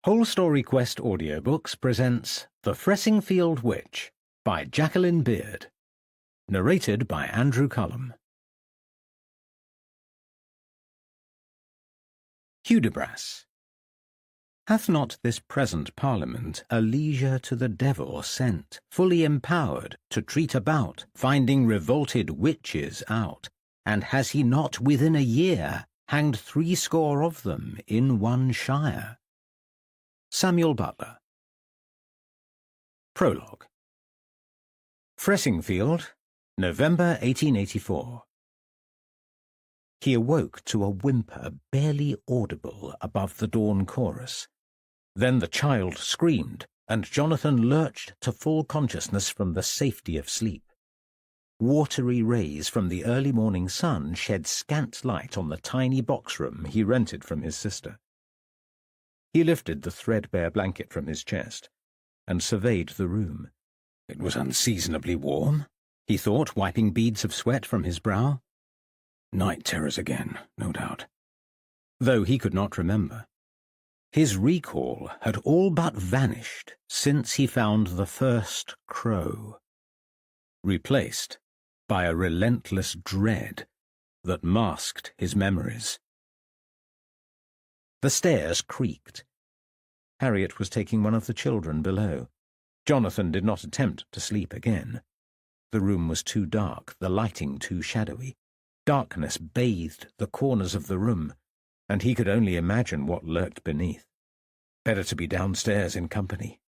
Whole Story Quest Audiobooks presents The Fressingfield Witch by Jacqueline Beard. Narrated by Andrew Cullum. Hudibras. Hath not this present Parliament a leisure to the devil sent, fully empowered to treat about, finding revolted witches out? And has he not within a year hanged 80 of them in one shire? Samuel Butler. Prologue. Fressingfield, November 1884. He awoke to a whimper barely audible above the dawn chorus. Then the child screamed, and Jonathan lurched to full consciousness from the safety of sleep. Watery rays from the early morning sun shed scant light on the tiny box room he rented from his sister. He lifted the threadbare blanket from his chest and surveyed the room. It was unseasonably warm, he thought, wiping beads of sweat from his brow. Night terrors again, no doubt. Though he could not remember. His recall had all but vanished since he found the first crow, replaced by a relentless dread that masked his memories. The stairs creaked. Harriet was taking one of the children below. Jonathan did not attempt to sleep again. The room was too dark, the lighting too shadowy. Darkness bathed the corners of the room, and he could only imagine what lurked beneath. Better to be downstairs in company.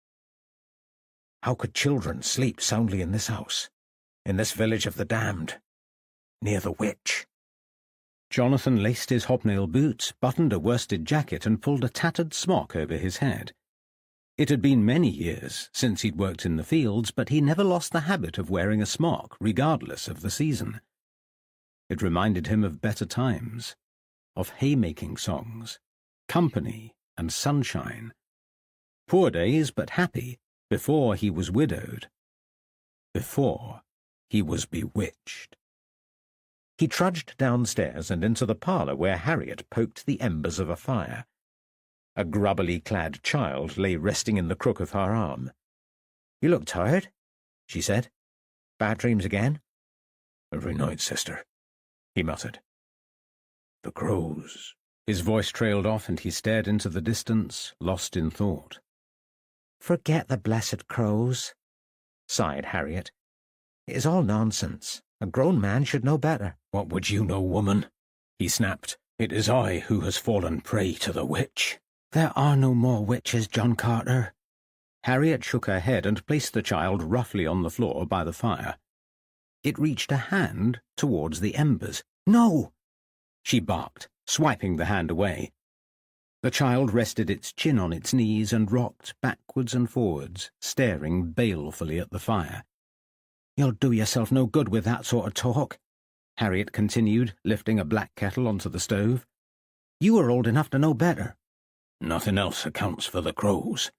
How could children sleep soundly in this house, in this village of the damned, near the witch? Jonathan laced his hobnail boots, buttoned a worsted jacket, and pulled a tattered smock over his head. It had been many years since he'd worked in the fields, but he never lost the habit of wearing a smock, regardless of the season. It reminded him of better times, of haymaking songs, company and sunshine. Poor days, but happy, before he was widowed, before he was bewitched. He trudged downstairs and into the parlour where Harriet poked the embers of a fire. A grubbily-clad child lay resting in the crook of her arm. "You look tired," she said. "Bad dreams again?" "Every night, sister," he muttered. "The crows." His voice trailed off and he stared into the distance, lost in thought. "Forget the blessed crows," sighed Harriet. "It is all nonsense. A grown man should know better." "What would you know, woman?" he snapped. "It is I who has fallen prey to the witch." "There are no more witches, John Carter." Harriet shook her head and placed the child roughly on the floor by the fire. It reached a hand towards the embers. "No!" she barked, swiping the hand away. The child rested its chin on its knees and rocked backwards and forwards, staring balefully at the fire. "You'll do yourself no good with that sort of talk," Harriet continued, lifting a black kettle onto the stove. "You are old enough to know better." "Nothing else accounts for the crows."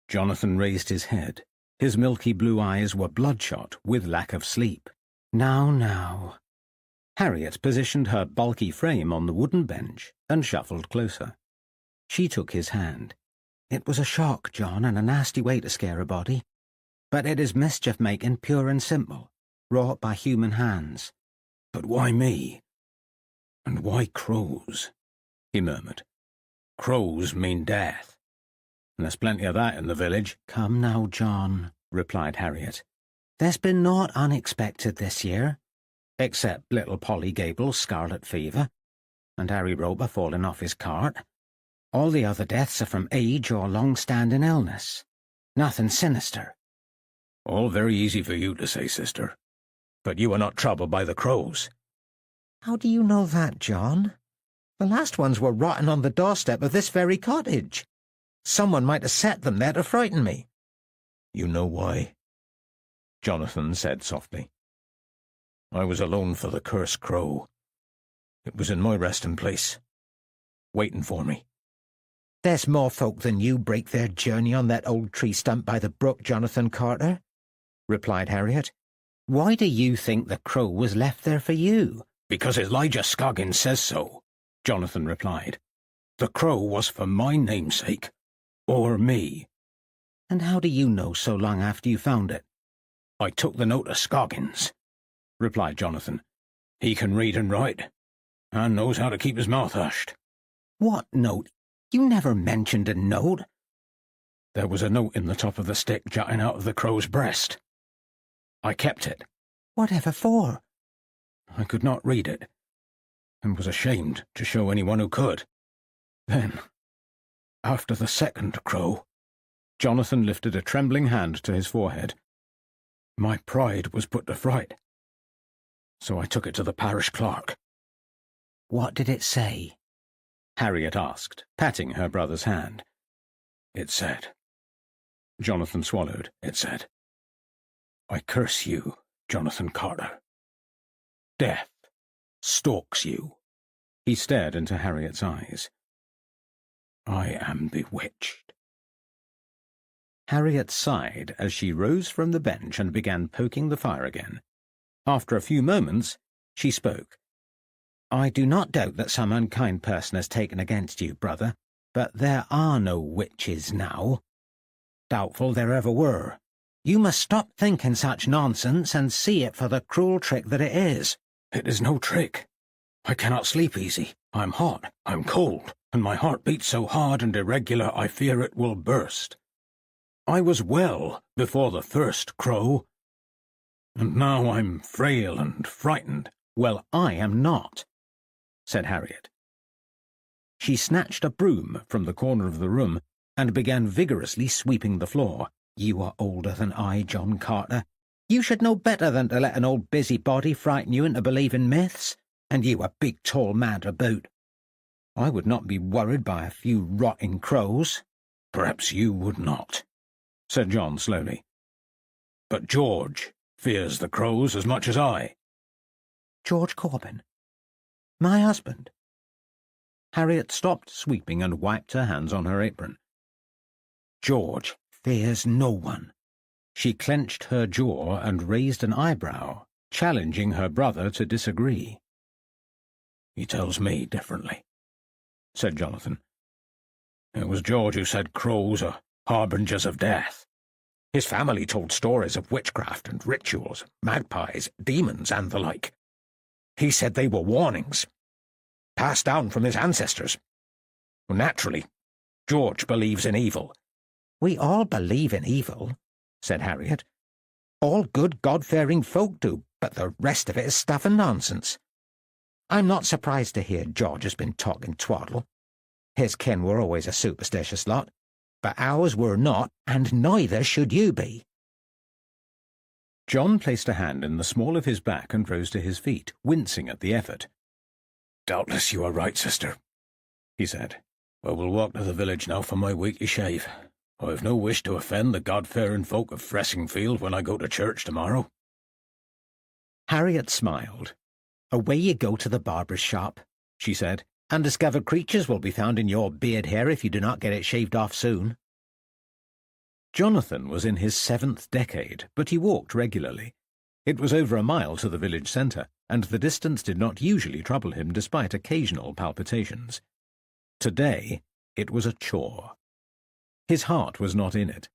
Jonathan raised his head. His milky blue eyes were bloodshot with lack of sleep. Now. Harriet positioned her bulky frame on the wooden bench and shuffled closer. She took his hand. "It was a shock, John, and a nasty way to scare a body. But it is mischief-making, pure and simple, wrought by human hands." "But why me? And why crows?" he murmured. "Crows mean death, and there's plenty of that in the village." "Come now, John," replied Harriet. "There's been naught unexpected this year, except little Polly Gable's scarlet fever, and Harry Roper falling off his cart. All the other deaths are from age or long-standing illness. Nothing sinister." "All very easy for you to say, sister. But you are not troubled by the crows." "How do you know that, John? The last ones were rotting on the doorstep of this very cottage. Someone might have set them there to frighten me." "You know why?" Jonathan said softly. "I was alone for the cursed crow. It was in my resting place, waiting for me." "There's more folk than you break their journey on that old tree stump by the brook, Jonathan Carter," replied Harriet. "Why do you think the crow was left there for you?" "Because Elijah Scoggins says so," Jonathan replied. "The crow was for my namesake, or me." "And how do you know so long after you found it?" "I took the note to Scoggins," replied Jonathan. "He can read and write, and knows how to keep his mouth hushed." "What note? You never mentioned a note." "There was a note in the top of the stick jutting out of the crow's breast. I kept it." "Whatever for?" "I could not read it, and was ashamed to show anyone who could. Then, after the second crow—" Jonathan lifted a trembling hand to his forehead. "My pride was put to fright, so I took it to the parish clerk." "What did it say?" Harriet asked, patting her brother's hand. "It said—" Jonathan swallowed. "It said, 'I curse you, Jonathan Carter. Death stalks you.'" He stared into Harriet's eyes. "I am bewitched." Harriet sighed as she rose from the bench and began poking the fire again. After a few moments, she spoke. "I do not doubt that some unkind person has taken against you, brother, but there are no witches now. Doubtful there ever were. You must stop thinking such nonsense and see it for the cruel trick that it is." "It is no trick. I cannot sleep easy. I'm hot, I'm cold, and my heart beats so hard and irregular I fear it will burst. I was well before the first crow, and now I'm frail and frightened." "Well, I am not," said Harriet. She snatched a broom from the corner of the room and began vigorously sweeping the floor. "You are older than I, John Carter. You should know better than to let an old busybody frighten you into believing myths, and you a big tall man to boot. I would not be worried by a few rotting crows." "Perhaps you would not," said John slowly. "But George fears the crows as much as I." "George Corbin? My husband?" Harriet stopped sweeping and wiped her hands on her apron. "George fears no one." She clenched her jaw and raised an eyebrow, challenging her brother to disagree. "He tells me differently," said Jonathan. "It was George who said crows are harbingers of death. His family told stories of witchcraft and rituals, magpies, demons, and the like. He said they were warnings, passed down from his ancestors. Naturally, George believes in evil." "We all believe in evil," said Harriet. "All good, God-fearing folk do, but the rest of it is stuff and nonsense. I'm not surprised to hear George has been talking twaddle. His kin were always a superstitious lot, but ours were not, and neither should you be." John placed a hand in the small of his back and rose to his feet, wincing at the effort. "Doubtless you are right, sister," he said. "I will walk to the village now for my weekly shave. I have no wish to offend the God-fearing folk of Fressingfield when I go to church tomorrow." Harriet smiled. "Away you go to the barber's shop," she said. "Undiscovered creatures will be found in your beard hair if you do not get it shaved off soon." Jonathan was in his 7th decade, but he walked regularly. It was over a mile to the village centre, and the distance did not usually trouble him despite occasional palpitations. Today it was a chore. His heart was not in it.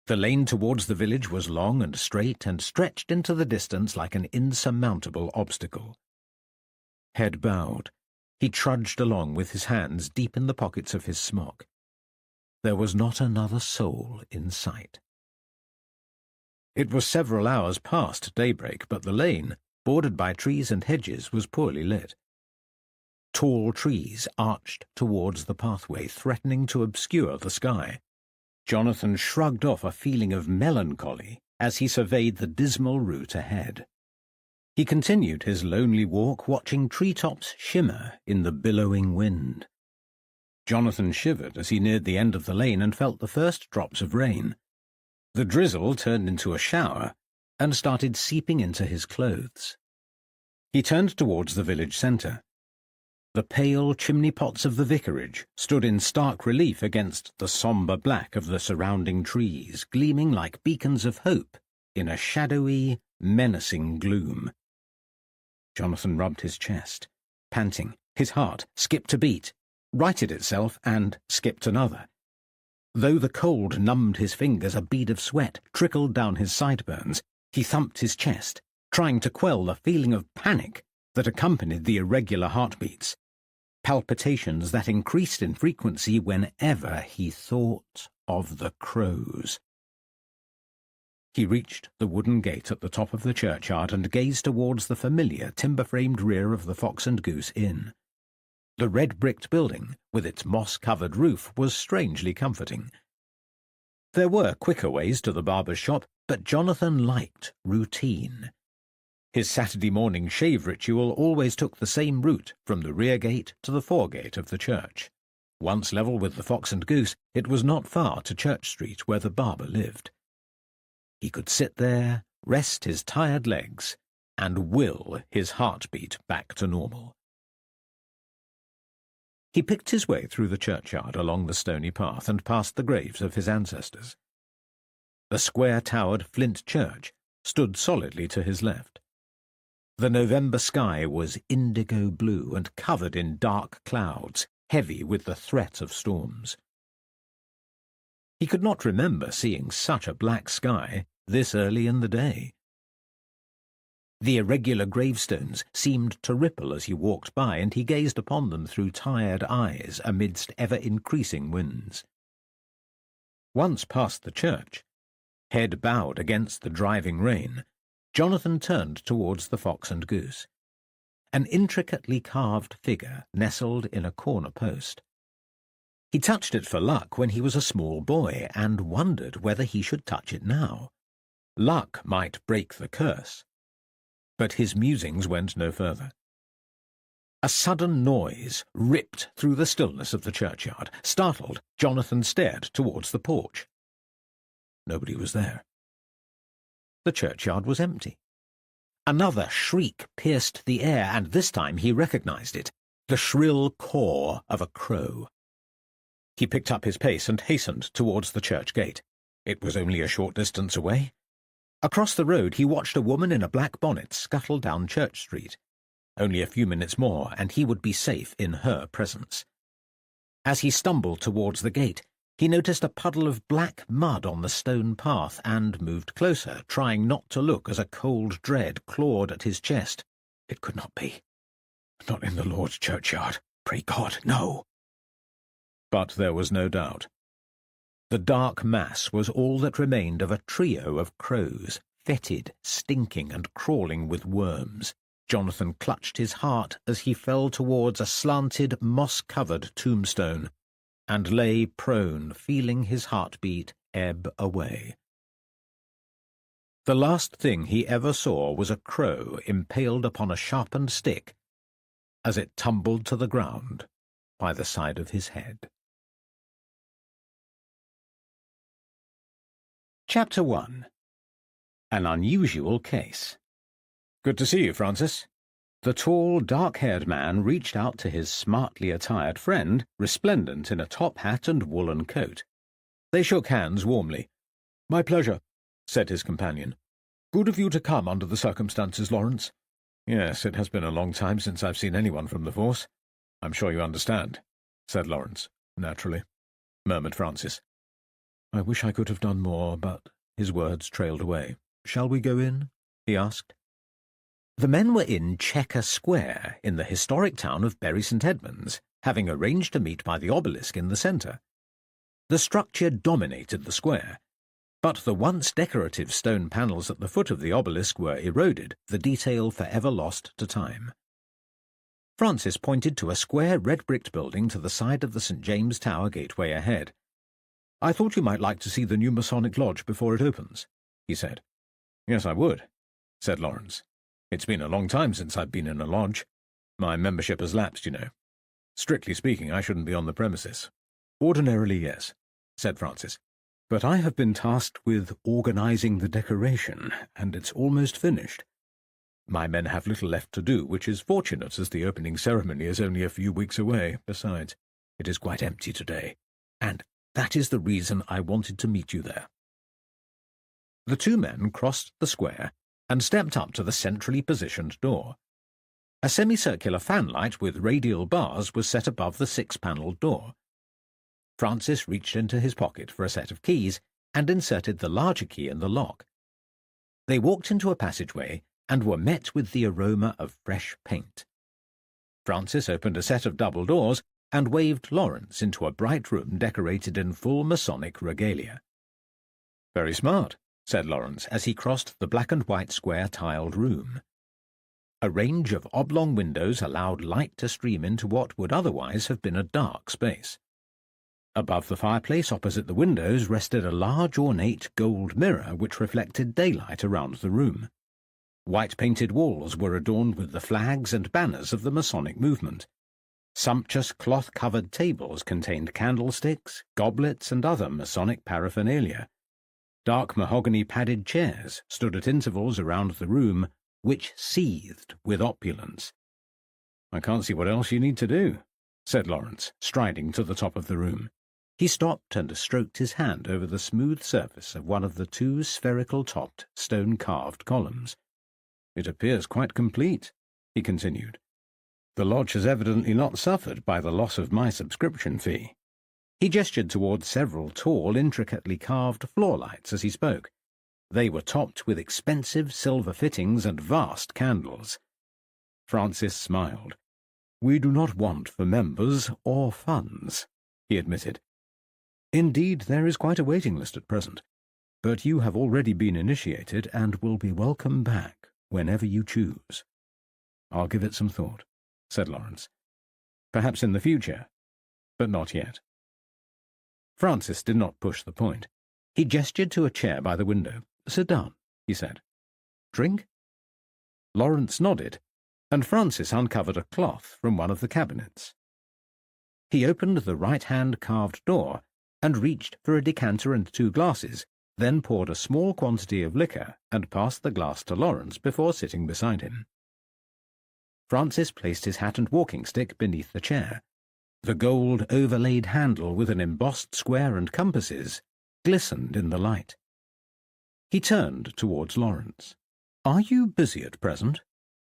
The lane towards the village was long and straight and stretched into the distance like an insurmountable obstacle. Head bowed, he trudged along with his hands deep in the pockets of his smock. There was not another soul in sight. It was several hours past daybreak, but the lane, bordered by trees and hedges, was poorly lit. Tall trees arched towards the pathway, threatening to obscure the sky. Jonathan shrugged off a feeling of melancholy as he surveyed the dismal route ahead. He continued his lonely walk, watching treetops shimmer in the billowing wind. Jonathan shivered as he neared the end of the lane and felt the first drops of rain. The drizzle turned into a shower and started seeping into his clothes. He turned towards the village centre. The pale chimney pots of the vicarage stood in stark relief against the sombre black of the surrounding trees, gleaming like beacons of hope in a shadowy, menacing gloom. Jonathan rubbed his chest, panting. His heart skipped a beat, righted itself, and skipped another. Though the cold numbed his fingers, a bead of sweat trickled down his sideburns. He thumped his chest, trying to quell the feeling of panic that accompanied the irregular heartbeats, palpitations that increased in frequency whenever he thought of the crows. He reached the wooden gate at the top of the churchyard and gazed towards the familiar timber-framed rear of the Fox and Goose Inn. The red-bricked building, with its moss-covered roof, was strangely comforting. There were quicker ways to the barber's shop, but Jonathan liked routine. His Saturday morning shave ritual always took the same route from the rear gate to the foregate of the church. Once level with the Fox and Goose, it was not far to Church Street where the barber lived. He could sit there, rest his tired legs, and will his heartbeat back to normal. He picked his way through the churchyard along the stony path and past the graves of his ancestors. The square-towered flint church stood solidly to his left. The November sky was indigo blue and covered in dark clouds, heavy with the threat of storms. He could not remember seeing such a black sky this early in the day. The irregular gravestones seemed to ripple as he walked by, and he gazed upon them through tired eyes amidst ever-increasing winds. Once past the church, head bowed against the driving rain, Jonathan turned towards the Fox and Goose. An intricately carved figure nestled in a corner post. He touched it for luck when he was a small boy, and wondered whether he should touch it now. Luck might break the curse. But his musings went no further. A sudden noise ripped through the stillness of the churchyard. Startled, Jonathan stared towards the porch. Nobody was there. The churchyard was empty. Another shriek pierced the air, and this time he recognized it, the shrill caw of a crow. He picked up his pace and hastened towards the church gate. It was only a short distance away. Across the road he watched a woman in a black bonnet scuttle down Church Street. Only a few minutes more, and he would be safe in her presence. As he stumbled towards the gate, he noticed a puddle of black mud on the stone path and moved closer, trying not to look as a cold dread clawed at his chest. It could not be. Not in the Lord's churchyard. Pray God, no. But there was no doubt. The dark mass was all that remained of a trio of crows, fetid, stinking, and crawling with worms. Jonathan clutched his heart as he fell towards a slanted, moss-covered tombstone, and lay prone, feeling his heartbeat ebb away. The last thing he ever saw was a crow impaled upon a sharpened stick as it tumbled to the ground by the side of his head. Chapter 1. An Unusual Case. "Good to see you, Francis." The tall, dark-haired man reached out to his smartly attired friend, resplendent in a top hat and woolen coat. They shook hands warmly. "My pleasure," said his companion. "Good of you to come under the circumstances, Lawrence." "Yes, it has been a long time since I've seen anyone from the force. I'm sure you understand," said Lawrence. "Naturally," murmured Francis. "I wish I could have done more, but—" His words trailed away. "Shall we go in?" he asked. The men were in Chequer Square, in the historic town of Bury St. Edmunds, having arranged to meet by the obelisk in the centre. The structure dominated the square, but the once decorative stone panels at the foot of the obelisk were eroded, the detail forever lost to time. Francis pointed to a square red-bricked building to the side of the St. James Tower gateway ahead. "I thought you might like to see the new Masonic Lodge before it opens," he said. "Yes, I would," said Lawrence. "It's been a long time since I've been in a lodge. My membership has lapsed, you know. Strictly speaking, I shouldn't be on the premises." "Ordinarily, yes," said Francis. "But I have been tasked with organizing the decoration, and it's almost finished. My men have little left to do, which is fortunate, as the opening ceremony is only a few weeks away. Besides, it is quite empty today, and that is the reason I wanted to meet you there." The two men crossed the square and stepped up to the centrally positioned door. A semicircular fanlight with radial bars was set above the six-panelled door. Francis reached into his pocket for a set of keys and inserted the larger key in the lock. They walked into a passageway and were met with the aroma of fresh paint. Francis opened a set of double doors and waved Lawrence into a bright room decorated in full Masonic regalia. "Very smart," said Lawrence as he crossed the black-and-white square tiled room. A range of oblong windows allowed light to stream into what would otherwise have been a dark space. Above the fireplace opposite the windows rested a large ornate gold mirror which reflected daylight around the room. White-painted walls were adorned with the flags and banners of the Masonic movement. Sumptuous cloth-covered tables contained candlesticks, goblets, and other Masonic paraphernalia. Dark mahogany-padded chairs stood at intervals around the room, which seethed with opulence. "I can't see what else you need to do," said Lawrence, striding to the top of the room. He stopped and stroked his hand over the smooth surface of one of the two spherical-topped, stone-carved columns. "It appears quite complete," he continued. "The lodge has evidently not suffered by the loss of my subscription fee." He gestured towards several tall, intricately carved floor lights as he spoke. They were topped with expensive silver fittings and vast candles. Francis smiled. "We do not want for members or funds," he admitted. "Indeed, there is quite a waiting list at present, but you have already been initiated and will be welcome back whenever you choose." "I'll give it some thought," said Lawrence. "Perhaps in the future, but not yet." Francis did not push the point. He gestured to a chair by the window. "Sit down," he said. "Drink?" Lawrence nodded, and Francis uncovered a cloth from one of the cabinets. He opened the right-hand carved door and reached for a decanter and 2 glasses, then poured a small quantity of liquor and passed the glass to Lawrence before sitting beside him. Francis placed his hat and walking stick beneath the chair. The gold overlaid handle with an embossed square and compasses glistened in the light. He turned towards Lawrence. "Are you busy at present?"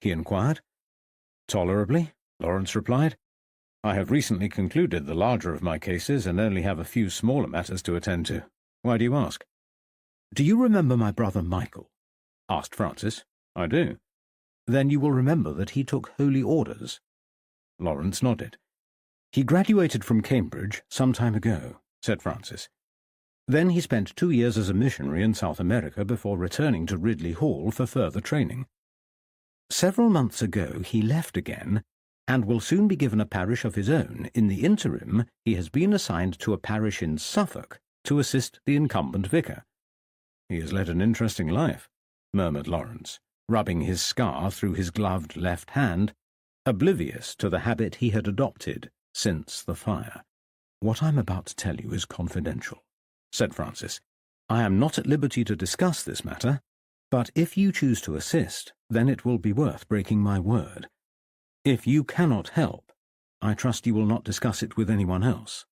he inquired. "Tolerably," Lawrence replied. "I have recently concluded the larger of my cases and only have a few smaller matters to attend to. Why do you ask?" "Do you remember my brother Michael?" asked Francis. "I do." "Then you will remember that he took holy orders." Lawrence nodded. "He graduated from Cambridge some time ago," said Francis. "Then he spent 2 years as a missionary in South America before returning to Ridley Hall for further training. Several months ago he left again and will soon be given a parish of his own. In the interim, he has been assigned to a parish in Suffolk to assist the incumbent vicar." "He has led an interesting life," murmured Lawrence, rubbing his scar through his gloved left hand, oblivious to the habit he had adopted since the fire. "What I'm about to tell you is confidential," said Francis. "I am not at liberty to discuss this matter, but if you choose to assist, then it will be worth breaking my word. If you cannot help, I trust you will not discuss it with anyone else."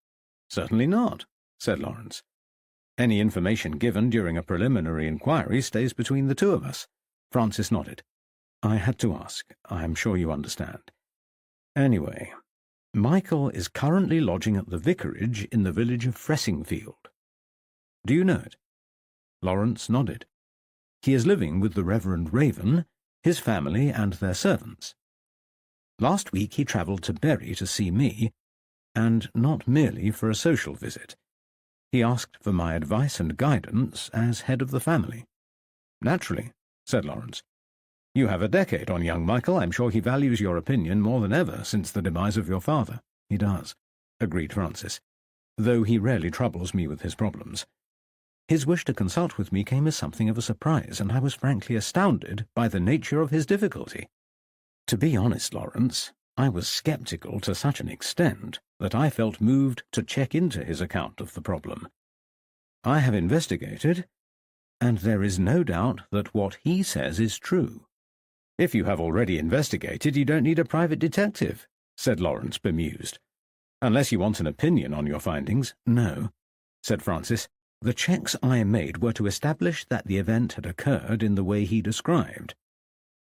"Certainly not," said Lawrence. "Any information given during a preliminary inquiry stays between the two of us." Francis nodded. "I had to ask. I am sure you understand. Anyway, Michael is currently lodging at the vicarage in the village of Fressingfield. Do you know it?" Lawrence nodded. "He is living with the Reverend Raven, his family, and their servants. Last week he travelled to Bury to see me, and not merely for a social visit. He asked for my advice and guidance as head of the family." "Naturally," said Lawrence. "You have a decade on young Michael. I'm sure he values your opinion more than ever since the demise of your father." "He does," agreed Francis, "though he rarely troubles me with his problems. His wish to consult with me came as something of a surprise, and I was frankly astounded by the nature of his difficulty. To be honest, Lawrence, I was sceptical to such an extent that I felt moved to check into his account of the problem. I have investigated, and there is no doubt that what he says is true." "If you have already investigated, you don't need a private detective," said Lawrence, bemused. "Unless you want an opinion on your findings." "No," said Francis. "The checks I made were to establish that the event had occurred in the way he described.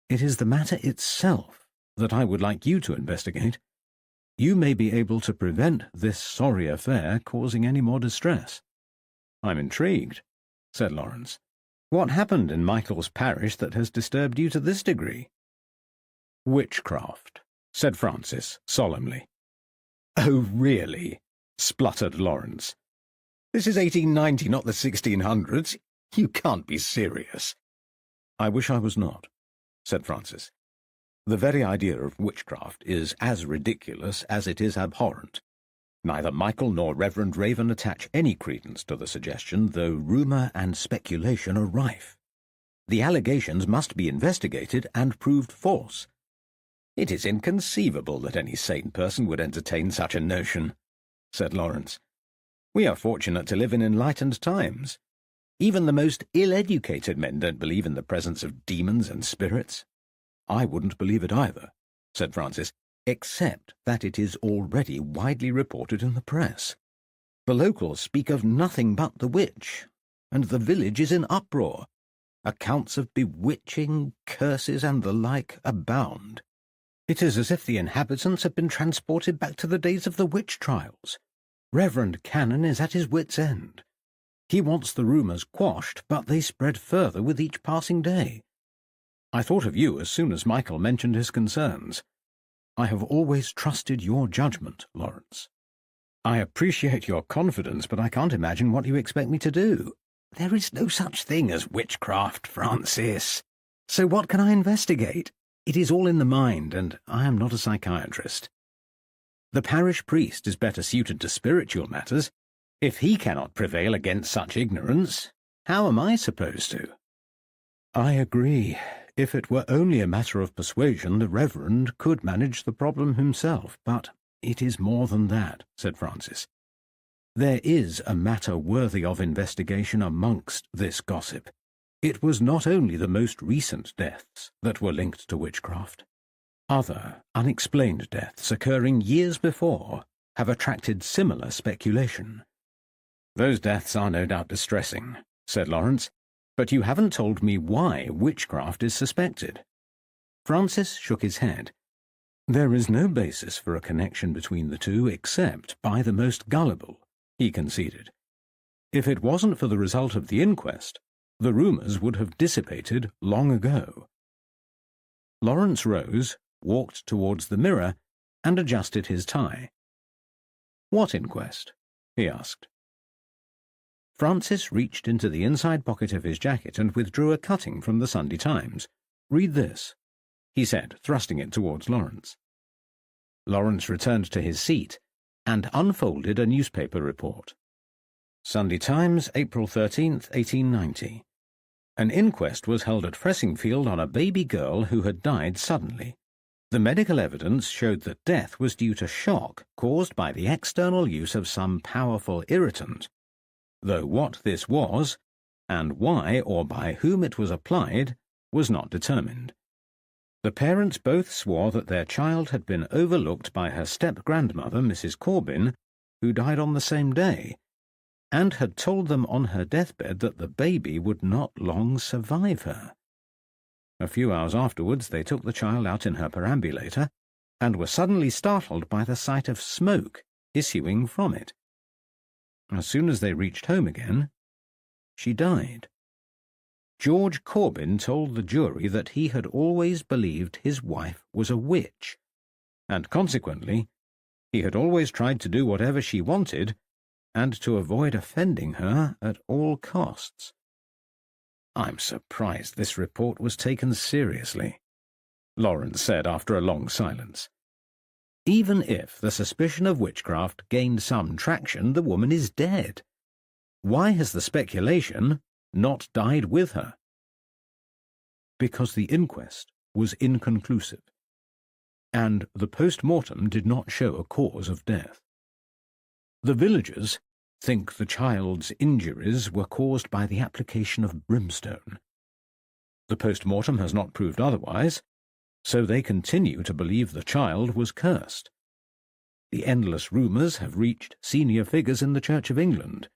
It is the matter itself that I would like you to investigate. you may be able to prevent this sorry affair causing any more distress." "I'm intrigued," said Lawrence. "What happened in Michael's parish that has disturbed you to this degree?" "Witchcraft," said Francis solemnly. "Oh, really?" spluttered Lawrence. "This is 1890, not the 1600s. You can't be serious." "I wish I was not," said Francis. "The very idea of witchcraft is as ridiculous as it is abhorrent. Neither Michael nor Reverend Raven attach any credence to the suggestion, though rumour and speculation are rife. The allegations must be investigated and proved false. It is inconceivable that any sane person would entertain such a notion," said Lawrence. "We are fortunate to live in enlightened times. Even the most ill-educated men don't believe in the presence of demons and spirits." "I wouldn't believe it either," said Francis, "except that it is already widely reported in the press. The locals speak of nothing but the witch, and the village is in uproar. Accounts of bewitching, curses, and the like abound. It is as if the inhabitants have been transported back to the days of the witch trials. Reverend Cannon is at his wit's end. He wants the rumours quashed, but they spread further with each passing day. I thought of you as soon as Michael mentioned his concerns. I have always trusted your judgment, Lawrence." "I appreciate your confidence, but I can't imagine what you expect me to do." "There is no such thing as witchcraft, Francis. So what can I investigate? It is all in the mind, and I am not a psychiatrist. The parish priest is better suited to spiritual matters. If he cannot prevail against such ignorance, how am I supposed to?" "I agree. If it were only a matter of persuasion, the Reverend could manage the problem himself, but it is more than that," said Francis. "There is a matter worthy of investigation amongst this gossip. It was not only the most recent deaths that were linked to witchcraft. Other unexplained deaths occurring years before have attracted similar speculation." "Those deaths are no doubt distressing," said Lawrence, "but you haven't told me why witchcraft is suspected." Francis shook his head. "There is no basis for a connection between the two except by the most gullible," he conceded. "If it wasn't for the result of the inquest, the rumours would have dissipated long ago." Lawrence rose, walked towards the mirror, and adjusted his tie. "What inquest?" he asked. Francis reached into the inside pocket of his jacket and withdrew a cutting from the Sunday Times. "Read this," he said, thrusting it towards Lawrence. Lawrence returned to his seat and unfolded a newspaper report. Sunday Times, April 13th, 1890. An inquest was held at Fressingfield on a baby girl who had died suddenly. The medical evidence showed that death was due to shock caused by the external use of some powerful irritant, though what this was, and why or by whom it was applied, was not determined. The parents both swore that their child had been overlooked by her step-grandmother, Mrs. Corbin, who died on the same day, and had told them on her deathbed that the baby would not long survive her. A few hours afterwards they took the child out in her perambulator, and were suddenly startled by the sight of smoke issuing from it. As soon as they reached home again, she died. George Corbin told the jury that he had always believed his wife was a witch, and consequently he had always tried to do whatever she wanted and to avoid offending her at all costs. "I'm surprised this report was taken seriously," Lawrence said after a long silence. "Even if the suspicion of witchcraft gained some traction, the woman is dead. Why has the speculation not died with her?" "Because the inquest was inconclusive, and the post-mortem did not show a cause of death. The villagers think the child's injuries were caused by the application of brimstone. The post-mortem has not proved otherwise, so they continue to believe the child was cursed. The endless rumours have reached senior figures in the Church of England.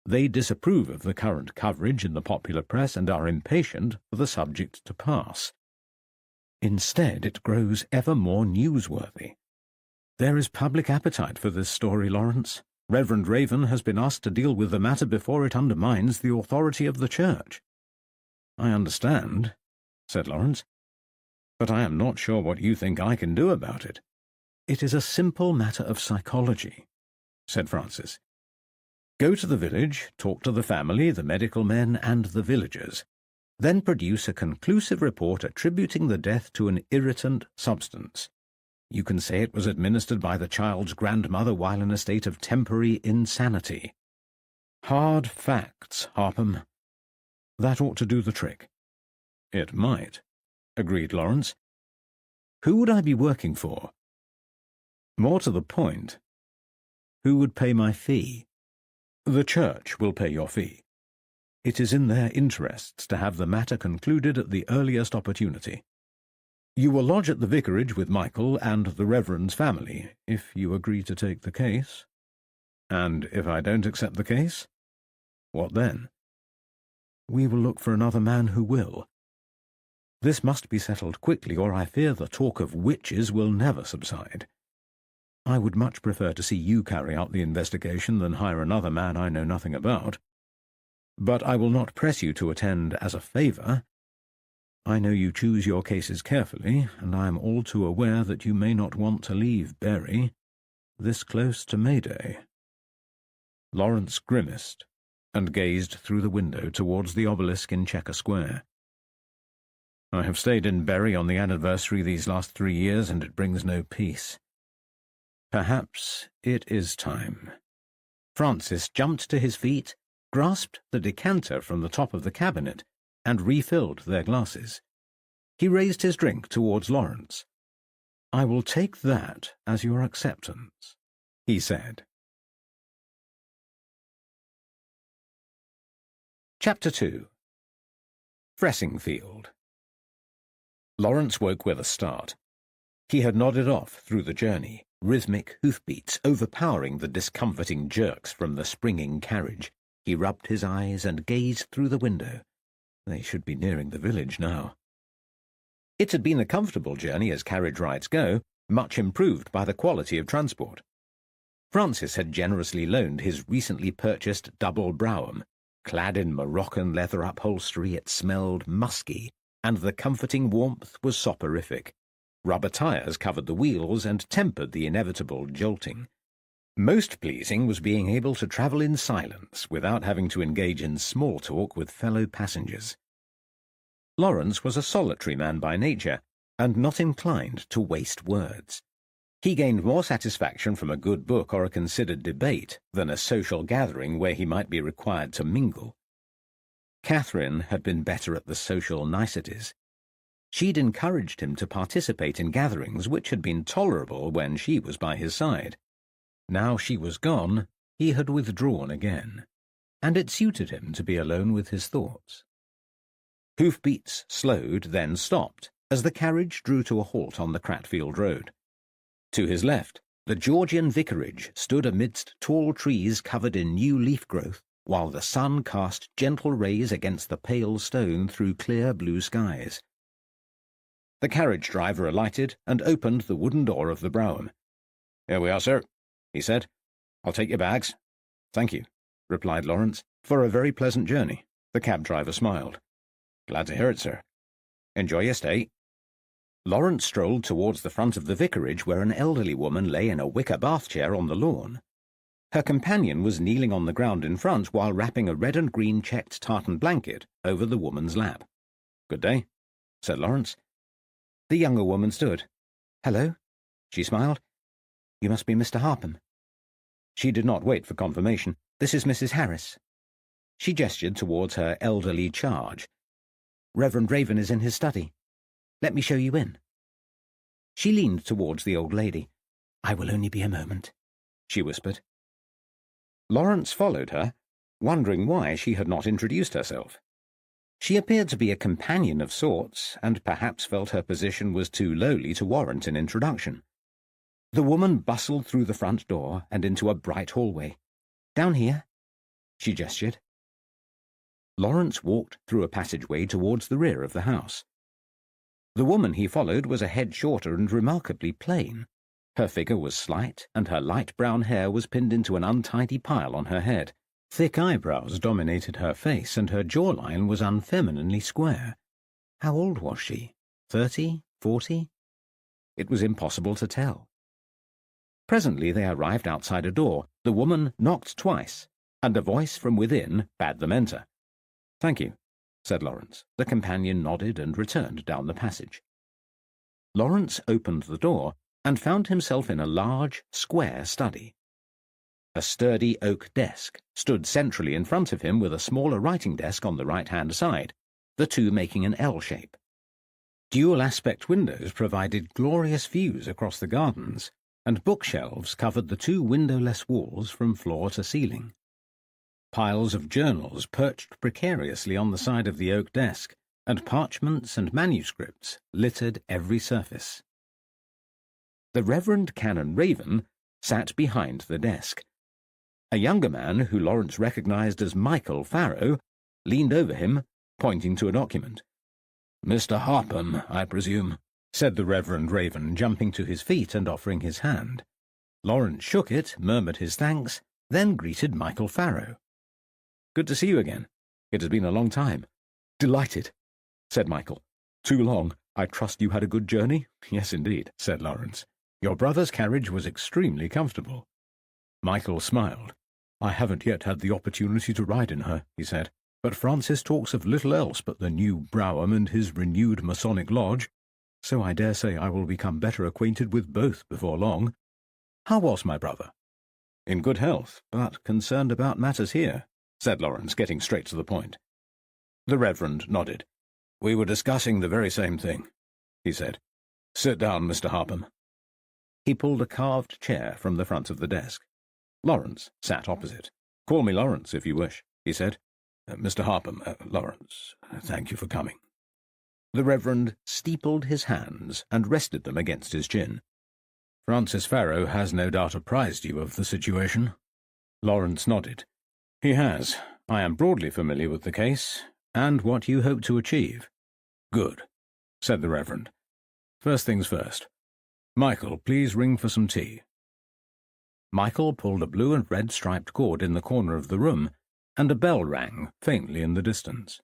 They disapprove of the current coverage in the popular press and are impatient for the subject to pass. Instead, it grows ever more newsworthy. There is public appetite for this story, Lawrence. Reverend Raven has been asked to deal with the matter before it undermines the authority of the Church. I understand, said Lawrence, but I am not sure what you think I can do about it. It is a simple matter of psychology, said Francis. Go to the village, talk to the family, the medical men, and the villagers. Then produce a conclusive report attributing the death to an irritant substance. You can say it was administered by the child's grandmother while in a state of temporary insanity. Hard facts, Harpham. That ought to do the trick. It might, agreed Lawrence. Who would I be working for? More to the point, who would pay my fee? The Church will pay your fee. It is in their interests to have the matter concluded at the earliest opportunity. You will lodge at the vicarage with Michael and the Reverend's family, if you agree to take the case. And if I don't accept the case? What then? We will look for another man who will. This must be settled quickly, or I fear the talk of witches will never subside. I would much prefer to see you carry out the investigation than hire another man I know nothing about. But I will not press you to attend as a favour. I know you choose your cases carefully, and I am all too aware that you may not want to leave Bury this close to Mayday. Lawrence grimaced and gazed through the window towards the obelisk in Checker Square. I have stayed in Bury on the anniversary these last 3 years, and it brings no peace. Perhaps it is time. Francis jumped to his feet, grasped the decanter from the top of the cabinet, and refilled their glasses. He raised his drink towards Lawrence. I will take that as your acceptance, he said. Chapter 2. Fressingfield. Lawrence woke with a start. He had nodded off through the journey, rhythmic hoofbeats overpowering the discomforting jerks from the springing carriage. He rubbed his eyes and gazed through the window. They should be nearing the village now. It had been a comfortable journey as carriage rides go, much improved by the quality of transport. Francis had generously loaned his recently purchased double brougham. Clad in Moroccan leather upholstery, it smelled musky, and the comforting warmth was soporific. Rubber tyres covered the wheels and tempered the inevitable jolting. Most pleasing was being able to travel in silence without having to engage in small talk with fellow passengers. Lawrence was a solitary man by nature, and not inclined to waste words. He gained more satisfaction from a good book or a considered debate than a social gathering where he might be required to mingle. Catherine had been better at the social niceties. She'd encouraged him to participate in gatherings which had been tolerable when she was by his side. Now she was gone, he had withdrawn again, and it suited him to be alone with his thoughts. Hoofbeats slowed, then stopped, as the carriage drew to a halt on the Cratfield Road. To his left, the Georgian vicarage stood amidst tall trees covered in new leaf growth, while the sun cast gentle rays against the pale stone through clear blue skies. The carriage driver alighted and opened the wooden door of the brougham. "Here we are, sir," he said. "I'll take your bags." "Thank you," replied Lawrence. "For a very pleasant journey." The cab driver smiled. "Glad to hear it, sir. Enjoy your stay." Lawrence strolled towards the front of the vicarage where an elderly woman lay in a wicker bath chair on the lawn. Her companion was kneeling on the ground in front while wrapping a red and green checked tartan blanket over the woman's lap. "Good day," said Lawrence. The younger woman stood. "Hello," she smiled. "You must be Mr. Harpham." She did not wait for confirmation. "This is Mrs. Harris." She gestured towards her elderly charge. "Reverend Raven is in his study. Let me show you in." She leaned towards the old lady. "I will only be a moment," she whispered. Lawrence followed her, wondering why she had not introduced herself. She appeared to be a companion of sorts, and perhaps felt her position was too lowly to warrant an introduction. The woman bustled through the front door and into a bright hallway. "Down here," she gestured. Lawrence walked through a passageway towards the rear of the house. The woman he followed was a head shorter and remarkably plain. Her figure was slight, and her light brown hair was pinned into an untidy pile on her head. Thick eyebrows dominated her face, and her jawline was unfemininely square. How old was she? 30? 40? It was impossible to tell. Presently they arrived outside a door. The woman knocked twice, and a voice from within bade them enter. "Thank you," said Lawrence. The companion nodded and returned down the passage. Lawrence opened the door and found himself in a large, square study. A sturdy oak desk stood centrally in front of him with a smaller writing desk on the right-hand side, the two making an L shape. Dual-aspect windows provided glorious views across the gardens, and bookshelves covered the two windowless walls from floor to ceiling. Piles of journals perched precariously on the side of the oak desk, and parchments and manuscripts littered every surface. The Reverend Canon Raven sat behind the desk. A younger man, who Lawrence recognized as Michael Farrow, leaned over him, pointing to a document. "Mr. Harpham, I presume," said the Reverend Raven, jumping to his feet and offering his hand. Lawrence shook it, murmured his thanks, then greeted Michael Farrow. "Good to see you again. It has been a long time." "Delighted," said Michael. "Too long. I trust you had a good journey?" "Yes, indeed," said Lawrence. "Your brother's carriage was extremely comfortable." Michael smiled. "I haven't yet had the opportunity to ride in her," he said, "but Francis talks of little else but the new Brougham and his renewed Masonic Lodge, so I dare say I will become better acquainted with both before long. How was my brother?" "In good health, but concerned about matters here," said Lawrence, getting straight to the point. The Reverend nodded. "We were discussing the very same thing," he said. "Sit down, Mr. Harpham." He pulled a carved chair from the front of the desk. Lawrence sat opposite. "Call me Lawrence, if you wish," he said. "Mr. Harpham, Lawrence, thank you for coming." The Reverend steepled his hands and rested them against his chin. "Francis Farrow has no doubt apprised you of the situation." Lawrence nodded. "He has. I am broadly familiar with the case, and what you hope to achieve." "Good," said the Reverend. "First things first. Michael, please ring for some tea." Michael pulled a blue and red striped cord in the corner of the room, and a bell rang faintly in the distance.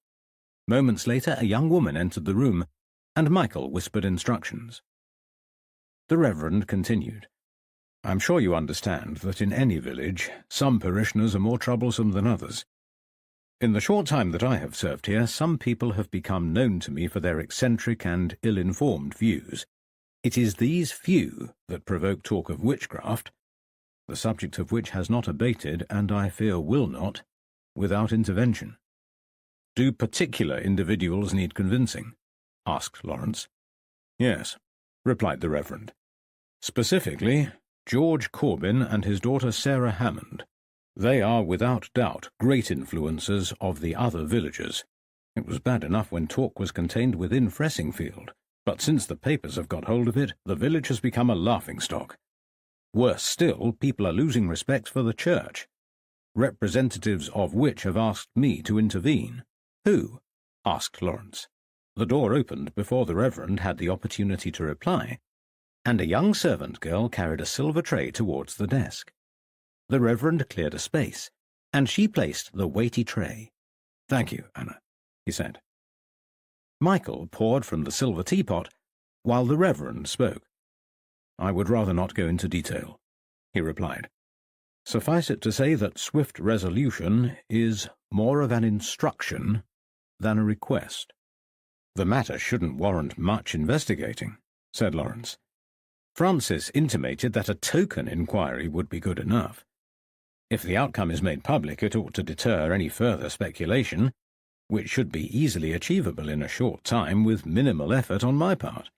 Moments later a young woman entered the room, and Michael whispered instructions. The Reverend continued. "I'm sure you understand that in any village some parishioners are more troublesome than others. In the short time that I have served here, some people have become known to me for their eccentric and ill-informed views. It is these few that provoke talk of witchcraft, the subject of which has not abated, and I fear will not, without intervention." "Do particular individuals need convincing?" asked Lawrence. "Yes," replied the Reverend. "Specifically, George Corbin and his daughter Sarah Hammond. They are without doubt great influencers of the other villagers. It was bad enough when talk was contained within Fressingfield, but since the papers have got hold of it, the village has become a laughingstock. Worse still, people are losing respect for the church, representatives of which have asked me to intervene." "Who?" asked Lawrence. The door opened before the Reverend had the opportunity to reply, and a young servant girl carried a silver tray towards the desk. The Reverend cleared a space, and she placed the weighty tray. "Thank you, Anna," he said. Michael poured from the silver teapot, while the Reverend spoke. "I would rather not go into detail," he replied. "Suffice it to say that swift resolution is more of an instruction than a request." "The matter shouldn't warrant much investigating," said Lawrence. "Francis intimated that a token inquiry would be good enough. If the outcome is made public, it ought to deter any further speculation, which should be easily achievable in a short time with minimal effort on my part."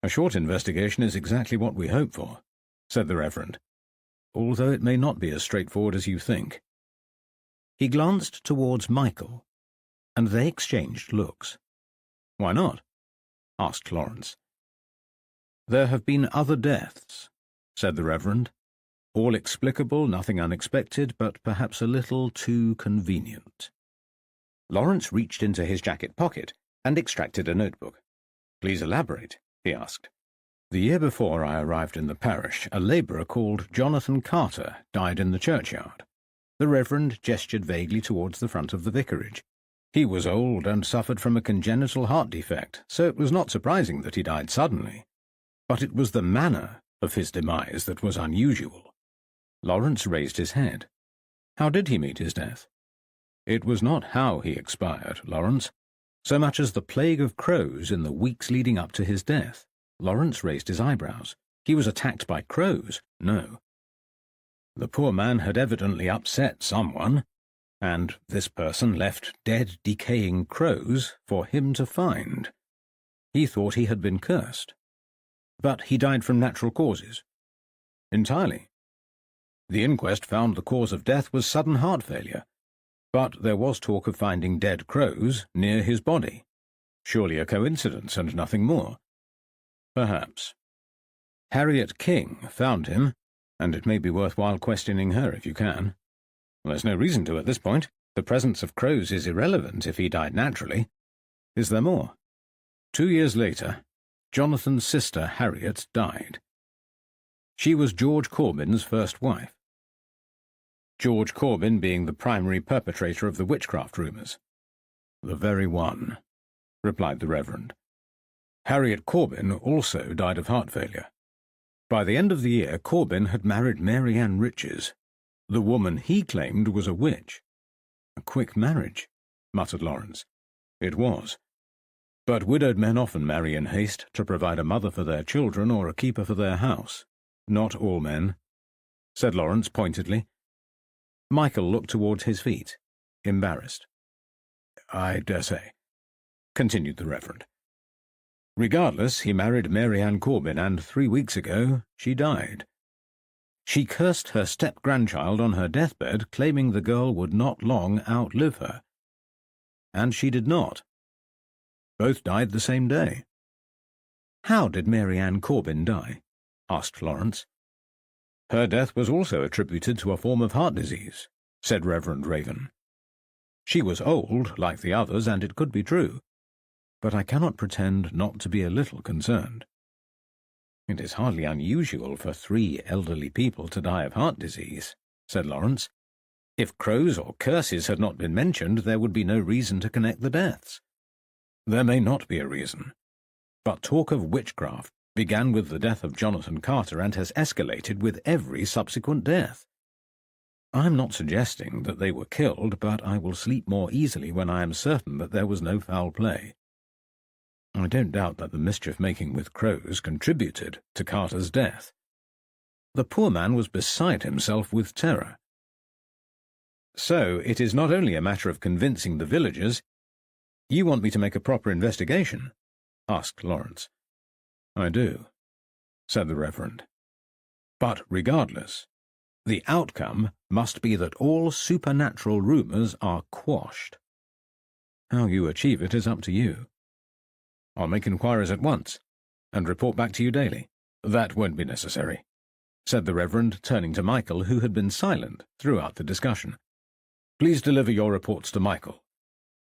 "A short investigation is exactly what we hope for," said the Reverend, "although it may not be as straightforward as you think." He glanced towards Michael, and they exchanged looks. "Why not?" asked Lawrence. "There have been other deaths," said the Reverend. "All explicable, nothing unexpected, but perhaps a little too convenient." Lawrence reached into his jacket pocket and extracted a notebook. "Please elaborate," he asked. The year before I arrived in the parish, a labourer called Jonathan Carter died in the churchyard. The Reverend gestured vaguely towards the front of the vicarage. He was old and suffered from a congenital heart defect, so it was not surprising that he died suddenly. But it was the manner of his demise that was unusual. Lawrence raised his head. How did he meet his death? It was not how he expired, Lawrence, so much as the plague of crows in the weeks leading up to his death. Lawrence raised his eyebrows. He was attacked by crows? No. The poor man had evidently upset someone, and this person left dead, decaying crows for him to find. He thought he had been cursed. But he died from natural causes. Entirely. The inquest found the cause of death was sudden heart failure, but there was talk of finding dead crows near his body. Surely a coincidence and nothing more. Perhaps. Harriet King found him, and it may be worthwhile questioning her if you can. There's no reason to at this point. The presence of crows is irrelevant if he died naturally. Is there more? 2 years later, Jonathan's sister Harriet died. She was George Corbin's first wife. George Corbin being the primary perpetrator of the witchcraft rumours. The very one, replied the Reverend. Harriet Corbin also died of heart failure. By the end of the year, Corbin had married Mary Ann Riches. The woman he claimed was a witch. A quick marriage, muttered Lawrence. It was. But widowed men often marry in haste to provide a mother for their children or a keeper for their house. Not all men, said Lawrence pointedly. Michael looked towards his feet, embarrassed. I dare say, continued the Reverend. Regardless, he married Mary Ann Corbin, and 3 weeks ago she died. She cursed her step-grandchild on her deathbed, claiming the girl would not long outlive her. And she did not. Both died the same day. How did Mary Ann Corbin die? Asked Lawrence. Her death was also attributed to a form of heart disease, said Reverend Raven. She was old, like the others, and it could be true. But I cannot pretend not to be a little concerned. It is hardly unusual for 3 elderly people to die of heart disease, said Lawrence. If crows or curses had not been mentioned, there would be no reason to connect the deaths. There may not be a reason, but talk of witchcraft began with the death of Jonathan Carter and has escalated with every subsequent death. I am not suggesting that they were killed, but I will sleep more easily when I am certain that there was no foul play. I don't doubt that the mischief-making with crows contributed to Carter's death. The poor man was beside himself with terror. So it is not only a matter of convincing the villagers. You want me to make a proper investigation? Asked Lawrence. I do, said the Reverend. But regardless, the outcome must be that all supernatural rumours are quashed. How you achieve it is up to you. I'll make inquiries at once, and report back to you daily. That won't be necessary, said the Reverend, turning to Michael, who had been silent throughout the discussion. Please deliver your reports to Michael.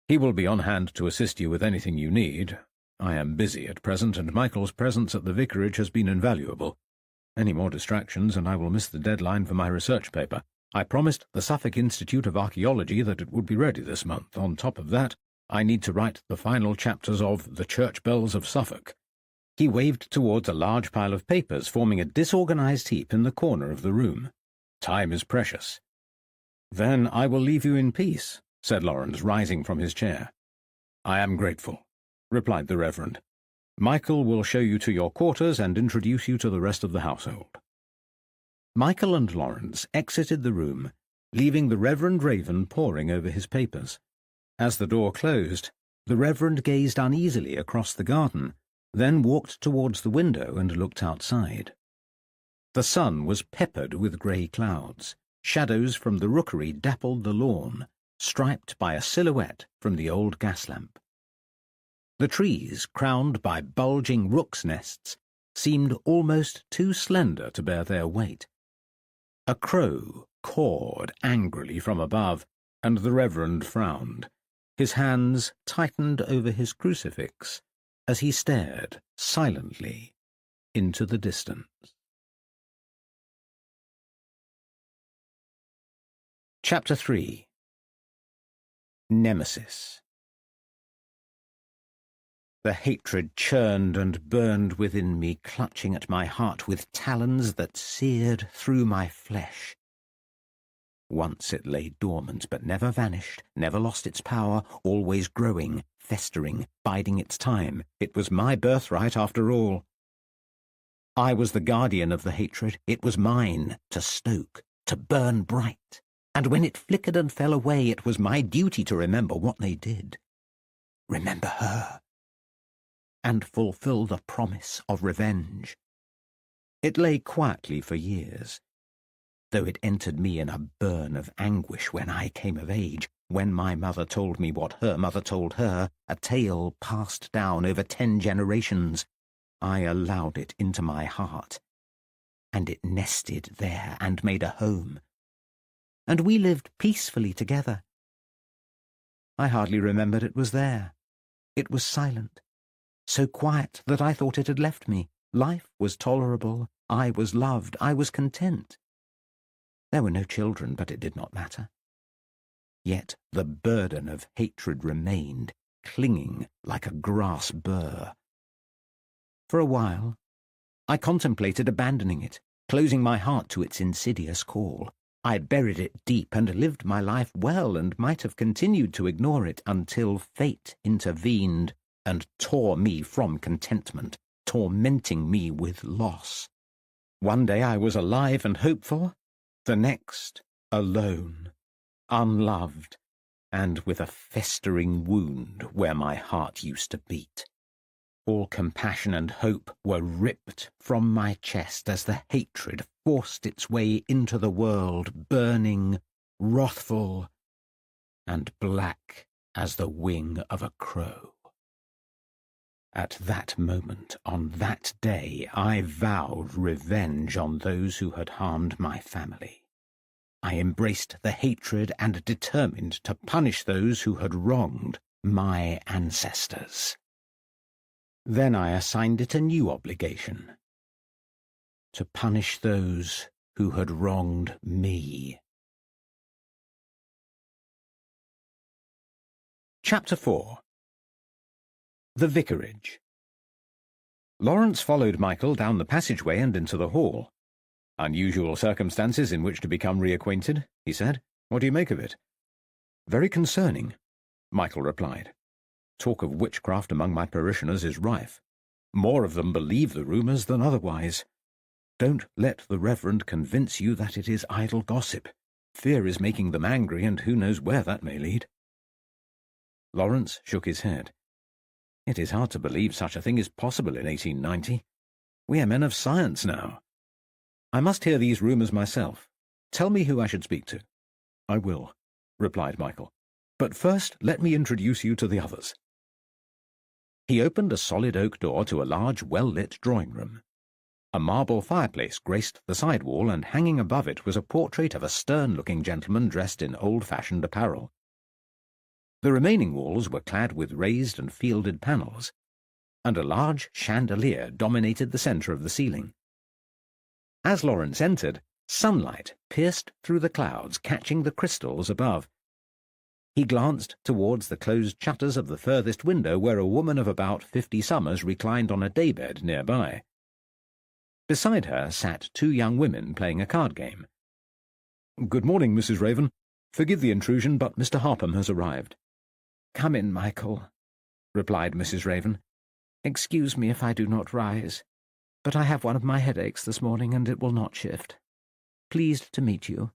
He will be on hand to assist you with anything you need. I am busy at present, and Michael's presence at the vicarage has been invaluable. Any more distractions, and I will miss the deadline for my research paper. I promised the Suffolk Institute of Archaeology that it would be ready this month. On top of that, I need to write the final chapters of The Church Bells of Suffolk. He waved towards a large pile of papers forming a disorganized heap in the corner of the room. Time is precious. Then I will leave you in peace, said Lawrence, rising from his chair. I am grateful, replied the Reverend. Michael will show you to your quarters and introduce you to the rest of the household. Michael and Lawrence exited the room, leaving the Reverend Raven poring over his papers. As the door closed, the Reverend gazed uneasily across the garden, then walked towards the window and looked outside. The sun was peppered with grey clouds. Shadows from the rookery dappled the lawn, striped by a silhouette from the old gas lamp. The trees, crowned by bulging rooks' nests, seemed almost too slender to bear their weight. A crow cawed angrily from above, and the Reverend frowned. His hands tightened over his crucifix as he stared silently into the distance. Chapter 3. Nemesis. The hatred churned and burned within me, clutching at my heart with talons that seared through my flesh. Once it lay dormant, but never vanished, never lost its power, always growing, festering, biding its time. It was my birthright after all. I was the guardian of the hatred. It was mine to stoke, to burn bright. And when it flickered and fell away, it was my duty to remember what they did. Remember her. And fulfill the promise of revenge. It lay quietly for years, though it entered me in a burn of anguish when I came of age, when my mother told me what her mother told her, a tale passed down over 10 generations. I allowed it into my heart, and it nested there and made a home. And we lived peacefully together. I hardly remembered it was there. It was silent, so quiet that I thought it had left me. Life was tolerable, I was loved, I was content. There were no children, but it did not matter. Yet the burden of hatred remained, clinging like a grass burr. For a while, I contemplated abandoning it, closing my heart to its insidious call. I had buried it deep and lived my life well, and might have continued to ignore it until fate intervened and tore me from contentment, tormenting me with loss. One day I was alive and hopeful, the next alone, unloved, and with a festering wound where my heart used to beat. All compassion and hope were ripped from my chest as the hatred forced its way into the world, burning, wrathful, and black as the wing of a crow. At that moment, on that day, I vowed revenge on those who had harmed my family. I embraced the hatred and determined to punish those who had wronged my ancestors. Then I assigned it a new obligation, to punish those who had wronged me. Chapter 4. The Vicarage. Lawrence followed Michael down the passageway and into the hall. "Unusual circumstances in which to become reacquainted," he said. "What do you make of it?" "Very concerning," Michael replied. "Talk of witchcraft among my parishioners is rife. More of them believe the rumours than otherwise. Don't let the Reverend convince you that it is idle gossip. Fear is making them angry, and who knows where that may lead." Lawrence shook his head. "It is hard to believe such a thing is possible in 1890. We are men of science now. I must hear these rumours myself. Tell me who I should speak to." "I will," replied Michael. "But first let me introduce you to the others." He opened a solid oak door to a large, well-lit drawing-room. A marble fireplace graced the side wall, and hanging above it was a portrait of a stern-looking gentleman dressed in old-fashioned apparel. The remaining walls were clad with raised and fielded panels, and a large chandelier dominated the centre of the ceiling. As Lawrence entered, sunlight pierced through the clouds, catching the crystals above. He glanced towards the closed shutters of the furthest window, where a woman of about 50 summers reclined on a daybed nearby. Beside her sat 2 young women playing a card game. "Good morning, Mrs. Raven. Forgive the intrusion, but Mr. Harpham has arrived." "Come in, Michael," replied Mrs. Raven. "Excuse me if I do not rise, but I have one of my headaches this morning, and it will not shift. Pleased to meet you."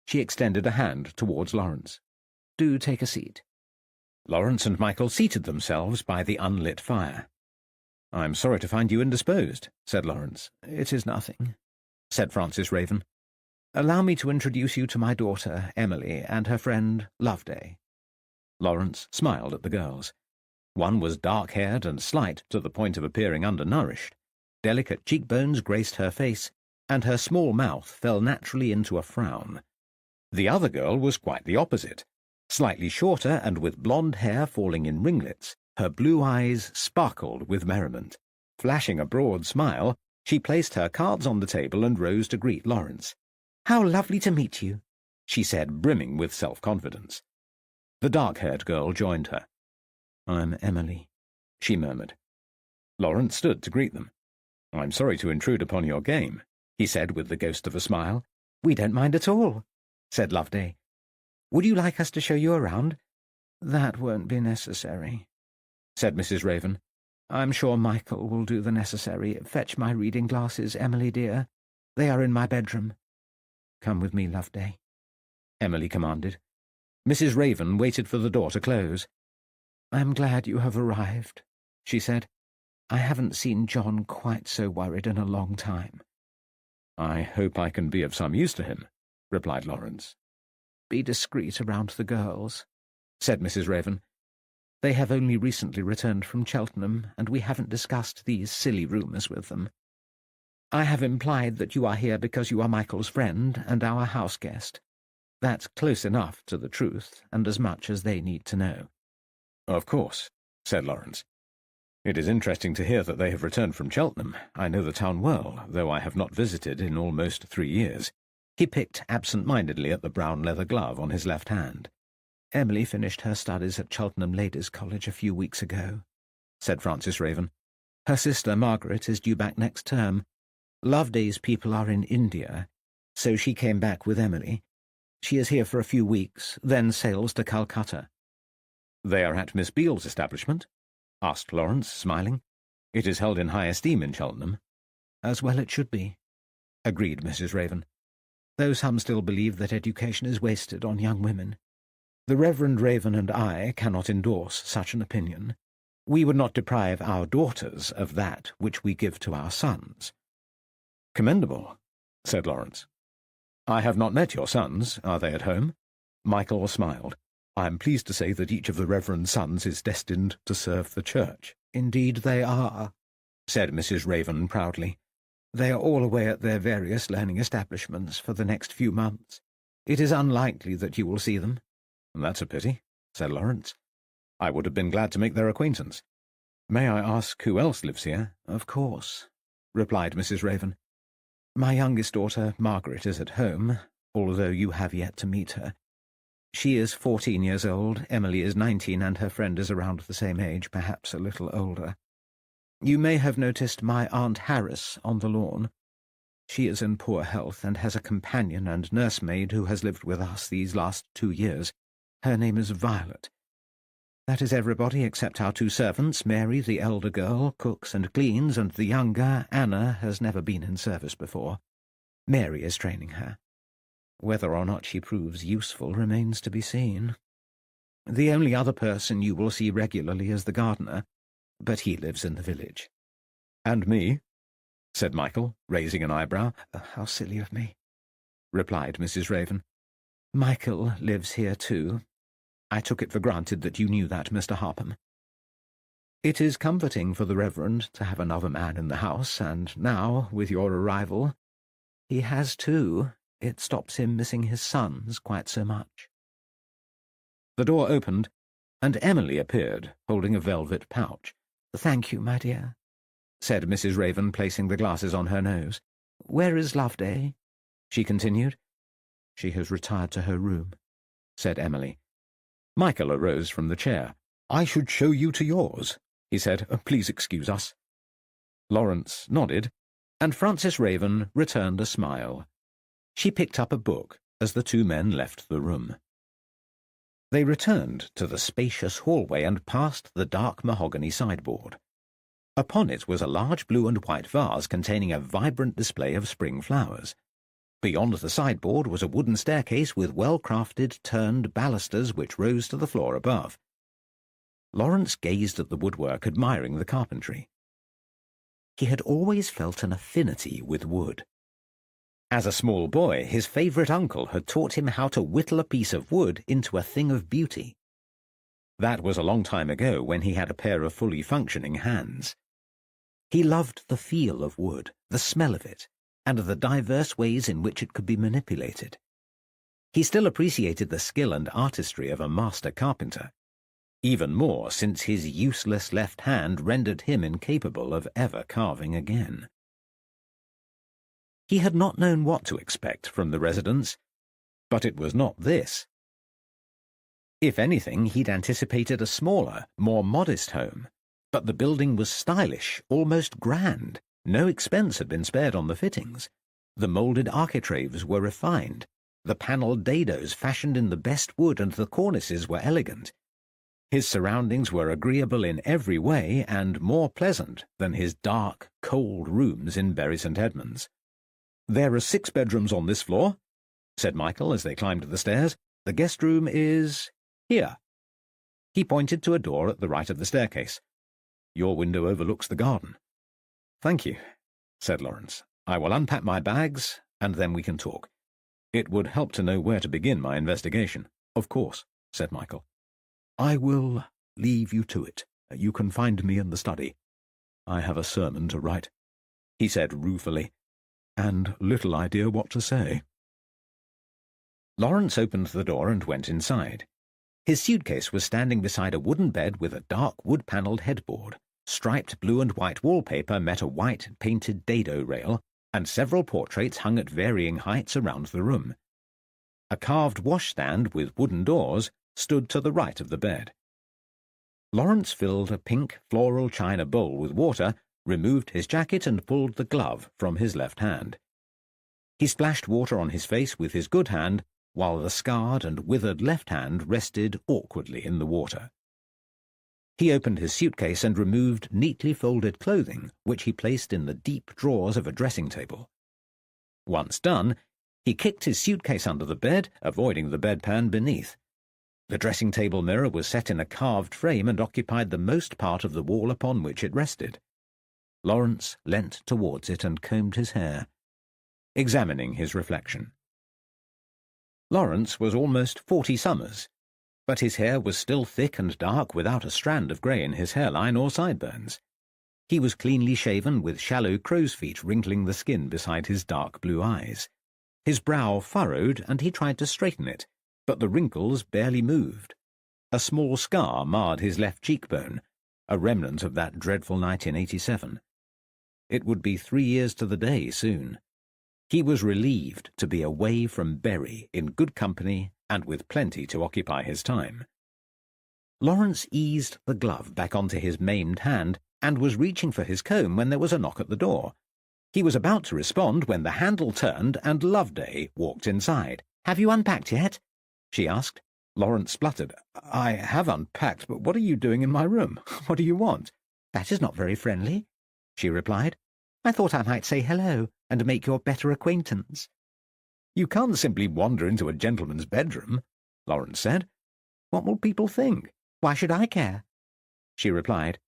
She extended a hand towards Lawrence. "Do take a seat." Lawrence and Michael seated themselves by the unlit fire. "I'm sorry to find you indisposed," said Lawrence. "It is nothing," said Francis Raven. "Allow me to introduce you to my daughter, Emily, and her friend, Loveday." Lawrence smiled at the girls. One was dark-haired and slight to the point of appearing undernourished. Delicate cheekbones graced her face, and her small mouth fell naturally into a frown. The other girl was quite the opposite. Slightly shorter and with blonde hair falling in ringlets, her blue eyes sparkled with merriment. Flashing a broad smile, she placed her cards on the table and rose to greet Lawrence. "How lovely to meet you," she said, brimming with self-confidence. The dark-haired girl joined her. "I'm Emily," she murmured. Lawrence stood to greet them. "I'm sorry to intrude upon your game," he said with the ghost of a smile. "We don't mind at all," said Loveday. "Would you like us to show you around?" "That won't be necessary," said Mrs. Raven. "I'm sure Michael will do the necessary. Fetch my reading glasses, Emily dear. They are in my bedroom." "Come with me, Loveday," Emily commanded. Mrs. Raven waited for the door to close. "I'm glad you have arrived," she said. "I haven't seen John quite so worried in a long time." "I hope I can be of some use to him," replied Lawrence. "Be discreet around the girls," said Mrs. Raven. "They have only recently returned from Cheltenham, and we haven't discussed these silly rumours with them. I have implied that you are here because you are Michael's friend and our house guest. That's close enough to the truth, and as much as they need to know." "Of course," said Lawrence. "It is interesting to hear that they have returned from Cheltenham. I know the town well, though I have not visited in almost 3 years." He picked absent-mindedly at the brown leather glove on his left hand. "Emily finished her studies at Cheltenham Ladies' College a few weeks ago," said Frances Raven. "Her sister Margaret is due back next term. Loveday's people are in India, so she came back with Emily. She is here for a few weeks, then sails to Calcutta." "They are at Miss Beale's establishment?" asked Lawrence, smiling. "It is held in high esteem in Cheltenham." "As well it should be," agreed Mrs. Raven, "though some still believe that education is wasted on young women. The Reverend Raven and I cannot endorse such an opinion. We would not deprive our daughters of that which we give to our sons." "Commendable," said Lawrence. "I have not met your sons. Are they at home?" Michael smiled. "I am pleased to say that each of the Reverend's sons is destined to serve the Church." "Indeed they are," said Mrs. Raven proudly. "They are all away at their various learning establishments for the next few months. It is unlikely that you will see them." "That's a pity," said Lawrence. "I would have been glad to make their acquaintance. May I ask who else lives here?" "Of course," replied Mrs. Raven. "My youngest daughter, Margaret, is at home, although you have yet to meet her. She is 14 years old, Emily is 19, and her friend is around the same age, perhaps a little older. You may have noticed my Aunt Harris on the lawn. She is in poor health and has a companion and nursemaid who has lived with us these last 2 years. Her name is Violet. That is everybody except our 2 servants. Mary, the elder girl, cooks and cleans, and the younger, Anna, has never been in service before. Mary is training her. Whether or not she proves useful remains to be seen. The only other person you will see regularly is the gardener, but he lives in the village." "And me?" said Michael, raising an eyebrow. "How silly of me," replied Mrs. Raven. "Michael lives here too. I took it for granted that you knew that, Mr. Harpham. It is comforting for the Reverend to have another man in the house, and now, with your arrival, he has too. It stops him missing his sons quite so much." The door opened, and Emily appeared, holding a velvet pouch. "Thank you, my dear," said Mrs. Raven, placing the glasses on her nose. "Where is Loveday?" she continued. "She has retired to her room," said Emily. Michael arose from the chair. "I should show you to yours," he said. "Please excuse us." Lawrence nodded, and Frances Raven returned a smile. She picked up a book as the 2 men left the room. They returned to the spacious hallway and passed the dark mahogany sideboard. Upon it was a large blue and white vase containing a vibrant display of spring flowers. Beyond the sideboard was a wooden staircase with well-crafted turned balusters which rose to the floor above. Lawrence gazed at the woodwork, admiring the carpentry. He had always felt an affinity with wood. As a small boy, his favourite uncle had taught him how to whittle a piece of wood into a thing of beauty. That was a long time ago, when he had a pair of fully functioning hands. He loved the feel of wood, the smell of it, and the diverse ways in which it could be manipulated. He still appreciated the skill and artistry of a master carpenter. even more since his useless left hand rendered him incapable of ever carving again. He had not known what to expect from the residence, but it was not this. If anything, he'd anticipated a smaller, more modest home, but the building was stylish, almost grand. No expense had been spared on the fittings. The moulded architraves were refined, the panelled dados fashioned in the best wood, and the cornices were elegant. His surroundings were agreeable in every way and more pleasant than his dark, cold rooms in Bury St. Edmunds. "There are 6 bedrooms on this floor," said Michael as they climbed the stairs. "The guest room is here." He pointed to a door at the right of the staircase. "Your window overlooks the garden." "Thank you," said Lawrence. "I will unpack my bags, and then we can talk. It would help to know where to begin my investigation." "Of course," said Michael. "I will leave you to it. You can find me in the study. I have a sermon to write," he said ruefully, "and little idea what to say." Lawrence opened the door and went inside. His suitcase was standing beside a wooden bed with a dark wood-panelled headboard. Striped blue and white wallpaper met a white painted dado rail, and several portraits hung at varying heights around the room. A carved washstand with wooden doors stood to the right of the bed. Lawrence filled a pink floral china bowl with water, removed his jacket, and pulled the glove from his left hand. He splashed water on his face with his good hand, while the scarred and withered left hand rested awkwardly in the water. He opened his suitcase and removed neatly folded clothing, which he placed in the deep drawers of a dressing table. Once done, he kicked his suitcase under the bed, avoiding the bedpan beneath. The dressing table mirror was set in a carved frame and occupied the most part of the wall upon which it rested. Lawrence leant towards it and combed his hair, examining his reflection. Lawrence was almost 40 summers, but his hair was still thick and dark without a strand of grey in his hairline or sideburns. He was cleanly shaven with shallow crow's feet wrinkling the skin beside his dark blue eyes. His brow furrowed and he tried to straighten it, but the wrinkles barely moved. A small scar marred his left cheekbone, a remnant of that dreadful night in '87. It would be 3 years to the day soon. He was relieved to be away from Bury in good company and with plenty to occupy his time. Lawrence eased the glove back onto his maimed hand and was reaching for his comb when there was a knock at the door. He was about to respond when the handle turned and Loveday walked inside. "Have you unpacked yet?" she asked. Lawrence spluttered. "I have unpacked, but what are you doing in my room? What do you want?" "That is not very friendly," she replied. "I thought I might say hello and make your better acquaintance." "You can't simply wander into a gentleman's bedroom," Lawrence said. "What will people think?" "Why should I care?" she replied.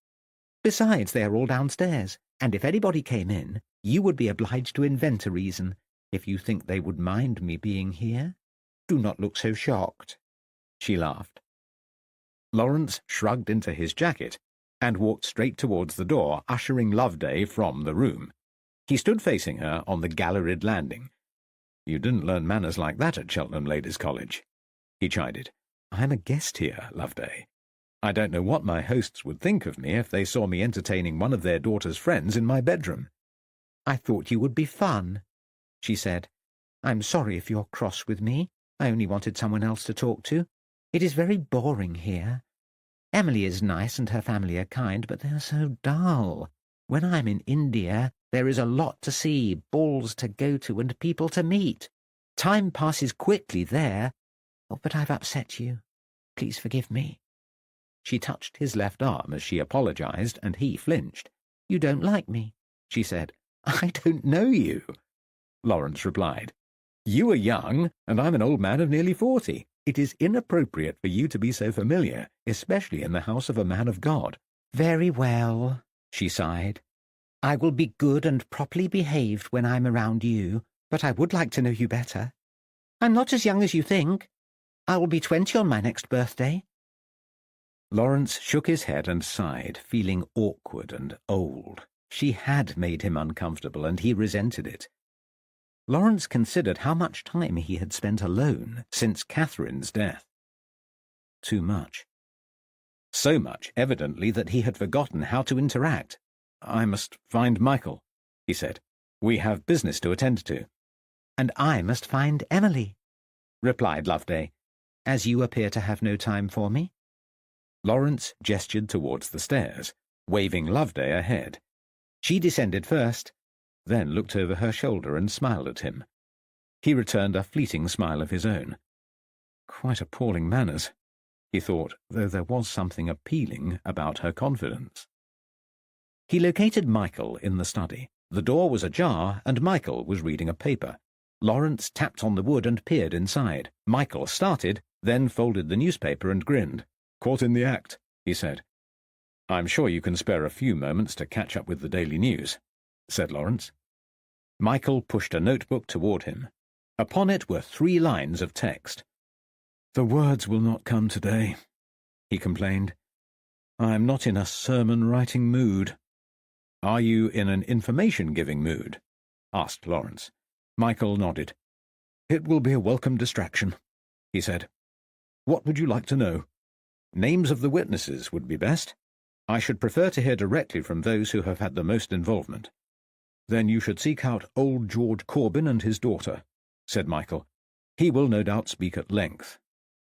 "Besides, they are all downstairs, and if anybody came in, you would be obliged to invent a reason. If you think they would mind me being here, do not look so shocked." She laughed. Lawrence shrugged into his jacket and walked straight towards the door, ushering Loveday from the room. He stood facing her on the galleried landing. "You didn't learn manners like that at Cheltenham Ladies' College," he chided. "I'm a guest here, Loveday. I don't know what my hosts would think of me if they saw me entertaining one of their daughter's friends in my bedroom." "I thought you would be fun," she said. "I'm sorry if you're cross with me. I only wanted someone else to talk to. It is very boring here. Emily is nice and her family are kind, but they're so dull. When I'm in India, there is a lot to see, balls to go to, and people to meet. Time passes quickly there. Oh, but I've upset you. Please forgive me." She touched his left arm as she apologized, and he flinched. "You don't like me," she said. "I don't know you," Lawrence replied. "You are young, and I'm an old man of nearly 40. It is inappropriate for you to be so familiar, especially in the house of a man of God." "Very well," she sighed. "I will be good and properly behaved when I'm around you, but I would like to know you better. I'm not as young as you think. I will be 20 on my next birthday." Lawrence shook his head and sighed, feeling awkward and old. She had made him uncomfortable, and he resented it. Lawrence considered how much time he had spent alone since Catherine's death. Too much. So much, evidently, that he had forgotten how to interact. "I must find Michael," he said. "We have business to attend to." "And I must find Emily," replied Loveday, "as you appear to have no time for me." Lawrence gestured towards the stairs, waving Loveday ahead. She descended first, then looked over her shoulder and smiled at him. He returned a fleeting smile of his own. Quite appalling manners, he thought, though there was something appealing about her confidence. He located Michael in the study. The door was ajar, and Michael was reading a paper. Lawrence tapped on the wood and peered inside. Michael started, then folded the newspaper and grinned. "Caught in the act," he said. "I'm sure you can spare a few moments to catch up with the daily news," said Lawrence. Michael pushed a notebook toward him. Upon it were 3 lines of text. "The words will not come today," he complained. "I am not in a sermon-writing mood." "Are you in an information-giving mood?" asked Lawrence. Michael nodded. "It will be a welcome distraction," he said. "What would you like to know?" "Names of the witnesses would be best. I should prefer to hear directly from those who have had the most involvement." "Then you should seek out old George Corbin and his daughter," said Michael. "He will no doubt speak at length.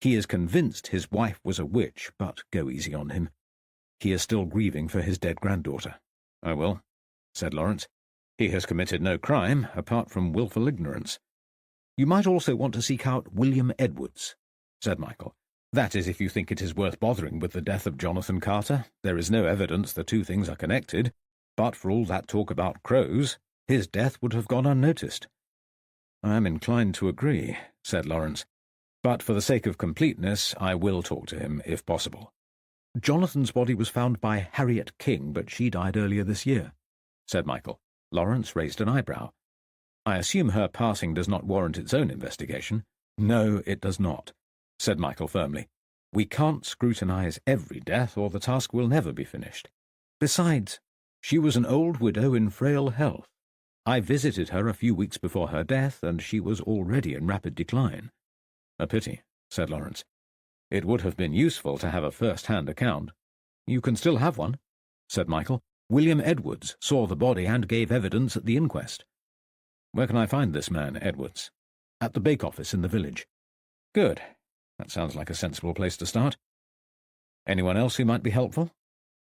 He is convinced his wife was a witch, but go easy on him. He is still grieving for his dead granddaughter." "I will," said Lawrence. "He has committed no crime, apart from wilful ignorance." "You might also want to seek out William Edwards," said Michael. "That is, if you think it is worth bothering with the death of Jonathan Carter. There is no evidence the two things are connected, but for all that talk about crows, his death would have gone unnoticed." "I am inclined to agree," said Lawrence. "But for the sake of completeness, I will talk to him, if possible." "Jonathan's body was found by Harriet King, but she died earlier this year," said Michael. Lawrence raised an eyebrow. "I assume her passing does not warrant its own investigation." "No, it does not," said Michael firmly. "We can't scrutinize every death, or the task will never be finished. Besides, she was an old widow in frail health. I visited her a few weeks before her death, and she was already in rapid decline." "A pity," said Lawrence. "It would have been useful to have a first-hand account." "You can still have one," said Michael. "William Edwards saw the body and gave evidence at the inquest." "Where can I find this man, Edwards?" "At the bake-office in the village." "Good. That sounds like a sensible place to start. Anyone else who might be helpful?"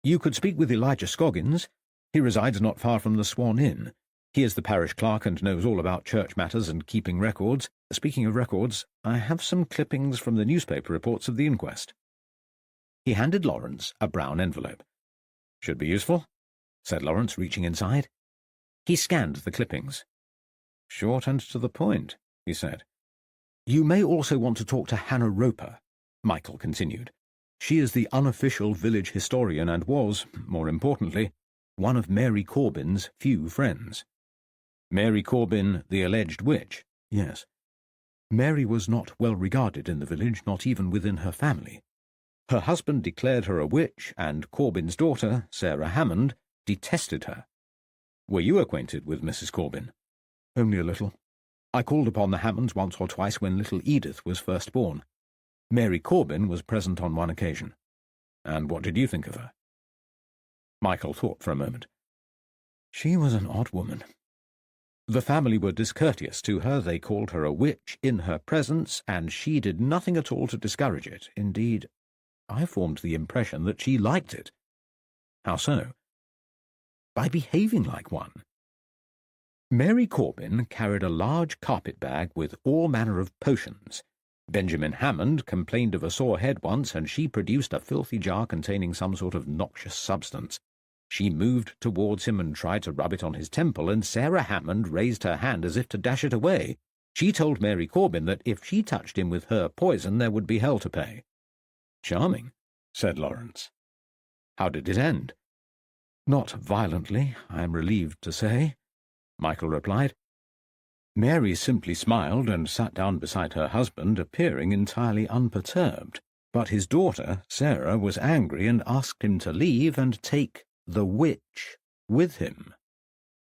"You could speak with Elijah Scoggins. He resides not far from the Swan Inn. He is the parish clerk and knows all about church matters and keeping records. Speaking of records, I have some clippings from the newspaper reports of the inquest." He handed Lawrence a brown envelope. "Should be useful," said Lawrence, reaching inside. He scanned the clippings. "Short and to the point," he said. "You may also want to talk to Hannah Roper," Michael continued. "She is the unofficial village historian and was, more importantly, one of Mary Corbin's few friends." "Mary Corbin, the alleged witch?" "Yes. Mary was not well regarded in the village, not even within her family. Her husband declared her a witch, and Corbin's daughter, Sarah Hammond, detested her." "Were you acquainted with Mrs. Corbin?" "Only a little. I called upon the Hammonds once or twice when little Edith was first born. Mary Corbin was present on one occasion." "And what did you think of her?" Michael thought for a moment. "She was an odd woman. The family were discourteous to her. They called her a witch in her presence, and she did nothing at all to discourage it. Indeed, I formed the impression that she liked it." "How so?" "By behaving like one. Mary Corbin carried a large carpet-bag with all manner of potions. Benjamin Hammond complained of a sore head once, and she produced a filthy jar containing some sort of noxious substance. She moved towards him and tried to rub it on his temple, and Sarah Hammond raised her hand as if to dash it away. She told Mary Corbin that if she touched him with her poison there would be hell to pay." "Charming," said Lawrence. "How did it end?" "Not violently, I am relieved to say," Michael replied. "Mary simply smiled and sat down beside her husband, appearing entirely unperturbed. But his daughter, Sarah, was angry and asked him to leave and take the witch with him.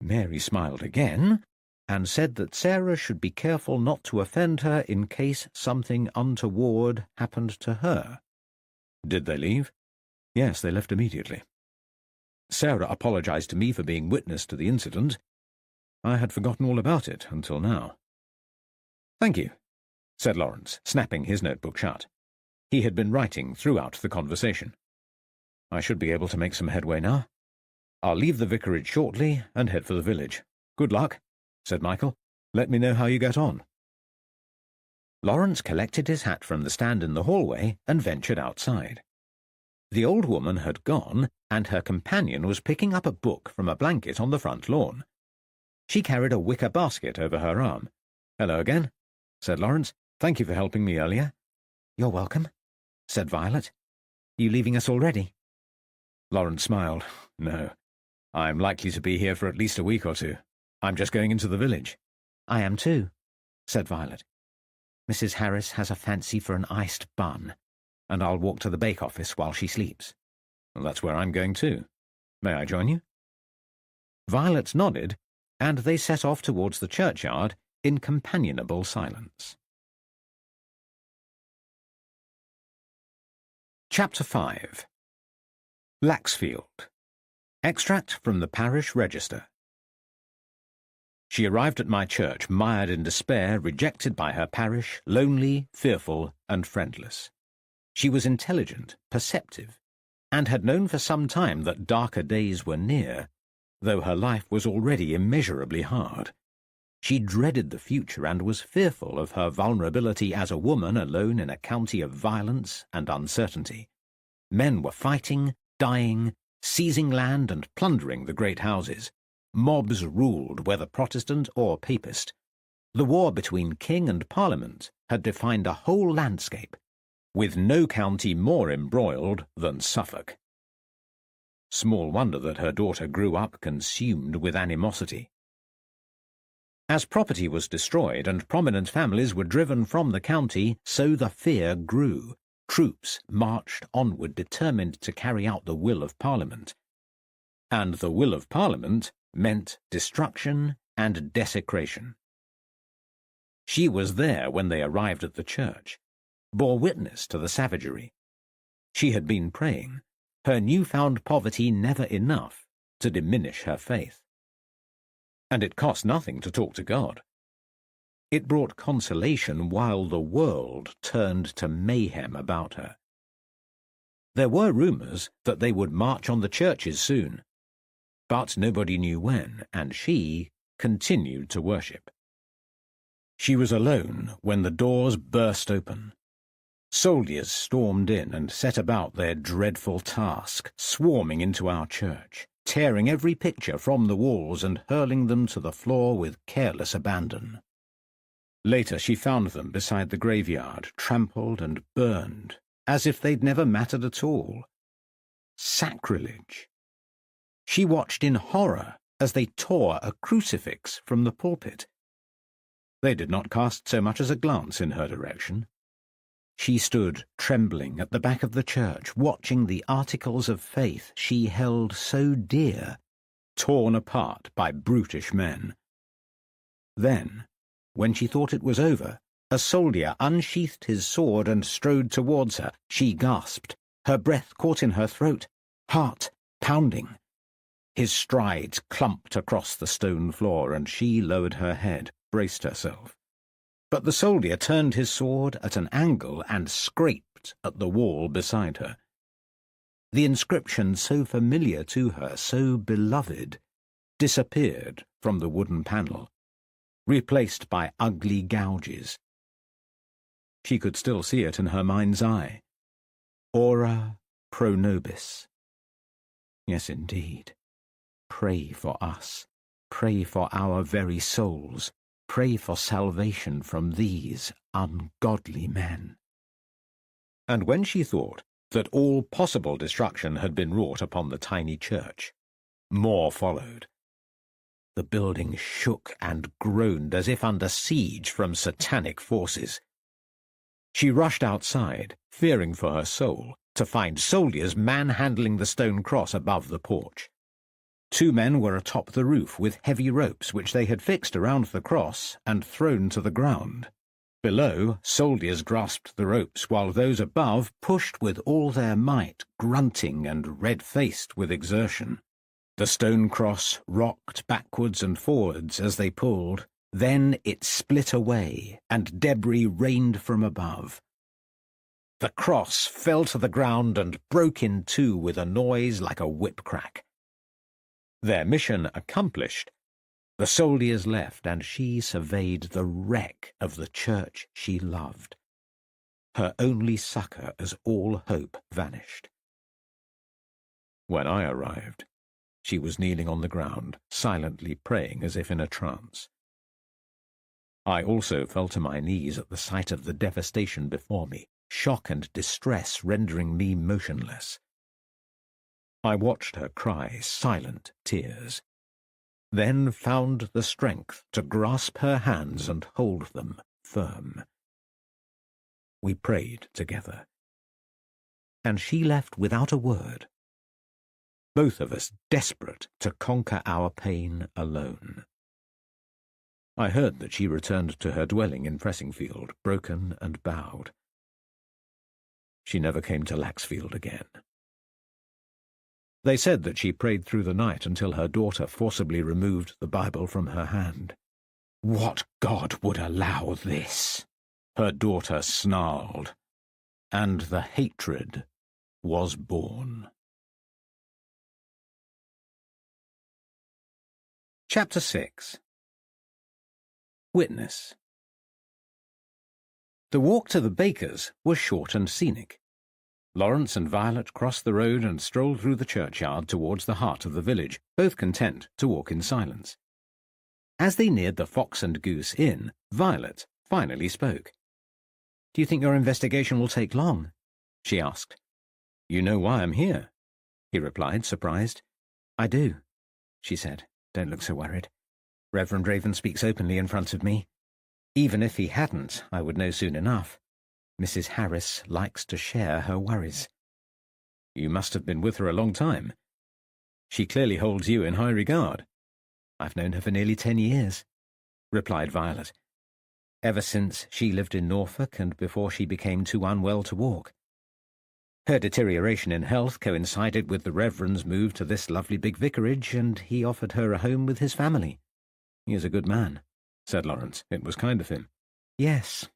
Mary smiled again and said that Sarah should be careful not to offend her in case something untoward happened to her." "Did they leave?" Yes, they left immediately. Sarah apologized to me for being witness to the incident. I had forgotten all about it until now. Thank you, said Lawrence, snapping his notebook shut. He had been writing throughout the conversation. I should be able to make some headway now. I'll leave the vicarage shortly and head for the village. Good luck, said Michael. Let me know how you get on. Lawrence collected his hat from the stand in the hallway and ventured outside. The old woman had gone, and her companion was picking up a book from a blanket on the front lawn. She carried a wicker basket over her arm. Hello again, said Lawrence. Thank you for helping me earlier. You're welcome, said Violet. You leaving us already? Lawrence smiled. No, I'm likely to be here for at least a week or two. I'm just going into the village. I am too, said Violet. Mrs. Harris has a fancy for an iced bun, and I'll walk to the bake office while she sleeps. Well, that's where I'm going too. May I join you? Violet nodded, and they set off towards the churchyard in companionable silence. Chapter 5. Laxfield. Extract from the Parish Register. She arrived at my church mired in despair, rejected by her parish, lonely, fearful, and friendless. She was intelligent, perceptive, and had known for some time that darker days were near, though her life was already immeasurably hard. She dreaded the future and was fearful of her vulnerability as a woman alone in a county of violence and uncertainty. Men were fighting, dying, seizing land and plundering the great houses. Mobs ruled, whether Protestant or Papist. The war between King and Parliament had defined a whole landscape, with no county more embroiled than Suffolk. Small wonder that her daughter grew up consumed with animosity. As property was destroyed and prominent families were driven from the county, so the fear grew. Troops marched onward, determined to carry out the will of Parliament. And the will of Parliament meant destruction and desecration. She was there when they arrived at the church, bore witness to the savagery. She had been praying, her newfound poverty never enough to diminish her faith. And it cost nothing to talk to God. It brought consolation while the world turned to mayhem about her. There were rumours that they would march on the churches soon, but nobody knew when, and she continued to worship. She was alone when the doors burst open. Soldiers stormed in and set about their dreadful task, swarming into our church, tearing every picture from the walls and hurling them to the floor with careless abandon. Later she found them beside the graveyard, trampled and burned, as if they'd never mattered at all. Sacrilege! She watched in horror as they tore a crucifix from the pulpit. They did not cast so much as a glance in her direction. She stood trembling at the back of the church, watching the articles of faith she held so dear, torn apart by brutish men. Then, when she thought it was over, a soldier unsheathed his sword and strode towards her. She gasped, her breath caught in her throat, heart pounding. His strides clumped across the stone floor, and she lowered her head, braced herself. But the soldier turned his sword at an angle and scraped at the wall beside her. The inscription, so familiar to her, so beloved, disappeared from the wooden panel, replaced by ugly gouges. She could still see it in her mind's eye. Ora pro nobis. Yes, indeed. Pray for us. Pray for our very souls. Pray for salvation from these ungodly men. And when she thought that all possible destruction had been wrought upon the tiny church, more followed. The building shook and groaned as if under siege from satanic forces. She rushed outside, fearing for her soul, to find soldiers manhandling the stone cross above the porch. 2 men were atop the roof with heavy ropes which they had fixed around the cross and thrown to the ground. Below, soldiers grasped the ropes, while those above pushed with all their might, grunting and red-faced with exertion. The stone cross rocked backwards and forwards as they pulled. Then it split away, and debris rained from above. The cross fell to the ground and broke in two with a noise like a whip crack. Their mission accomplished, the soldiers left, and she surveyed the wreck of the church she loved, her only succour as all hope vanished. When I arrived, she was kneeling on the ground, silently praying as if in a trance. I also fell to my knees at the sight of the devastation before me, shock and distress rendering me motionless. I watched her cry silent tears, then found the strength to grasp her hands and hold them firm. We prayed together, and she left without a word, both of us desperate to conquer our pain alone. I heard that she returned to her dwelling in Fressingfield, broken and bowed. She never came to Laxfield again. They said that she prayed through the night until her daughter forcibly removed the Bible from her hand. What God would allow this? Her daughter snarled, and the hatred was born. Chapter 6. Witness. The walk to the baker's was short and scenic. Lawrence and Violet crossed the road and strolled through the churchyard towards the heart of the village, both content to walk in silence. As they neared the Fox and Goose Inn, Violet finally spoke. "Do you think your investigation will take long?" she asked. "You know why I'm here," he replied, surprised. "I do," she said. "Don't look so worried. Reverend Raven speaks openly in front of me. Even if he hadn't, I would know soon enough. Mrs. Harris likes to share her worries." "You must have been with her a long time. She clearly holds you in high regard." "I've known her for nearly 10 years, replied Violet. "Ever since she lived in Norfolk and before she became too unwell to walk. Her deterioration in health coincided with the Reverend's move to this lovely big vicarage, and he offered her a home with his family." "He is a good man," said Lawrence. "It was kind of him." "Yes,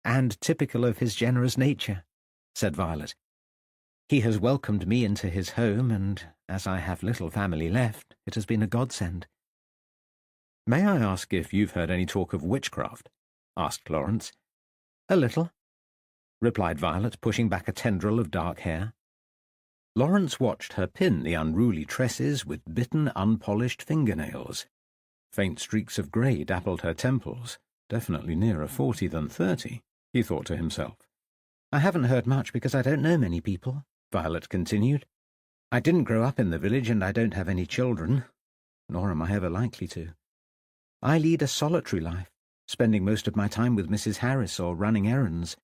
and typical of his generous nature," said Violet. "He has welcomed me into his home, and as I have little family left, it has been a godsend." "May I ask if you've heard any talk of witchcraft?" asked Lawrence. "A little," replied Violet, pushing back a tendril of dark hair. Lawrence watched her pin the unruly tresses with bitten, unpolished fingernails. Faint streaks of grey dappled her temples, definitely nearer 40 than 30, he thought to himself. "I haven't heard much because I don't know many people," Violet continued. "I didn't grow up in the village and I don't have any children, nor am I ever likely to. I lead a solitary life, spending most of my time with Mrs. Harris or running errands,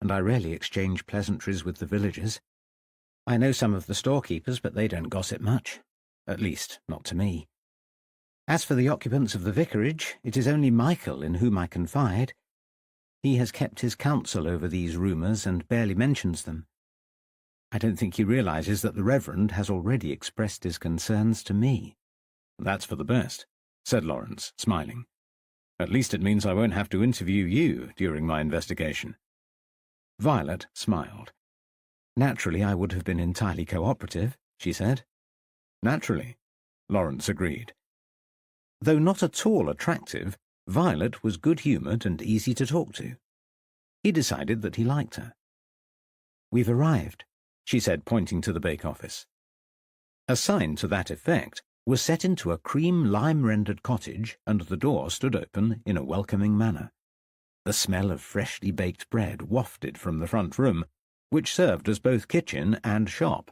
and I rarely exchange pleasantries with the villagers. I know some of the storekeepers, but they don't gossip much, at least not to me. As for the occupants of the vicarage, it is only Michael in whom I confide. He has kept his counsel over these rumours and barely mentions them. I don't think he realises that the Reverend has already expressed his concerns to me." "That's for the best," said Lawrence, smiling. "At least it means I won't have to interview you during my investigation." Violet smiled. "Naturally, I would have been entirely cooperative," she said. "Naturally," Lawrence agreed. Though not at all attractive, Violet was good-humoured and easy to talk to. He decided that he liked her. "We've arrived," she said, pointing to the bake-office. A sign to that effect was set into a cream lime-rendered cottage, and the door stood open in a welcoming manner. The smell of freshly baked bread wafted from the front room, which served as both kitchen and shop.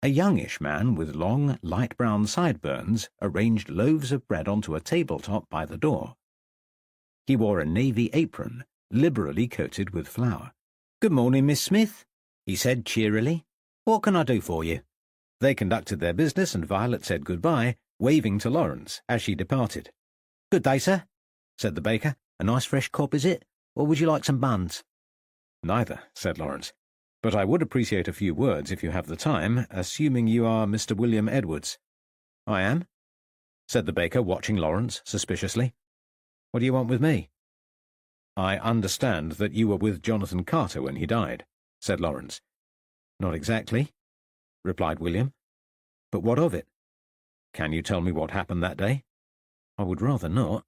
A youngish man with long, light-brown sideburns arranged loaves of bread onto a tabletop by the door. He wore a navy apron, liberally coated with flour. "Good morning, Miss Smith," he said cheerily. "What can I do for you?" They conducted their business, and Violet said goodbye, waving to Lawrence as she departed. "Good day, sir," said the baker. "A nice fresh cob, is it? or would you like some buns?" "Neither," said Lawrence. "But I would appreciate a few words if you have the time, assuming you are Mr. William Edwards." "I am," said the baker, watching Lawrence suspiciously. "What do you want with me?" "I understand that you were with Jonathan Carter when he died," said Lawrence. "Not exactly," replied William. "But what of it?" "Can you tell me what happened that day?" "I would rather not,"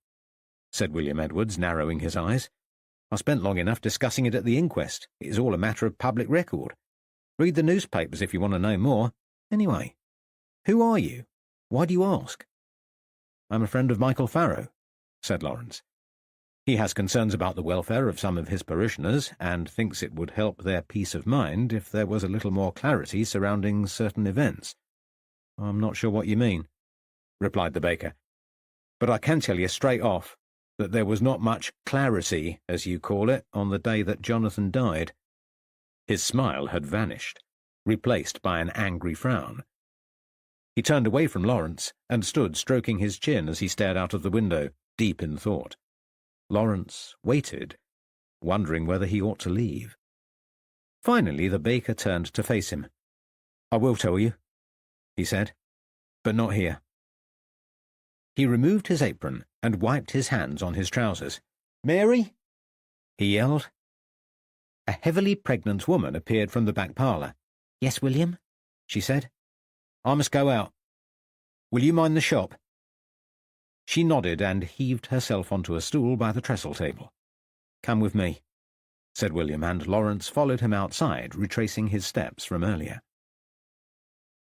said William Edwards, narrowing his eyes. "I spent long enough discussing it at the inquest. It is all a matter of public record. Read the newspapers if you want to know more. Anyway, who are you? Why do you ask?" "I'm a friend of Michael Farrow," said Lawrence. "He has concerns about the welfare of some of his parishioners, and thinks it would help their peace of mind if there was a little more clarity surrounding certain events." "I'm not sure what you mean," replied the baker. "But I can tell you straight off that there was not much clarity, as you call it, on the day that Jonathan died." His smile had vanished, replaced by an angry frown. He turned away from Lawrence and stood stroking his chin as he stared out of the window, deep in thought. Lawrence waited, wondering whether he ought to leave. Finally, the baker turned to face him. "I will tell you," he said, "but not here." He removed his apron and wiped his hands on his trousers. "Mary?" he yelled. A heavily pregnant woman appeared from the back parlour. "Yes, William?" she said. "I must go out. Will you mind the shop?" She nodded and heaved herself onto a stool by the trestle table. "Come with me," said William, and Lawrence followed him outside, retracing his steps from earlier.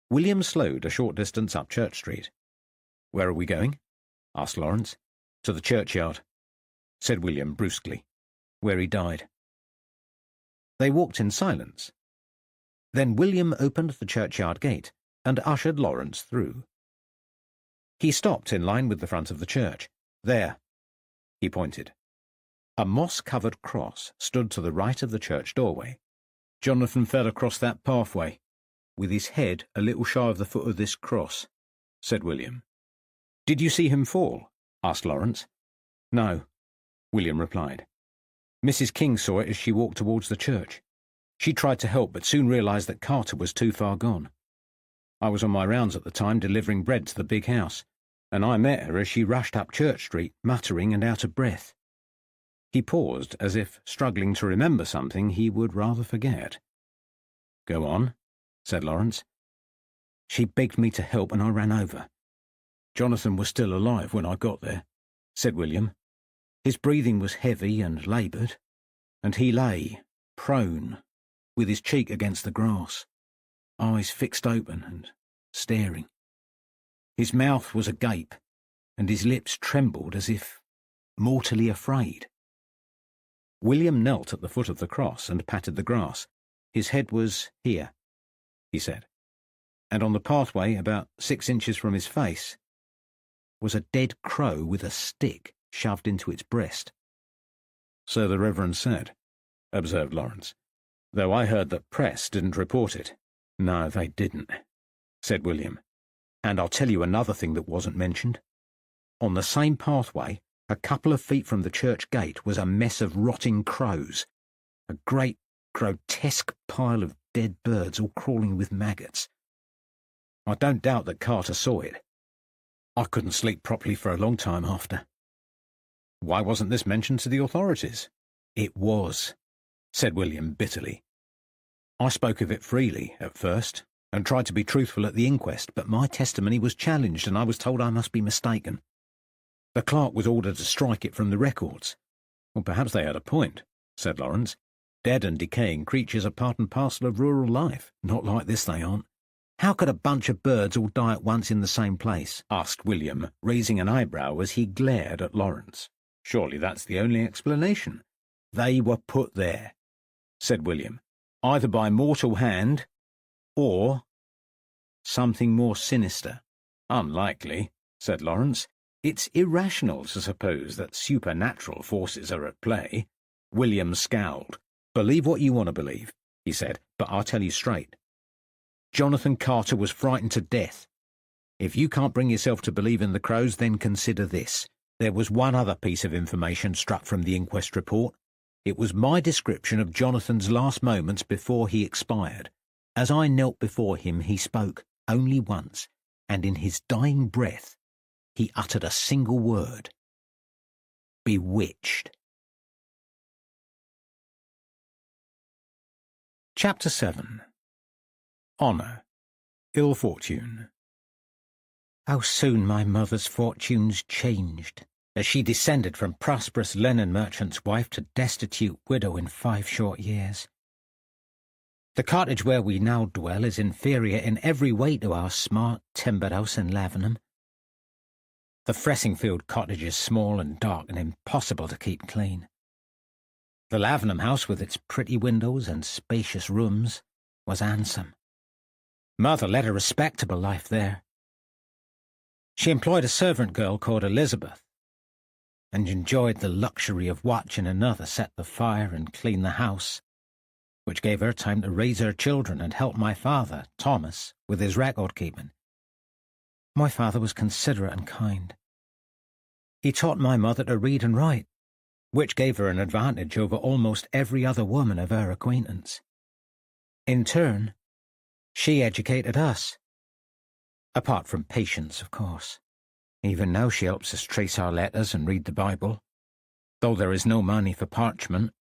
William slowed a short distance up Church Street. "Where are we going?" asked Lawrence. "To the churchyard," said William brusquely, "where he died." They walked in silence. Then William opened the churchyard gate and ushered Lawrence through. He stopped in line with the front of the church. "There," he pointed. A moss-covered cross stood to the right of the church doorway. "Jonathan fell across that pathway, with his head a little shy of the foot of this cross," said William. "Did you see him fall?" asked Lawrence. "No," William replied. "Mrs. King saw it as she walked towards the church. She tried to help, but soon realised that Carter was too far gone. I was on my rounds at the time delivering bread to the big house, and I met her as she rushed up Church Street, muttering and out of breath." He paused, as if struggling to remember something he would rather forget. "Go on," said Lawrence. "She begged me to help and I ran over. Jonathan was still alive when I got there," said William. "His breathing was heavy and laboured, and he lay, prone, with his cheek against the grass, eyes fixed open and staring. His mouth was agape, and his lips trembled as if mortally afraid." William knelt at the foot of the cross and patted the grass. "His head was here," he said, "and on the pathway, about 6 inches from his face, was a dead crow with a stick shoved into its breast." "So the Reverend said," observed Lawrence, "though I heard that press didn't report it." "No, they didn't," said William. "And I'll tell you another thing that wasn't mentioned. On the same pathway, a couple of feet from the church gate, was a mess of rotting crows, a great, grotesque pile of dead birds all crawling with maggots. I don't doubt that Carter saw it. I couldn't sleep properly for a long time after." "Why wasn't this mentioned to the authorities?" "It was," said William bitterly. "I spoke of it freely at first, and tried to be truthful at the inquest, but my testimony was challenged and I was told I must be mistaken. The clerk was ordered to strike it from the records." "Well, perhaps they had a point," said Lawrence. "Dead and decaying creatures are part and parcel of rural life. Not like this, they aren't." "How could a bunch of birds all die at once in the same place?" asked William, raising an eyebrow as he glared at Lawrence. "Surely that's the only explanation." "They were put there," said William, "either by mortal hand or something more sinister." "Unlikely," said Lawrence. "It's irrational to suppose that supernatural forces are at play." William scowled. "Believe what you want to believe," he said, "but I'll tell you straight. Jonathan Carter was frightened to death. If you can't bring yourself to believe in the crows, then consider this. There was one other piece of information struck from the inquest report. It was my description of Jonathan's last moments before he expired. As I knelt before him, he spoke only once, and in his dying breath, he uttered a single word. Bewitched. Chapter 7. Honour, Ill Fortune. How soon my mother's fortunes changed, as she descended from prosperous linen merchant's wife to destitute widow in 5 short years. The cottage where we now dwell is inferior in every way to our smart timbered house in Lavenham. The Fressingfield cottage is small and dark and impossible to keep clean. The Lavenham house, with its pretty windows and spacious rooms, was handsome. Mother led a respectable life there. She employed a servant girl called Elizabeth, and enjoyed the luxury of watching another set the fire and clean the house, which gave her time to raise her children and help my father, Thomas, with his record-keeping. My father was considerate and kind. He taught my mother to read and write, which gave her an advantage over almost every other woman of her acquaintance. In turn, she educated us. Apart from Patience, of course. Even now she helps us trace our letters and read the Bible, though there is no money for parchment,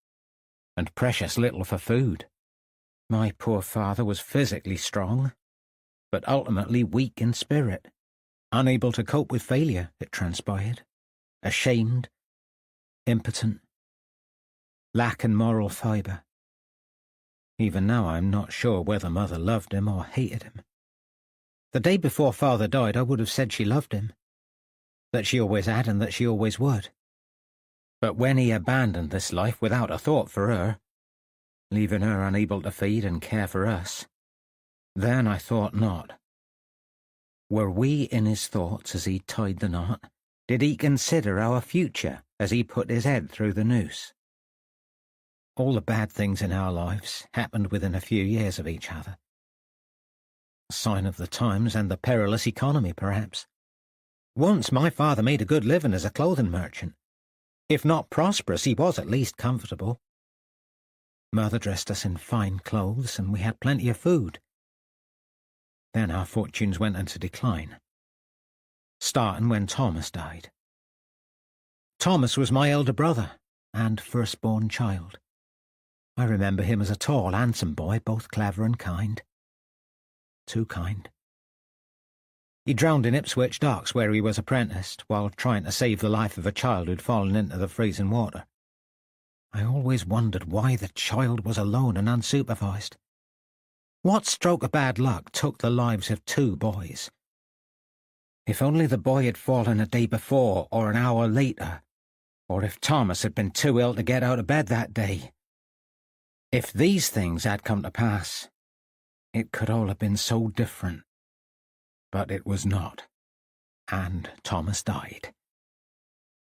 and precious little for food. My poor father was physically strong, but ultimately weak in spirit, unable to cope with failure, it transpired, ashamed, impotent, lacking moral fibre. Even now I am not sure whether Mother loved him or hated him. The day before Father died I would have said she loved him, that she always had and that she always would. But when he abandoned this life without a thought for her, leaving her unable to feed and care for us, then I thought not. Were we in his thoughts as he tied the knot? Did he consider our future as he put his head through the noose? All the bad things in our lives happened within a few years of each other. A sign of the times and the perilous economy, perhaps. Once my father made a good living as a clothing merchant. If not prosperous, he was at least comfortable. Mother dressed us in fine clothes, and we had plenty of food. Then our fortunes went into decline, starting when Thomas died. Thomas was my elder brother and firstborn child. I remember him as a tall, handsome boy, both clever and kind. Too kind. He drowned in Ipswich docks where he was apprenticed while trying to save the life of a child who'd fallen into the freezing water. I always wondered why the child was alone and unsupervised. What stroke of bad luck took the lives of 2 boys? If only the boy had fallen a day before or an hour later, or if Thomas had been too ill to get out of bed that day. If these things had come to pass, it could all have been so different. But it was not, and Thomas died,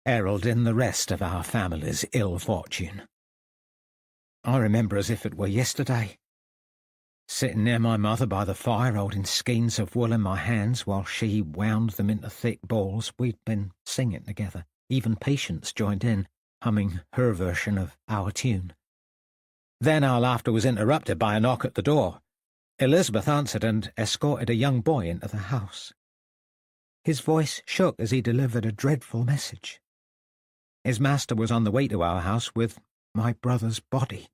heralding the rest of our family's ill fortune. I remember as if it were yesterday, sitting near my mother by the fire holding skeins of wool in my hands while she wound them into thick balls. We'd been singing together. Even Patience joined in, humming her version of our tune. Then our laughter was interrupted by a knock at the door. Elizabeth answered and escorted a young boy into the house. His voice shook as he delivered a dreadful message. His master was on the way to our house with my brother's body.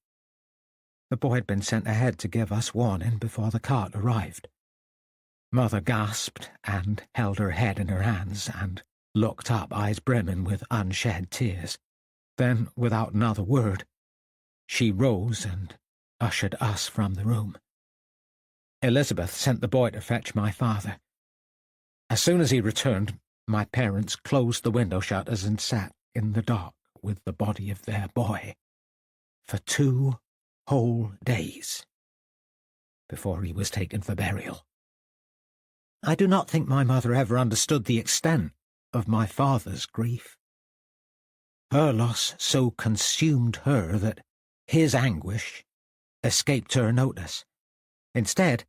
The boy had been sent ahead to give us warning before the cart arrived. Mother gasped and held her head in her hands and looked up, eyes brimming with unshed tears. Then, without another word, she rose and ushered us from the room. Elizabeth sent the boy to fetch my father. As soon as he returned, my parents closed the window shutters and sat in the dark with the body of their boy for 2 whole days before he was taken for burial. I do not think my mother ever understood the extent of my father's grief. Her loss so consumed her that his anguish escaped her notice. Instead,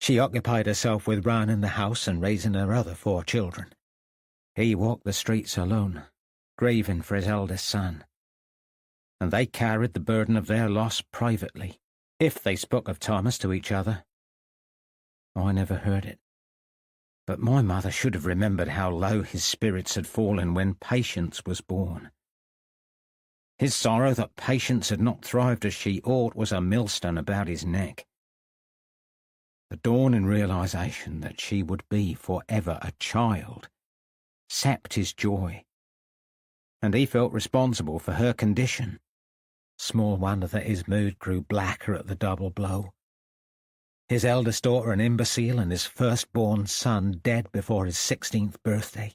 she occupied herself with running the house and raising her other 4 children. He walked the streets alone, grieving for his eldest son. and they carried the burden of their loss privately, if they spoke of Thomas to each other. I never heard it. But my mother should have remembered how low his spirits had fallen when Patience was born. His sorrow that Patience had not thrived as she ought was a millstone about his neck. The dawning realization that she would be forever a child sapped his joy, and he felt responsible for her condition. Small wonder that his mood grew blacker at the double blow. His eldest daughter an imbecile, and his firstborn son dead before his 16th birthday.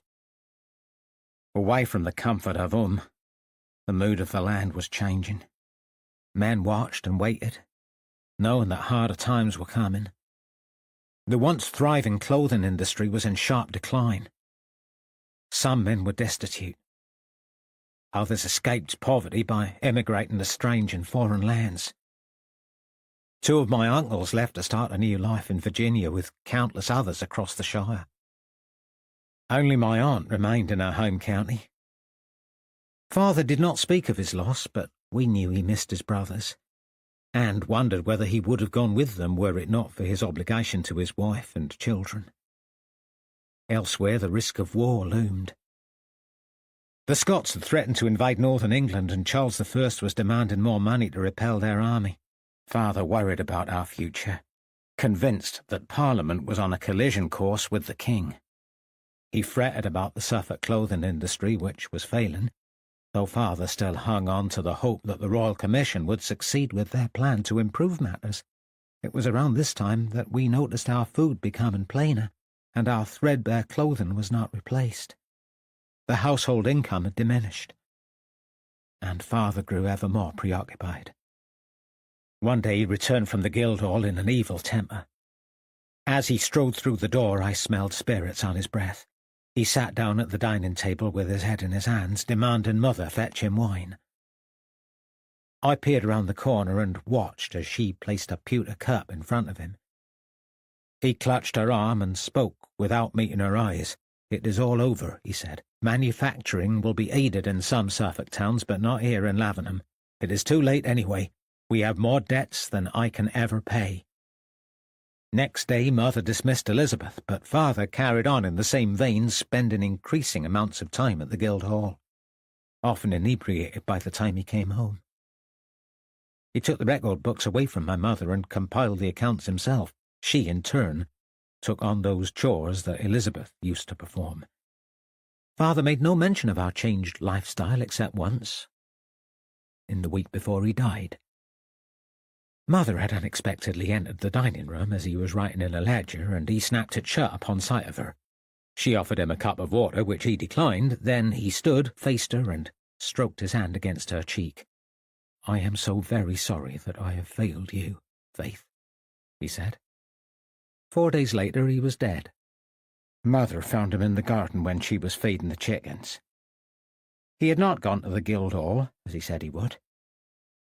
Away from the comfort of the mood of the land was changing. Men watched and waited, knowing that harder times were coming. The once thriving clothing industry was in sharp decline. Some men were destitute. Others escaped poverty by emigrating to strange and foreign lands. 2 of my uncles left to start a new life in Virginia with countless others across the Shire. Only my aunt remained in her home county. Father did not speak of his loss, but we knew he missed his brothers, and wondered whether he would have gone with them were it not for his obligation to his wife and children. Elsewhere the risk of war loomed. The Scots had threatened to invade northern England, and Charles I was demanding more money to repel their army. Father worried about our future, convinced that Parliament was on a collision course with the king. He fretted about the Suffolk clothing industry, which was failing, though Father still hung on to the hope that the Royal Commission would succeed with their plan to improve matters. It was around this time that we noticed our food becoming plainer, and our threadbare clothing was not replaced. The household income had diminished, and Father grew ever more preoccupied. One day he returned from the Guildhall in an evil temper. As he strode through the door, I smelled spirits on his breath. He sat down at the dining table with his head in his hands, demanding Mother fetch him wine. I peered around the corner and watched as she placed a pewter cup in front of him. He clutched her arm and spoke without meeting her eyes. "It is all over," he said. "Manufacturing will be aided in some Suffolk towns, but not here in Lavenham. It is too late anyway. We have more debts than I can ever pay." Next day Mother dismissed Elizabeth, but Father carried on in the same vein, spending increasing amounts of time at the Guildhall, often inebriated by the time he came home. He took the record books away from my mother and compiled the accounts himself. She, in turn, took on those chores that Elizabeth used to perform. Father made no mention of our changed lifestyle except once, in the week before he died. Mother had unexpectedly entered the dining room as he was writing in a ledger, and he snapped it shut upon sight of her. She offered him a cup of water, which he declined. Then he stood, faced her, and stroked his hand against her cheek. "I am so very sorry that I have failed you, Faith," he said. 4 days later he was dead. Mother found him in the garden when she was feeding the chickens. He had not gone to the Guildhall, as he said he would.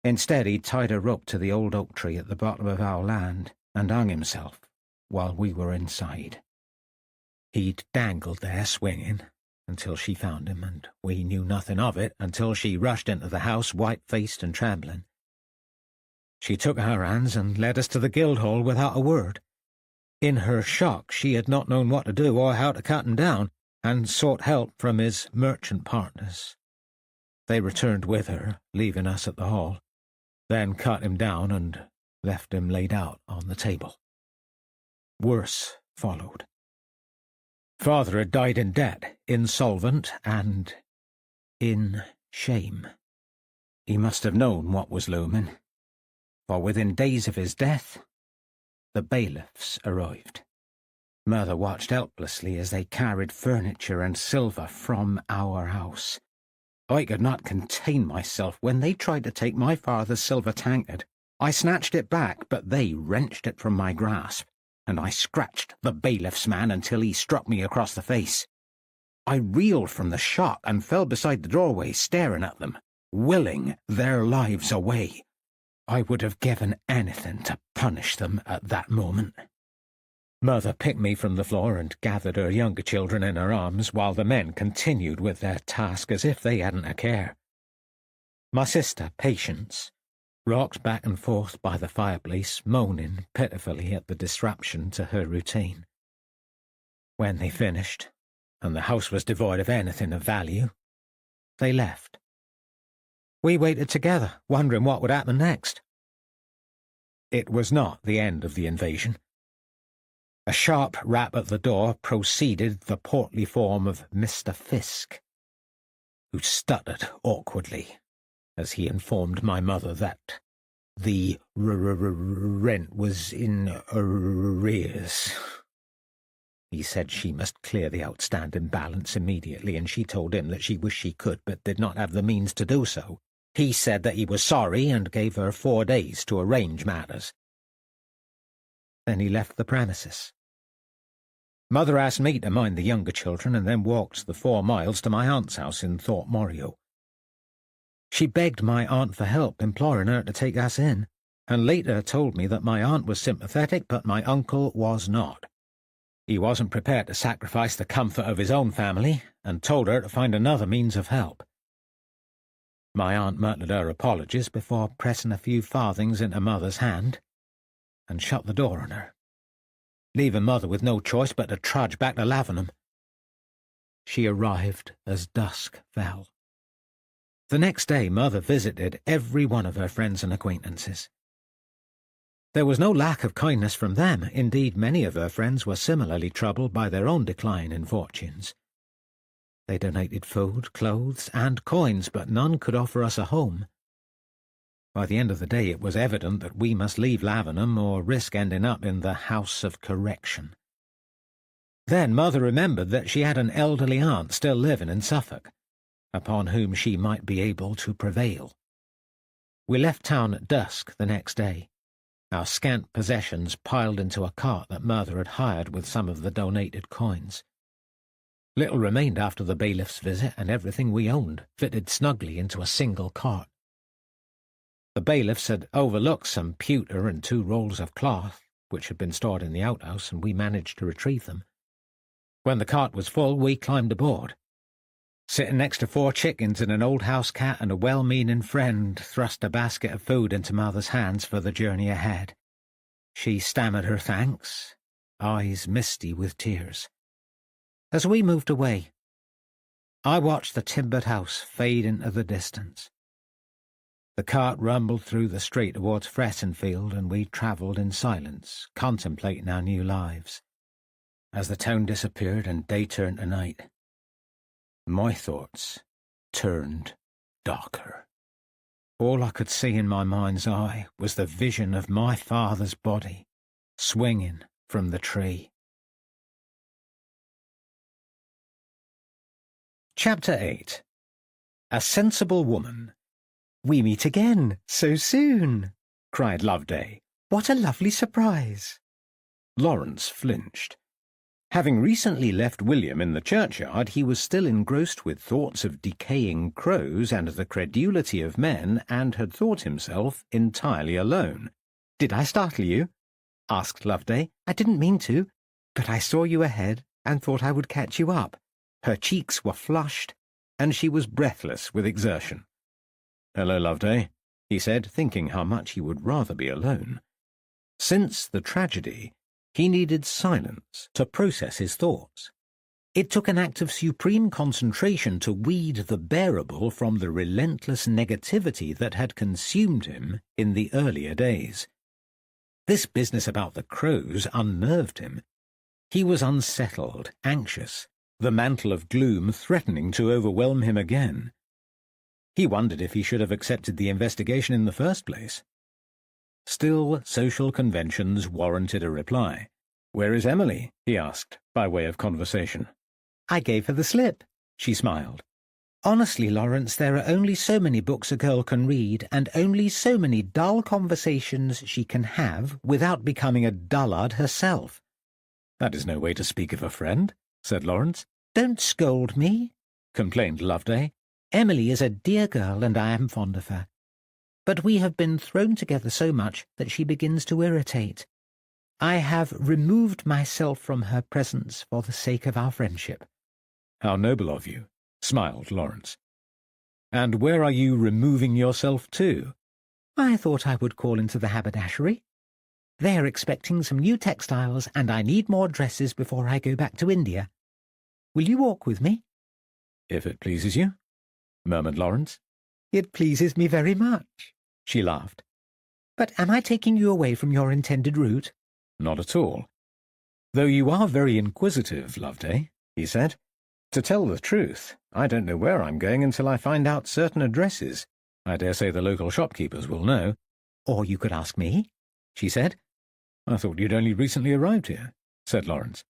Instead, he tied a rope to the old oak tree at the bottom of our land and hung himself while we were inside. He'd dangled there swinging until she found him, and we knew nothing of it until she rushed into the house, white-faced and trembling. She took our hands and led us to the Guildhall without a word. In her shock, she had not known what to do or how to cut him down, and sought help from his merchant partners. They returned with her, leaving us at the hall, then cut him down and left him laid out on the table. Worse followed. Father had died in debt, insolvent, and in shame. He must have known what was looming, for within days of his death, the bailiffs arrived. Mother watched helplessly as they carried furniture and silver from our house. I could not contain myself when they tried to take my father's silver tankard. I snatched it back, but they wrenched it from my grasp, and I scratched the bailiff's man until he struck me across the face. I reeled from the shock and fell beside the doorway, staring at them, willing their lives away. I would have given anything to punish them at that moment. Mother picked me from the floor and gathered her younger children in her arms while the men continued with their task as if they hadn't a care. My sister, Patience, rocked back and forth by the fireplace, moaning pitifully at the disruption to her routine. When they finished, and the house was devoid of anything of value, they left. We waited together, wondering what would happen next. It was not the end of the invasion. A sharp rap at the door preceded the portly form of Mr. Fisk, who stuttered awkwardly as he informed my mother that the rent was in arrears. He said she must clear the outstanding balance immediately, and she told him that she wished she could, but did not have the means to do so. He said that he was sorry and gave her 4 days to arrange matters. Then he left the premises. Mother asked me to mind the younger children and then walked the 4 miles to my aunt's house in Thorpe Morio. She begged my aunt for help, imploring her to take us in, and later told me that my aunt was sympathetic but my uncle was not. He wasn't prepared to sacrifice the comfort of his own family, and told her to find another means of help. My aunt muttered her apologies before pressing a few farthings into Mother's hand, and shut the door on her, leaving Mother with no choice but to trudge back to Lavenham. She arrived as dusk fell. The next day Mother visited every one of her friends and acquaintances. There was no lack of kindness from them. Indeed, many of her friends were similarly troubled by their own decline in fortunes. They donated food, clothes, and coins, but none could offer us a home. By the end of the day it was evident that we must leave Lavenham or risk ending up in the House of Correction. Then Mother remembered that she had an elderly aunt still living in Suffolk, upon whom she might be able to prevail. We left town at dusk the next day, our scant possessions piled into a cart that Mother had hired with some of the donated coins. Little remained after the bailiff's visit, and everything we owned fitted snugly into a single cart. The bailiffs had overlooked some pewter and 2 rolls of cloth, which had been stored in the outhouse, and we managed to retrieve them. When the cart was full, we climbed aboard. Sitting next to 4 chickens and an old house cat and a well-meaning friend thrust a basket of food into Mother's hands for the journey ahead. She stammered her thanks, eyes misty with tears. As we moved away, I watched the timbered house fade into the distance. The cart rumbled through the street towards Fressingfield, and we travelled in silence, contemplating our new lives. As the town disappeared and day turned to night, my thoughts turned darker. All I could see in my mind's eye was the vision of my father's body swinging from the tree. Chapter 8. A Sensible Woman. "We meet again, so soon," cried Loveday. "What a lovely surprise." Lawrence flinched. Having recently left William in the churchyard, he was still engrossed with thoughts of decaying crows and the credulity of men, and had thought himself entirely alone. "Did I startle you?" asked Loveday. "I didn't mean to, but I saw you ahead and thought I would catch you up." Her cheeks were flushed, and she was breathless with exertion. "Hello, Loveday," he said, thinking how much he would rather be alone. Since the tragedy, he needed silence to process his thoughts. It took an act of supreme concentration to weed the bearable from the relentless negativity that had consumed him in the earlier days. This business about the crows unnerved him. He was unsettled, anxious, the mantle of gloom threatening to overwhelm him again. He wondered if he should have accepted the investigation in the first place. Still, social conventions warranted a reply. "Where is Emily?" he asked, by way of conversation. "I gave her the slip," she smiled. "Honestly, Lawrence, there are only so many books a girl can read, and only so many dull conversations she can have without becoming a dullard herself." "That is no way to speak of a friend," said Lawrence. "Don't scold me," complained Loveday. "Emily is a dear girl, and I am fond of her. But we have been thrown together so much that she begins to irritate. I have removed myself from her presence for the sake of our friendship." "How noble of you," smiled Lawrence. And where are you removing yourself to? I thought I would call into the haberdashery. They are expecting some new textiles, and I need more dresses before I go back to India. Will you walk with me? If it pleases you, murmured Lawrence. It pleases me very much, she laughed. But am I taking you away from your intended route? Not at all. Though you are very inquisitive, Loveday, he said. To tell the truth, I don't know where I'm going until I find out certain addresses. I dare say the local shopkeepers will know. Or you could ask me, she said. I thought you'd only recently arrived here, said Lawrence.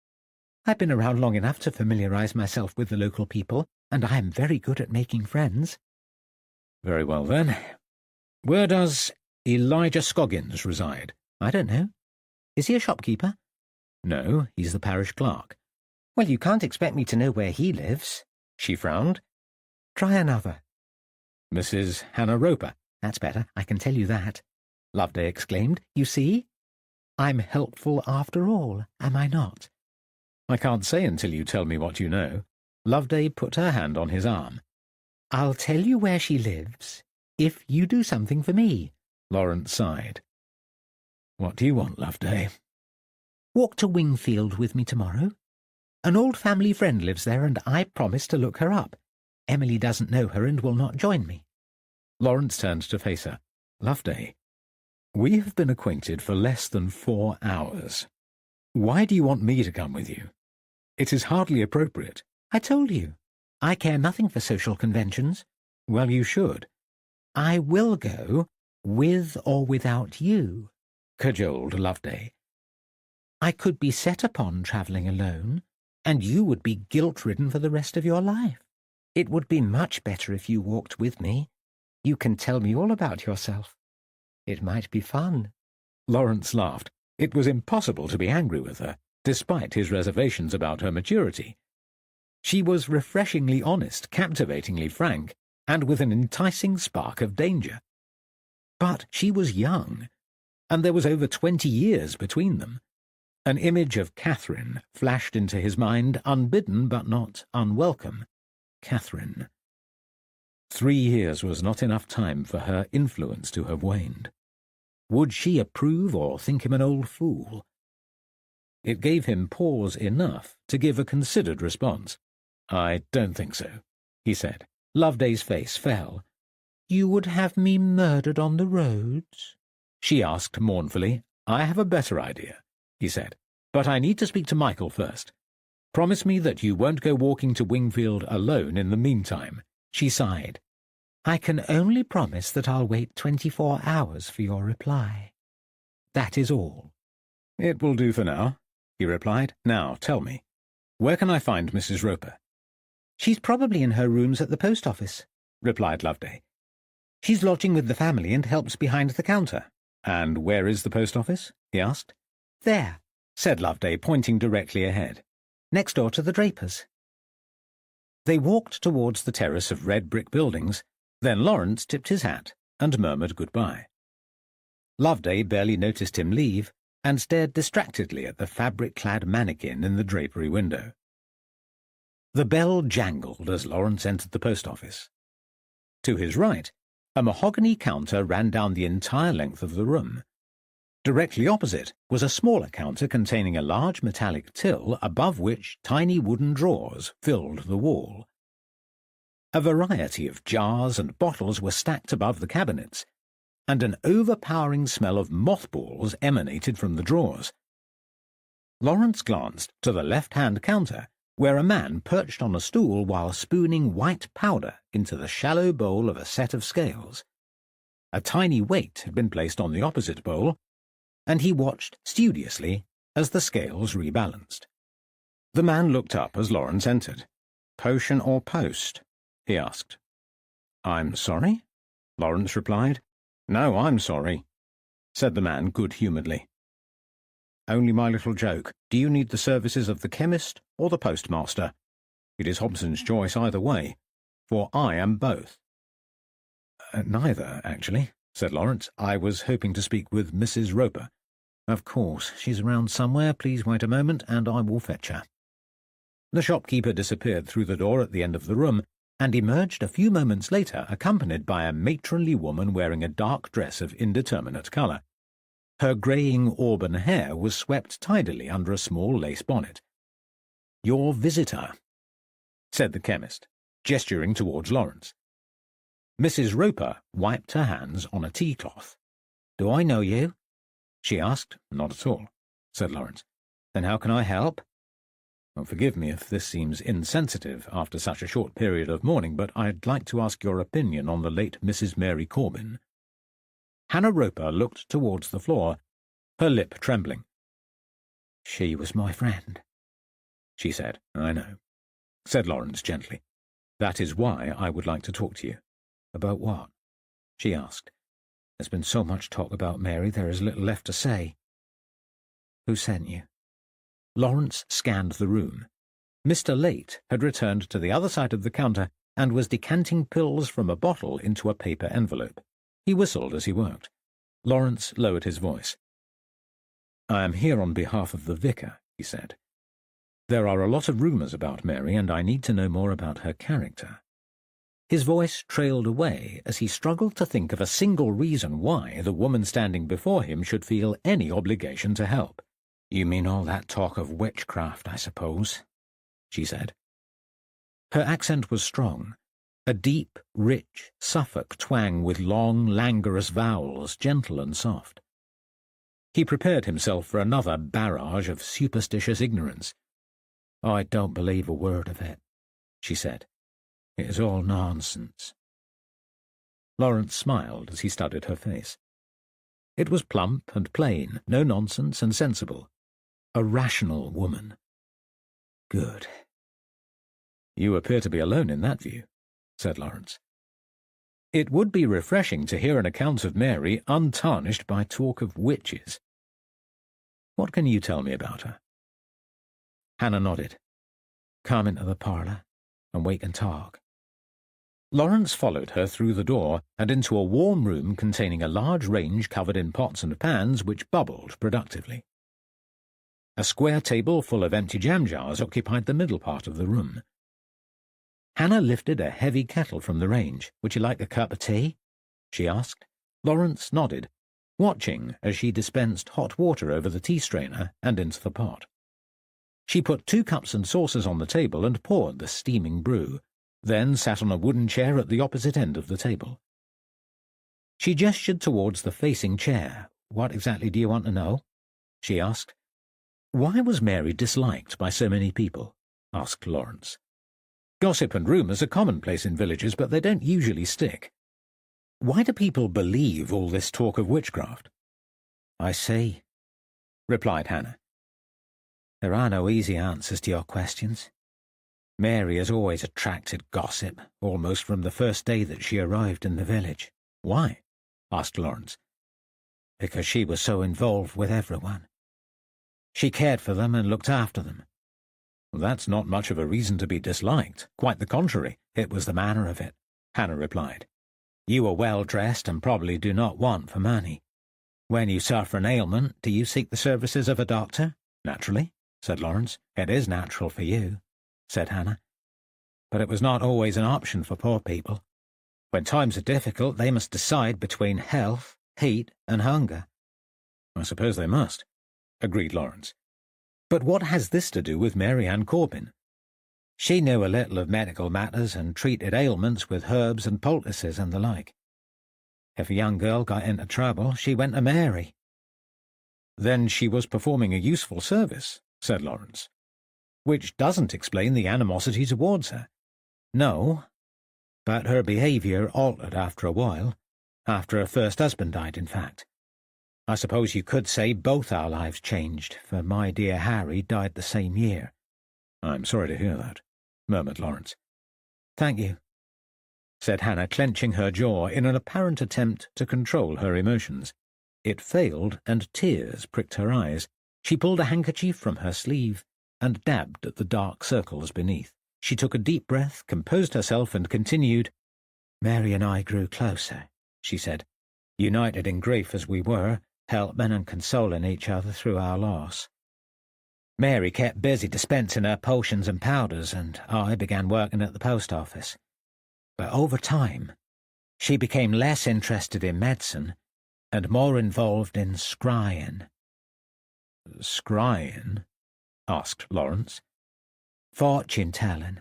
I've been around long enough to familiarize myself with the local people, and I am very good at making friends. Very well, then. Where does Elijah Scoggins reside? I don't know. Is he a shopkeeper? No, he's the parish clerk. Well, you can't expect me to know where he lives. She frowned. Try another. Mrs. Hannah Roper. That's better, I can tell you that. Loveday exclaimed. You see? I'm helpful after all, am I not? I can't say until you tell me what you know. Loveday put her hand on his arm. I'll tell you where she lives, if you do something for me. Lawrence sighed. What do you want, Loveday? Walk to Wingfield with me tomorrow. An old family friend lives there, and I promised to look her up. Emily doesn't know her and will not join me. Lawrence turned to face her. Loveday, we have been acquainted for less than 4 hours. Why do you want me to come with you? It is hardly appropriate. I told you. I care nothing for social conventions. Well, you should. I will go, with or without you, cajoled Loveday. I could be set upon travelling alone, and you would be guilt-ridden for the rest of your life. It would be much better if you walked with me. You can tell me all about yourself. It might be fun. Lawrence laughed. It was impossible to be angry with her, despite his reservations about her maturity. She was refreshingly honest, captivatingly frank, and with an enticing spark of danger. But she was young, and there was over 20 years between them. An image of Catherine flashed into his mind, unbidden but not unwelcome. Catherine. 3 years was not enough time for her influence to have waned. Would she approve or think him an old fool? It gave him pause enough to give a considered response. I don't think so, he said. Loveday's face fell. You would have me murdered on the roads? She asked mournfully. I have a better idea, he said. But I need to speak to Michael first. Promise me that you won't go walking to Wingfield alone in the meantime. She sighed. I can only promise that I'll wait 24 hours for your reply. That is all. It will do for now, he replied. Now, tell me, where can I find Mrs. Roper? She's probably in her rooms at the post office, replied Loveday. She's lodging with the family and helps behind the counter. And where is the post office? He asked. There, said Loveday, pointing directly ahead. Next door to the drapers. They walked towards the terrace of red brick buildings. Then Lawrence tipped his hat and murmured goodbye. Loveday barely noticed him leave and stared distractedly at the fabric-clad mannequin in the drapery window. The bell jangled as Lawrence entered the post office. To his right, a mahogany counter ran down the entire length of the room. Directly opposite was a smaller counter containing a large metallic till above which tiny wooden drawers filled the wall. A variety of jars and bottles were stacked above the cabinets, and an overpowering smell of mothballs emanated from the drawers. Lawrence glanced to the left-hand counter, where a man perched on a stool while spooning white powder into the shallow bowl of a set of scales. A tiny weight had been placed on the opposite bowl, and he watched studiously as the scales rebalanced. The man looked up as Lawrence entered. Potion or post? He asked. I'm sorry? Lawrence replied. No, I'm sorry, said the man good-humouredly. Only my little joke. Do you need the services of the chemist or the postmaster? It is Hobson's choice either way, for I am both. Neither, actually, said Lawrence. I was hoping to speak with Mrs. Roper. Of course, she's around somewhere. Please wait a moment, and I will fetch her. The shopkeeper disappeared through the door at the end of the room, and emerged a few moments later accompanied by a matronly woman wearing a dark dress of indeterminate colour. Her greying auburn hair was swept tidily under a small lace bonnet. "Your visitor," said the chemist, gesturing towards Lawrence. Mrs. Roper wiped her hands on a tea-cloth. "Do I know you?" she asked. "Not at all," said Lawrence. "Then how can I help?" "Well, forgive me if this seems insensitive after such a short period of mourning, but I'd like to ask your opinion on the late Mrs. Mary Corbin." Hannah Roper looked towards the floor, her lip trembling. "She was my friend," she said. "I know," said Lawrence gently. "That is why I would like to talk to you." "About what?" she asked. "There's been so much talk about Mary, there is little left to say." "Who sent you?" Lawrence scanned the room. Mr. Late had returned to the other side of the counter and was decanting pills from a bottle into a paper envelope. He whistled as he worked. Lawrence lowered his voice. "I am here on behalf of the vicar," he said. "There are a lot of rumours about Mary, and I need to know more about her character." His voice trailed away as he struggled to think of a single reason why the woman standing before him should feel any obligation to help. "You mean all that talk of witchcraft, I suppose," she said. Her accent was strong, a deep, rich Suffolk twang with long, languorous vowels, gentle and soft. He prepared himself for another barrage of superstitious ignorance. "I don't believe a word of it," she said. "It is all nonsense." Lawrence smiled as he studied her face. It was plump and plain, no nonsense and sensible. A rational woman. "Good." "You appear to be alone in that view," said Lawrence. "It would be refreshing to hear an account of Mary untarnished by talk of witches. What can you tell me about her?" Hannah nodded. "Come into the parlour, and we can talk." Lawrence followed her through the door and into a warm room containing a large range covered in pots and pans which bubbled productively. A square table full of empty jam jars occupied the middle part of the room. Hannah lifted a heavy kettle from the range. "Would you like a cup of tea?" she asked. Lawrence nodded, watching as she dispensed hot water over the tea strainer and into the pot. She put 2 cups and saucers on the table and poured the steaming brew, then sat on a wooden chair at the opposite end of the table. She gestured towards the facing chair. "What exactly do you want to know?" she asked. "Why was Mary disliked by so many people?" asked Lawrence. "Gossip and rumours are commonplace in villages, but they don't usually stick. Why do people believe all this talk of witchcraft?" "I see," replied Hannah. "There are no easy answers to your questions. Mary has always attracted gossip, almost from the first day that she arrived in the village." "Why?" asked Lawrence. "Because she was so involved with everyone. She cared for them and looked after them." "Well, that's not much of a reason to be disliked. Quite the contrary." "It was the manner of it," Hannah replied. "You are well-dressed and probably do not want for money. When you suffer an ailment, do you seek the services of a doctor?" "Naturally," said Lawrence. "It is natural for you," said Hannah. "But it was not always an option for poor people. When times are difficult, they must decide between health, heat, and hunger." "I suppose they must," agreed Lawrence. "But what has this to do with Mary Ann Corbin?" "She knew a little of medical matters and treated ailments with herbs and poultices and the like. If a young girl got into trouble, she went to Mary." "Then she was performing a useful service," said Lawrence. "Which doesn't explain the animosity towards her." "No, but her behaviour altered after a while. After her first husband died, in fact. I suppose you could say both our lives changed, for my dear Harry died the same year." "I'm sorry to hear that," murmured Lawrence. "Thank you," said Hannah, clenching her jaw in an apparent attempt to control her emotions. It failed, and tears pricked her eyes. She pulled a handkerchief from her sleeve and dabbed at the dark circles beneath. She took a deep breath, composed herself, and continued. "Mary and I grew closer," she said, "united in grief as we were, helping and consoling each other through our loss. Mary kept busy dispensing her potions and powders, and I began working at the post office. But over time, she became less interested in medicine and more involved in scrying. Scrying? Asked Lawrence. Fortune-telling,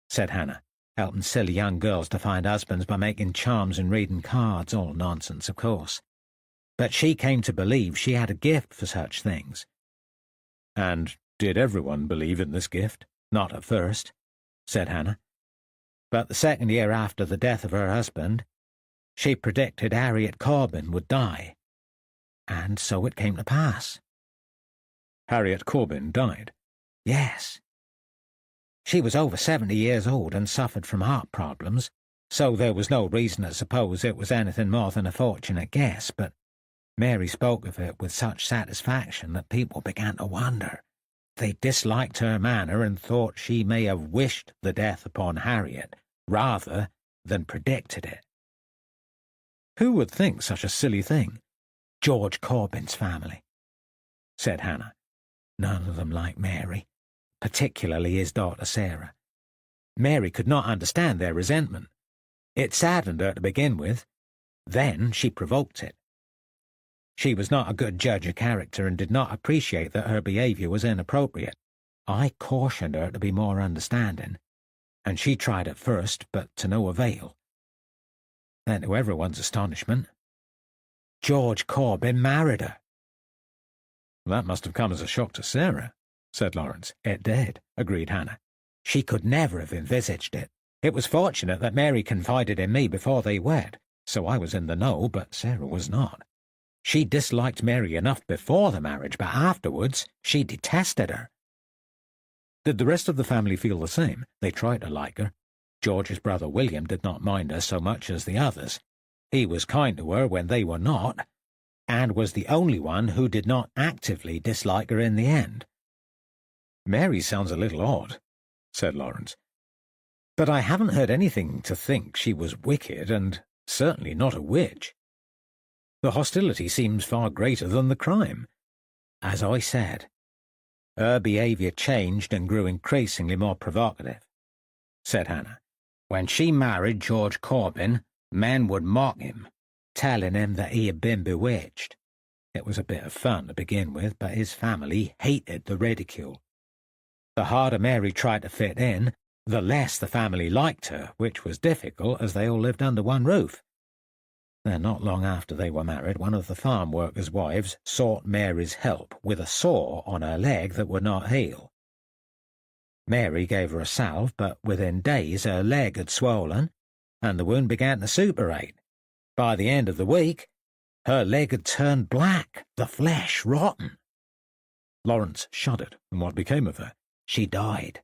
said Hannah, helping silly young girls to find husbands by making charms and reading cards. All nonsense, of course. But she came to believe she had a gift for such things. And did everyone believe in this gift? Not at first, said Hannah. But the second year after the death of her husband, she predicted Harriet Corbin would die. And so it came to pass. Harriet Corbin died? Yes. She was over 70 years old and suffered from heart problems, so there was no reason to suppose it was anything more than a fortunate guess, but Mary spoke of it with such satisfaction that people began to wonder. They disliked her manner and thought she may have wished the death upon Harriet, rather than predicted it. Who would think such a silly thing? George Corbin's family, said Hannah. None of them liked Mary, particularly his daughter Sarah. Mary could not understand their resentment. It saddened her to begin with. Then she provoked it. She was not a good judge of character and did not appreciate that her behaviour was inappropriate. I cautioned her to be more understanding, and she tried at first, but to no avail. Then, to everyone's astonishment, George Corbin married her. That must have come as a shock to Sarah, said Lawrence. It did, agreed Hannah. She could never have envisaged it. It was fortunate that Mary confided in me before they wed, so I was in the know, but Sarah was not. She disliked Mary enough before the marriage, but afterwards she detested her. Did the rest of the family feel the same? They tried to like her. George's brother William did not mind her so much as the others. He was kind to her when they were not, and was the only one who did not actively dislike her in the end. Mary sounds a little odd, said Lawrence. But I haven't heard anything to think she was wicked, and certainly not a witch. The hostility seems far greater than the crime. As I said, her behaviour changed and grew increasingly more provocative, said Hannah. When she married George Corbin, men would mock him, telling him that he had been bewitched. It was a bit of fun to begin with, but his family hated the ridicule. The harder Mary tried to fit in, the less the family liked her, which was difficult as they all lived under one roof. Then, not long after they were married, one of the farm workers' wives sought Mary's help with a sore on her leg that would not heal. Mary gave her a salve, but within days her leg had swollen, and the wound began to suppurate. By the end of the week, her leg had turned black, the flesh rotten. Lawrence shuddered. And what became of her? She died,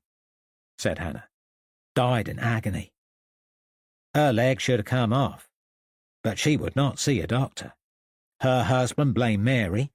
said Hannah. Died in agony. Her leg should have come off, but she would not see a doctor. Her husband blamed Mary.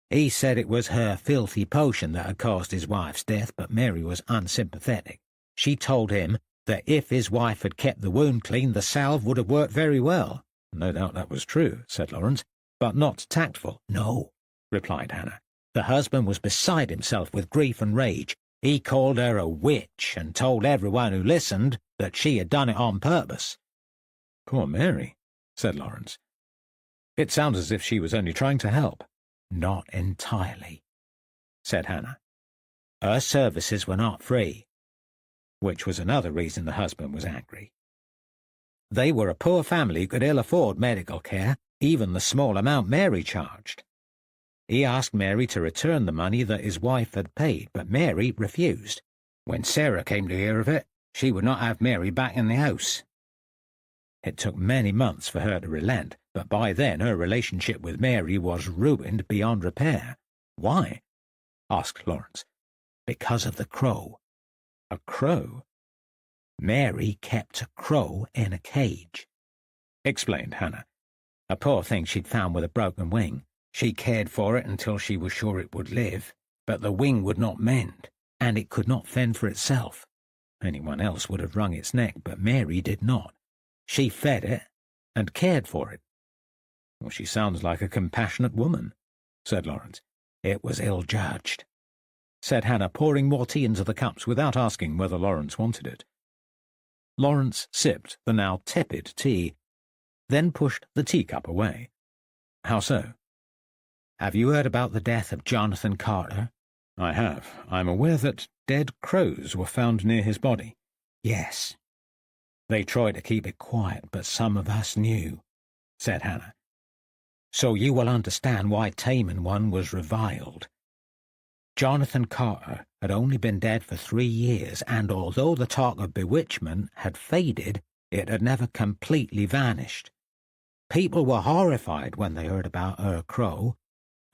He said it was her filthy potion that had caused his wife's death, but Mary was unsympathetic. She told him that if his wife had kept the wound clean, the salve would have worked very well. No doubt that was true, said Lawrence, but not tactful. No, replied Hannah. The husband was beside himself with grief and rage. He called her a witch and told everyone who listened that she had done it on purpose. Poor Mary, said Lawrence. It sounds as if she was only trying to help. Not entirely, said Hannah. Her services were not free, which was another reason the husband was angry. They were a poor family who could ill afford medical care, even the small amount Mary charged. He asked Mary to return the money that his wife had paid, but Mary refused. When Sarah came to hear of it, she would not have Mary back in the house. It took many months for her to relent, but by then her relationship with Mary was ruined beyond repair. Why? Asked Lawrence. Because of the crow. A crow? Mary kept a crow in a cage, explained Hannah. A poor thing she'd found with a broken wing. She cared for it until she was sure it would live, but the wing would not mend, and it could not fend for itself. Anyone else would have wrung its neck, but Mary did not. She fed it and cared for it. Well, she sounds like a compassionate woman, said Lawrence. It was ill-judged, said Hannah, pouring more tea into the cups without asking whether Lawrence wanted it. Lawrence sipped the now tepid tea, then pushed the teacup away. How so? Have you heard about the death of Jonathan Carter? I have. I'm aware that dead crows were found near his body. Yes. They tried to keep it quiet, but some of us knew, said Hannah. So you will understand why Taming One was reviled. Jonathan Carter had only been dead for 3 years, and although the talk of bewitchment had faded, it had never completely vanished. People were horrified when they heard about her crow,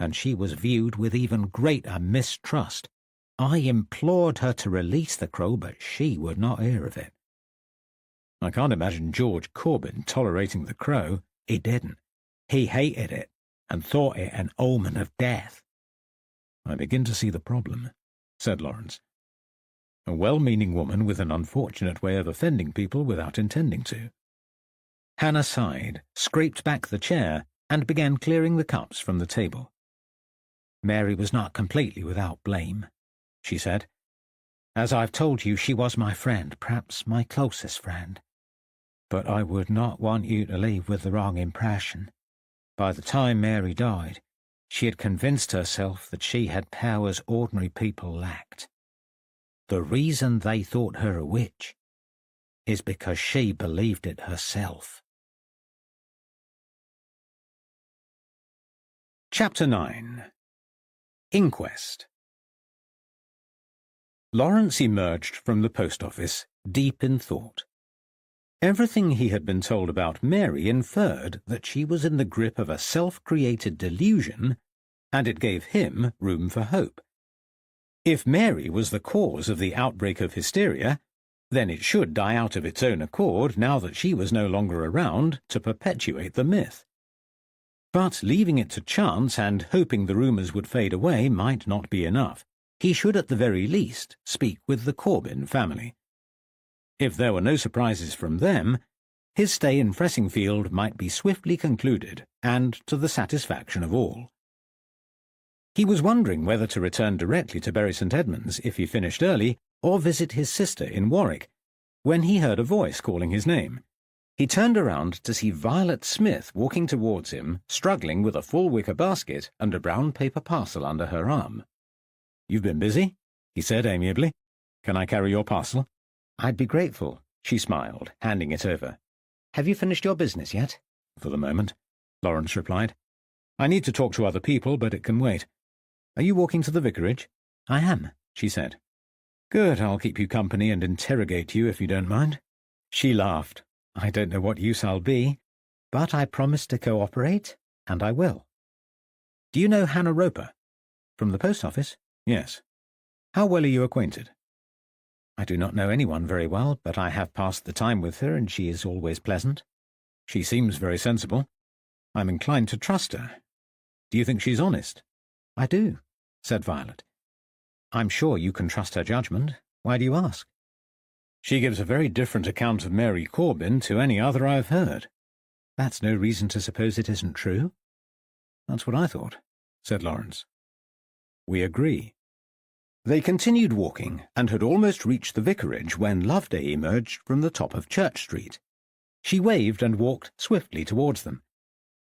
and she was viewed with even greater mistrust. I implored her to release the crow, but she would not hear of it. I can't imagine George Corbin tolerating the crow. He didn't. He hated it, and thought it an omen of death. I begin to see the problem, said Lawrence. A well-meaning woman with an unfortunate way of offending people without intending to. Hannah sighed, scraped back the chair, and began clearing the cups from the table. Mary was not completely without blame, she said. As I've told you, she was my friend, perhaps my closest friend. But I would not want you to leave with the wrong impression. By the time Mary died, she had convinced herself that she had powers ordinary people lacked. The reason they thought her a witch is because she believed it herself. Chapter 9. Inquest. Lawrence emerged from the post office deep in thought. Everything he had been told about Mary inferred that she was in the grip of a self-created delusion, and it gave him room for hope. If Mary was the cause of the outbreak of hysteria, then it should die out of its own accord now that she was no longer around to perpetuate the myth. But leaving it to chance and hoping the rumours would fade away might not be enough. He should at the very least speak with the Corbin family. If there were no surprises from them, his stay in Fressingfield might be swiftly concluded, and to the satisfaction of all. He was wondering whether to return directly to Bury St. Edmunds if he finished early, or visit his sister in Warwick, when he heard a voice calling his name. He turned around to see Violet Smith walking towards him, struggling with a full wicker basket and a brown paper parcel under her arm. "You've been busy?" he said amiably. "Can I carry your parcel?" "I'd be grateful," she smiled, handing it over. "Have you finished your business yet?" "For the moment," Lawrence replied. "I need to talk to other people, but it can wait. Are you walking to the vicarage?" "I am," she said. "Good, I'll keep you company and interrogate you if you don't mind." She laughed. "I don't know what use I'll be, but I promise to cooperate, and I will." "Do you know Hannah Roper?" "From the post office?" "Yes." "How well are you acquainted?" "I do not know anyone very well, but I have passed the time with her, and she is always pleasant." "She seems very sensible. I'm inclined to trust her. Do you think she's honest?" "I do," said Violet. "I'm sure you can trust her judgment. Why do you ask?" "She gives a very different account of Mary Corbin to any other I've heard." "That's no reason to suppose it isn't true." "That's what I thought," said Lawrence. "We agree." They continued walking, and had almost reached the vicarage when Loveday emerged from the top of Church Street. She waved and walked swiftly towards them.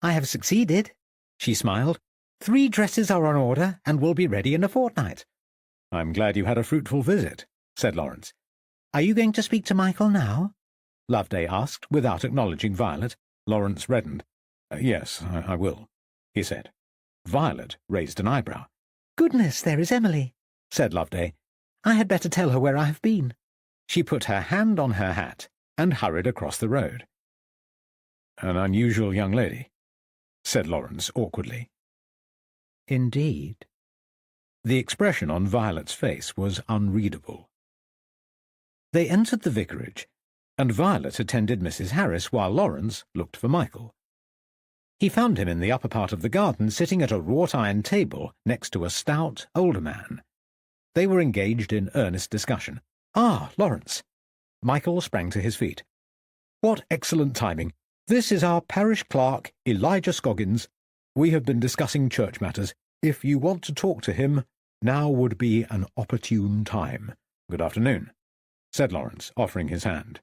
"I have succeeded," she smiled. 3 dresses are on order, and will be ready in a fortnight." "I'm glad you had a fruitful visit," said Lawrence. "Are you going to speak to Michael now?" Loveday asked, without acknowledging Violet. Lawrence reddened. "Yes, I will," he said. Violet raised an eyebrow. "Goodness, there is Emily," said Loveday. "I had better tell her where I have been." She put her hand on her hat and hurried across the road. "An unusual young lady," said Lawrence awkwardly. "Indeed." The expression on Violet's face was unreadable. They entered the vicarage, and Violet attended Mrs. Harris while Lawrence looked for Michael. He found him in the upper part of the garden, sitting at a wrought-iron table next to a stout, older man. They were engaged in earnest discussion. "Ah, Lawrence!" Michael sprang to his feet. "What excellent timing! This is our parish clerk, Elijah Scoggins. We have been discussing church matters. If you want to talk to him, now would be an opportune time." "Good afternoon," said Lawrence, offering his hand.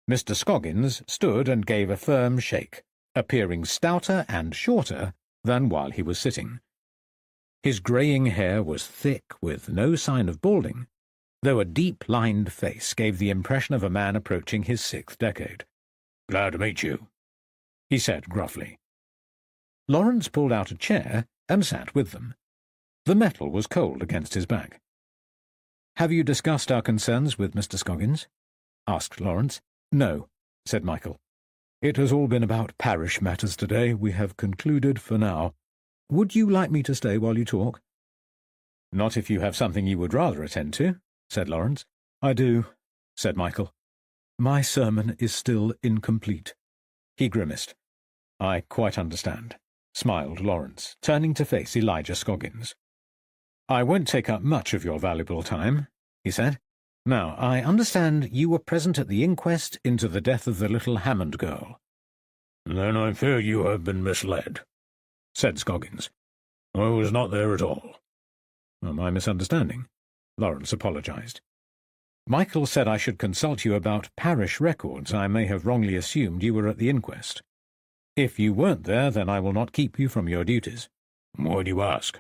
Mr. Scoggins stood and gave a firm shake, appearing stouter and shorter than while he was sitting. His greying hair was thick, with no sign of balding, though a deep-lined face gave the impression of a man approaching his 6th decade. "Glad to meet you," he said gruffly. Lawrence pulled out a chair and sat with them. The metal was cold against his back. "Have you discussed our concerns with Mr. Scoggins?" asked Lawrence. "No," said Michael. "It has all been about parish matters today. We have concluded for now. Would you like me to stay while you talk?" "Not if you have something you would rather attend to," said Lawrence. "I do," said Michael. "My sermon is still incomplete." He grimaced. "I quite understand," smiled Lawrence, turning to face Elijah Scoggins. "I won't take up much of your valuable time," he said. "Now, I understand you were present at the inquest into the death of the little Hammond girl." "Then I fear you have been misled," said Scoggins. "I was not there at all." My misunderstanding. Lawrence apologized. "Michael said I should consult you about parish records. I may have wrongly assumed you were at the inquest. If you weren't there, then I will not keep you from your duties." "Why do you ask?"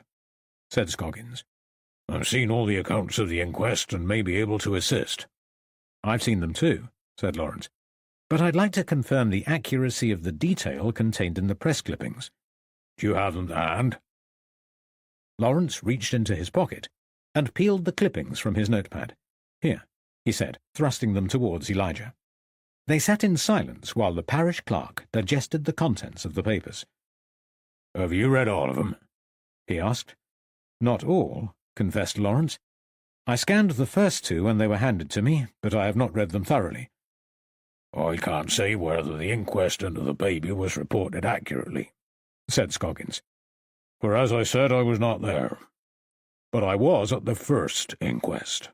said Scoggins. "I've seen all the accounts of the inquest and may be able to assist." "I've seen them too," said Lawrence. "But I'd like to confirm the accuracy of the detail contained in the press clippings." "Do you have them to hand?" Lawrence reached into his pocket and peeled the clippings from his notepad. "Here," he said, thrusting them towards Elijah. They sat in silence while the parish clerk digested the contents of the papers. "Have you read all of them?" he asked. "Not all," confessed Lawrence. "I scanned the first 2 when they were handed to me, but I have not read them thoroughly." "I can't say whether the inquest into the baby was reported accurately," said Scoggins. "For as I said, I was not there. But I was at the first inquest."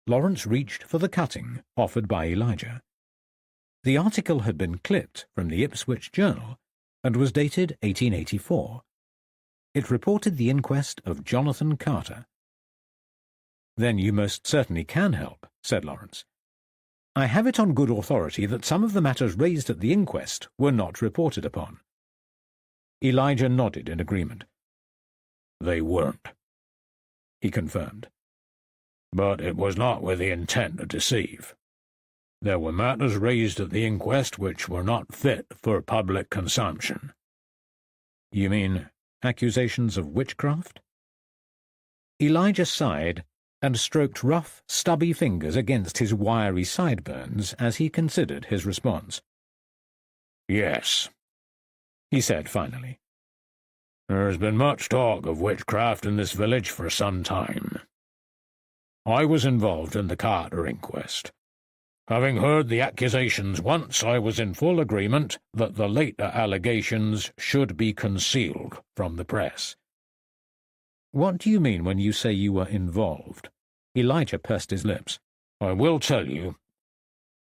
Lawrence reached for the cutting offered by Elijah. The article had been clipped from the Ipswich Journal and was dated 1884. It reported the inquest of Jonathan Carter. "Then you most certainly can help," said Lawrence. "I have it on good authority that some of the matters raised at the inquest were not reported upon." Elijah nodded in agreement. "They weren't," he confirmed. "But it was not with the intent to deceive. There were matters raised at the inquest which were not fit for public consumption." "You mean accusations of witchcraft?" Elijah sighed and stroked rough, stubby fingers against his wiry sideburns as he considered his response. "Yes," he said finally. "There has been much talk of witchcraft in this village for some time. I was involved in the Carter inquest. Having heard the accusations once, I was in full agreement that the later allegations should be concealed from the press." "What do you mean when you say you were involved?" Elijah pursed his lips. "I will tell you,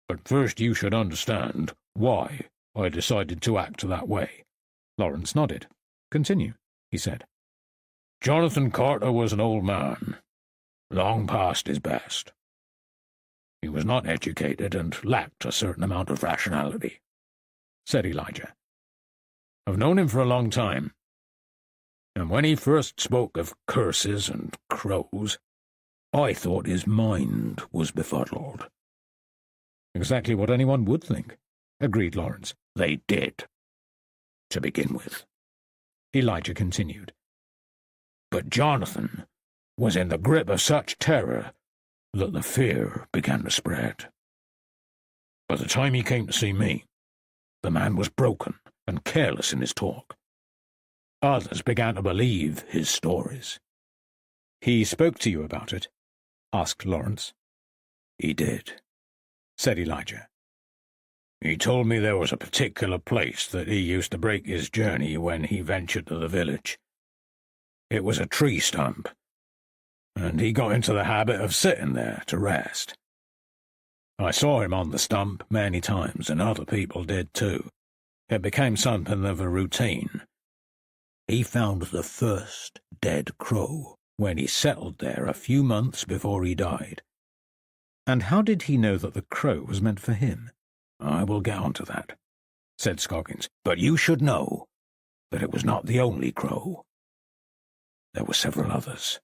but first you should understand why I decided to act that way." Lawrence nodded. "Continue," he said. "Jonathan Carter was an old man, long past his best. He was not educated and lacked a certain amount of rationality," said Elijah. "I've known him for a long time, and when he first spoke of curses and crows, I thought his mind was befuddled." "Exactly what anyone would think," agreed Lawrence. "They did, to begin with," Elijah continued. "But Jonathan was in the grip of such terror that the fear began to spread. By the time he came to see me, the man was broken and careless in his talk. Others began to believe his stories." "He spoke to you about it?" asked Lawrence. "He did," said Elijah. "He told me there was a particular place that he used to break his journey when he ventured to the village. It was a tree stump, and he got into the habit of sitting there to rest. I saw him on the stump many times, and other people did too. It became something of a routine. He found the first dead crow when he settled there a few months before he died. And how did he know that the crow was meant for him? I will get on to that, said Scoggins, but you should know that it was not the only crow. There were several others.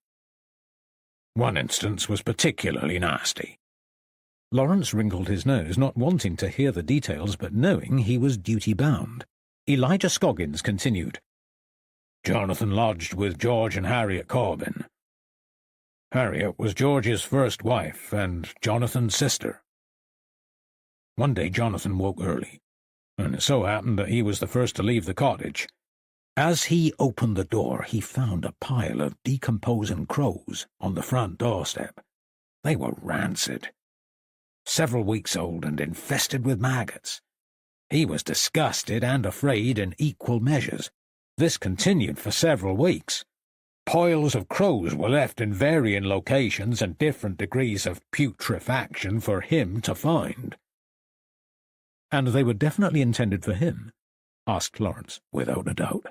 One instance was particularly nasty. Lawrence wrinkled his nose, not wanting to hear the details, but knowing he was duty-bound. Elijah Scoggins continued. Jonathan lodged with George and Harriet Corbin. Harriet was George's first wife and Jonathan's sister. One day Jonathan woke early, and it so happened that he was the first to leave the cottage. As he opened the door, he found a pile of decomposing crows on the front doorstep. They were rancid, several weeks old and infested with maggots. He was disgusted and afraid in equal measures. This continued for several weeks. Piles of crows were left in varying locations and different degrees of putrefaction for him to find. And they were definitely intended for him? Asked Lawrence. Without a doubt,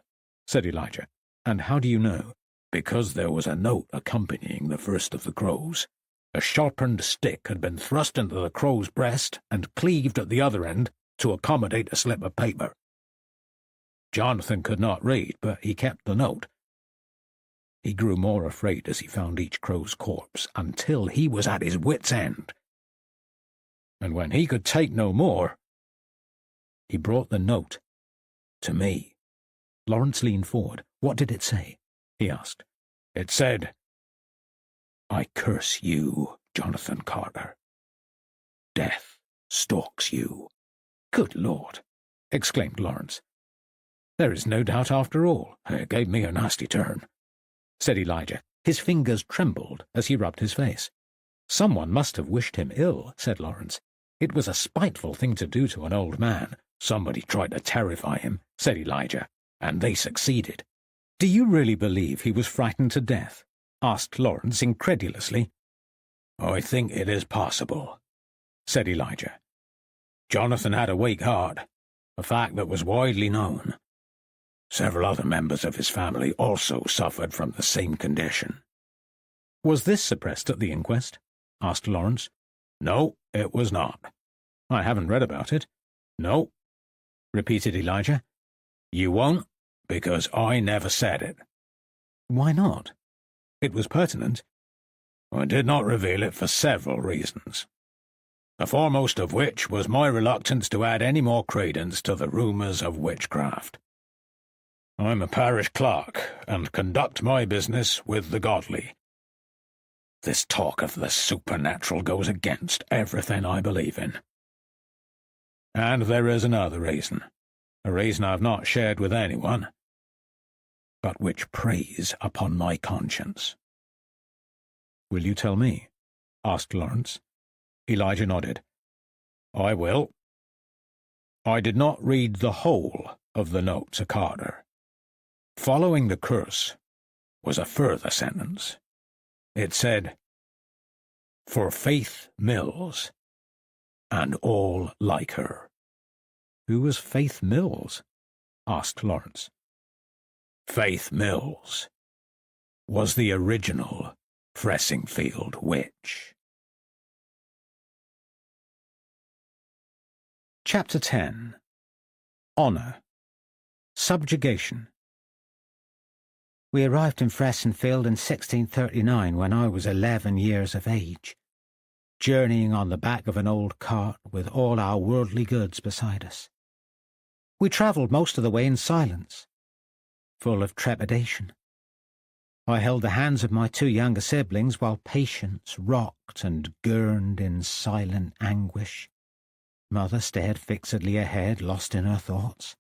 said Elijah. And how do you know? Because there was a note accompanying the first of the crows. A sharpened stick had been thrust into the crow's breast and cleaved at the other end to accommodate a slip of paper. Jonathan could not read, but he kept the note. He grew more afraid as he found each crow's corpse, until he was at his wit's end. And when he could take no more, he brought the note to me. Lawrence leaned forward. What did it say? He asked. It said, I curse you, Jonathan Carter. Death stalks you. Good Lord, exclaimed Lawrence. There is no doubt after all. It gave me a nasty turn, said Elijah. His fingers trembled as he rubbed his face. Someone must have wished him ill, said Lawrence. It was a spiteful thing to do to an old man. Somebody tried to terrify him, said Elijah, and they succeeded. Do you really believe he was frightened to death? Asked Lawrence incredulously. I think it is possible, said Elijah. Jonathan had a weak heart, a fact that was widely known. Several other members of his family also suffered from the same condition. Was this suppressed at the inquest? Asked Lawrence. No, it was not. I haven't read about it. No, repeated Elijah. You won't, because I never said it. Why not? It was pertinent. I did not reveal it for several reasons, the foremost of which was my reluctance to add any more credence to the rumours of witchcraft. I'm a parish clerk, and conduct my business with the godly. This talk of the supernatural goes against everything I believe in. And there is another reason, a reason I have not shared with anyone, but which preys upon my conscience. Will you tell me? Asked Lawrence. Elijah nodded. I will. I did not read the whole of the note to Carter. Following the curse was a further sentence. It said, For Faith Mills, and all like her. Who was Faith Mills? Asked Lawrence. Faith Mills was the original Fressingfield Witch. Chapter 10. Honour. Subjugation. We arrived in Fressingfield in 1639 when I was 11 years of age, journeying on the back of an old cart with all our worldly goods beside us. We travelled most of the way in silence, full of trepidation. I held the hands of my two younger siblings while Patience rocked and gurned in silent anguish. Mother stared fixedly ahead, lost in her thoughts.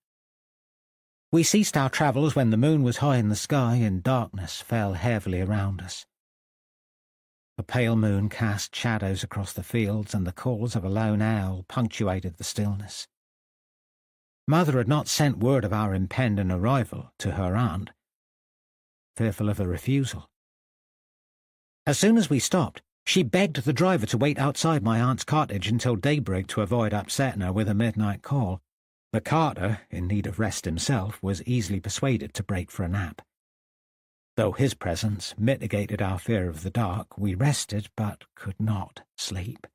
We ceased our travels when the moon was high in the sky and darkness fell heavily around us. The pale moon cast shadows across the fields, and the calls of a lone owl punctuated the stillness. Mother had not sent word of our impending arrival to her aunt, fearful of a refusal. As soon as we stopped, she begged the driver to wait outside my aunt's cottage until daybreak to avoid upsetting her with a midnight call. The carter, in need of rest himself, was easily persuaded to break for a nap. Though his presence mitigated our fear of the dark, we rested but could not sleep.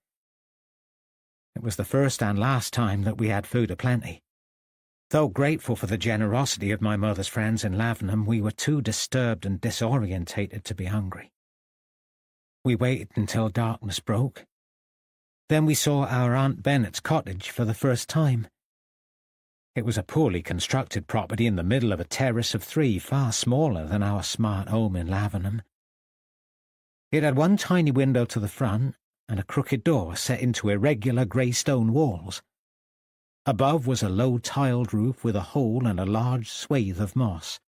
It was the first and last time that we had food aplenty. Though grateful for the generosity of my mother's friends in Lavenham, we were too disturbed and disorientated to be hungry. We waited until darkness broke. Then we saw our Aunt Bennet's cottage for the first time. It was a poorly constructed property in the middle of a terrace of 3, far smaller than our smart home in Lavenham. It had one tiny window to the front and a crooked door set into irregular grey stone walls. Above was a low tiled roof with a hole and a large swathe of moss.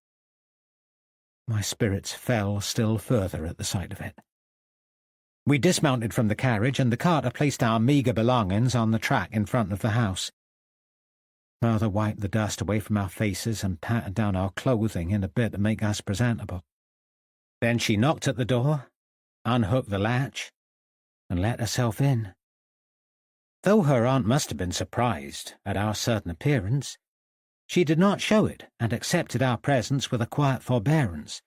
My spirits fell still further at the sight of it. We dismounted from the carriage, and the carter placed our meagre belongings on the track in front of the house. Mother wiped the dust away from our faces and patted down our clothing in a bid to make us presentable. Then she knocked at the door, unhooked the latch, and let herself in. Though her aunt must have been surprised at our sudden appearance, she did not show it and accepted our presence with a quiet forbearance.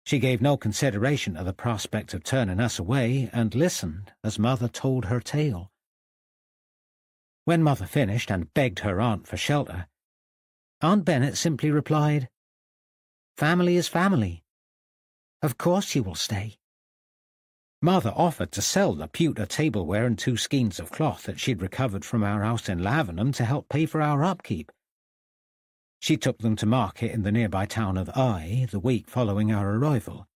She gave no consideration to the prospect of turning us away and listened as Mother told her tale. When Mother finished and begged her aunt for shelter, Aunt Bennet simply replied, "Family is family. Of course you will stay." Mother offered to sell the pewter tableware and 2 skeins of cloth that she'd recovered from our house in Lavenham to help pay for our upkeep. She took them to market in the nearby town of Eye the week following our arrival.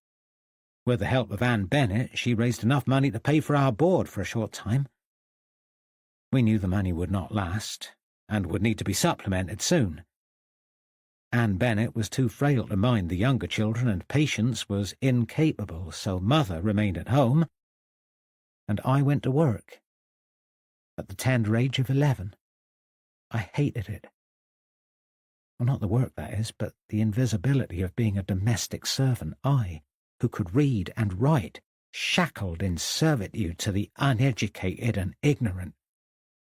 With the help of Anne Bennet, she raised enough money to pay for our board for a short time. We knew the money would not last, and would need to be supplemented soon. Anne Bennet was too frail to mind the younger children, and Patience was incapable, so Mother remained at home, and I went to work. At the tender age of 11, I hated it. Well, not the work, that is, but the invisibility of being a domestic servant, I, who could read and write, shackled in servitude to the uneducated and ignorant.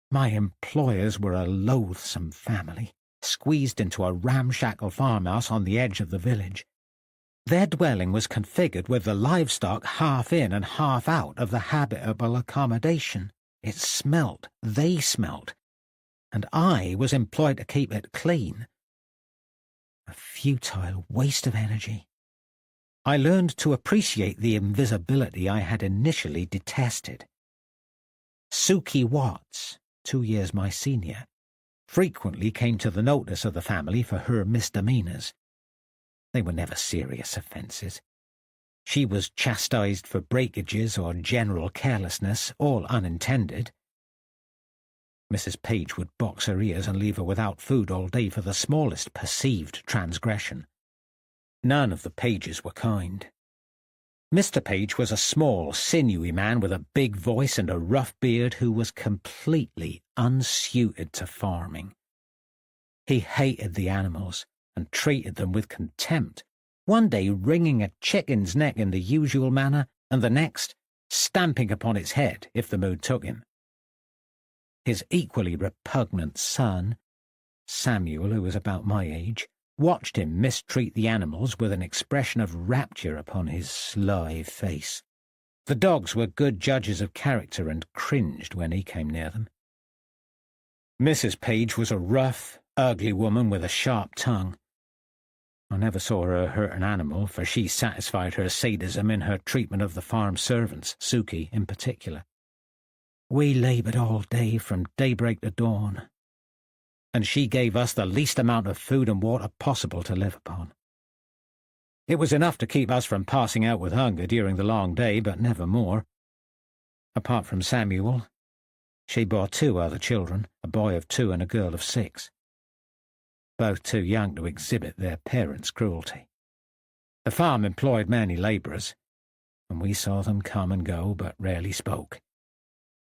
My employers were a loathsome family, squeezed into a ramshackle farmhouse on the edge of the village. Their dwelling was configured with the livestock half in and half out of the habitable accommodation. It smelt, they smelt, and I was employed to keep it clean. A futile waste of energy. I learned to appreciate the invisibility I had initially detested. Suki Watts, 2 years my senior, frequently came to the notice of the family for her misdemeanours. They were never serious offences. She was chastised for breakages or general carelessness, all unintended. Mrs. Page would box her ears and leave her without food all day for the smallest perceived transgression. None of the Pages were kind. Mr. Page was a small, sinewy man with a big voice and a rough beard who was completely unsuited to farming. He hated the animals and treated them with contempt, one day wringing a chicken's neck in the usual manner, and the next stamping upon its head if the mood took him. His equally repugnant son, Samuel, who was about my age, watched him mistreat the animals with an expression of rapture upon his sly face. The dogs were good judges of character and cringed when he came near them. Mrs. Page was a rough, ugly woman with a sharp tongue. I never saw her hurt an animal, for she satisfied her sadism in her treatment of the farm servants, Suki in particular. We laboured all day from daybreak to dawn, and she gave us the least amount of food and water possible to live upon. It was enough to keep us from passing out with hunger during the long day, but never more. Apart from Samuel, she bore 2 other children, a boy of 2 and a girl of 6, both too young to exhibit their parents' cruelty. The farm employed many labourers, and we saw them come and go, but rarely spoke.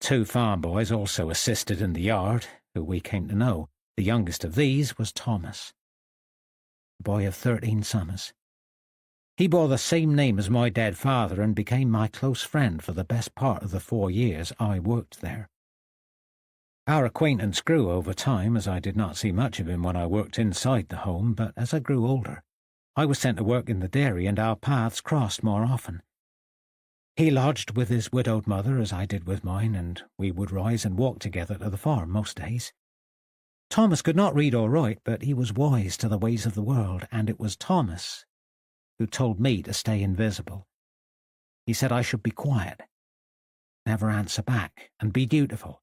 2 farm boys also assisted in the yard, who we came to know. The youngest of these was Thomas, a boy of 13 summers. He bore the same name as my dead father and became my close friend for the best part of the 4 years I worked there. Our acquaintance grew over time, as I did not see much of him when I worked inside the home, but as I grew older, I was sent to work in the dairy and our paths crossed more often. He lodged with his widowed mother as I did with mine, and we would rise and walk together to the farm most days. Thomas could not read or write, but he was wise to the ways of the world, and it was Thomas who told me to stay invisible. He said I should be quiet, never answer back, and be dutiful.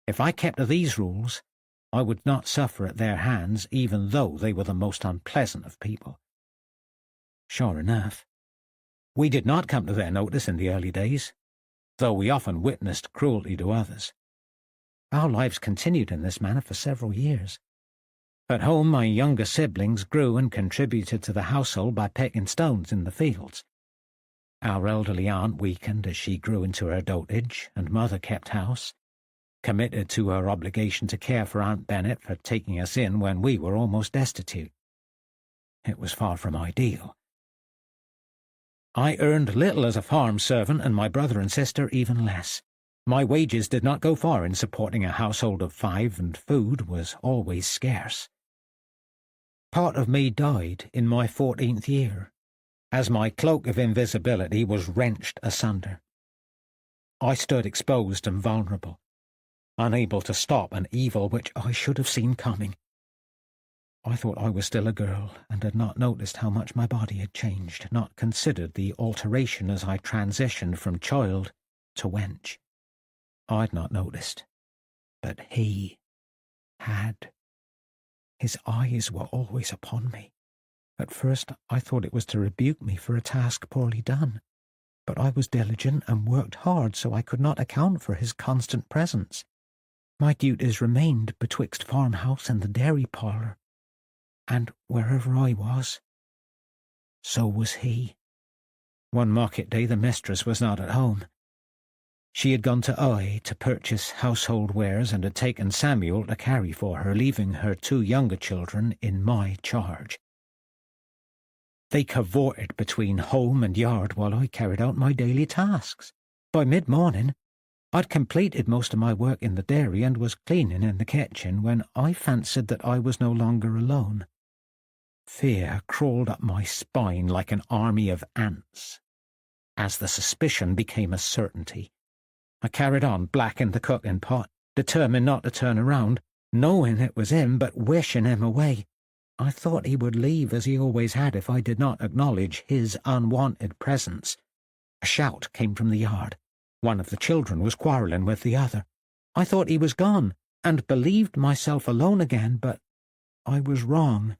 If I kept to these rules, I would not suffer at their hands, even though they were the most unpleasant of people. Sure enough, we did not come to their notice in the early days, though we often witnessed cruelty to others. Our lives continued in this manner for several years. At home, my younger siblings grew and contributed to the household by picking stones in the fields. Our elderly aunt weakened as she grew into her dotage, and Mother kept house, committed to her obligation to care for Aunt Bennet for taking us in when we were almost destitute. It was far from ideal. I earned little as a farm servant, and my brother and sister even less. My wages did not go far in supporting a household of 5, and food was always scarce. Part of me died in my 14th year, as my cloak of invisibility was wrenched asunder. I stood exposed and vulnerable, unable to stop an evil which I should have seen coming. I thought I was still a girl, and had not noticed how much my body had changed, not considered the alteration as I transitioned from child to wench. I'd not noticed, but he had. His eyes were always upon me. At first I thought it was to rebuke me for a task poorly done, but I was diligent and worked hard, so I could not account for his constant presence. My duties remained betwixt farmhouse and the dairy parlour, and wherever I was, so was he. One market day the mistress was not at home. She had gone to Eye to purchase household wares, and had taken Samuel to carry for her, leaving her 2 younger children in my charge. They cavorted between home and yard while I carried out my daily tasks. By mid-morning, I'd completed most of my work in the dairy and was cleaning in the kitchen when I fancied that I was no longer alone. Fear crawled up my spine like an army of ants. As the suspicion became a certainty, I carried on blacking the cooking pot, determined not to turn around, knowing it was him but wishing him away. I thought he would leave as he always had if I did not acknowledge his unwanted presence. A shout came from the yard. One of the children was quarrelling with the other. I thought he was gone, and believed myself alone again, but I was wrong.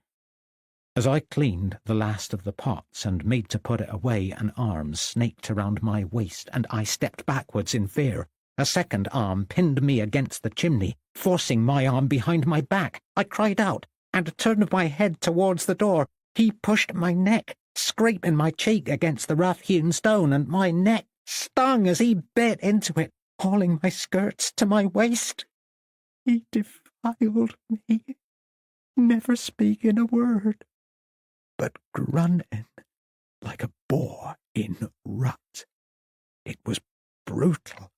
As I cleaned the last of the pots and made to put it away, an arm snaked around my waist, and I stepped backwards in fear. A second arm pinned me against the chimney, forcing my arm behind my back. I cried out, and turned my head towards the door. He pushed my neck, scraping my cheek against the rough-hewn stone, and my neck stung as he bit into it, hauling my skirts to my waist. He defiled me, never speaking a word, but grunting like a boar in rut. It was brutal,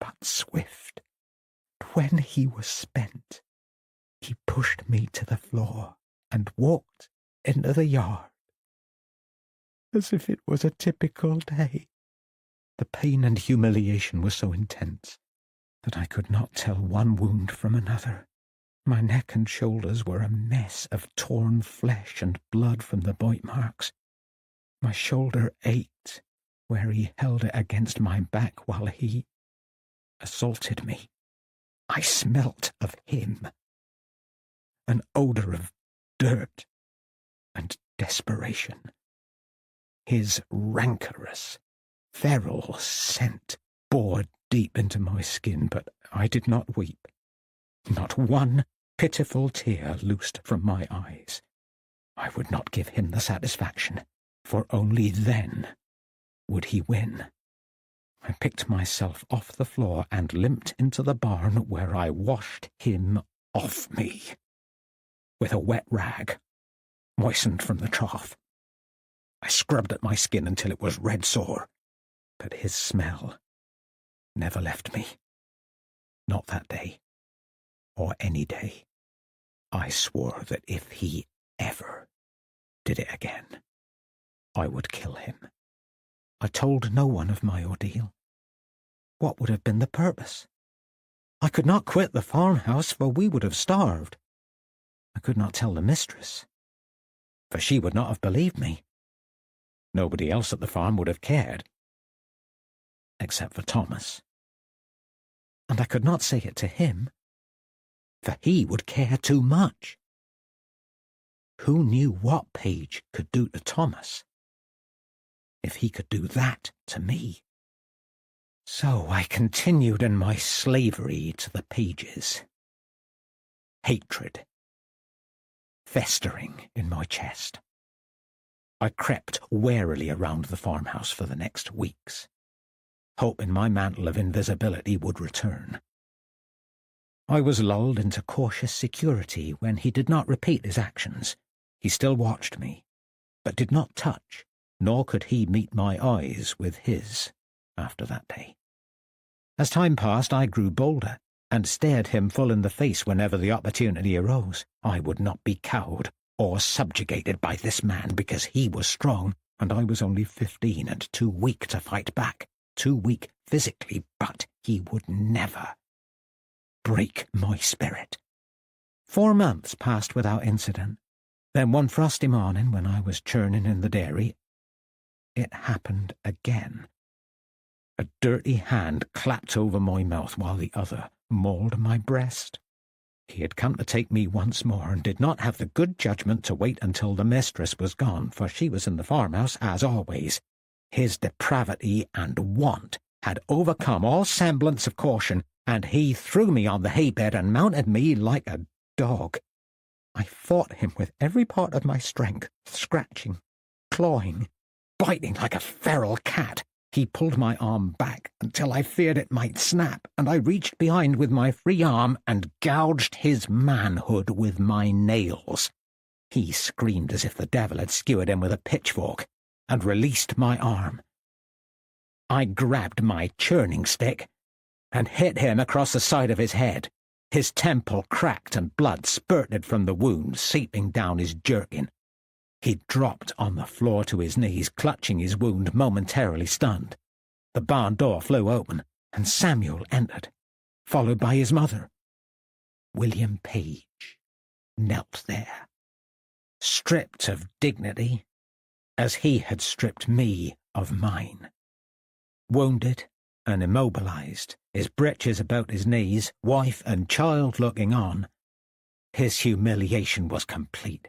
but swift. When he was spent, he pushed me to the floor and walked into the yard, as if it was a typical day. The pain and humiliation were so intense that I could not tell one wound from another. My neck and shoulders were a mess of torn flesh and blood from the bite marks. My shoulder ached where he held it against my back while he assaulted me. I smelt of him, an odour of dirt and desperation. His rancorous, feral scent bored deep into my skin, but I did not weep. Not one pitiful tear loosed from my eyes. I would not give him the satisfaction, for only then would he win. I picked myself off the floor and limped into the barn, where I washed him off me with a wet rag, moistened from the trough. I scrubbed at my skin until it was red sore, but his smell never left me. Not that day, or any day. I swore that if he ever did it again, I would kill him. I told no one of my ordeal. What would have been the purpose? I could not quit the farmhouse, for we would have starved. I could not tell the mistress, for she would not have believed me. Nobody else at the farm would have cared, except for Thomas. And I could not say it to him, for he would care too much. Who knew what Page could do to Thomas, if he could do that to me? So I continued in my slavery to the Pages. Hatred festering in my chest. I crept warily around the farmhouse for the next weeks, hoping my mantle of invisibility would return. I was lulled into cautious security when he did not repeat his actions. He still watched me, but did not touch, nor could he meet my eyes with his after that day. As time passed, I grew bolder, and stared him full in the face whenever the opportunity arose. I would not be cowed or subjugated by this man because he was strong, and I was only 15 and too weak to fight back, too weak physically, but he would never break my spirit. 4 months passed without incident. Then one frosty morning, when I was churning in the dairy, it happened again. A dirty hand clapped over my mouth while the other mauled my breast. He had come to take me once more, and did not have the good judgment to wait until the mistress was gone, for she was in the farmhouse as always. His depravity and want had overcome all semblance of caution, and he threw me on the hay-bed and mounted me like a dog. I fought him with every part of my strength, scratching, clawing, biting like a feral cat. He pulled my arm back until I feared it might snap, and I reached behind with my free arm and gouged his manhood with my nails. He screamed as if the devil had skewered him with a pitchfork, and released my arm. I grabbed my churning stick and hit him across the side of his head. His temple cracked and blood spurted from the wound, seeping down his jerkin. He dropped on the floor to his knees, clutching his wound, momentarily stunned. The barn door flew open, and Samuel entered, followed by his mother. William Page knelt there, stripped of dignity, as he had stripped me of mine. Wounded and immobilized, his breeches about his knees, wife and child looking on, his humiliation was complete.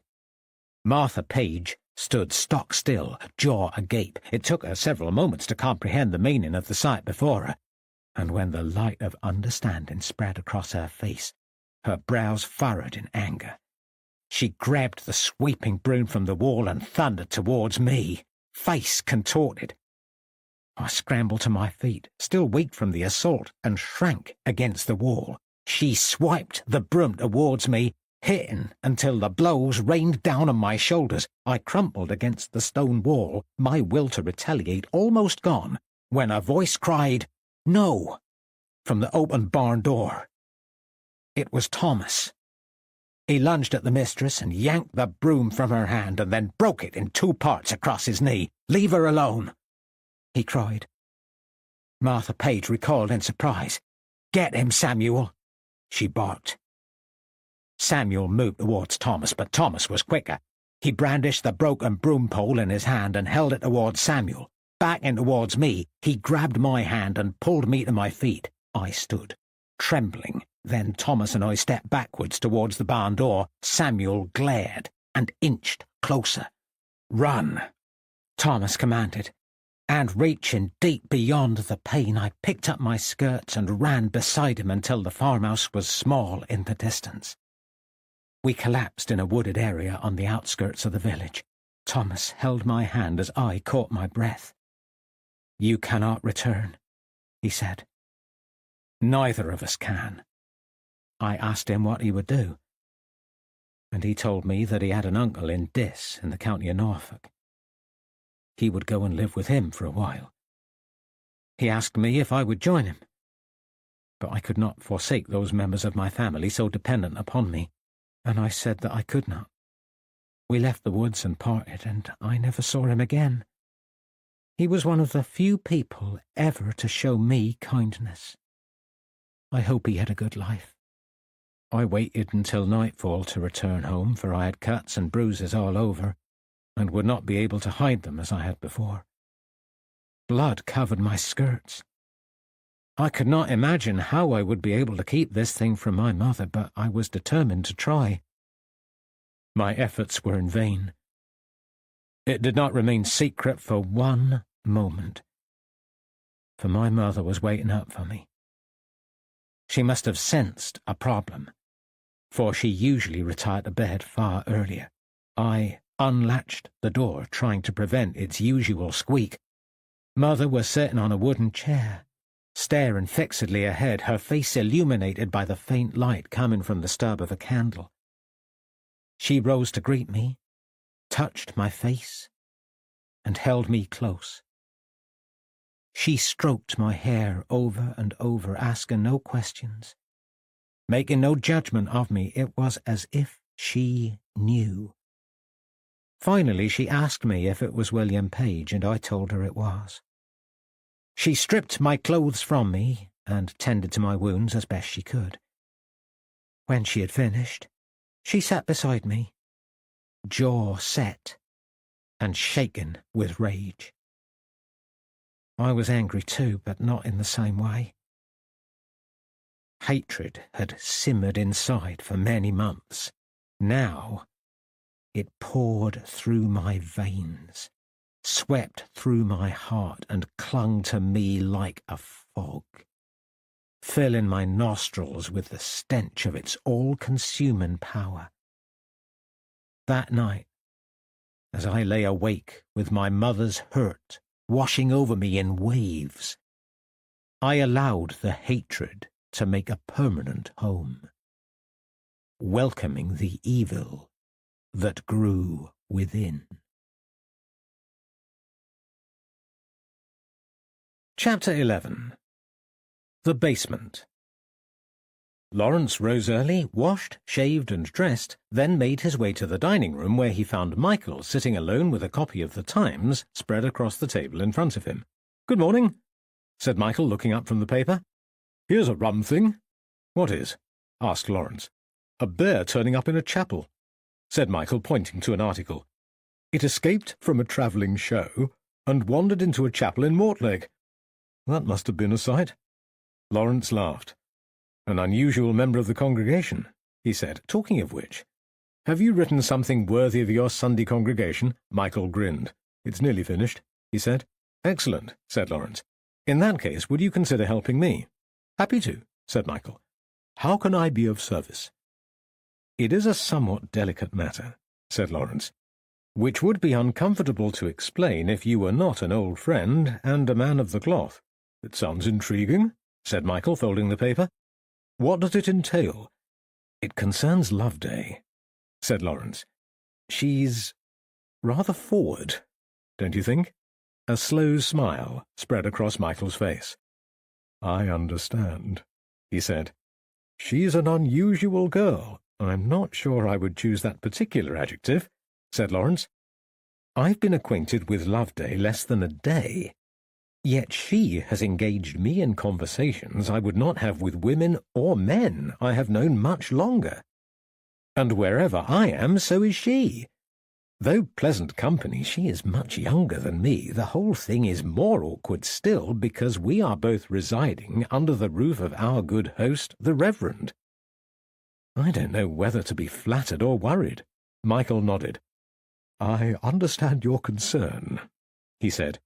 Martha Page stood stock still, jaw agape. It took her several moments to comprehend the meaning of the sight before her, and when the light of understanding spread across her face, her brows furrowed in anger. She grabbed the sweeping broom from the wall and thundered towards me, face contorted. I scrambled to my feet, still weak from the assault, and shrank against the wall. She swiped the broom towards me, hitting until the blows rained down on my shoulders. I crumpled against the stone wall, my will to retaliate almost gone, when a voice cried, "No!" from the open barn door. It was Thomas. He lunged at the mistress and yanked the broom from her hand and then broke it in 2 parts across his knee. "Leave her alone," he cried. Martha Page recoiled in surprise. "Get him, Samuel," she barked. Samuel moved towards Thomas, but Thomas was quicker. He brandished the broken broom pole in his hand and held it towards Samuel. Backing towards me, he grabbed my hand and pulled me to my feet. I stood, trembling. Then Thomas and I stepped backwards towards the barn door. Samuel glared and inched closer. "Run," Thomas commanded, and reaching deep beyond the pain, I picked up my skirts and ran beside him until the farmhouse was small in the distance. We collapsed in a wooded area on the outskirts of the village. Thomas held my hand as I caught my breath. "You cannot return," he said. "Neither of us can." I asked him what he would do, and he told me that he had an uncle in Diss in the county of Norfolk. He would go and live with him for a while. He asked me if I would join him, but I could not forsake those members of my family so dependent upon me, and I said that I could not. We left the woods and parted, and I never saw him again. He was one of the few people ever to show me kindness. I hope he had a good life. I waited until nightfall to return home, for I had cuts and bruises all over, and would not be able to hide them as I had before. Blood covered my skirts. I could not imagine how I would be able to keep this thing from my mother, but I was determined to try. My efforts were in vain. It did not remain secret for one moment, for my mother was waiting up for me. She must have sensed a problem, for she usually retired to bed far earlier. I unlatched the door, trying to prevent its usual squeak. Mother was sitting on a wooden chair, staring fixedly ahead, her face illuminated by the faint light coming from the stub of a candle. She rose to greet me, touched my face, and held me close. She stroked my hair over and over, asking no questions, making no judgment of me. It was as if she knew. Finally, she asked me if it was William Page, and I told her it was. She stripped my clothes from me and tended to my wounds as best she could. When she had finished, she sat beside me, jaw set and shaken with rage. I was angry too, but not in the same way. Hatred had simmered inside for many months. Now it poured through my veins, swept through my heart, and clung to me like a fog, filling my nostrils with the stench of its all-consuming power. That night, as I lay awake with my mother's hurt washing over me in waves, I allowed the hatred to make a permanent home, welcoming the evil that grew within. Chapter 11. The Basement. Lawrence rose early, washed, shaved, and dressed, then made his way to the dining room, where he found Michael sitting alone with a copy of the Times spread across the table in front of him. "Good morning," said Michael, looking up from the paper. "Here's a rum thing." "What is?" asked Lawrence. "A bear turning up in a chapel," said Michael, pointing to an article. "It escaped from a travelling show and wandered into a chapel in Mortlake. That must have been a sight." Lawrence laughed. "An unusual member of the congregation," he said. "Talking of which, have you written something worthy of your Sunday congregation?" Michael grinned. "It's nearly finished," he said. "Excellent," said Lawrence. "In that case, would you consider helping me?" "Happy to," said Michael. "How can I be of service?" "It is a somewhat delicate matter," said Lawrence, "which would be uncomfortable to explain if you were not an old friend and a man of the cloth." "It sounds intriguing," said Michael, folding the paper. "What does it entail?" "It concerns Loveday," said Lawrence. "She's rather forward, don't you think?" A slow smile spread across Michael's face. "I understand," he said. "She's an unusual girl. I'm not sure I would choose that particular adjective," said Lawrence. "I've been acquainted with Loveday less than a day, yet she has engaged me in conversations I would not have with women or men I have known much longer. And wherever I am, so is she. Though pleasant company, she is much younger than me. The whole thing is more awkward still because we are both residing under the roof of our good host, the Reverend. I don't know whether to be flattered or worried." Michael nodded. "I understand your concern," he said,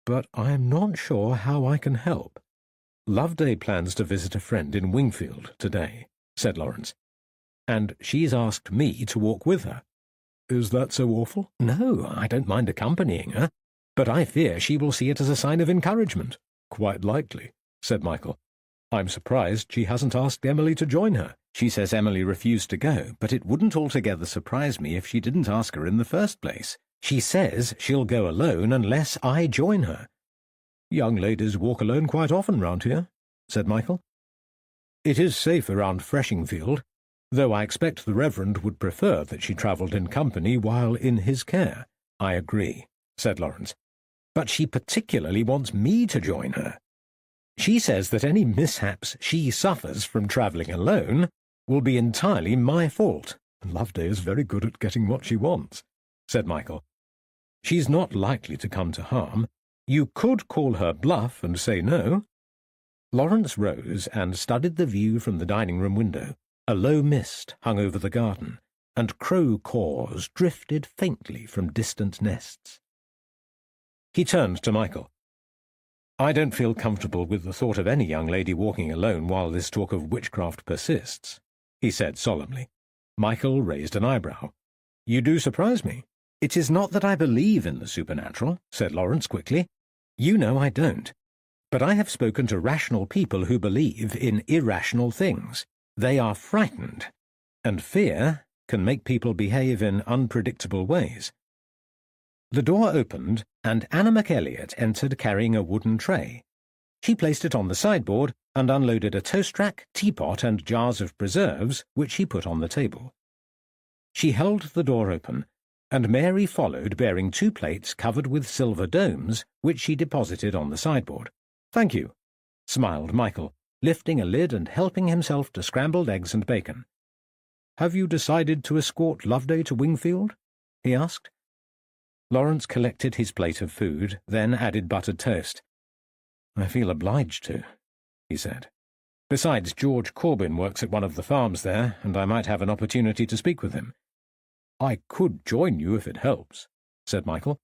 "but I am not sure how I can help." "Loveday plans to visit a friend in Wingfield today," said Lawrence, "and she's asked me to walk with her." "Is that so awful?" "No, I don't mind accompanying her, but I fear she will see it as a sign of encouragement." "Quite likely," said Michael. "I'm surprised she hasn't asked Emily to join her. She says Emily refused to go, but it wouldn't altogether surprise me if she didn't ask her in the first place. She says she'll go alone unless I join her." "Young ladies walk alone quite often round here," said Michael. "It is safe around Fressingfield, though I expect the Reverend would prefer that she travelled in company while in his care." "I agree," said Lawrence. but she particularly wants me to join her. She says that any mishaps she suffers from travelling alone will be entirely my fault. Loveday is very good at getting what she wants," said Michael. "She's not likely to come to harm. You could call her bluff and say no." Lawrence rose and studied the view from the dining-room window. A low mist hung over the garden, and crow caws drifted faintly from distant nests. He turned to Michael. "I don't feel comfortable with the thought of any young lady walking alone while this talk of witchcraft persists," he said solemnly. Michael raised an eyebrow. "You do surprise me." "It is not that I believe in the supernatural," said Lawrence quickly. "You know I don't. But I have spoken to rational people who believe in irrational things. They are frightened, and fear can make people behave in unpredictable ways." The door opened, and Anna McElliot entered carrying a wooden tray. She placed it on the sideboard and unloaded a toast rack, teapot, and jars of preserves, which she put on the table. She held the door open, and Mary followed bearing 2 plates covered with silver domes, which she deposited on the sideboard. "Thank you," smiled Michael, lifting a lid and helping himself to scrambled eggs and bacon. "Have you decided to escort Loveday to Wingfield?" he asked. Lawrence collected his plate of food, then added buttered toast. "I feel obliged to," he said. "Besides, George Corbin works at one of the farms there, and I might have an opportunity to speak with him." "I could join you if it helps," said Michael.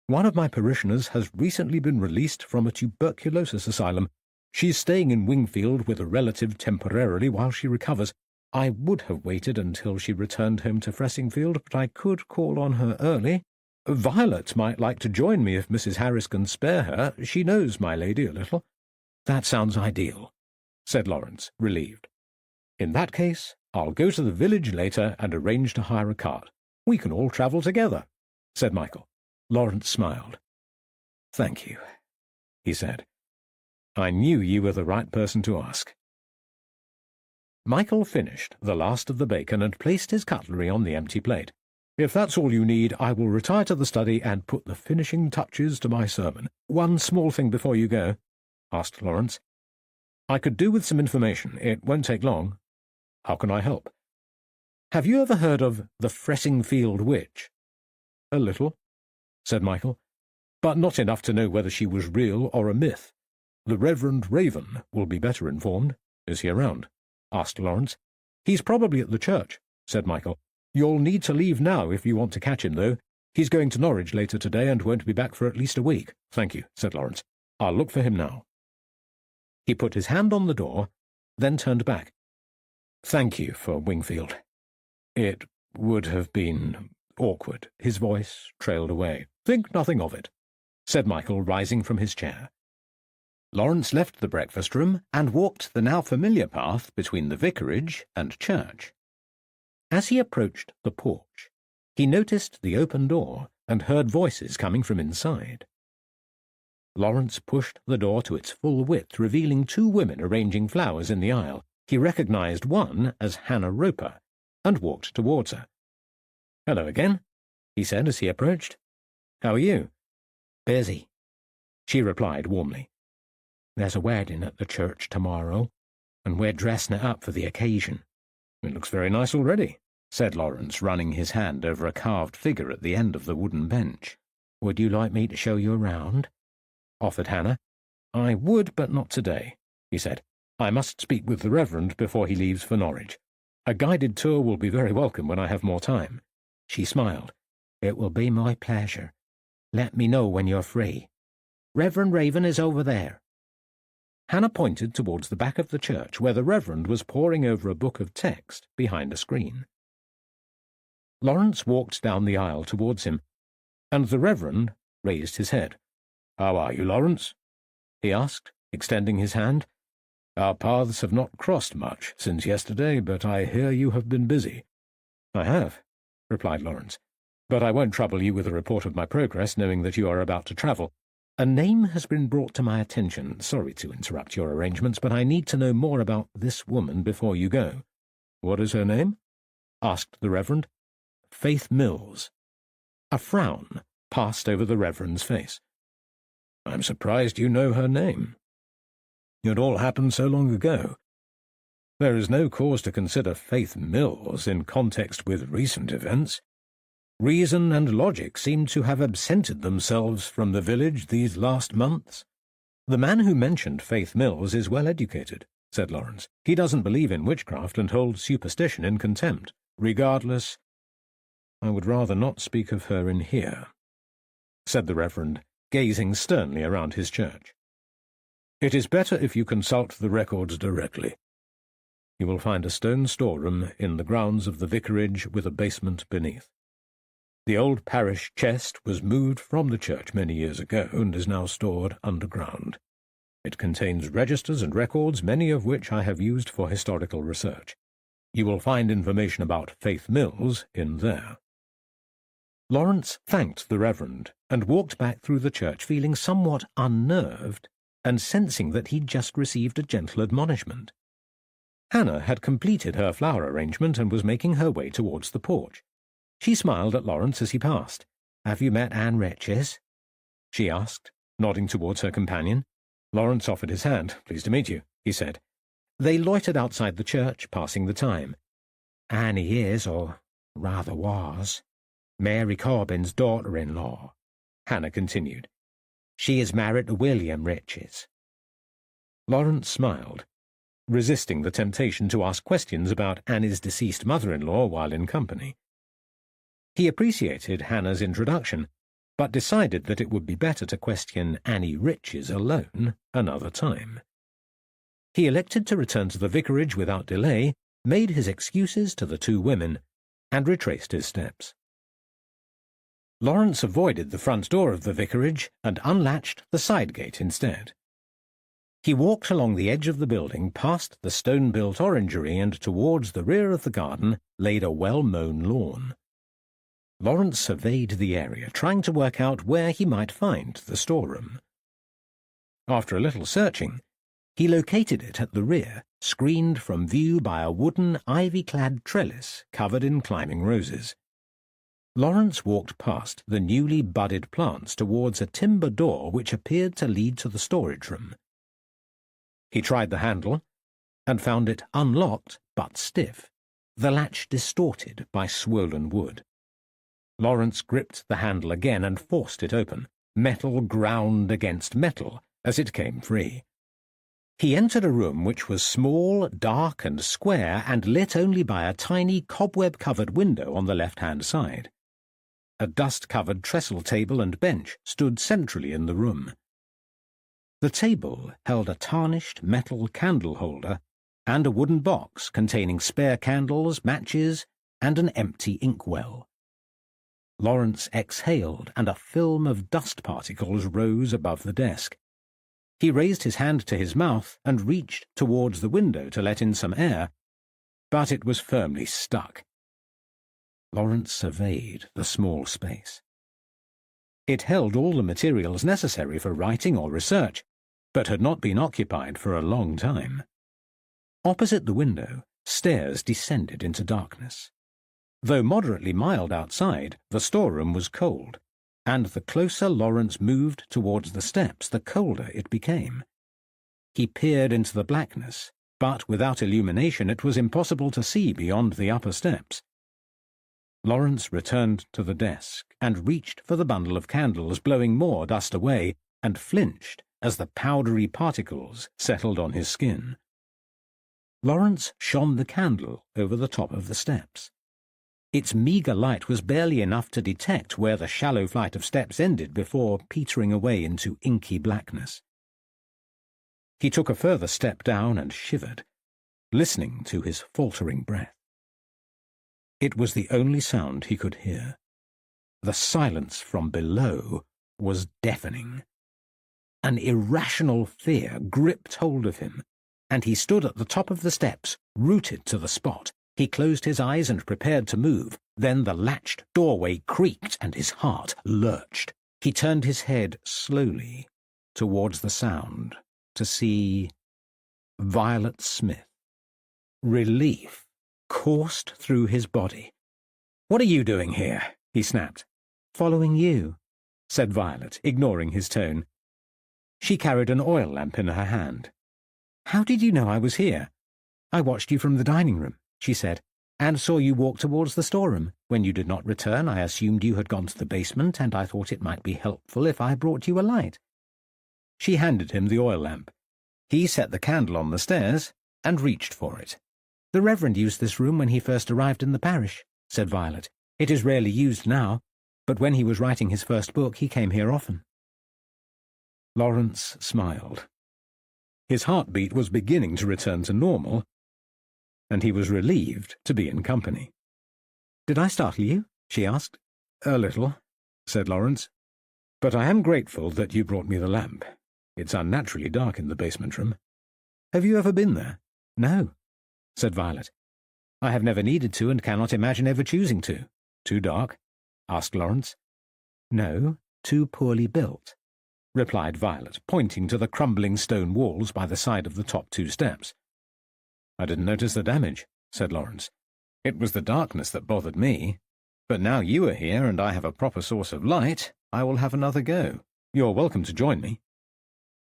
"One of my parishioners has recently been released from a tuberculosis asylum. She's staying in Wingfield with a relative temporarily while she recovers. I would have waited until she returned home to Fressingfield, but I could call on her early. Violet might like to join me if Mrs. Harris can spare her. She knows my lady a little." "That sounds ideal," said Lawrence, relieved. "In that case, I'll go to the village later and arrange to hire a cart. We can all travel together," said Michael. Lawrence smiled. "Thank you," he said. "I knew you were the right person to ask." Michael finished the last of the bacon and placed his cutlery on the empty plate. "If that's all you need, I will retire to the study and put the finishing touches to my sermon. One small thing before you go," asked Lawrence. "I could do with some information. It won't take long." "How can I help?" "Have you ever heard of the Fressingfield Witch?" "A little," said Michael, "but not enough to know whether she was real or a myth. The Reverend Raven will be better informed." "Is he around?" asked Lawrence. "He's probably at the church," said Michael. "You'll need to leave now if you want to catch him, though. He's going to Norwich later today and won't be back for at least a week." "Thank you," said Lawrence. "I'll look for him now." He put his hand on the door, then turned back. "Thank you for Wingfield. It would have been awkward." His voice trailed away. "Think nothing of it," said Michael, rising from his chair. Lawrence left the breakfast room and walked the now familiar path between the vicarage and church. As he approached the porch, he noticed the open door and heard voices coming from inside. Lawrence pushed the door to its full width, revealing 2 women arranging flowers in the aisle. He recognized one as Hannah Roper, and walked towards her. "Hello again," he said as he approached. "How are you?" "Busy," she replied warmly. "There's a wedding at the church tomorrow, and we're dressing it up for the occasion." "It looks very nice already," said Lawrence, running his hand over a carved figure at the end of the wooden bench. "Would you like me to show you around?" offered Hannah. "I would, but not today," he said. "I must speak with the Reverend before he leaves for Norwich. A guided tour will be very welcome when I have more time." She smiled. "It will be my pleasure. Let me know when you're free. Reverend Raven is over there." Hannah pointed towards the back of the church, where the Reverend was poring over a book of text behind a screen. Lawrence walked down the aisle towards him, and the Reverend raised his head. "How are you, Lawrence?" he asked, extending his hand. "Our paths have not crossed much since yesterday, but I hear you have been busy." "I have," replied Lawrence, "but I won't trouble you with a report of my progress, knowing that you are about to travel. A name has been brought to my attention. Sorry to interrupt your arrangements, but I need to know more about this woman before you go." "What is her name?" asked the Reverend. "Faith Mills." A frown passed over the Reverend's face. I'm surprised you know her name. It all happened so long ago. There is no cause to consider Faith Mills in context with recent events. Reason and logic seem to have absented themselves from the village these last months. The man who mentioned Faith Mills is well educated, said Lawrence. He doesn't believe in witchcraft and holds superstition in contempt. Regardless, I would rather not speak of her in here, said the Reverend, gazing sternly around his church. It is better if you consult the records directly. You will find a stone storeroom in the grounds of the vicarage with a basement beneath. The old parish chest was moved from the church many years ago and is now stored underground. It contains registers and records, many of which I have used for historical research. You will find information about Faith Mills in there. Lawrence thanked the Reverend and walked back through the church feeling somewhat unnerved and sensing that he'd just received a gentle admonishment. Hannah had completed her flower arrangement and was making her way towards the porch. She smiled at Lawrence as he passed. "Have you met Anne Riches?" she asked, nodding towards her companion. Lawrence offered his hand. "Pleased to meet you," he said. They loitered outside the church, passing the time. "Annie is, or rather was, Mary Corbin's daughter-in-law," Hannah continued. "She is married to William Riches." Lawrence smiled, resisting the temptation to ask questions about Annie's deceased mother-in-law while in company. He appreciated Hannah's introduction, but decided that it would be better to question Annie Riches alone another time. He elected to return to the vicarage without delay, made his excuses to the two women, and retraced his steps. Lawrence avoided the front door of the vicarage and unlatched the side gate instead. He walked along the edge of the building, past the stone-built orangery, and towards the rear of the garden laid a well-mown lawn. Lawrence surveyed the area, trying to work out where he might find the storeroom. After a little searching, he located it at the rear, screened from view by a wooden, ivy-clad trellis covered in climbing roses. Lawrence walked past the newly budded plants towards a timber door which appeared to lead to the storage room. He tried the handle and found it unlocked but stiff, the latch distorted by swollen wood. Lawrence gripped the handle again and forced it open. Metal ground against metal as it came free. He entered a room which was small, dark and square, and lit only by a tiny cobweb-covered window on the left-hand side. A dust-covered trestle table and bench stood centrally in the room. The table held a tarnished metal candle holder and a wooden box containing spare candles, matches, and an empty inkwell. Lawrence exhaled, and a film of dust particles rose above the desk. He raised his hand to his mouth and reached towards the window to let in some air, but it was firmly stuck. Lawrence surveyed the small space. It held all the materials necessary for writing or research, but had not been occupied for a long time. Opposite the window, stairs descended into darkness. Though moderately mild outside, the storeroom was cold, and the closer Lawrence moved towards the steps, the colder it became. He peered into the blackness, but without illumination it was impossible to see beyond the upper steps. Lawrence returned to the desk and reached for the bundle of candles, blowing more dust away, and flinched as the powdery particles settled on his skin. Lawrence shone the candle over the top of the steps. Its meagre light was barely enough to detect where the shallow flight of steps ended before petering away into inky blackness. He took a further step down and shivered, listening to his faltering breath. It was the only sound he could hear. The silence from below was deafening. An irrational fear gripped hold of him, and he stood at the top of the steps, rooted to the spot. He closed his eyes and prepared to move. Then the latched doorway creaked and his heart lurched. He turned his head slowly towards the sound to see Violet Smith. Relief coursed through his body. "What are you doing here?" he snapped. "Following you," said Violet, ignoring his tone. She carried an oil lamp in her hand. "How did you know I was here?" "I watched you from the dining room," she said, "and saw you walk towards the storeroom. When you did not return, I assumed you had gone to the basement, and I thought it might be helpful if I brought you a light." She handed him the oil lamp. He set the candle on the stairs and reached for it. "The Reverend used this room when he first arrived in the parish," said Violet. "It is rarely used now, but when he was writing his first book he came here often." Lawrence smiled. His heartbeat was beginning to return to normal, and he was relieved to be in company. "Did I startle you?" she asked. "A little," said Lawrence. "But I am grateful that you brought me the lamp. It's unnaturally dark in the basement room. Have you ever been there?" "No," said Violet. "I have never needed to and cannot imagine ever choosing to." "Too dark?" asked Lawrence. "No, too poorly built," replied Violet, pointing to the crumbling stone walls by the side of the top 2 steps. "I didn't notice the damage," said Lawrence. "It was the darkness that bothered me. But now you are here and I have a proper source of light, I will have another go. You're welcome to join me."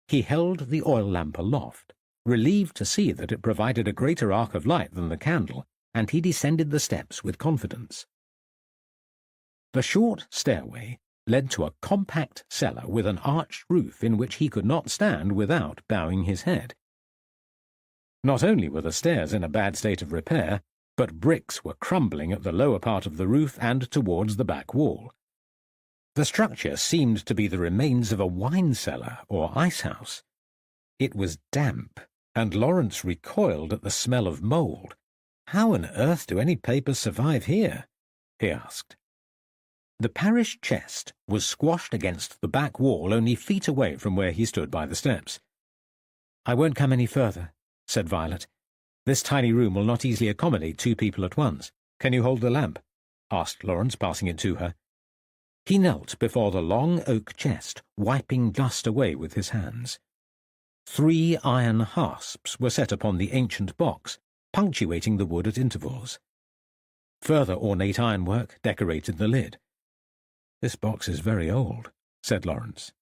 He held the oil lamp aloft, relieved to see that it provided a greater arc of light than the candle, and he descended the steps with confidence. The short stairway led to a compact cellar with an arched roof in which he could not stand without bowing his head. Not only were the stairs in a bad state of repair, but bricks were crumbling at the lower part of the roof and towards the back wall. The structure seemed to be the remains of a wine cellar or icehouse. It was damp, and Lawrence recoiled at the smell of mould. "How on earth do any papers survive here?" he asked. The parish chest was squashed against the back wall only feet away from where he stood by the steps. "I won't come any further," said Violet. "This tiny room will not easily accommodate 2 people at once." "Can you hold the lamp?" asked Lawrence, passing it to her. He knelt before the long oak chest, wiping dust away with his hands. 3 iron hasps were set upon the ancient box, punctuating the wood at intervals. Further ornate ironwork decorated the lid. "This box is very old," said Lawrence,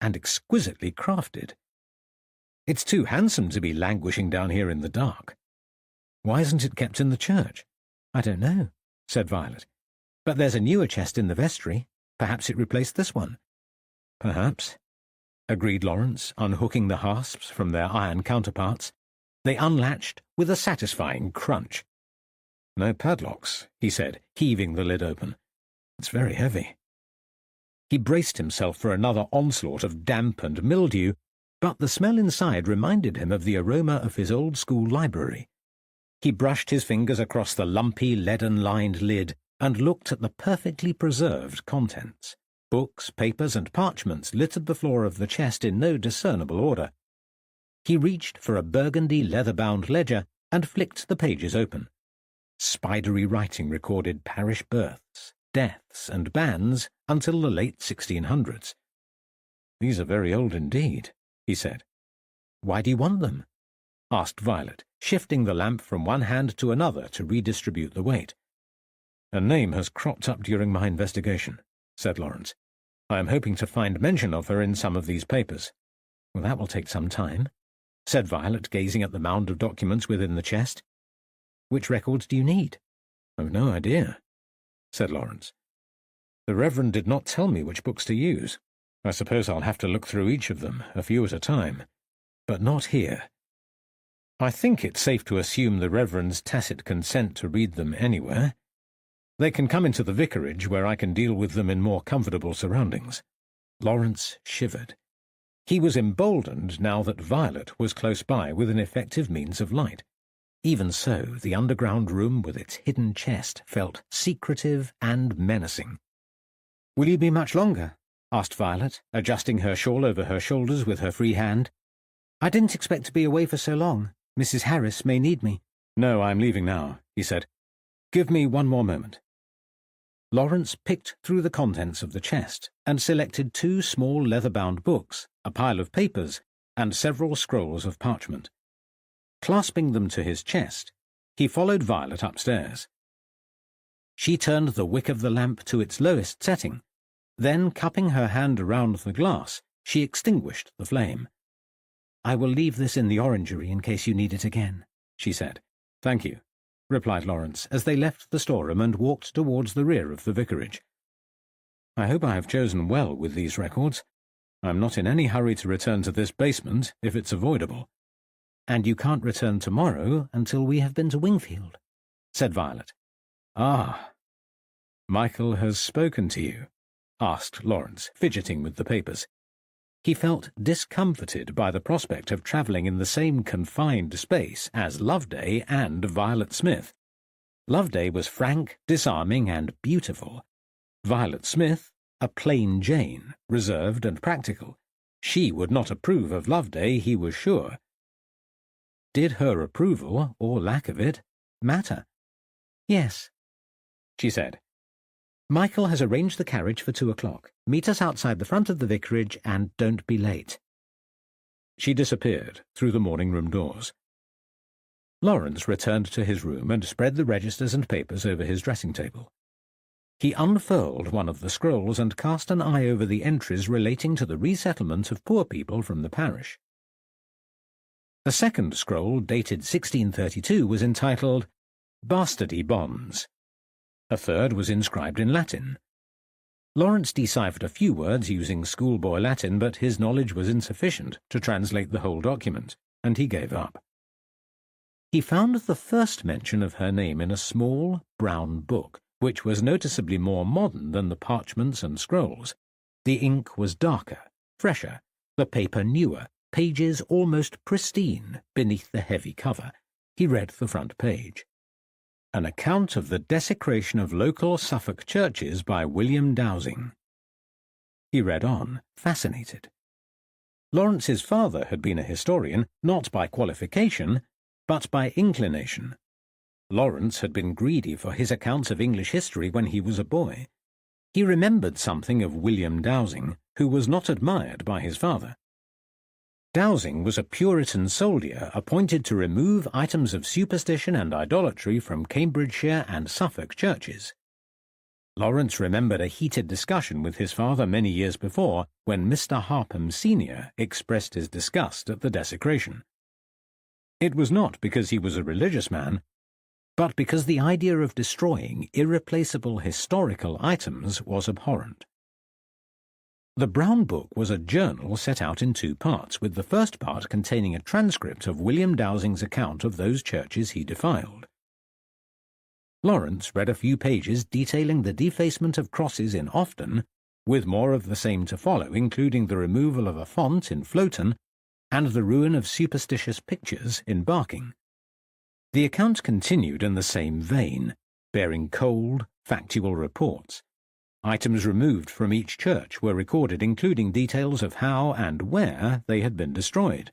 "and exquisitely crafted. It's too handsome to be languishing down here in the dark. Why isn't it kept in the church?" "I don't know," said Violet. "But there's a newer chest in the vestry. Perhaps it replaced this one." "Perhaps," agreed Lawrence, unhooking the hasps from their iron counterparts. They unlatched with a satisfying crunch. "No padlocks," he said, heaving the lid open. "It's very heavy." He braced himself for another onslaught of damp and mildew, but the smell inside reminded him of the aroma of his old-school library. He brushed his fingers across the lumpy, leaden-lined lid and looked at the perfectly preserved contents. Books, papers, and parchments littered the floor of the chest in no discernible order. He reached for a burgundy leather-bound ledger and flicked the pages open. Spidery writing recorded parish births, deaths, and bans until the late 1600s. "These are very old indeed," he said. "Why do you want them?" asked Violet, shifting the lamp from one hand to another to redistribute the weight. "A name has cropped up during my investigation," said Lawrence. "I am hoping to find mention of her in some of these papers." "Well, that will take some time," said Violet, gazing at the mound of documents within the chest. "Which records do you need?" "I've no idea," said Lawrence. "The Reverend did not tell me which books to use. I suppose I'll have to look through each of them, a few at a time. But not here. I think it's safe to assume the Reverend's tacit consent to read them anywhere. They can come into the vicarage where I can deal with them in more comfortable surroundings." Lawrence shivered. He was emboldened now that Violet was close by with an effective means of light. Even so, the underground room with its hidden chest felt secretive and menacing. "Will you be much longer?" asked Violet, adjusting her shawl over her shoulders with her free hand. "I didn't expect to be away for so long. Mrs. Harris may need me." "No, I'm leaving now," he said. "Give me one more moment." Lawrence picked through the contents of the chest and selected 2 small leather-bound books, a pile of papers, and several scrolls of parchment. Clasping them to his chest, he followed Violet upstairs. She turned the wick of the lamp to its lowest setting, then, cupping her hand around the glass, She extinguished the flame. "I will leave this in the orangery in case you need it again," she said. "Thank you," replied Lawrence as they left the storeroom and walked towards the rear of the vicarage. "I hope I have chosen well with these records. I'm not in any hurry to return to this basement if it's avoidable." "And you can't return tomorrow until we have been to Wingfield," said Violet. "Ah, Michael has spoken to you?" asked Lawrence, fidgeting with the papers. He felt discomforted by the prospect of travelling in the same confined space as Loveday and Violet Smith. Loveday was frank, disarming, and beautiful. Violet Smith, a plain Jane, reserved and practical. She would not approve of Loveday, he was sure. Did her approval, or lack of it, matter? "Yes," she said. "Michael has arranged the carriage for 2 o'clock. Meet us outside the front of the vicarage and don't be late." She disappeared through the morning-room doors. Lawrence returned to his room and spread the registers and papers over his dressing-table. He unfurled one of the scrolls and cast an eye over the entries relating to the resettlement of poor people from the parish. The second scroll, dated 1632, was entitled "Bastardy Bonds." A third was inscribed in Latin. Lawrence deciphered a few words using schoolboy Latin, but his knowledge was insufficient to translate the whole document, and he gave up. He found the first mention of her name in a small, brown book, which was noticeably more modern than the parchments and scrolls. The ink was darker, fresher, the paper newer, pages almost pristine beneath the heavy cover. He read the front page. An account of the desecration of local Suffolk churches by William Dowsing. He read on, fascinated. Lawrence's father had been a historian, not by qualification, but by inclination. Lawrence had been greedy for his accounts of English history when he was a boy. He remembered something of William Dowsing, who was not admired by his father. Dowsing was a Puritan soldier appointed to remove items of superstition and idolatry from Cambridgeshire and Suffolk churches. Lawrence remembered a heated discussion with his father many years before, when Mr. Harpham Sr. expressed his disgust at the desecration. It was not because he was a religious man, but because the idea of destroying irreplaceable historical items was abhorrent. The Brown Book was a journal set out in 2 parts, with the first part containing a transcript of William Dowsing's account of those churches he defiled. Lawrence read a few pages detailing the defacement of crosses in Ofton, with more of the same to follow, including the removal of a font in Floaton and the ruin of superstitious pictures in Barking. The account continued in the same vein, bearing cold, factual reports. Items removed from each church were recorded, including details of how and where they had been destroyed.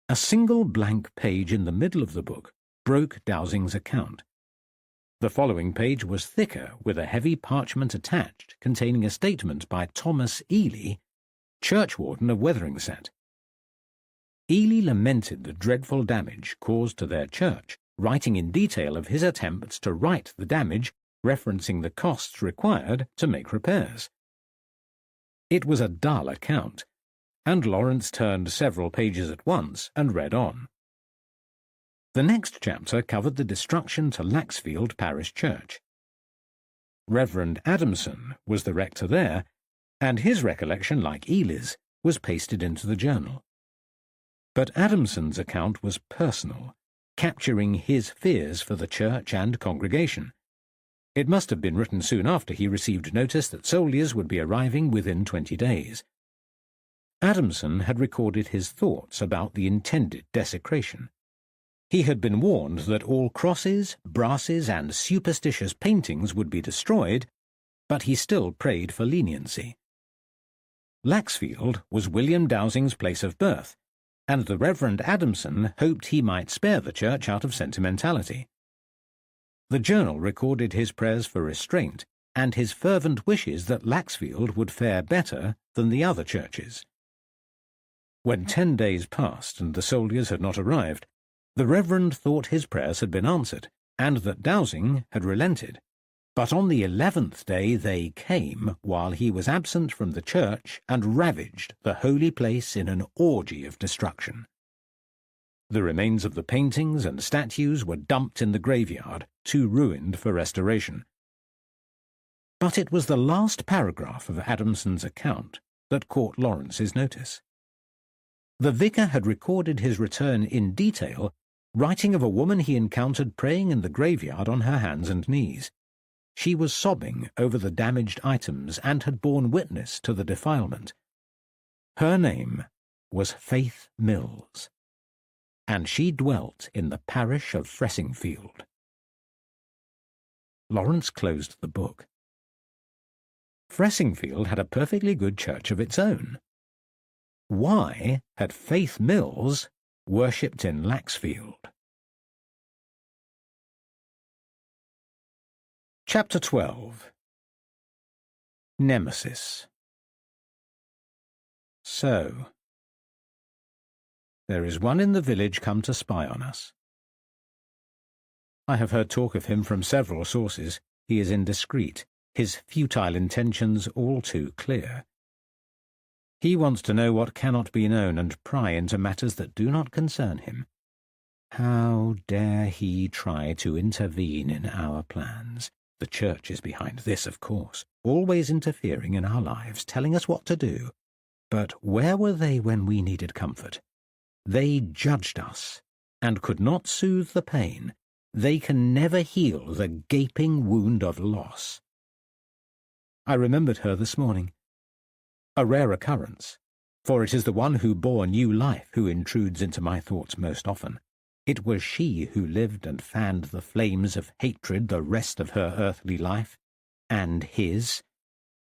A single blank page in the middle of the book broke Dowsing's account. The following page was thicker, with a heavy parchment attached containing a statement by Thomas Ely, churchwarden of Wetheringset. Ely lamented the dreadful damage caused to their church, writing in detail of his attempts to right the damage, referencing the costs required to make repairs. It was a dull account, and Lawrence turned several pages at once and read on. The next chapter covered the destruction to Laxfield Parish Church. Reverend Adamson was the rector there, and his recollection, like Ely's, was pasted into the journal. But Adamson's account was personal, capturing his fears for the church and congregation. It must have been written soon after he received notice that soldiers would be arriving within 20 days. Adamson had recorded his thoughts about the intended desecration. He had been warned that all crosses, brasses, and superstitious paintings would be destroyed, but he still prayed for leniency. Laxfield was William Dowsing's place of birth, and the Reverend Adamson hoped he might spare the church out of sentimentality. The journal recorded his prayers for restraint and his fervent wishes that Laxfield would fare better than the other churches. When 10 days passed and the soldiers had not arrived, the Reverend thought his prayers had been answered, and that Dowsing had relented. But on the 11th day they came while he was absent from the church and ravaged the holy place in an orgy of destruction. The remains of the paintings and statues were dumped in the graveyard, too ruined for restoration. But it was the last paragraph of Adamson's account that caught Lawrence's notice. The vicar had recorded his return in detail, writing of a woman he encountered praying in the graveyard on her hands and knees. She was sobbing over the damaged items and had borne witness to the defilement. Her name was Faith Mills, and she dwelt in the parish of Fressingfield. Lawrence closed the book. Fressingfield had a perfectly good church of its own. Why had Faith Mills worshipped in Laxfield? Chapter 12. Nemesis. So, there is one in the village come to spy on us. I have heard talk of him from several sources. He is indiscreet, his futile intentions all too clear. He wants to know what cannot be known and pry into matters that do not concern him. How dare he try to intervene in our plans? The church is behind this, of course, always interfering in our lives, telling us what to do. But where were they when we needed comfort? They judged us, and could not soothe the pain. They can never heal the gaping wound of loss. I remembered her this morning. A rare occurrence, for it is the one who bore new life who intrudes into my thoughts most often. It was she who lived and fanned the flames of hatred the rest of her earthly life, and his.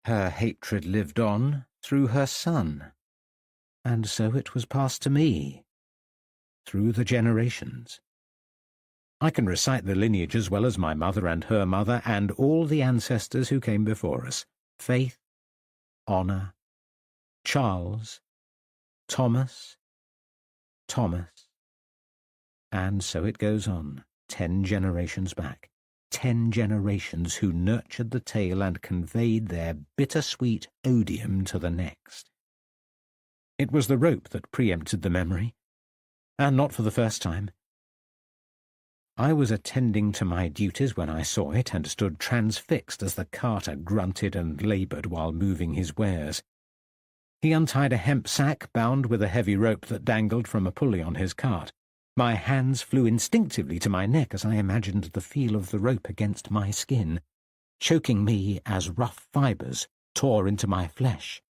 Her hatred lived on through her son, and so it was passed to me, through the generations. I can recite the lineage as well as my mother and her mother and all the ancestors who came before us. Faith, Honor, Charles, Thomas, and so it goes on, 10 generations back. 10 generations who nurtured the tale and conveyed their bittersweet odium to the next. It was the rope that preempted the memory, and not for the first time. I was attending to my duties when I saw it and stood transfixed as the carter grunted and laboured while moving his wares. He untied a hemp sack bound with a heavy rope that dangled from a pulley on his cart. My hands flew instinctively to my neck as I imagined the feel of the rope against my skin, choking me as rough fibres tore into my flesh.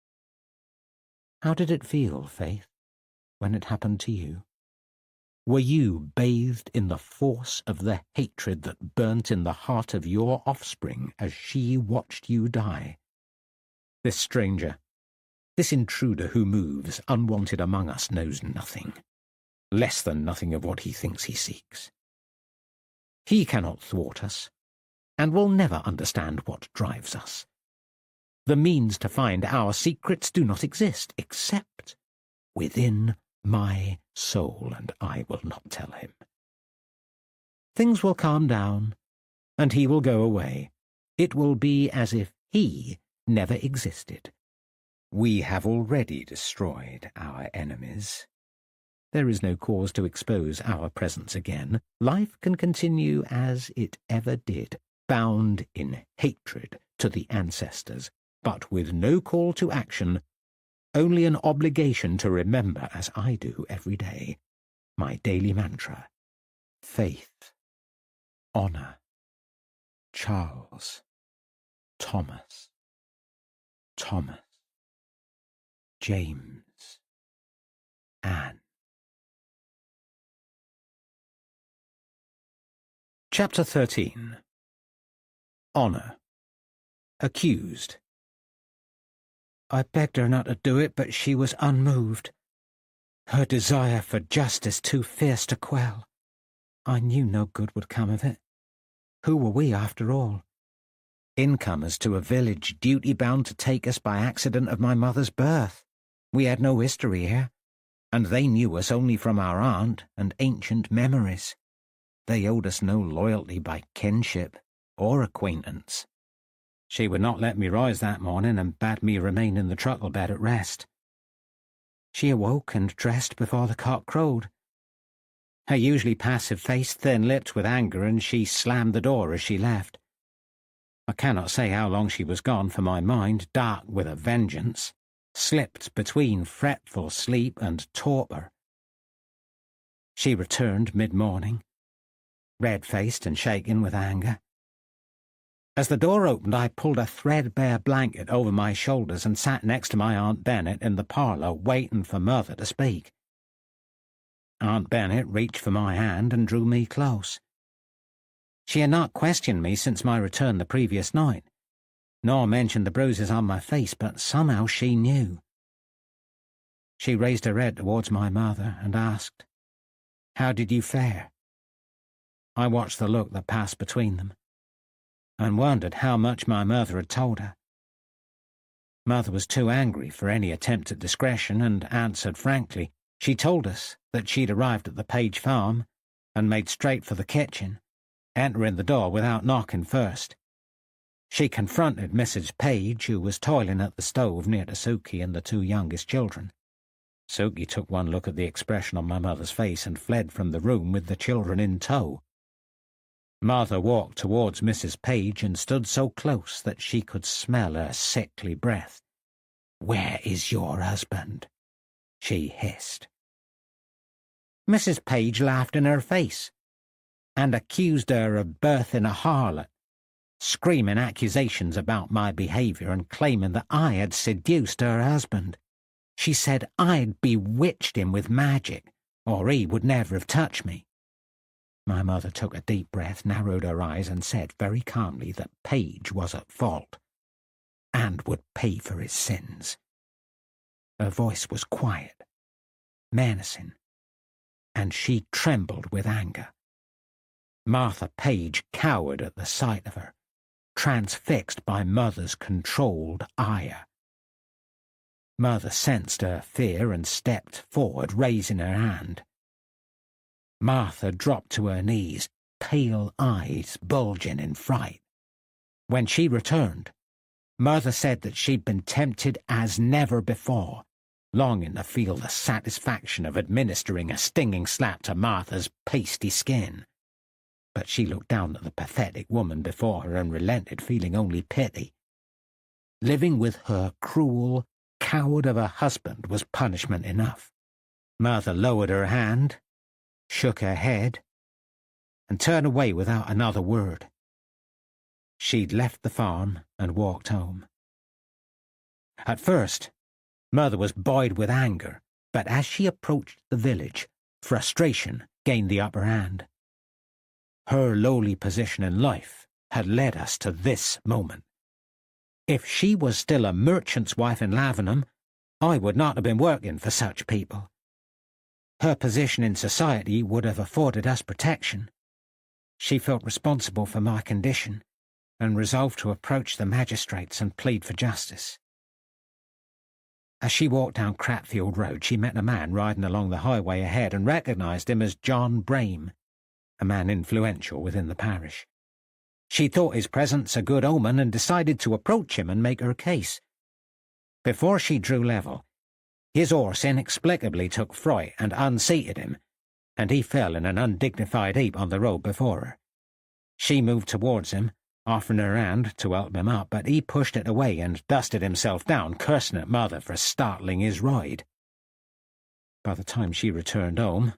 How did it feel, Faith, when it happened to you? Were you bathed in the force of the hatred that burnt in the heart of your offspring as she watched you die? This stranger, this intruder who moves unwanted among us, knows nothing, less than nothing of what he thinks he seeks. He cannot thwart us, and will never understand what drives us. The means to find our secrets do not exist, except within my soul, and I will not tell him. Things will calm down, and he will go away. It will be as if he never existed. We have already destroyed our enemies. There is no cause to expose our presence again. Life can continue as it ever did, bound in hatred to the ancestors, but with no call to action, only an obligation to remember, as I do every day, my daily mantra: Faith, Honor, Charles, Thomas, James, Anne. Chapter 13. Honor. Accused. I begged her not to do it, but she was unmoved. Her desire for justice too fierce to quell. I knew no good would come of it. Who were we, after all? Incomers to a village duty-bound to take us by accident of my mother's birth. We had no history here, and they knew us only from our aunt and ancient memories. They owed us no loyalty by kinship, or acquaintance. She would not let me rise that morning and bade me remain in the truckle bed at rest. She awoke and dressed before the cock crowed. Her usually passive face thin-lipped with anger, and she slammed the door as she left. I cannot say how long she was gone, for my mind, dark with a vengeance, slipped between fretful sleep and torpor. She returned mid-morning, red-faced and shaking with anger. As the door opened, I pulled a threadbare blanket over my shoulders and sat next to my Aunt Bennet in the parlour, waiting for Mother to speak. Aunt Bennet reached for my hand and drew me close. She had not questioned me since my return the previous night, nor mentioned the bruises on my face, but somehow she knew. She raised her head towards my mother and asked, "How did you fare?" I watched the look that passed between them, and wondered how much my mother had told her. Mother was too angry for any attempt at discretion, and answered frankly. She told us that she'd arrived at the Page farm and made straight for the kitchen, entering the door without knocking first. She confronted Mrs. Page, who was toiling at the stove near to Suki and the two youngest children. Suki took one look at the expression on my mother's face and fled from the room with the children in tow. Mother walked towards Mrs. Page and stood so close that she could smell her sickly breath. "Where is your husband?" she hissed. Mrs. Page laughed in her face and accused her of birthing a harlot, screaming accusations about my behaviour and claiming that I had seduced her husband. She said I'd bewitched him with magic, or he would never have touched me. My mother took a deep breath, narrowed her eyes, and said very calmly that Page was at fault and would pay for his sins. Her voice was quiet, menacing, and she trembled with anger. Martha Page cowered at the sight of her, transfixed by Mother's controlled ire. Mother sensed her fear and stepped forward, raising her hand. Martha dropped to her knees, pale eyes bulging in fright. When she returned, Mother said that she'd been tempted as never before, longing to feel the satisfaction of administering a stinging slap to Martha's pasty skin. But she looked down at the pathetic woman before her and relented, feeling only pity. Living with her cruel, coward of a husband was punishment enough. Martha lowered her hand, shook her head, and turned away without another word. She'd left the farm and walked home. At first, Mother was buoyed with anger, but as she approached the village, frustration gained the upper hand. Her lowly position in life had led us to this moment. If she was still a merchant's wife in Lavenham, I would not have been working for such people. Her position in society would have afforded us protection. She felt responsible for my condition and resolved to approach the magistrates and plead for justice. As she walked down Cratfield Road, she met a man riding along the highway ahead and recognised him as John Brame, a man influential within the parish. She thought his presence a good omen and decided to approach him and make her case. Before she drew level, his horse inexplicably took fright and unseated him, and he fell in an undignified heap on the road before her. She moved towards him, offering her hand to help him up, but he pushed it away and dusted himself down, cursing at Mother for startling his ride. By the time she returned home,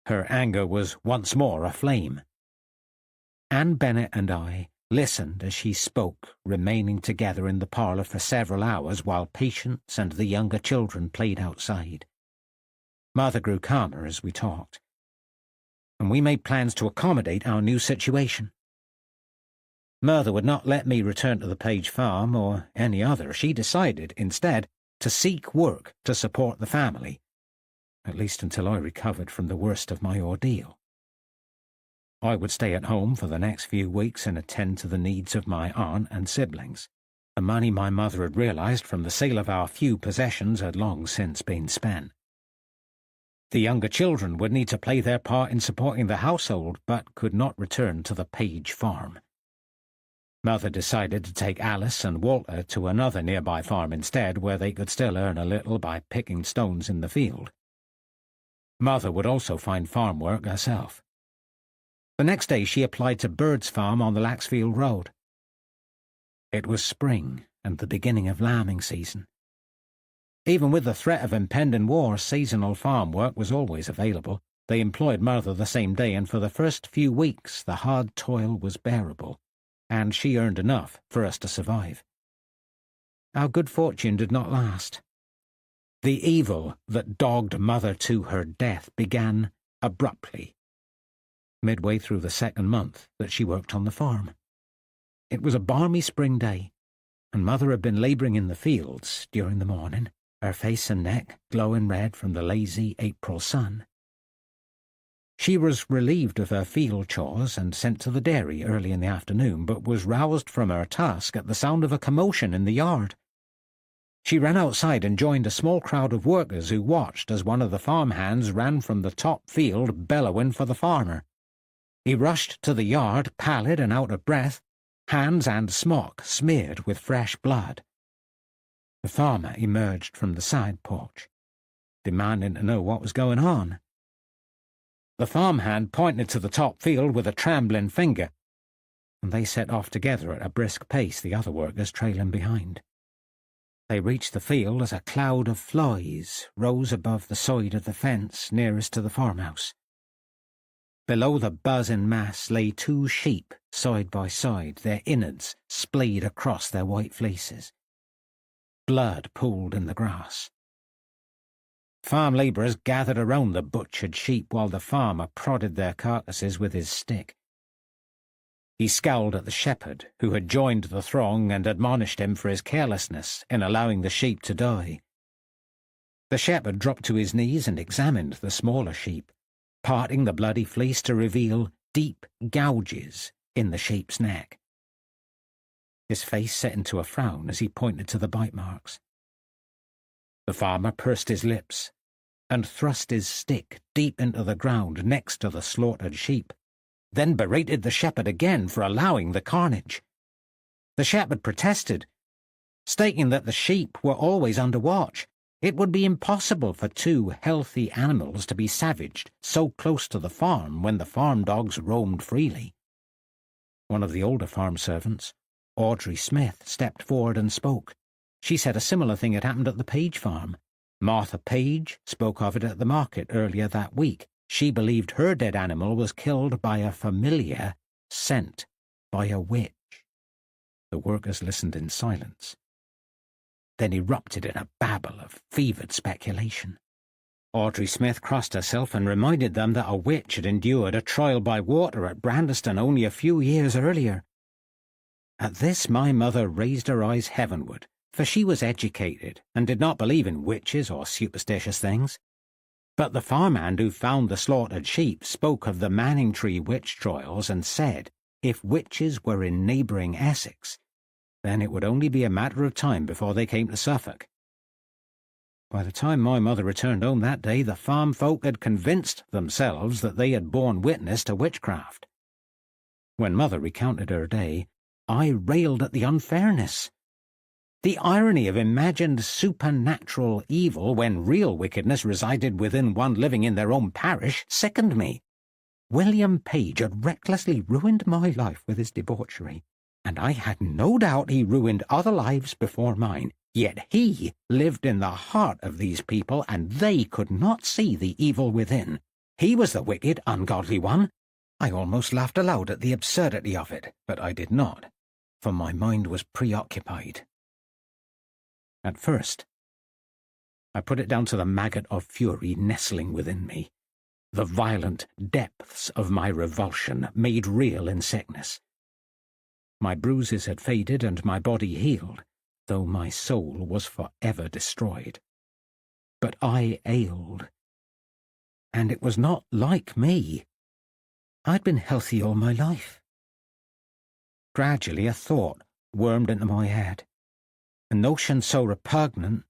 her anger was once more aflame. Anne Bennet and I listened as she spoke, remaining together in the parlour for several hours while Patience and the younger children played outside. Mother grew calmer as we talked, and we made plans to accommodate our new situation. Mother would not let me return to the Page farm or any other. She decided, instead, to seek work to support the family, at least until I recovered from the worst of my ordeal. I would stay at home for the next few weeks and attend to the needs of my aunt and siblings. The money my mother had realised from the sale of our few possessions had long since been spent. The younger children would need to play their part in supporting the household, but could not return to the Page farm. Mother decided to take Alice and Walter to another nearby farm instead, where they could still earn a little by picking stones in the field. Mother would also find farm work herself. The next day she applied to Bird's farm on the Laxfield Road. It was spring and the beginning of lambing season. Even with the threat of impending war, seasonal farm work was always available. They employed Mother the same day, and for the first few weeks the hard toil was bearable, and she earned enough for us to survive. Our good fortune did not last. The evil that dogged Mother to her death began abruptly, midway through the second month that she worked on the farm. It was a balmy spring day, and Mother had been labouring in the fields during the morning, her face and neck glowing red from the lazy April sun. She was relieved of her field chores and sent to the dairy early in the afternoon, but was roused from her task at the sound of a commotion in the yard. She ran outside and joined a small crowd of workers who watched as one of the farmhands ran from the top field bellowing for the farmer. He rushed to the yard, pallid and out of breath, hands and smock smeared with fresh blood. The farmer emerged from the side porch, demanding to know what was going on. The farmhand pointed to the top field with a trembling finger, and they set off together at a brisk pace, the other workers trailing behind. They reached the field as a cloud of flies rose above the side of the fence nearest to the farmhouse. Below the buzzing mass lay two sheep side by side, their innards splayed across their white fleeces. Blood pooled in the grass. Farm labourers gathered around the butchered sheep while the farmer prodded their carcasses with his stick. He scowled at the shepherd, who had joined the throng, and admonished him for his carelessness in allowing the sheep to die. The shepherd dropped to his knees and examined the smaller sheep, parting the bloody fleece to reveal deep gouges in the sheep's neck. His face set into a frown as he pointed to the bite marks. The farmer pursed his lips and thrust his stick deep into the ground next to the slaughtered sheep, then berated the shepherd again for allowing the carnage. The shepherd protested, stating that the sheep were always under watch. It would be impossible for two healthy animals to be savaged so close to the farm when the farm dogs roamed freely. One of the older farm servants, Audrey Smith, stepped forward and spoke. She said a similar thing had happened at the Page farm. Martha Page spoke of it at the market earlier that week. She believed her dead animal was killed by a familiar sent by a witch. The workers listened in silence, then erupted in a babble of fevered speculation. Audrey Smith crossed herself and reminded them that a witch had endured a trial by water at Brandeston only a few years earlier. At this my mother raised her eyes heavenward, for she was educated and did not believe in witches or superstitious things. But the farmhand who found the slaughtered sheep spoke of the Manningtree witch trials and said if witches were in neighbouring Essex, then it would only be a matter of time before they came to Suffolk. By the time my mother returned home that day, the farm folk had convinced themselves that they had borne witness to witchcraft. When Mother recounted her day, I railed at the unfairness. The irony of imagined supernatural evil when real wickedness resided within one living in their own parish sickened me. William Page had recklessly ruined my life with his debauchery, and I had no doubt he ruined other lives before mine. Yet he lived in the heart of these people, and they could not see the evil within. He was the wicked, ungodly one. I almost laughed aloud at the absurdity of it, but I did not, for my mind was preoccupied. At first, I put it down to the maggot of fury nestling within me, the violent depths of my revulsion made real in sickness. My bruises had faded and my body healed, though my soul was forever destroyed. But I ailed, and it was not like me. I'd been healthy all my life. Gradually a thought wormed into my head, a notion so repugnant,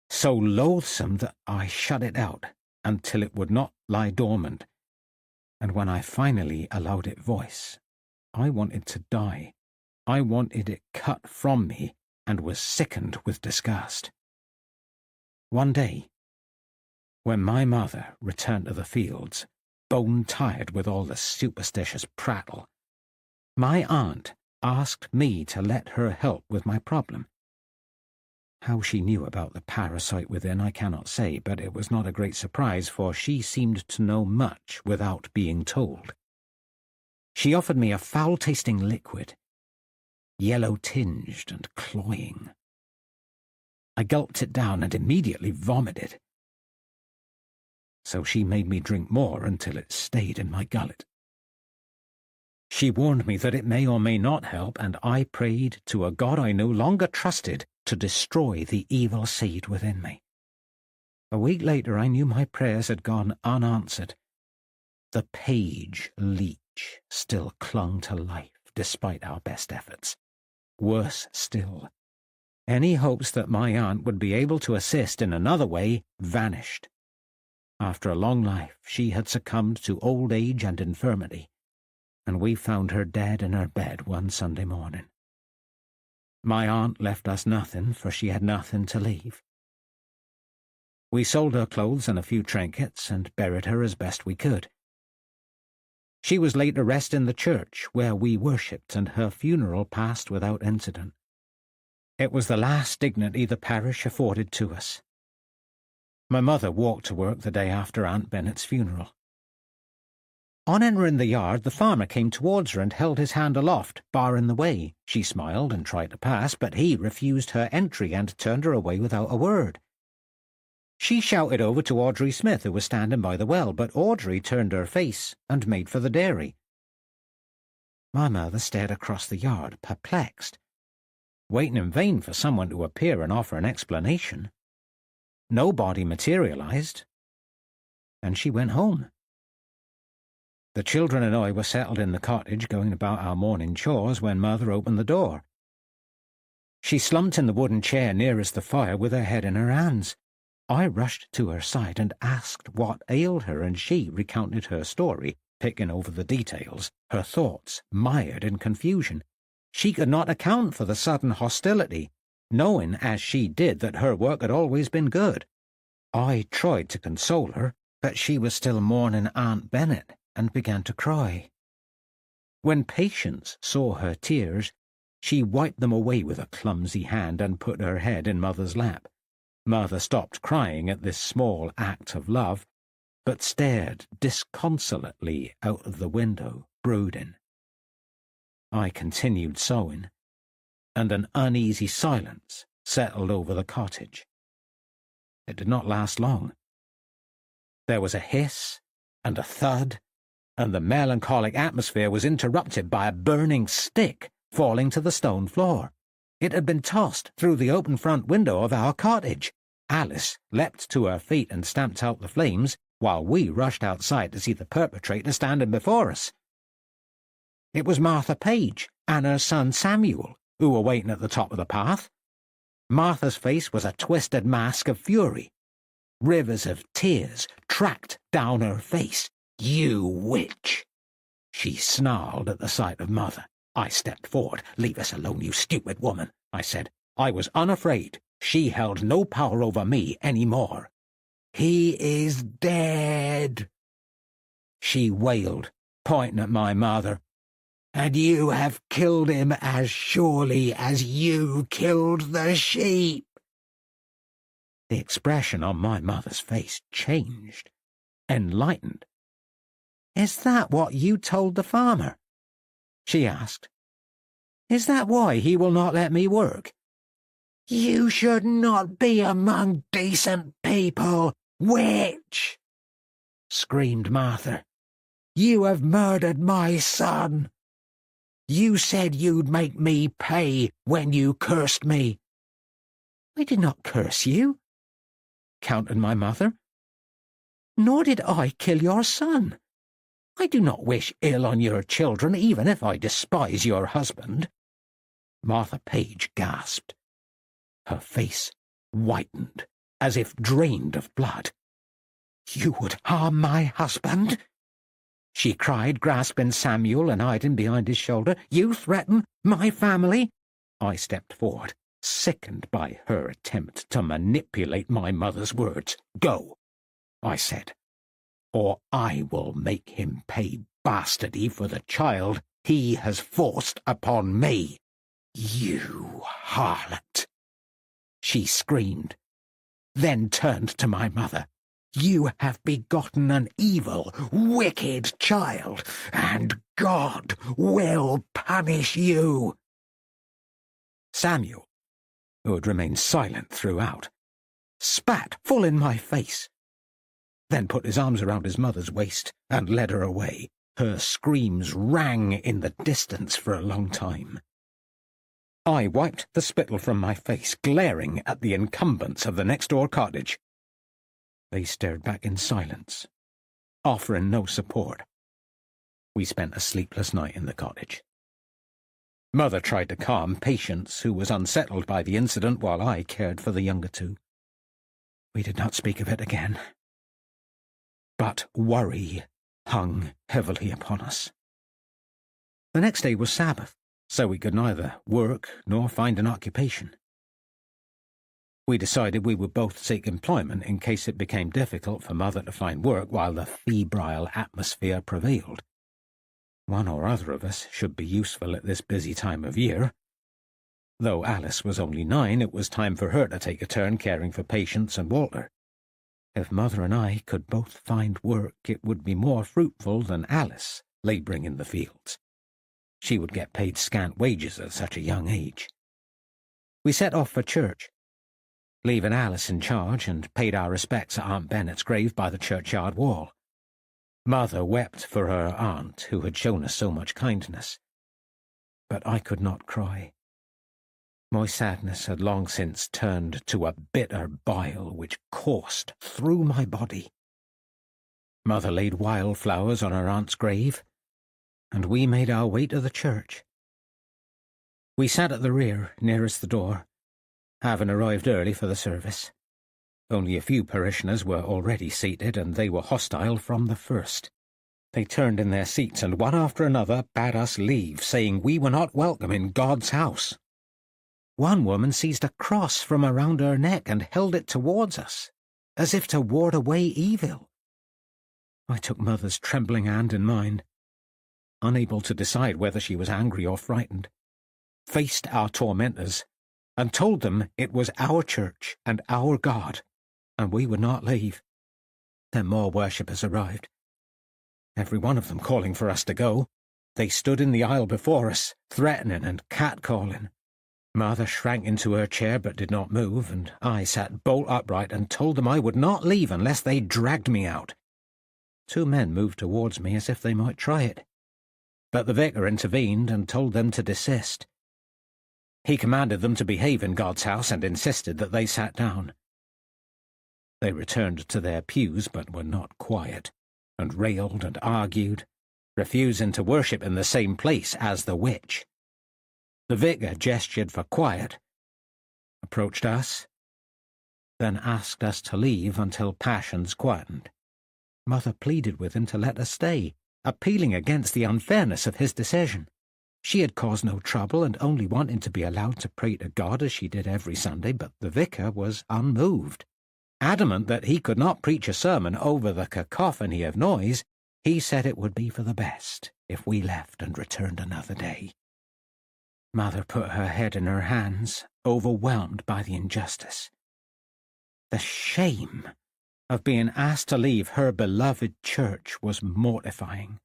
so loathsome that I shut it out until it would not lie dormant, and when I finally allowed it voice, I wanted to die. I wanted it cut from me and was sickened with disgust. One day, when my mother returned to the fields, bone-tired with all the superstitious prattle, my aunt asked me to let her help with my problem. How she knew about the parasite within I cannot say, but it was not a great surprise, for she seemed to know much without being told. She offered me a foul-tasting liquid, yellow-tinged and cloying. I gulped it down and immediately vomited. So she made me drink more until it stayed in my gullet. She warned me that it may or may not help, and I prayed to a God I no longer trusted to destroy the evil seed within me. A week later I knew my prayers had gone unanswered. The page leech still clung to life despite our best efforts. Worse still, any hopes that my aunt would be able to assist in another way vanished. After a long life, she had succumbed to old age and infirmity, and we found her dead in her bed one Sunday morning. My aunt left us nothing, for she had nothing to leave. We sold her clothes and a few trinkets and buried her as best we could. She was laid to rest in the church where we worshipped, and her funeral passed without incident. It was the last dignity the parish afforded to us. My mother walked to work the day after Aunt Bennet's funeral. On entering the yard, the farmer came towards her and held his hand aloft, barring the way. She smiled and tried to pass, but he refused her entry and turned her away without a word. She shouted over to Audrey Smith, who was standing by the well, but Audrey turned her face and made for the dairy. My mother stared across the yard, perplexed, waiting in vain for someone to appear and offer an explanation. Nobody materialized, and she went home. The children and I were settled in the cottage, going about our morning chores, when Mother opened the door. She slumped in the wooden chair nearest the fire with her head in her hands. I rushed to her side and asked what ailed her, and she recounted her story, picking over the details, her thoughts mired in confusion. She could not account for the sudden hostility, knowing as she did that her work had always been good. I tried to console her, but she was still mourning Aunt Bennet and began to cry. When Patience saw her tears, she wiped them away with a clumsy hand and put her head in Mother's lap. Mother stopped crying at this small act of love, but stared disconsolately out of the window, brooding. I continued sewing, and an uneasy silence settled over the cottage. It did not last long. There was a hiss and a thud, and the melancholic atmosphere was interrupted by a burning stick falling to the stone floor. It had been tossed through the open front window of our cottage. Alice leapt to her feet and stamped out the flames, while we rushed outside to see the perpetrator standing before us. It was Martha Page and her son Samuel, who were waiting at the top of the path. Martha's face was a twisted mask of fury. Rivers of tears tracked down her face. "You witch!" She snarled at the sight of Mother. I stepped forward. "Leave us alone, you stupid woman," I said. I was unafraid. She held no power over me any more. "He is dead," she wailed, pointing at my mother. "And you have killed him as surely as you killed the sheep." The expression on my mother's face changed, enlightened. "Is that what you told the farmer?" she asked. "Is that why he will not let me work?" "You should not be among decent people, witch!" screamed Martha. "You have murdered my son. You said you'd make me pay when you cursed me." "I did not curse you," countered my mother. "Nor did I kill your son. I do not wish ill on your children, even if I despise your husband." Martha Page gasped. Her face whitened, as if drained of blood. "You would harm my husband?" she cried, grasping Samuel and hiding behind his shoulder. "You threaten my family?" I stepped forward, sickened by her attempt to manipulate my mother's words. "Go," I said, "or I will make him pay bastardy for the child he has forced upon me." "You harlot!" she screamed, then turned to my mother. "You have begotten an evil, wicked child, and God will punish you." Samuel, who had remained silent throughout, spat full in my face, then put his arms around his mother's waist and led her away. Her screams rang in the distance for a long time. I wiped the spittle from my face, glaring at the incumbents of the next-door cottage. They stared back in silence, offering no support. We spent a sleepless night in the cottage. Mother tried to calm Patience, who was unsettled by the incident, while I cared for the younger two. We did not speak of it again. But worry hung heavily upon us. The next day was Sabbath, so we could neither work nor find an occupation. We decided we would both seek employment in case it became difficult for Mother to find work while the febrile atmosphere prevailed. One or other of us should be useful at this busy time of year. Though Alice was only 9, it was time for her to take a turn caring for Patience and Walter. If Mother and I could both find work, it would be more fruitful than Alice labouring in the fields. She would get paid scant wages at such a young age. We set off for church, leaving Alice in charge, and paid our respects at Aunt Bennet's grave by the churchyard wall. Mother wept for her aunt, who had shown us so much kindness. But I could not cry. My sadness had long since turned to a bitter bile which coursed through my body. Mother laid wildflowers on her aunt's grave, and we made our way to the church. We sat at the rear, nearest the door, having arrived early for the service. Only a few parishioners were already seated, and they were hostile from the first. They turned in their seats, and one after another bade us leave, saying we were not welcome in God's house. One woman seized a cross from around her neck and held it towards us, as if to ward away evil. I took Mother's trembling hand in mine, unable to decide whether she was angry or frightened, faced our tormentors, and told them it was our church and our God, and we would not leave. Then more worshippers arrived, every one of them calling for us to go. They stood in the aisle before us, threatening and catcalling. Mother shrank into her chair but did not move, and I sat bolt upright and told them I would not leave unless they dragged me out. 2 men moved towards me as if they might try it, but the vicar intervened and told them to desist. He commanded them to behave in God's house and insisted that they sat down. They returned to their pews but were not quiet, and railed and argued, refusing to worship in the same place as the witch. The vicar gestured for quiet, approached us, then asked us to leave until passions quietened. Mother pleaded with him to let us stay, appealing against the unfairness of his decision. She had caused no trouble and only wanted to be allowed to pray to God as she did every Sunday, but the vicar was unmoved. Adamant that he could not preach a sermon over the cacophony of noise, he said it would be for the best if we left and returned another day. Mother put her head in her hands, overwhelmed by the injustice. The shame of being asked to leave her beloved church was mortifying.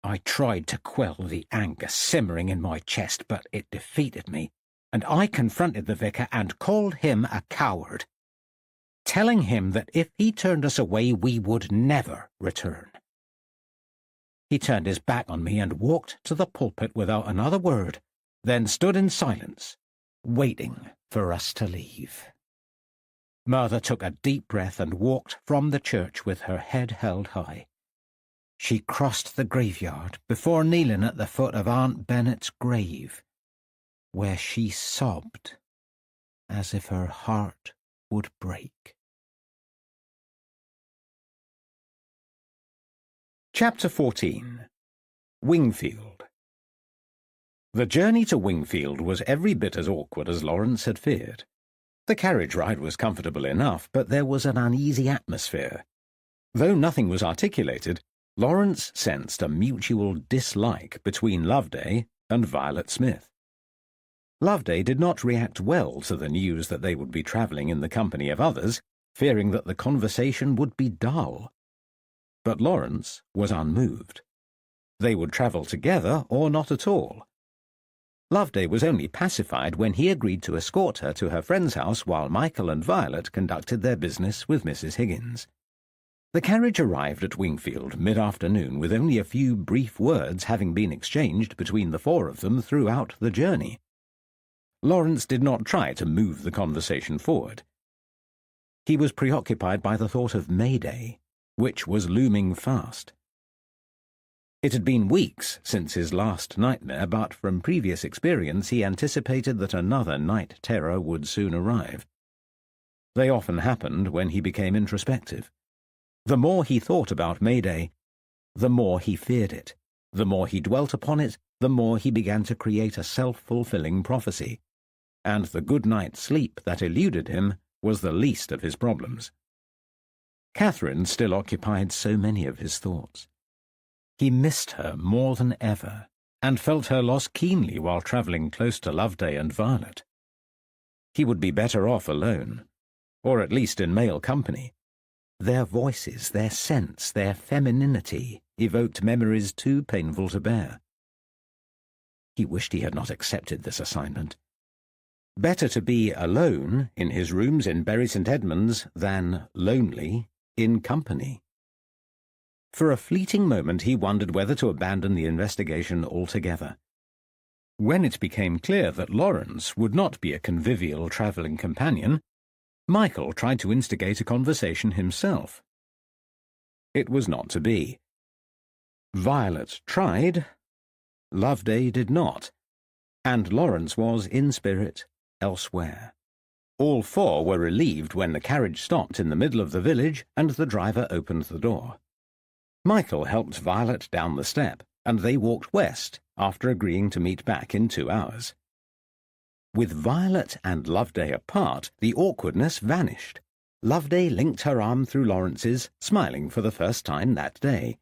I tried to quell the anger simmering in my chest, but it defeated me, and I confronted the vicar and called him a coward, telling him that if he turned us away, we would never return. He turned his back on me and walked to the pulpit without another word, then stood in silence, waiting for us to leave. Mother took a deep breath and walked from the church with her head held high. She crossed the graveyard before kneeling at the foot of Aunt Bennet's grave, where she sobbed as if her heart would break. Chapter 14. Wingfield. The journey to Wingfield was every bit as awkward as Lawrence had feared. The carriage ride was comfortable enough, but there was an uneasy atmosphere. Though nothing was articulated, Lawrence sensed a mutual dislike between Loveday and Violet Smith. Loveday did not react well to the news that they would be travelling in the company of others, fearing that the conversation would be dull. But Lawrence was unmoved. They would travel together or not at all. Loveday was only pacified when he agreed to escort her to her friend's house while Michael and Violet conducted their business with Mrs. Higgins. The carriage arrived at Wingfield mid-afternoon with only a few brief words having been exchanged between the four of them throughout the journey. Lawrence did not try to move the conversation forward. He was preoccupied by the thought of May Day, which was looming fast. It had been weeks since his last nightmare, but from previous experience he anticipated that another night terror would soon arrive. They often happened when he became introspective. The more he thought about May Day, the more he feared it. The more he dwelt upon it, the more he began to create a self-fulfilling prophecy. And the good night's sleep that eluded him was the least of his problems. Catherine still occupied so many of his thoughts. He missed her more than ever, and felt her loss keenly while travelling close to Loveday and Violet. He would be better off alone, or at least in male company. Their voices, their scents, their femininity evoked memories too painful to bear. He wished he had not accepted this assignment. Better to be alone in his rooms in Bury St. Edmunds than lonely in company. For a fleeting moment he wondered whether to abandon the investigation altogether. When it became clear that Lawrence would not be a convivial travelling companion, Michael tried to instigate a conversation himself. It was not to be. Violet tried, Loveday did not, and Lawrence was, in spirit, elsewhere. All four were relieved when the carriage stopped in the middle of the village and the driver opened the door. Michael helped Violet down the step, and they walked west after agreeing to meet back in 2 hours. With Violet and Loveday apart, the awkwardness vanished. Loveday linked her arm through Lawrence's, smiling for the first time that day.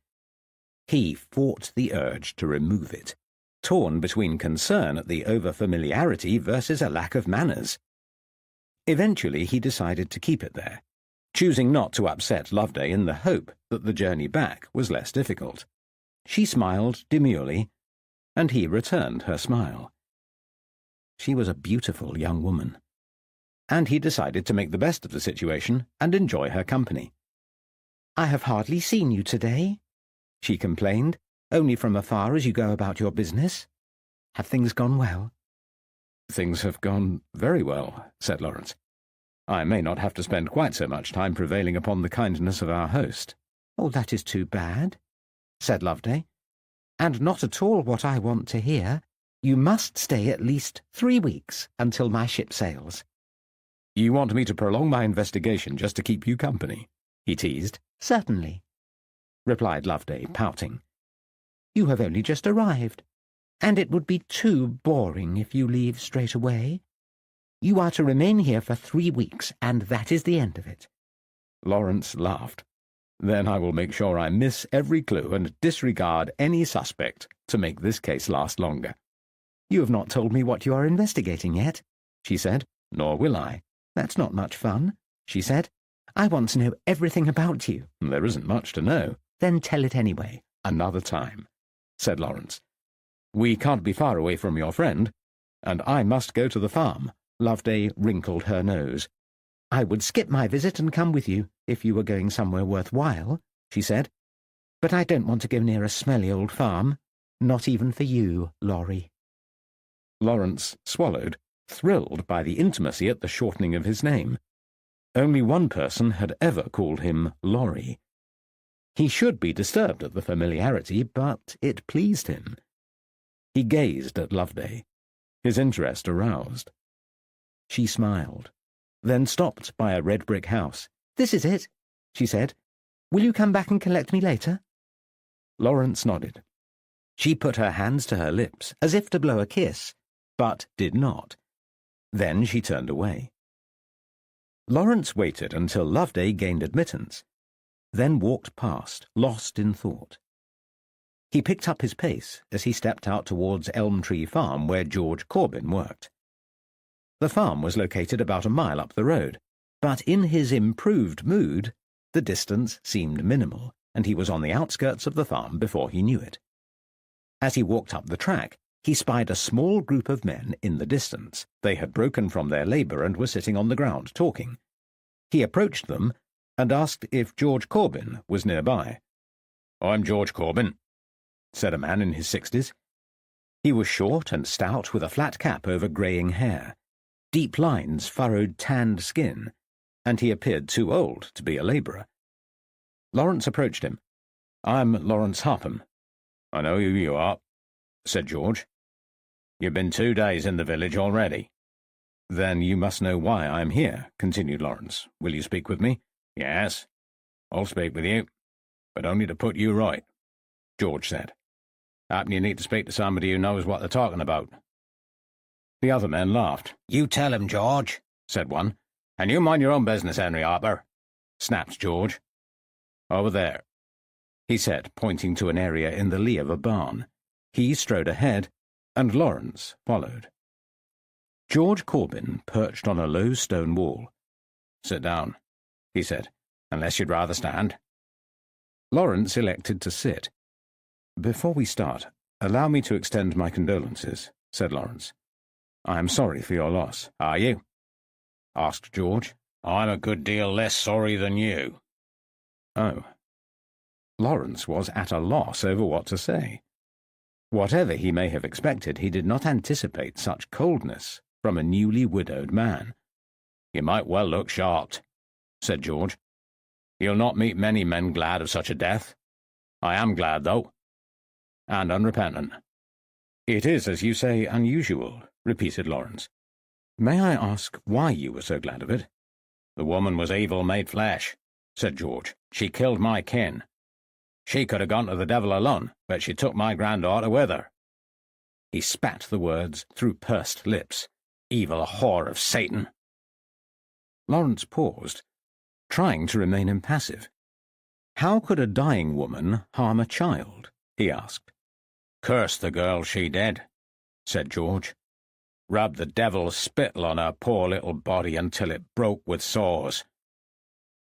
He fought the urge to remove it, torn between concern at the over-familiarity versus a lack of manners. Eventually he decided to keep it there, choosing not to upset Loveday in the hope that the journey back was less difficult. She smiled demurely, and he returned her smile. She was a beautiful young woman, and he decided to make the best of the situation and enjoy her company. "I have hardly seen you today," she complained, "only from afar as you go about your business. Have things gone well?" "Things have gone very well," said Lawrence. "I may not have to spend quite so much time prevailing upon the kindness of our host." "Oh, that is too bad," said Loveday, "and not at all what I want to hear. You must stay at least 3 weeks until my ship sails." "You want me to prolong my investigation just to keep you company?" he teased. "Certainly," replied Loveday, pouting. "You have only just arrived, and it would be too boring if you leave straight away. You are to remain here for 3 weeks, and that is the end of it." Lawrence laughed. "Then I will make sure I miss every clue and disregard any suspect to make this case last longer." "You have not told me what you are investigating yet," she said. "Nor will I." "That's not much fun," she said. "I want to know everything about you." "There isn't much to know." "Then tell it anyway." "Another time," said Lawrence. "We can't be far away from your friend, and I must go to the farm." Loveday wrinkled her nose. "I would skip my visit and come with you, if you were going somewhere worthwhile," she said. "But I don't want to go near a smelly old farm. Not even for you, Laurie." Lawrence swallowed, thrilled by the intimacy at the shortening of his name. Only one person had ever called him Laurie. He should be disturbed at the familiarity, but it pleased him. He gazed at Loveday, his interest aroused. She smiled, then stopped by a red brick house. "This is it," she said. "Will you come back and collect me later?" Lawrence nodded. She put her hands to her lips, as if to blow a kiss, but did not. Then she turned away. Lawrence waited until Loveday gained admittance, then walked past, lost in thought. He picked up his pace as he stepped out towards Elm Tree Farm, where George Corbin worked. The farm was located about a mile up the road, but in his improved mood, the distance seemed minimal, and he was on the outskirts of the farm before he knew it. As he walked up the track, he spied a small group of men in the distance. They had broken from their labour and were sitting on the ground talking. He approached them and asked if George Corbin was nearby. "I'm George Corbin," said a man in his 60s. He was short and stout, with a flat cap over greying hair. Deep lines furrowed tanned skin, and he appeared too old to be a labourer. Lawrence approached him. "I'm Lawrence Hopham." "I know who you are," said George. "You've been 2 days in the village already." "Then you must know why I am here," continued Lawrence. "Will you speak with me?" "Yes, I'll speak with you, but only to put you right," George said. "Happen you need to speak to somebody who knows what they're talking about." The other men laughed. "You tell him, George," said one. "And you mind your own business, Henry Harper," snapped George. "Over there," he said, pointing to an area in the lee of a barn. He strode ahead, and Lawrence followed. George Corbin perched on a low stone wall. "Sit down," he said, "unless you'd rather stand." Lawrence elected to sit. "Before we start, allow me to extend my condolences," said Lawrence. "I am sorry for your loss." "Are you?" asked George. "I'm a good deal less sorry than you." Oh. Lawrence was at a loss over what to say. Whatever he may have expected, he did not anticipate such coldness from a newly widowed man. "You might well look shocked," said George. "You'll not meet many men glad of such a death. I am glad, though, and unrepentant." "It is, as you say, unusual," repeated Lawrence. "May I ask why you were so glad of it?" "The woman was evil made flesh," said George. "She killed my kin. She could have gone to the devil alone, but she took my granddaughter with her." He spat the words through pursed lips. "Evil whore of Satan." Lawrence paused, trying to remain impassive. "How could a dying woman harm a child?" he asked. "Curse the girl, she did," said George. "Rubbed the devil's spittle on her poor little body until it broke with sores.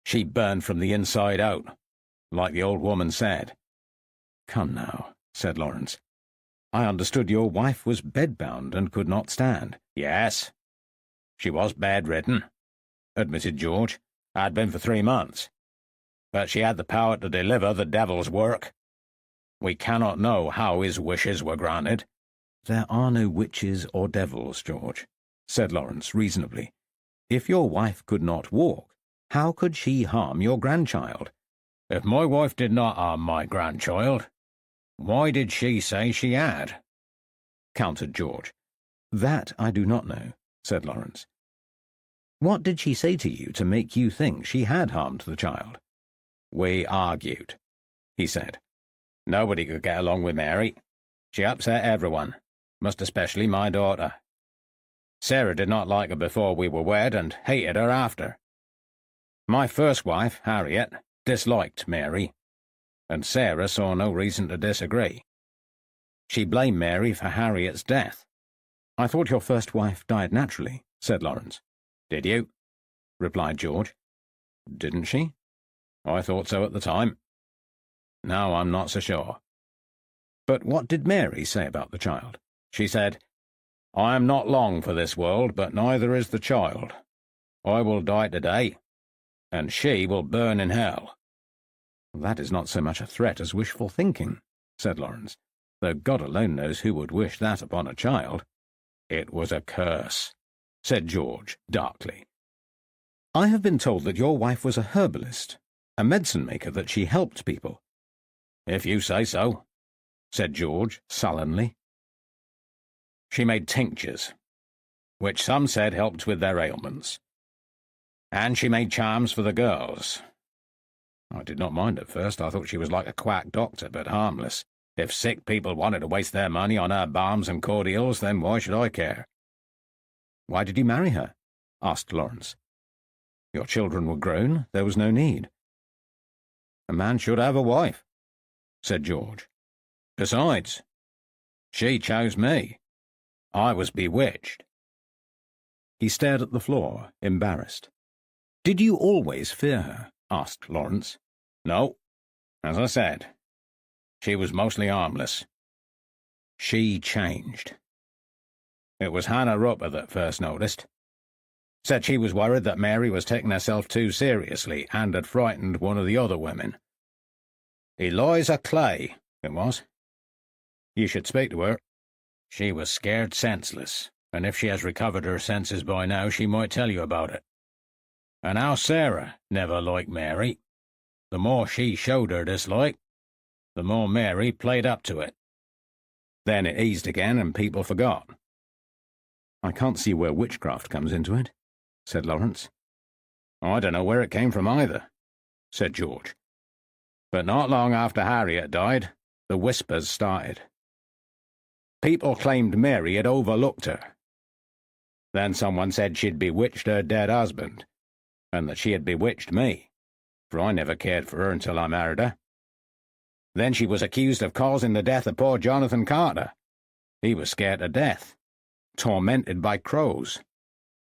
She burned from the inside out, like the old woman said." "Come now," said Lawrence. "I understood your wife was bedbound and could not stand." "Yes, she was bedridden," admitted George. "Had been for 3 months. But she had the power to deliver the devil's work. We cannot know how his wishes were granted." "There are no witches or devils, George," said Lawrence reasonably. "If your wife could not walk, how could she harm your grandchild?" "If my wife did not harm my grandchild, why did she say she had?" countered George. "That I do not know," said Lawrence. "What did she say to you to make you think she had harmed the child?" "We argued," he said. "Nobody could get along with Mary. She upset everyone, most especially my daughter. Sarah did not like her before we were wed and hated her after. My first wife, Harriet, disliked Mary, and Sarah saw no reason to disagree. She blamed Mary for Harriet's death." "I thought your first wife died naturally," said Lawrence. "Did you?" replied George. "Didn't she?" "I thought so at the time. Now I'm not so sure." "But what did Mary say about the child?" "She said, 'I am not long for this world, but neither is the child. I will die today, and she will burn in hell.'" "That is not so much a threat as wishful thinking," said Lawrence, "though God alone knows who would wish that upon a child." "It was a curse," said George darkly. "I have been told that your wife was a herbalist, a medicine-maker, that she helped people." "If you say so," said George sullenly. "She made tinctures, which some said helped with their ailments. And she made charms for the girls. I did not mind at first. I thought she was like a quack doctor, but harmless. If sick people wanted to waste their money on her balms and cordials, then why should I care? Why did you marry her? Asked Lawrence. Your children were grown. There was no need. A man should have a wife, said George. Besides, she chose me. I was bewitched. He stared at the floor, embarrassed. Did you always fear her? Asked Lawrence. No. As I said, she was mostly harmless. She changed. It was Hannah Roper that first noticed. Said she was worried that Mary was taking herself too seriously and had frightened one of the other women. Eliza Clay, it was. You should speak to her. She was scared senseless, and if she has recovered her senses by now, she might tell you about it. And how Sarah never liked Mary. The more she showed her dislike, the more Mary played up to it. Then it eased again and people forgot. I can't see where witchcraft comes into it, said Lawrence. I don't know where it came from either, said George. But not long after Harriet died, the whispers started. People claimed Mary had overlooked her. Then someone said she'd bewitched her dead husband, and that she had bewitched me, for I never cared for her until I married her. Then she was accused of causing the death of poor Jonathan Carter. He was scared to death, tormented by crows.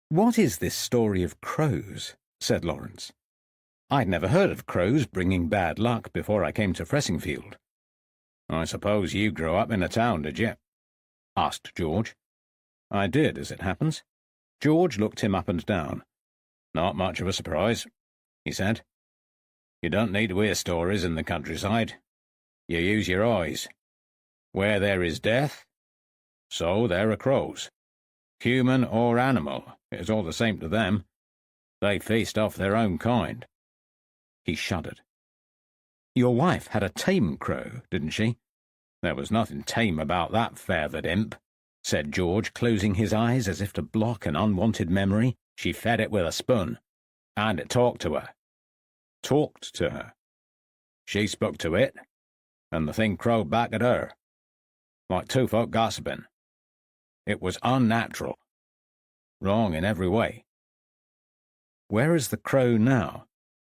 What is this story of crows? Said Lawrence. I'd never heard of crows bringing bad luck before I came to Fressingfield. I suppose you grew up in a town, did you? Asked George. I did, as it happens. George looked him up and down. Not much of a surprise, he said. You don't need to hear stories in the countryside. You use your eyes. Where there is death, so there are crows. Human or animal, it's all the same to them. They feast off their own kind. He shuddered. Your wife had a tame crow, didn't she? There was nothing tame about that feathered imp, said George, closing his eyes as if to block an unwanted memory. She fed it with a spoon, and it talked to her. Talked to her? She spoke to it, and the thing crowed back at her, like two folk gossiping. It was unnatural, wrong in every way. Where is the crow now?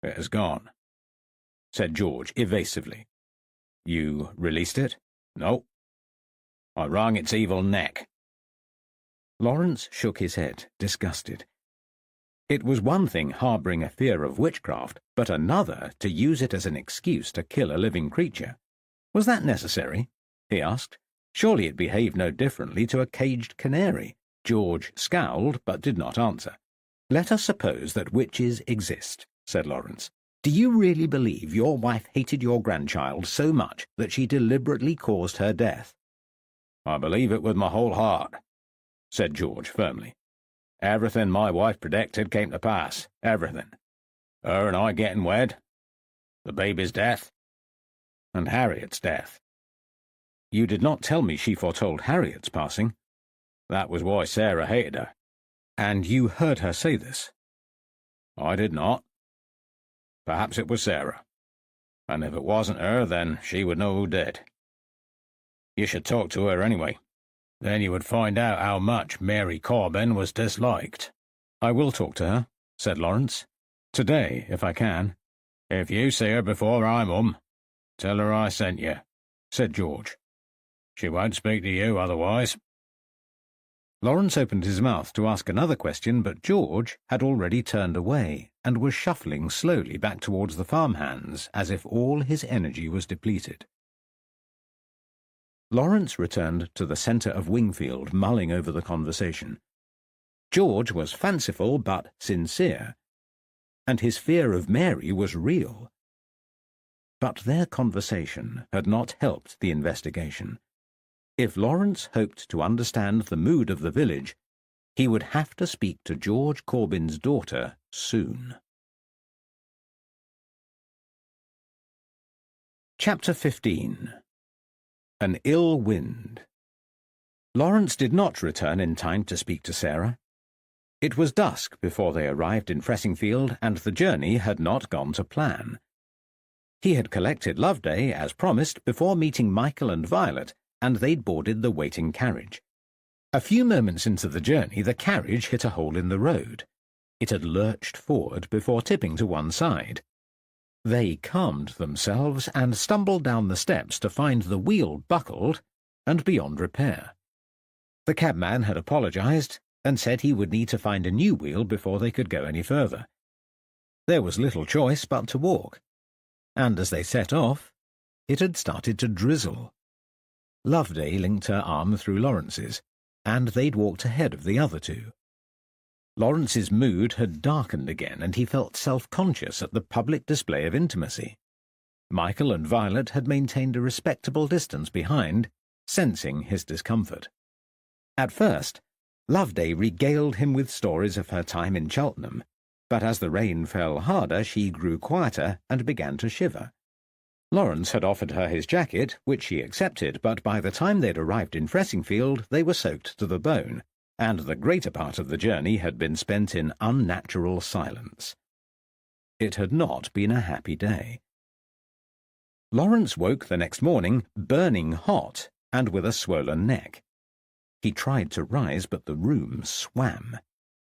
It has gone, said George evasively. You released it? No. I wrung its evil neck. Lawrence shook his head, disgusted. It was one thing harbouring a fear of witchcraft, but another to use it as an excuse to kill a living creature. Was that necessary? He asked. Surely it behaved no differently to a caged canary. George scowled, but did not answer. Let us suppose that witches exist, said Lawrence. Do you really believe your wife hated your grandchild so much that she deliberately caused her death? I believe it with my whole heart, said George firmly. Everything my wife predicted came to pass, everything. Her and I getting wed, the baby's death, and Harriet's death. You did not tell me she foretold Harriet's passing. That was why Sarah hated her. And you heard her say this? I did not. Perhaps it was Sarah, and if it wasn't her, then she would know who did. You should talk to her anyway. Then you would find out how much Mary Corbin was disliked. I will talk to her, said Lawrence. Today, if I can. If you see her before I'm tell her I sent you, said George. She won't speak to you otherwise. Lawrence opened his mouth to ask another question, but George had already turned away and was shuffling slowly back towards the farmhands as if all his energy was depleted. Lawrence returned to the centre of Wingfield, mulling over the conversation. George was fanciful but sincere, and his fear of Mary was real. But their conversation had not helped the investigation. If Lawrence hoped to understand the mood of the village, he would have to speak to George Corbin's daughter soon. Chapter 15. An Ill Wind. Lawrence did not return in time to speak to Sarah. It was dusk before they arrived in Fressingfield, and the journey had not gone to plan. He had collected Loveday, as promised, before meeting Michael and Violet, and they'd boarded the waiting carriage. A few moments into the journey, the carriage hit a hole in the road. It had lurched forward before tipping to one side. They calmed themselves and stumbled down the steps to find the wheel buckled and beyond repair. The cabman had apologised and said he would need to find a new wheel before they could go any further. There was little choice but to walk, and as they set off, it had started to drizzle. Loveday linked her arm through Lawrence's, and they'd walked ahead of the other two. Lawrence's mood had darkened again, and he felt self-conscious at the public display of intimacy. Michael and Violet had maintained a respectable distance behind, sensing his discomfort. At first, Loveday regaled him with stories of her time in Cheltenham, but as the rain fell harder, she grew quieter and began to shiver. Lawrence had offered her his jacket, which she accepted, but by the time they'd arrived in Fressingfield, they were soaked to the bone, and the greater part of the journey had been spent in unnatural silence. It had not been a happy day. Lawrence woke the next morning burning hot and with a swollen neck. He tried to rise, but the room swam,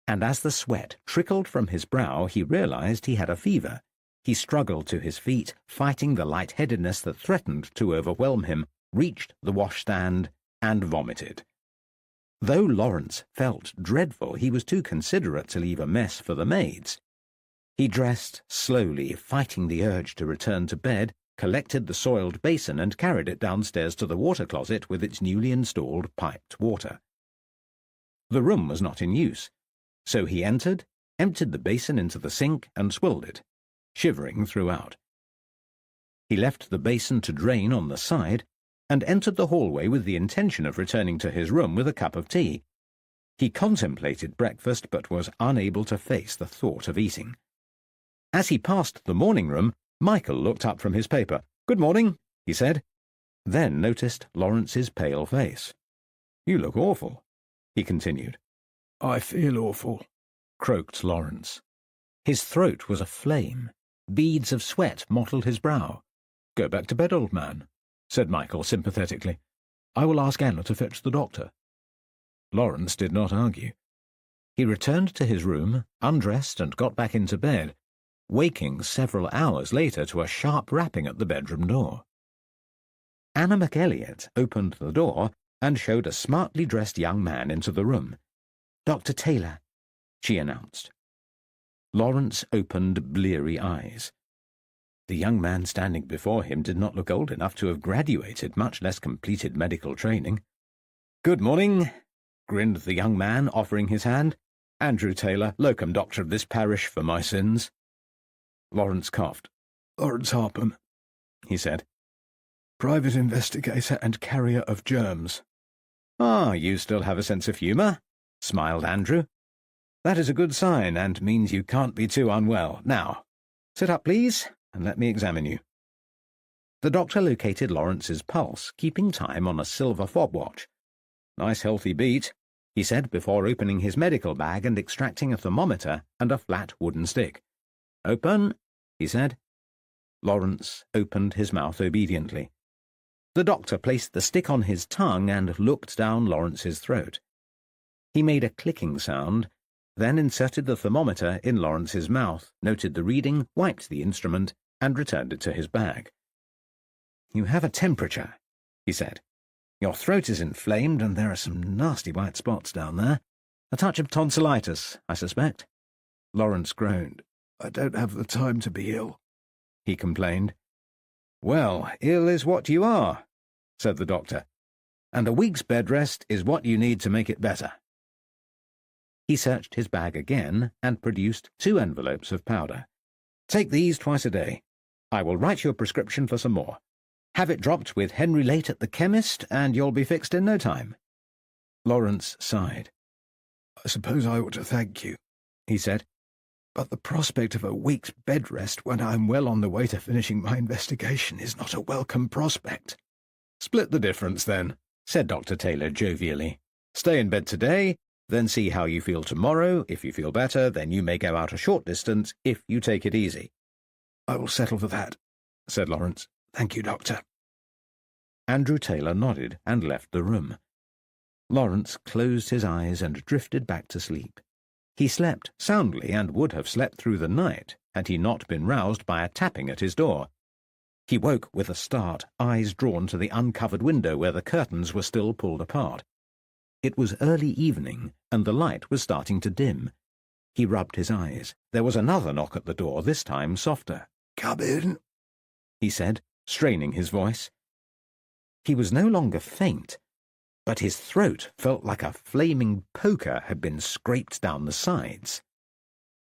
and as the sweat trickled from his brow, he realized he had a fever. He struggled to his feet, fighting the lightheadedness that threatened to overwhelm him, reached the washstand, and vomited. Though Lawrence felt dreadful, he was too considerate to leave a mess for the maids. He dressed slowly, fighting the urge to return to bed, collected the soiled basin and carried it downstairs to the water closet with its newly installed piped water. The room was not in use, so he entered, emptied the basin into the sink and swilled it, shivering throughout. He left the basin to drain on the side and entered the hallway with the intention of returning to his room with a cup of tea. He contemplated breakfast but was unable to face the thought of eating. As he passed the morning room, Michael looked up from his paper. "Good morning," he said, then noticed Lawrence's pale face. "You look awful," he continued. "I feel awful," croaked Lawrence. His throat was aflame. Beads of sweat mottled his brow. "Go back to bed, old man," said Michael sympathetically. "I will ask Anna to fetch the doctor." Lawrence did not argue. He returned to his room, undressed, and got back into bed, waking several hours later to a sharp rapping at the bedroom door. Anna McElliot opened the door and showed a smartly dressed young man into the room. "Dr. Taylor," she announced. Lawrence opened bleary eyes. The young man standing before him did not look old enough to have graduated, much less completed medical training. "Good morning," grinned the young man, offering his hand. "Andrew Taylor, locum doctor of this parish for my sins." Lawrence coughed. "Lawrence Harpham," he said. "Private investigator and carrier of germs." "Ah, you still have a sense of humour," smiled Andrew. "That is a good sign, and means you can't be too unwell. Now, sit up, please, and let me examine you." The doctor located Lawrence's pulse, keeping time on a silver fob watch. "Nice healthy beat," he said before opening his medical bag and extracting a thermometer and a flat wooden stick. "Open," he said. Lawrence opened his mouth obediently. The doctor placed the stick on his tongue and looked down Lawrence's throat. He made a clicking sound, then inserted the thermometer in Lawrence's mouth, noted the reading, wiped the instrument, and returned it to his bag. "You have a temperature," he said. "Your throat is inflamed, and there are some nasty white spots down there. A touch of tonsillitis, I suspect." Lawrence groaned. "I don't have the time to be ill," he complained. "Well, ill is what you are," said the doctor, "and a week's bed rest is what you need to make it better." He searched his bag again and produced 2 envelopes of powder. "Take these twice a day. I will write you a prescription for some more. Have it dropped with Henry Late at the chemist, and you'll be fixed in no time." Lawrence sighed. "I suppose I ought to thank you," he said, "but the prospect of a week's bed rest when I'm well on the way to finishing my investigation is not a welcome prospect." "Split the difference, then," said Dr. Taylor jovially. "Stay in bed today, then see how you feel tomorrow. If you feel better, then you may go out a short distance if you take it easy." "I will settle for that," said Lawrence. "Thank you, Doctor." Andrew Taylor nodded and left the room. Lawrence closed his eyes and drifted back to sleep. He slept soundly and would have slept through the night had he not been roused by a tapping at his door. He woke with a start, eyes drawn to the uncovered window where the curtains were still pulled apart. It was early evening, and the light was starting to dim. He rubbed his eyes. There was another knock at the door, this time softer. "Come in," he said, straining his voice. He was no longer faint, but his throat felt like a flaming poker had been scraped down the sides.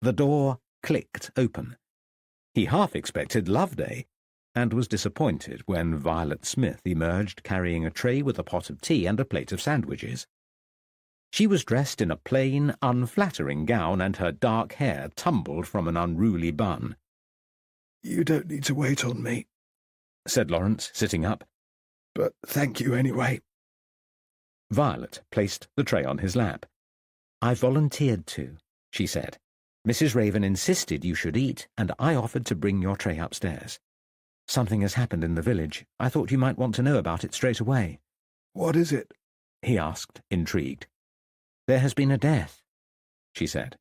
The door clicked open. He half expected Loveday, and was disappointed when Violet Smith emerged carrying a tray with a pot of tea and a plate of sandwiches. She was dressed in a plain, unflattering gown, and her dark hair tumbled from an unruly bun. "You don't need to wait on me," said Lawrence, sitting up. "But thank you anyway." Violet placed the tray on his lap. "I volunteered to," she said. "Mrs. Raven insisted you should eat, and I offered to bring your tray upstairs. Something has happened in the village. I thought you might want to know about it straight away." "What is it?" he asked, intrigued. "There has been a death," she said.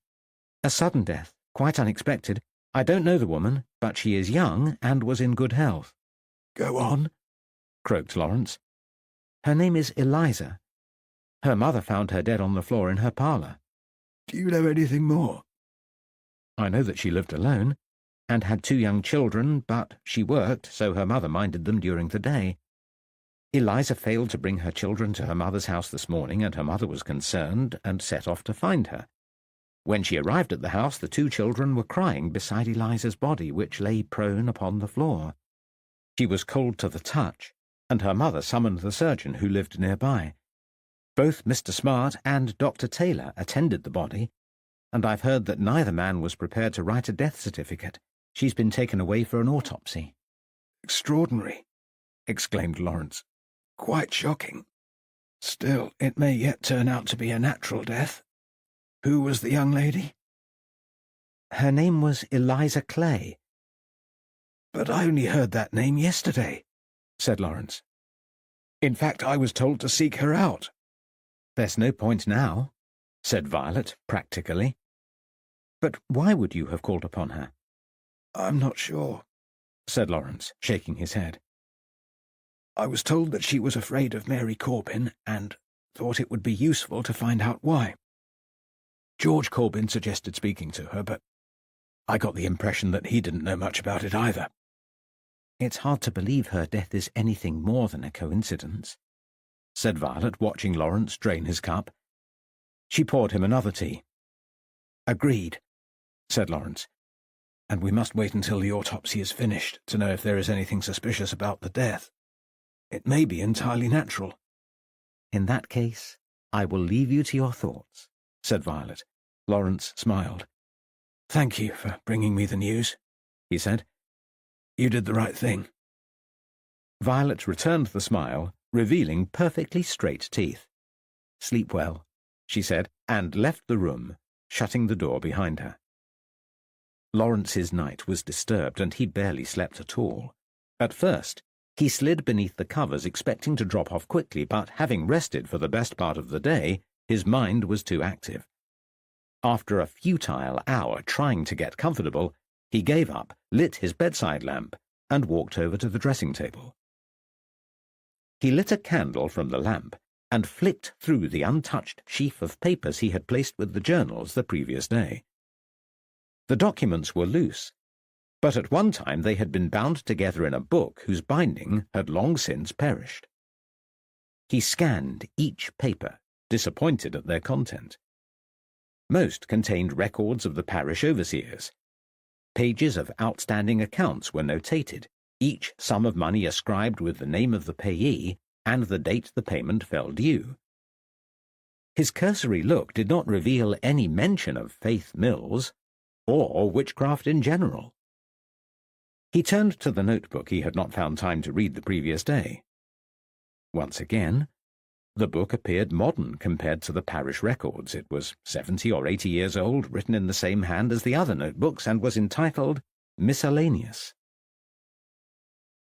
"A sudden death, quite unexpected. I don't know the woman, but she is young and was in good health." "Go on," croaked Lawrence. "Her name is Eliza. Her mother found her dead on the floor in her parlour." "Do you know anything more?" "I know that she lived alone, and had 2 young children, but she worked, so her mother minded them during the day. Eliza failed to bring her children to her mother's house this morning, and her mother was concerned and set off to find her. When she arrived at the house, the 2 children were crying beside Eliza's body, which lay prone upon the floor. She was cold to the touch, and her mother summoned the surgeon who lived nearby. Both Mr. Smart and Dr. Taylor attended the body, and I've heard that neither man was prepared to write a death certificate. She's been taken away for an autopsy." "Extraordinary," exclaimed Lawrence. "Quite shocking. Still, it may yet turn out to be a natural death. Who was the young lady?" "Her name was Eliza Clay." "But I only heard that name yesterday," said Lawrence. "In fact, I was told to seek her out." "There's no point now," said Violet, practically. "But why would you have called upon her?" "I'm not sure," said Lawrence, shaking his head. "I was told that she was afraid of Mary Corbin, and thought it would be useful to find out why. George Corbin suggested speaking to her, but I got the impression that he didn't know much about it either." "It's hard to believe her death is anything more than a coincidence," said Violet, watching Lawrence drain his cup. She poured him another tea. "Agreed," said Lawrence. "And we must wait until the autopsy is finished to know if there is anything suspicious about the death. It may be entirely natural." "In that case, I will leave you to your thoughts," said Violet. Lawrence smiled. "Thank you for bringing me the news," he said. "You did the right thing." Violet returned the smile, revealing perfectly straight teeth. "Sleep well," she said, and left the room, shutting the door behind her. Lawrence's night was disturbed, and he barely slept at all. At first, he slid beneath the covers, expecting to drop off quickly, but having rested for the best part of the day, his mind was too active. After a futile hour trying to get comfortable, he gave up, lit his bedside lamp, and walked over to the dressing table. He lit a candle from the lamp and flicked through the untouched sheaf of papers he had placed with the journals the previous day. The documents were loose, but at one time they had been bound together in a book whose binding had long since perished. He scanned each paper, disappointed at their content. Most contained records of the parish overseers. Pages of outstanding accounts were notated, each sum of money ascribed with the name of the payee and the date the payment fell due. His cursory look did not reveal any mention of Faith Mills, or witchcraft in general. He turned to the notebook he had not found time to read the previous day. Once again, the book appeared modern compared to the parish records. It was 70 or 80 years old, written in the same hand as the other notebooks, and was entitled Miscellaneous.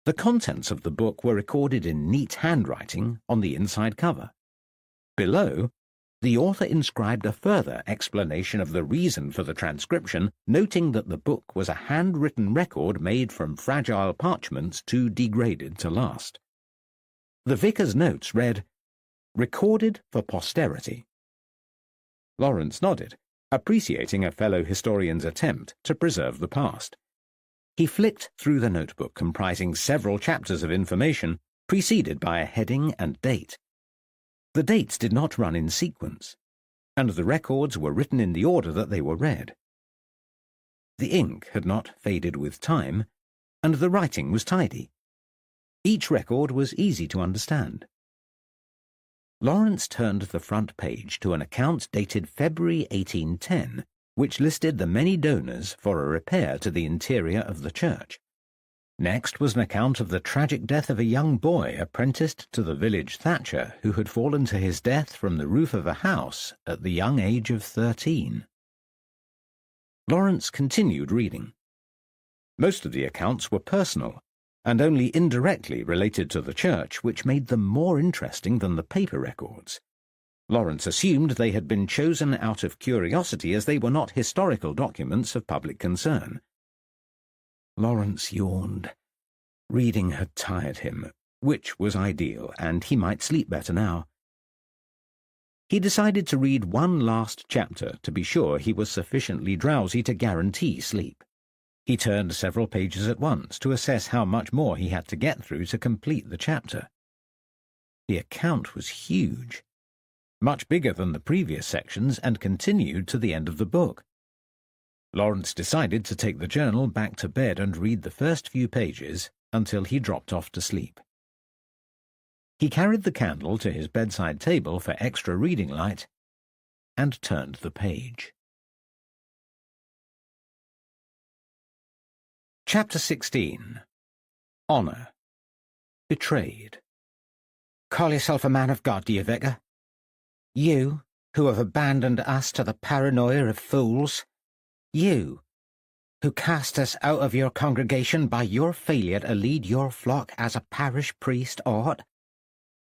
The contents of the book were recorded in neat handwriting on the inside cover. Below, the author inscribed a further explanation of the reason for the transcription, noting that the book was a handwritten record made from fragile parchments too degraded to last. The vicar's notes read, "Recorded for posterity." Lawrence nodded, appreciating a fellow historian's attempt to preserve the past. He flicked through the notebook comprising several chapters of information, preceded by a heading and date. The dates did not run in sequence, and the records were written in the order that they were read. The ink had not faded with time, and the writing was tidy. Each record was easy to understand. Lawrence turned the front page to an account dated February 1810, which listed the many donors for a repair to the interior of the church. Next was an account of the tragic death of a young boy apprenticed to the village thatcher who had fallen to his death from the roof of a house at the young age of 13. Lawrence continued reading. Most of the accounts were personal, and only indirectly related to the church, which made them more interesting than the paper records. Lawrence assumed they had been chosen out of curiosity as they were not historical documents of public concern. Lawrence yawned. Reading had tired him, which was ideal, and he might sleep better now. He decided to read one last chapter to be sure he was sufficiently drowsy to guarantee sleep. He turned several pages at once to assess how much more he had to get through to complete the chapter. The account was huge, much bigger than the previous sections, and continued to the end of the book. Lawrence decided to take the journal back to bed and read the first few pages until he dropped off to sleep. He carried the candle to his bedside table for extra reading light and turned the page. Chapter 16. Honour. Betrayed. Call yourself a man of God, do you, Vicar? You, who have abandoned us to the paranoia of fools? You, who cast us out of your congregation by your failure to lead your flock as a parish priest ought?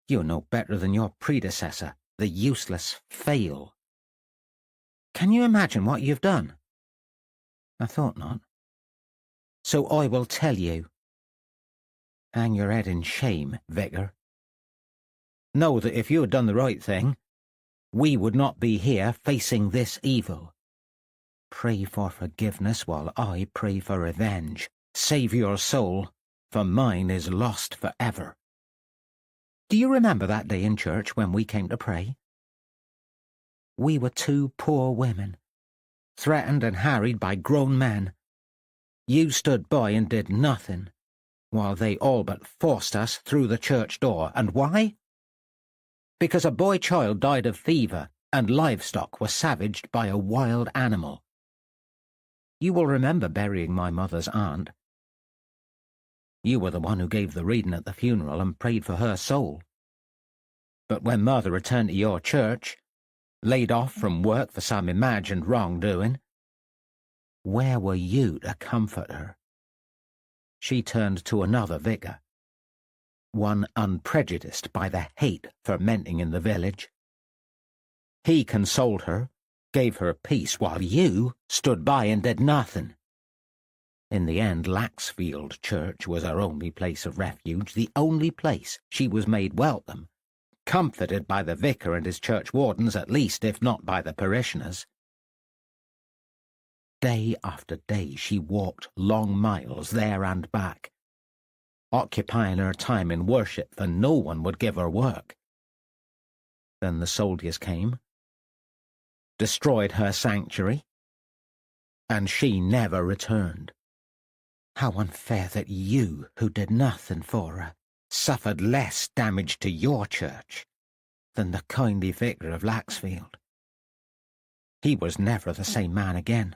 You're no better than your predecessor, the useless Fail. Can you imagine what you've done? I thought not. So I will tell you. Hang your head in shame, Vicar. Know that if you had done the right thing, we would not be here facing this evil. Pray for forgiveness while I pray for revenge. Save your soul, for mine is lost forever. Do you remember that day in church when we came to pray? We were two poor women, threatened and harried by grown men. You stood by and did nothing, while they all but forced us through the church door. And why? Because a boy child died of fever and livestock were savaged by a wild animal. You will remember burying my mother's aunt. You were the one who gave the reading at the funeral and prayed for her soul. But when Mother returned to your church, laid off from work for some imagined wrongdoing, where were you to comfort her? She turned to another vicar, one unprejudiced by the hate fermenting in the village. He consoled her, gave her peace, while you stood by and did nothing. In the end, Laxfield Church was her only place of refuge, the only place she was made welcome, comforted by the vicar and his church wardens at least, if not by the parishioners. Day after day she walked long miles there and back, occupying her time in worship, for no one would give her work. Then the soldiers came, destroyed her sanctuary, and she never returned. How unfair that you, who did nothing for her, suffered less damage to your church than the kindly vicar of Laxfield. He was never the same man again.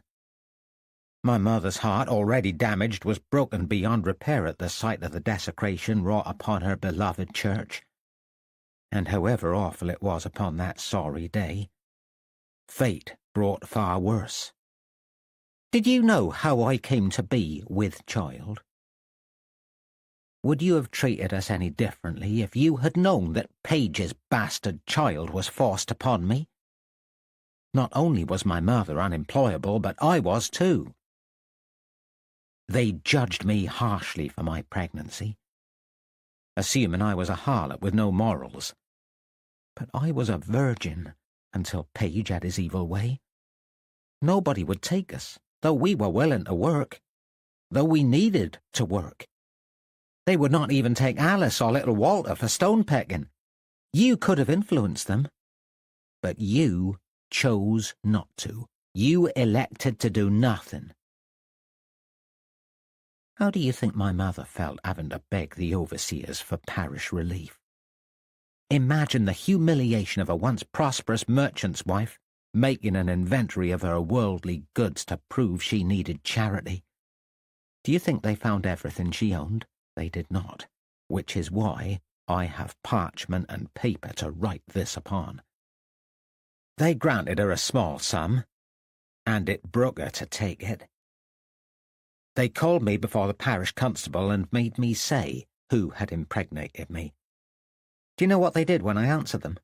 My mother's heart, already damaged, was broken beyond repair at the sight of the desecration wrought upon her beloved church. And however awful it was upon that sorry day, fate brought far worse. Did you know how I came to be with child? Would you have treated us any differently if you had known that Page's bastard child was forced upon me? Not only was my mother unemployable, but I was too. They judged me harshly for my pregnancy, assuming I was a harlot with no morals. But I was a virgin until Page had his evil way. Nobody would take us, though we were willing to work, though we needed to work. They would not even take Alice or little Walter for stone-pecking. You could have influenced them, but you chose not to. You elected to do nothing. How do you think my mother felt having to beg the overseers for parish relief? Imagine the humiliation of a once prosperous merchant's wife making an inventory of her worldly goods to prove she needed charity. Do you think they found everything she owned? They did not, which is why I have parchment and paper to write this upon. They granted her a small sum, and it broke her to take it. They called me before the parish constable and made me say who had impregnated me. Do you know what they did when I answered them?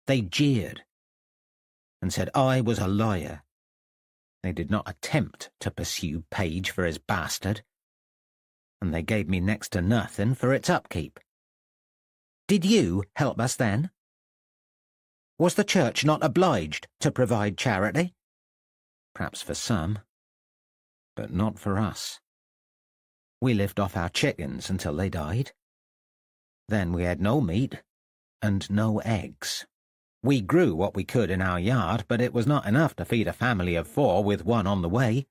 They jeered and said I was a liar. They did not attempt to pursue Page for his bastard, and they gave me next to nothing for its upkeep. Did you help us then? Was the church not obliged to provide charity? Perhaps for some, but not for us. We lived off our chickens until they died. Then we had no meat and no eggs. We grew what we could in our yard, but it was not enough to feed a family of 4 with one on the way.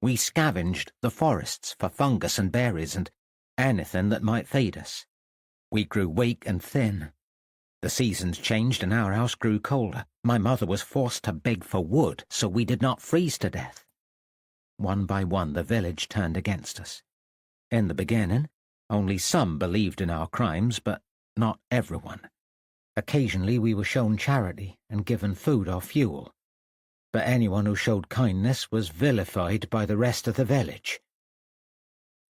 We scavenged the forests for fungus and berries and anything that might feed us. We grew weak and thin. The seasons changed and our house grew colder. My mother was forced to beg for wood so we did not freeze to death. One by one the village turned against us. In the beginning, only some believed in our crimes, but not everyone. Occasionally we were shown charity and given food or fuel, but anyone who showed kindness was vilified by the rest of the village.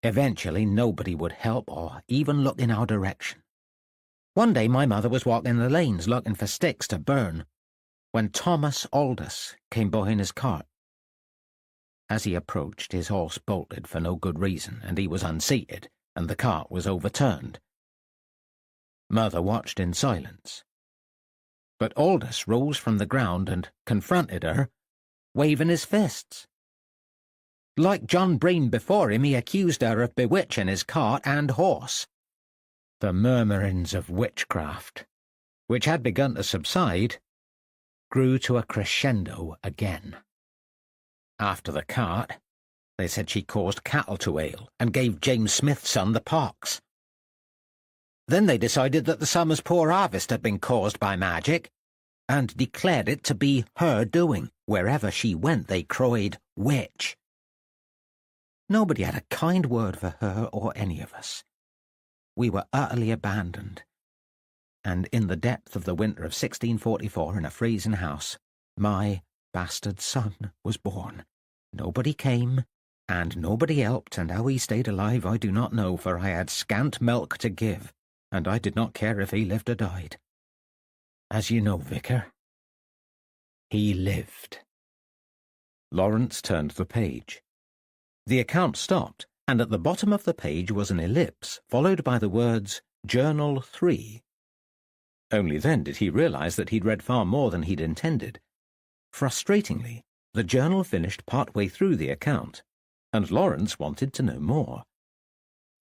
Eventually nobody would help or even look in our direction. One day my mother was walking the lanes looking for sticks to burn, when Thomas Aldous came by in his cart. As he approached, his horse bolted for no good reason, and he was unseated, and the cart was overturned. Mother watched in silence. But Aldous rose from the ground and confronted her, waving his fists. Like John Breen before him, he accused her of bewitching his cart and horse. The murmurings of witchcraft, which had begun to subside, grew to a crescendo again. After the cart, they said she caused cattle to ail and gave James Smith's son the pox. Then they decided that the summer's poor harvest had been caused by magic, and declared it to be her doing. Wherever she went, they cried, "Witch!" Nobody had a kind word for her or any of us. We were utterly abandoned, and in the depth of the winter of 1644 in a freezing house, my bastard son was born. Nobody came, and nobody helped, and how he stayed alive I do not know, for I had scant milk to give, and I did not care if he lived or died. As you know, Vicar, he lived. Lawrence turned the page. The account stopped, and at the bottom of the page was an ellipse, followed by the words, Journal 3. Only then did he realize that he'd read far more than he'd intended. Frustratingly, the journal finished partway through the account, and Lawrence wanted to know more.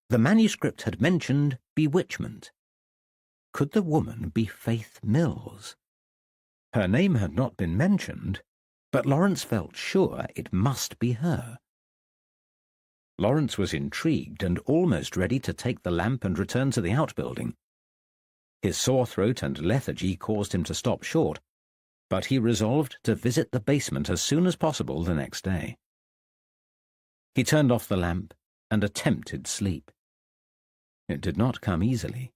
The manuscript had mentioned bewitchment. Could the woman be Faith Mills? Her name had not been mentioned, but Lawrence felt sure it must be her. Lawrence was intrigued and almost ready to take the lamp and return to the outbuilding. His sore throat and lethargy caused him to stop short, but he resolved to visit the basement as soon as possible the next day. He turned off the lamp and attempted sleep. It did not come easily,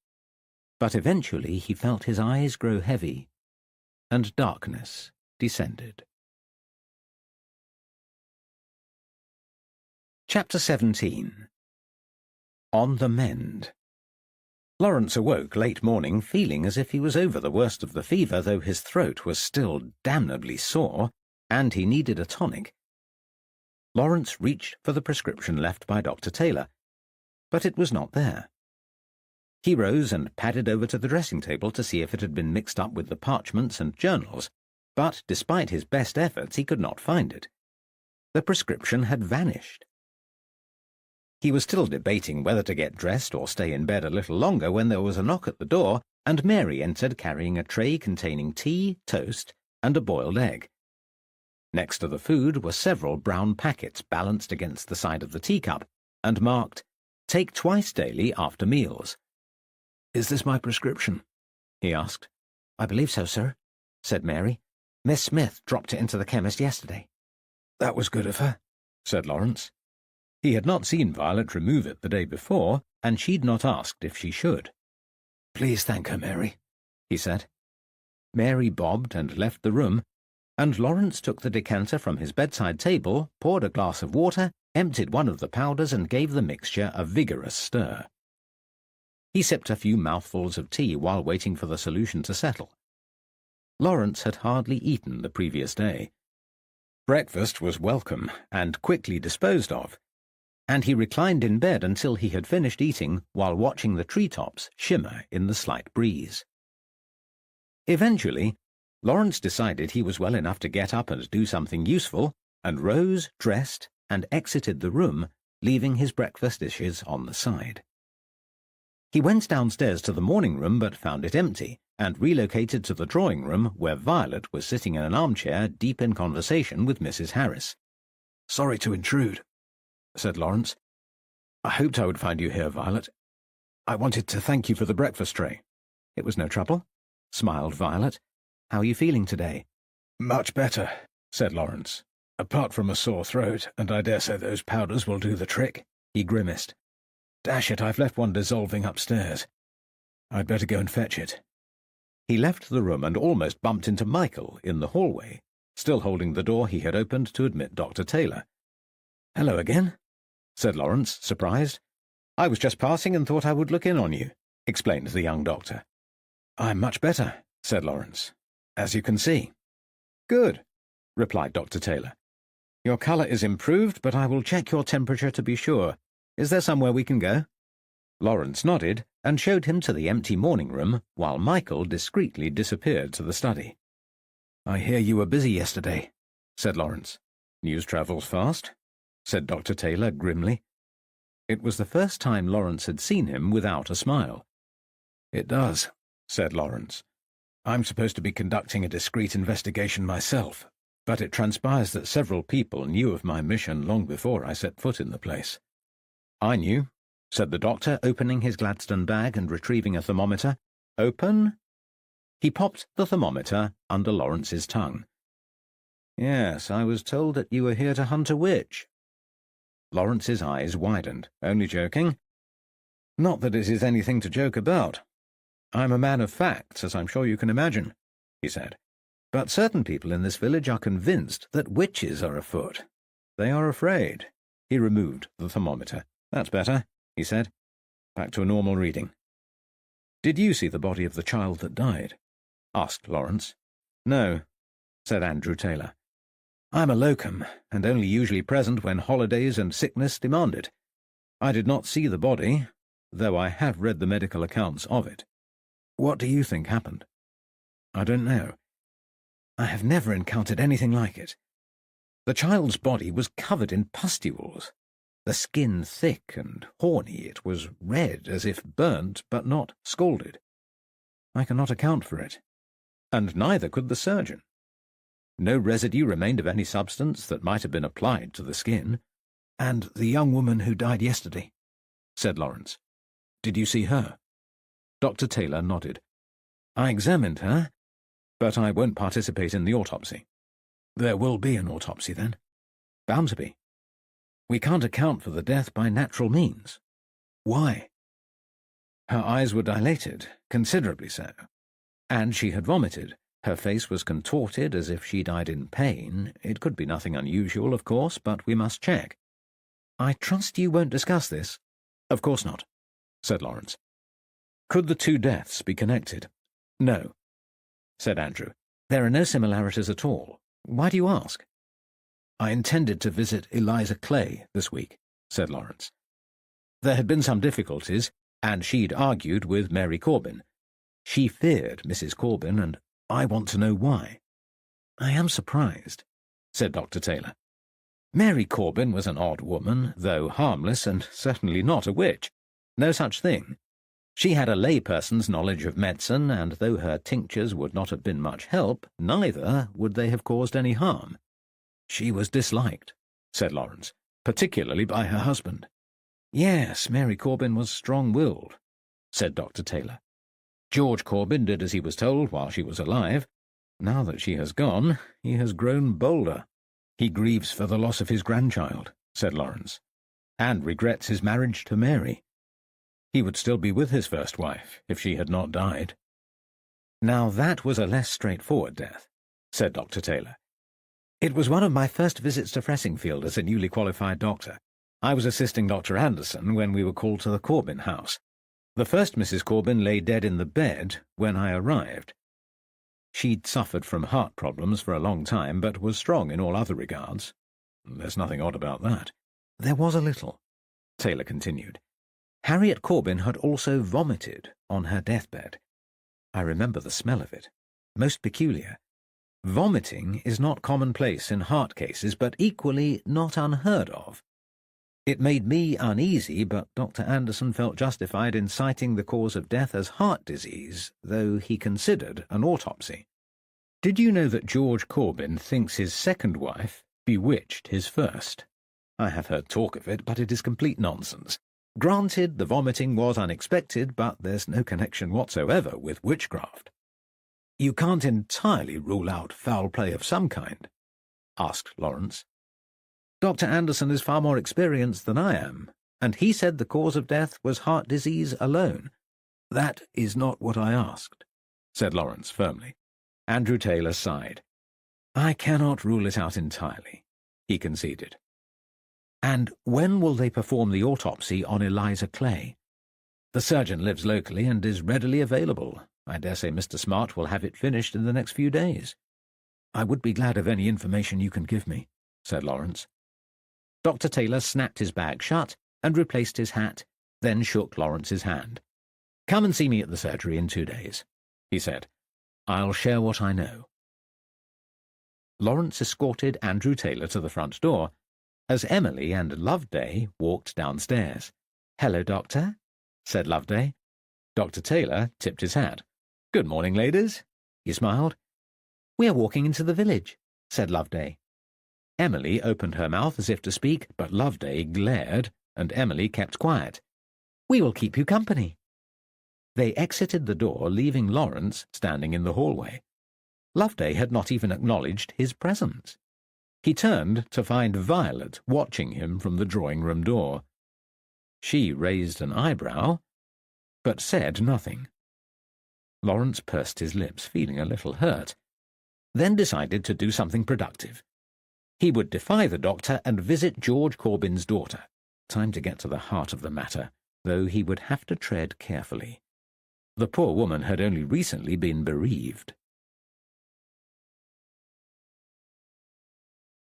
but eventually he felt his eyes grow heavy, and darkness descended. Chapter 17. On the mend. Lawrence awoke late morning feeling as if he was over the worst of the fever, though his throat was still damnably sore, and he needed a tonic. Lawrence reached for the prescription left by Dr. Taylor, but it was not there. He rose and padded over to the dressing table to see if it had been mixed up with the parchments and journals, but despite his best efforts he could not find it. The prescription had vanished. He was still debating whether to get dressed or stay in bed a little longer when there was a knock at the door, and Mary entered carrying a tray containing tea, toast, and a boiled egg. Next to the food were several brown packets balanced against the side of the teacup, and marked, "Take twice daily after meals." "Is this my prescription?" he asked. "I believe so, sir," said Mary. "Miss Smith dropped it into the chemist yesterday." "That was good of her," said Lawrence. He had not seen Violet remove it the day before, and she'd not asked if she should. "Please thank her, Mary," he said. Mary bobbed and left the room, and Lawrence took the decanter from his bedside table, poured a glass of water, emptied one of the powders, and gave the mixture a vigorous stir. He sipped a few mouthfuls of tea while waiting for the solution to settle. Lawrence had hardly eaten the previous day. Breakfast was welcome and quickly disposed of, and he reclined in bed until he had finished eating while watching the treetops shimmer in the slight breeze. Eventually, Lawrence decided he was well enough to get up and do something useful, and rose, dressed, and exited the room, leaving his breakfast dishes on the side. He went downstairs to the morning room but found it empty, and relocated to the drawing room where Violet was sitting in an armchair deep in conversation with Mrs. Harris. "Sorry to intrude," said Lawrence. "I hoped I would find you here, Violet. I wanted to thank you for the breakfast tray." "It was no trouble," smiled Violet. "How are you feeling today?" "Much better," said Lawrence. "Apart from a sore throat, and I dare say those powders will do the trick." He grimaced. "Dash it, I've left one dissolving upstairs. I'd better go and fetch it." He left the room and almost bumped into Michael in the hallway, still holding the door he had opened to admit Dr. Taylor. "Hello again," said Lawrence, surprised. "I was just passing and thought I would look in on you," explained the young doctor. "I'm much better," said Lawrence, "as you can see." "Good," replied Dr. Taylor. "Your colour is improved, but I will check your temperature to be sure. Is there somewhere we can go?" Lawrence nodded and showed him to the empty morning room, while Michael discreetly disappeared to the study. "I hear you were busy yesterday," said Lawrence. "News travels fast," said Dr. Taylor grimly. It was the first time Lawrence had seen him without a smile. "It does," said Lawrence. "I'm supposed to be conducting a discreet investigation myself, but it transpires that several people knew of my mission long before I set foot in the place." "I knew," said the doctor, opening his Gladstone bag and retrieving a thermometer. "Open?" He popped the thermometer under Lawrence's tongue. "Yes, I was told that you were here to hunt a witch." Lawrence's eyes widened. "Only joking?" "Not that it is anything to joke about. I'm a man of facts, as I'm sure you can imagine," he said. "But certain people in this village are convinced that witches are afoot. They are afraid." He removed the thermometer. "That's better," he said. "Back to a normal reading." "Did you see the body of the child that died?" asked Lawrence. "No," said Andrew Taylor. "I'm a locum, and only usually present when holidays and sickness demand it. I did not see the body, though I have read the medical accounts of it. What do you think happened?" "I don't know. I have never encountered anything like it. The child's body was covered in pustules, the skin thick and horny. It was red, as if burnt, but not scalded. I cannot account for it, and neither could the surgeon. No residue remained of any substance that might have been applied to the skin." "And the young woman who died yesterday," said Lawrence. "Did you see her?" Dr. Taylor nodded. "I examined her, but I won't participate in the autopsy." "There will be an autopsy, then?" "Bound to be. We can't account for the death by natural means." "Why?" "Her eyes were dilated, considerably so, and she had vomited. Her face was contorted as if she died in pain. It could be nothing unusual, of course, but we must check." "I trust you won't discuss this," Of course not, said Lawrence. Could the two deaths be connected? No, said Andrew. There are no similarities at all. Why do you ask? I intended to visit Eliza Clay this week, said Lawrence. There had been some difficulties, and she'd argued with Mary Corbin. She feared Mrs. Corbin, and I want to know why. I am surprised, said Dr. Taylor. Mary Corbin was an odd woman, though harmless, and certainly not a witch. No such thing. She had a layperson's knowledge of medicine, and though her tinctures would not have been much help, neither would they have caused any harm. She was disliked, said Lawrence, particularly by her husband. Yes, Mary Corbin was strong-willed, said Dr. Taylor. George Corbin did as he was told while she was alive. Now that she has gone, he has grown bolder. He grieves for the loss of his grandchild, said Lawrence, and regrets his marriage to Mary. He would still be with his first wife if she had not died. Now that was a less straightforward death, said Dr. Taylor. It was one of my first visits to Fressingfield as a newly qualified doctor. I was assisting Dr. Anderson when we were called to the Corbin house. The first Mrs. Corbin lay dead in the bed when I arrived. She'd suffered from heart problems for a long time, but was strong in all other regards. There's nothing odd about that. There was a little, Taylor continued. Harriet Corbin had also vomited on her deathbed. I remember the smell of it. Most peculiar. Vomiting is not commonplace in heart cases, but equally not unheard of. It made me uneasy, but Dr. Anderson felt justified in citing the cause of death as heart disease, though he considered an autopsy. Did you know that George Corbin thinks his second wife bewitched his first? I have heard talk of it, but it is complete nonsense. Granted, the vomiting was unexpected, but there's no connection whatsoever with witchcraft. You can't entirely rule out foul play of some kind? Asked Lawrence. Dr. Anderson is far more experienced than I am, and he said the cause of death was heart disease alone. That is not what I asked, said Lawrence firmly. Andrew Taylor sighed. I cannot rule it out entirely, he conceded. And when will they perform the autopsy on Eliza Clay? The surgeon lives locally and is readily available. I dare say Mr. Smart will have it finished in the next few days. I would be glad of any information you can give me, said Lawrence. Dr. Taylor snapped his bag shut and replaced his hat, then shook Lawrence's hand. Come and see me at the surgery in 2 days, he said. I'll share what I know. Lawrence escorted Andrew Taylor to the front door as Emily and Loveday walked downstairs. Hello, Doctor, said Loveday. Dr. Taylor tipped his hat. Good morning, ladies, he smiled. We're walking into the village, said Loveday. Emily opened her mouth as if to speak, but Loveday glared, and Emily kept quiet. We will keep you company. They exited the door, leaving Lawrence standing in the hallway. Loveday had not even acknowledged his presence. He turned to find Violet watching him from the drawing-room door. She raised an eyebrow, but said nothing. Lawrence pursed his lips, feeling a little hurt, then decided to do something productive. He would defy the doctor and visit George Corbin's daughter. Time to get to the heart of the matter, though he would have to tread carefully. The poor woman had only recently been bereaved.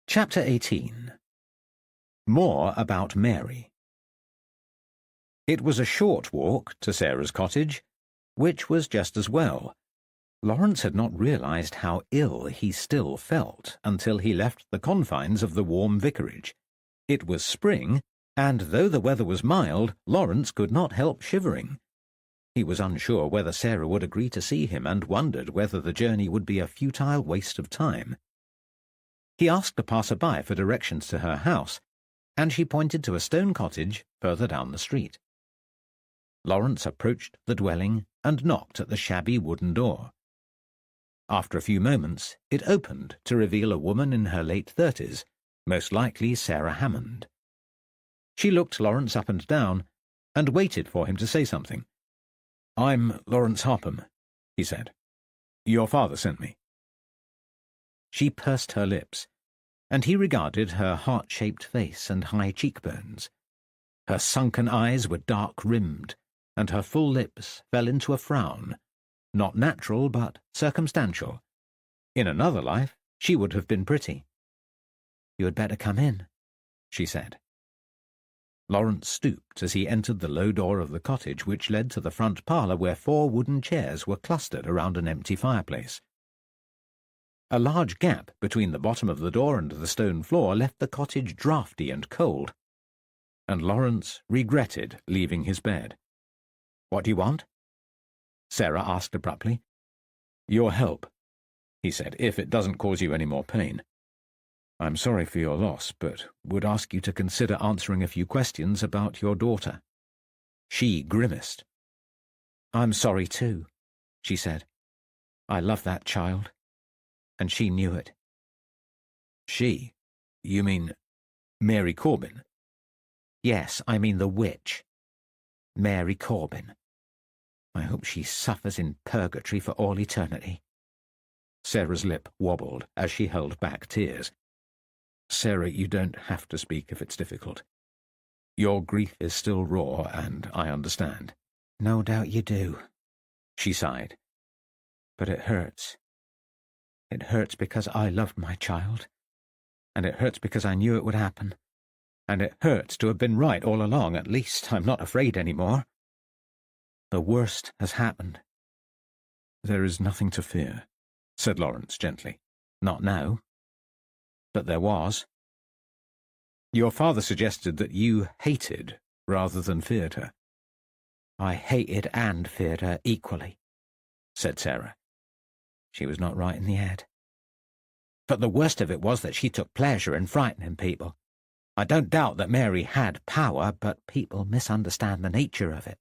Chapter 18. More about Mary. It was a short walk to Sarah's cottage, which was just as well. Lawrence had not realized how ill he still felt until he left the confines of the warm vicarage. It was spring, and though the weather was mild, Lawrence could not help shivering. He was unsure whether Sarah would agree to see him and wondered whether the journey would be a futile waste of time. He asked a passer-by for directions to her house, and she pointed to a stone cottage further down the street. Lawrence approached the dwelling and knocked at the shabby wooden door. After a few moments, it opened to reveal a woman in her late 30s, most likely Sarah Hammond. She looked Lawrence up and down and waited for him to say something. I'm Lawrence Harpham, he said. Your father sent me. She pursed her lips, and he regarded her heart-shaped face and high cheekbones. Her sunken eyes were dark-rimmed, and her full lips fell into a frown, not natural but circumstantial. In another life, she would have been pretty. "You had better come in," she said. Lawrence stooped as he entered the low door of the cottage which led to the front parlour, where 4 wooden chairs were clustered around an empty fireplace. A large gap between the bottom of the door and the stone floor left the cottage draughty and cold, and Lawrence regretted leaving his bed. "What do you want?" Sarah asked abruptly. "Your help," he said, "if it doesn't cause you any more pain. I'm sorry for your loss, but would ask you to consider answering a few questions about your daughter." She grimaced. "I'm sorry too," she said. "I love that child, and she knew it." "She? You mean Mary Corbin?" "Yes, I mean the witch. Mary Corbin. I hope she suffers in purgatory for all eternity." Sarah's lip wobbled as she held back tears. "Sarah, you don't have to speak if it's difficult. Your grief is still raw, and I understand." "No doubt you do," she sighed. "But it hurts. It hurts because I loved my child, and it hurts because I knew it would happen. And it hurts to have been right all along. At least I'm not afraid any more. The worst has happened." "There is nothing to fear," said Lawrence gently. "Not now. But there was. Your father suggested that you hated rather than feared her." "I hated and feared her equally," said Sarah. "She was not right in the head. But the worst of it was that she took pleasure in frightening people. I don't doubt that Mary had power, but people misunderstand the nature of it.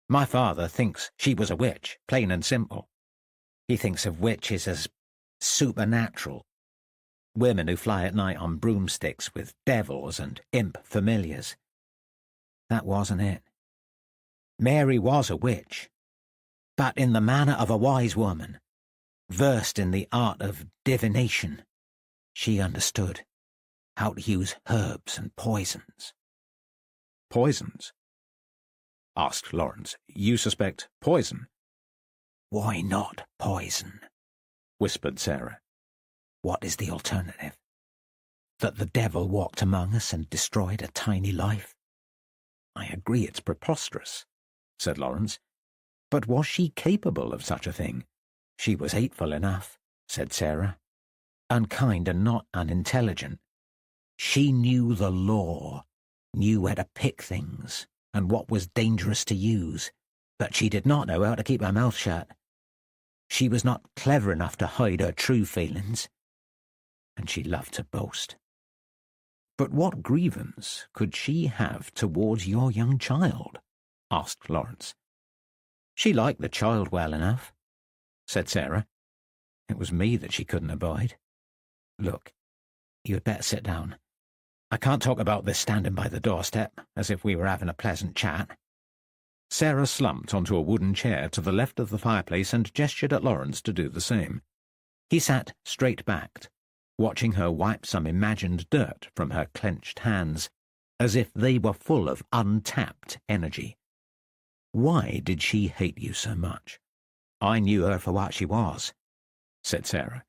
My father thinks she was a witch, plain and simple. He thinks of witches as supernatural, women who fly at night on broomsticks with devils and imp familiars. That wasn't it. Mary was a witch, but in the manner of a wise woman, versed in the art of divination. She understood how to use herbs and poisons." "Poisons?" asked Lawrence. "You suspect poison?" "Why not poison?" whispered Sarah. "What is the alternative? That the devil walked among us and destroyed a tiny life? I agree it's preposterous," said Lawrence. "But was she capable of such a thing?" "She was hateful enough," said Sarah. "Unkind and not unintelligent. She knew the law, knew where to pick things, and what was dangerous to use, but she did not know how to keep her mouth shut. She was not clever enough to hide her true feelings, and she loved to boast." "But what grievance could she have towards your young child?" asked Lawrence. "She liked the child well enough," said Sarah. "It was me that she couldn't abide. Look, you had better sit down. I can't talk about this standing by the doorstep, as if we were having a pleasant chat." Sarah slumped onto a wooden chair to the left of the fireplace and gestured at Lawrence to do the same. He sat straight-backed, watching her wipe some imagined dirt from her clenched hands, as if they were full of untapped energy. "Why did she hate you so much?" "I knew her for what she was," said Sarah.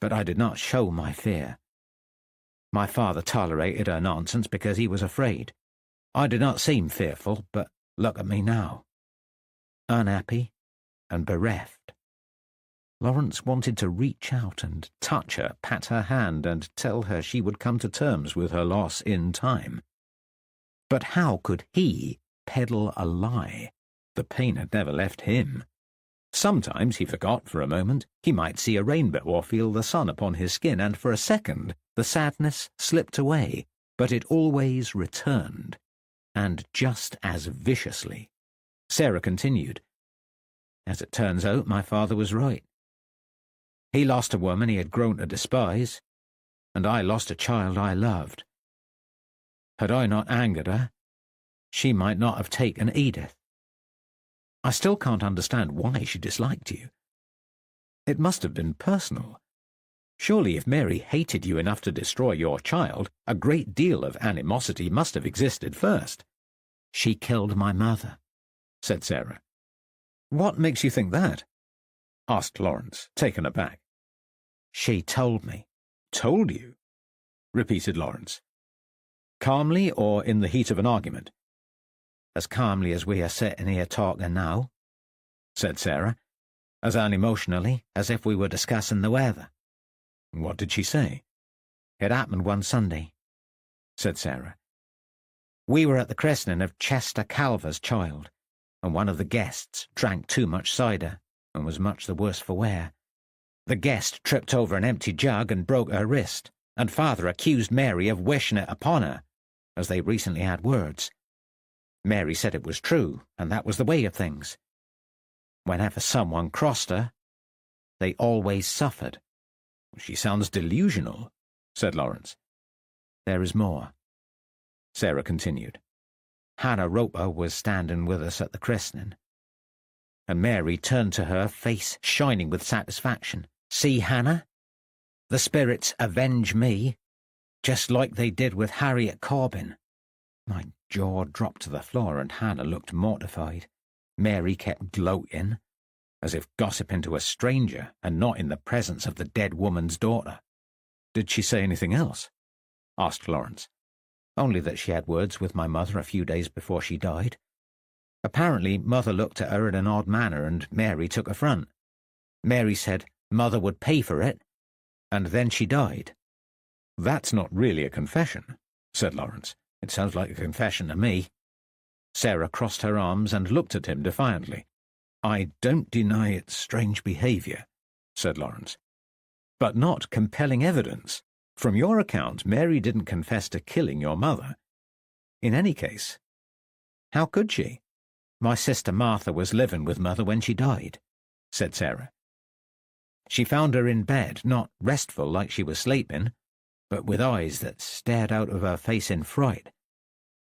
"But I did not show my fear. My father tolerated her nonsense because he was afraid. I did not seem fearful, but look at me now. Unhappy and bereft." Lawrence wanted to reach out and touch her, pat her hand, and tell her she would come to terms with her loss in time. But how could he peddle a lie? The pain had never left him. Sometimes, he forgot for a moment, he might see a rainbow or feel the sun upon his skin, and for a second the sadness slipped away, but it always returned, and just as viciously. Sarah continued. "As it turns out, my father was right. He lost a woman he had grown to despise, and I lost a child I loved. Had I not angered her, she might not have taken Edith. I still can't understand why she disliked you. It must have been personal. Surely if Mary hated you enough to destroy your child, a great deal of animosity must have existed first. She killed my mother, said Sarah. What makes you think that? Asked Lawrence, taken aback. She told me. Told you? Repeated Lawrence. Calmly or in the heat of an argument? As calmly as we are sitting here talking now, said Sarah. As unemotionally as if we were discussing the weather. What did she say? It happened one Sunday, said Sarah. We were at the christening of Chester Calver's child, and one of the guests drank too much cider and was much the worse for wear. The guest tripped over an empty jug and broke her wrist, and father accused Mary of wishing it upon her, as they recently had words. Mary said it was true, and that was the way of things. Whenever someone crossed her, they always suffered. She sounds delusional, said Lawrence. There is more, Sarah continued. Hannah Roper was standing with us at the christening, and Mary turned to her, face shining with satisfaction. See, Hannah? The spirits avenge me, just like they did with Harriet Corbin. My jaw dropped to the floor, and Hannah looked mortified. Mary kept gloating, as if gossiping to a stranger and not in the presence of the dead woman's daughter. Did she say anything else? Asked Lawrence. Only that she had words with my mother a few days before she died. Apparently, Mother looked at her in an odd manner, and Mary took affront. Mary said Mother would pay for it, and then she died. That's not really a confession, said Lawrence. It sounds like a confession to me. Sarah crossed her arms and looked at him defiantly. I don't deny its strange behaviour, said Lawrence, but not compelling evidence. From your account, Mary didn't confess to killing your mother. In any case, how could she? My sister Martha was living with Mother when she died, said Sarah. She found her in bed, not restful like she was sleeping, but with eyes that stared out of her face in fright.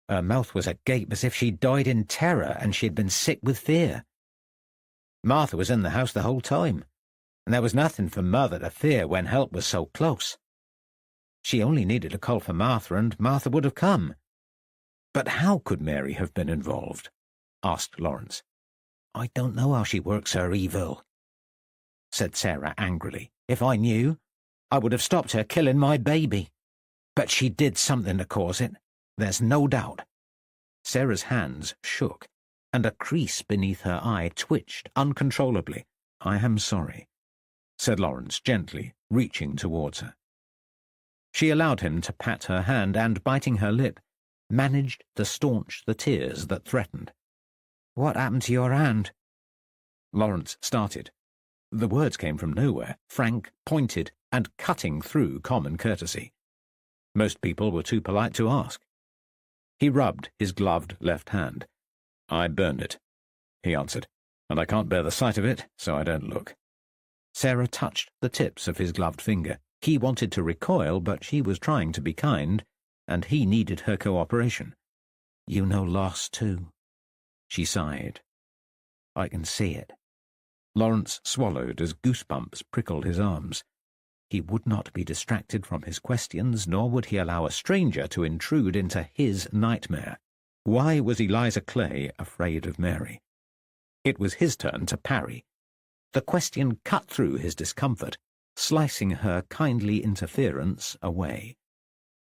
Her mouth was agape as if she'd died in terror and she'd been sick with fear. Martha was in the house the whole time, and there was nothing for Mother to fear when help was so close. She only needed to call for Martha, and Martha would have come. But how could Mary have been involved? Asked Lawrence. I don't know how she works her evil, said Sarah angrily. If I knew, I would have stopped her killing my baby. But she did something to cause it, there's no doubt. Sarah's hands shook, and a crease beneath her eye twitched uncontrollably. I am sorry, said Lawrence gently, reaching towards her. She allowed him to pat her hand and, biting her lip, managed to staunch the tears that threatened. What happened to your hand? Lawrence started. The words came from nowhere, frank, pointed, and cutting through common courtesy. Most people were too polite to ask. He rubbed his gloved left hand. I burned it, he answered, and I can't bear the sight of it, so I don't look. Sarah touched the tips of his gloved finger. He wanted to recoil, but she was trying to be kind, and he needed her cooperation. You know loss, too, she sighed. I can see it. Lawrence swallowed as goosebumps prickled his arms. He would not be distracted from his questions, nor would he allow a stranger to intrude into his nightmare. Why was Eliza Clay afraid of Mary? It was his turn to parry. The question cut through his discomfort, slicing her kindly interference away.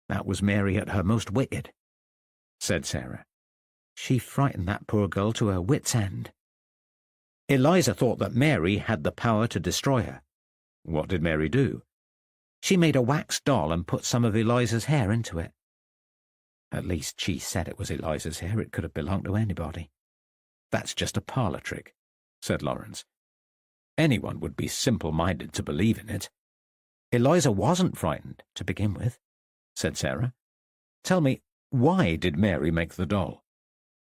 That was Mary at her most wicked, said Sarah. She frightened that poor girl to her wit's end. Eliza thought that Mary had the power to destroy her. What did Mary do? She made a wax doll and put some of Eliza's hair into it. At least she said it was Eliza's hair. It could have belonged to anybody. That's just a parlour trick, said Lawrence. Anyone would be simple-minded to believe in it. Eliza wasn't frightened, to begin with, said Sarah. Tell me, why did Mary make the doll?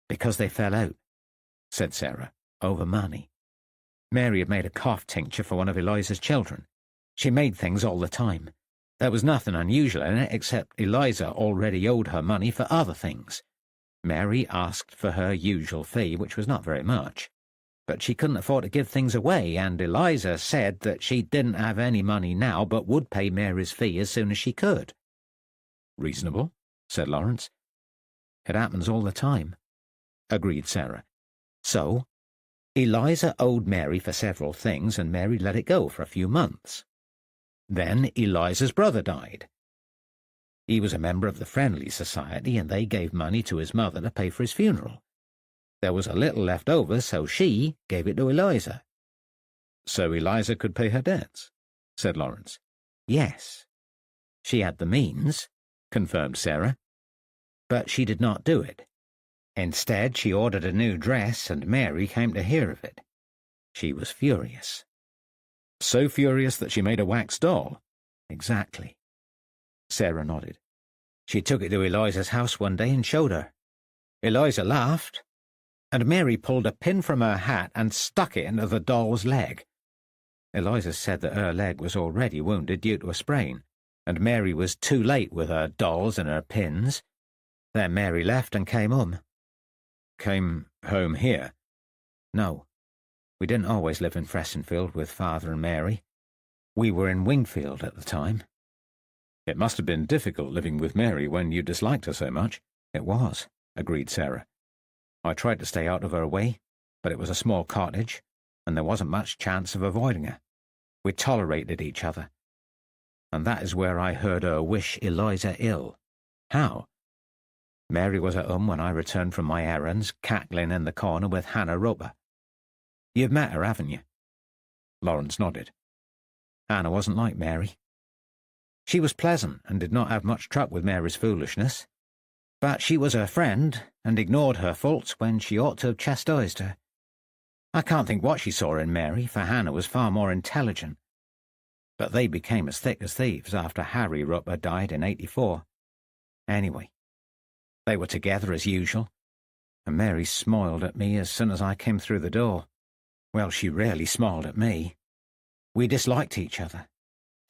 Because they fell out, said Sarah, over money. Mary had made a cough tincture for one of Eliza's children. She made things all the time. There was nothing unusual in it, except Eliza already owed her money for other things. Mary asked for her usual fee, which was not very much. but she couldn't afford to give things away, and Eliza said that she didn't have any money now but would pay Mary's fee as soon as she could. Reasonable, said Lawrence. It happens all the time, agreed Sarah. So, Eliza owed Mary for several things, and Mary let it go for a few months. Then Eliza's brother died. He was a member of the Friendly Society, and they gave money to his mother to pay for his funeral. There was a little left over, so she gave it to Eliza. So Eliza could pay her debts, said Lawrence. Yes. She had the means, confirmed Sarah. But she did not do it. Instead, she ordered a new dress, and Mary came to hear of it. She was furious. So furious that she made a wax doll? Exactly. Sarah nodded. She took it to Eliza's house one day and showed her. Eliza laughed, and Mary pulled a pin from her hat and stuck it into the doll's leg. Eliza said that her leg was already wounded due to a sprain, and Mary was too late with her dolls and her pins. Then Mary left and came home. Came home here? No. We didn't always live in Fressingfield with Father and Mary. We were in Wingfield at the time. It must have been difficult living with Mary when you disliked her so much. It was, agreed Sarah. I tried to stay out of her way, but it was a small cottage, and there wasn't much chance of avoiding her. We tolerated each other. And that is where I heard her wish Eliza ill. How? Mary was at home when I returned from my errands, cackling in the corner with Hannah Roper. You've met her, haven't you? Lawrence nodded. Hannah wasn't like Mary. She was pleasant and did not have much truck with Mary's foolishness. But she was her friend and ignored her faults when she ought to have chastised her. I can't think what she saw in Mary, for Hannah was far more intelligent. But they became as thick as thieves after Harry Roper died in '84. Anyway, they were together as usual, and Mary smiled at me as soon as I came through the door. Well, she rarely smiled at me. We disliked each other,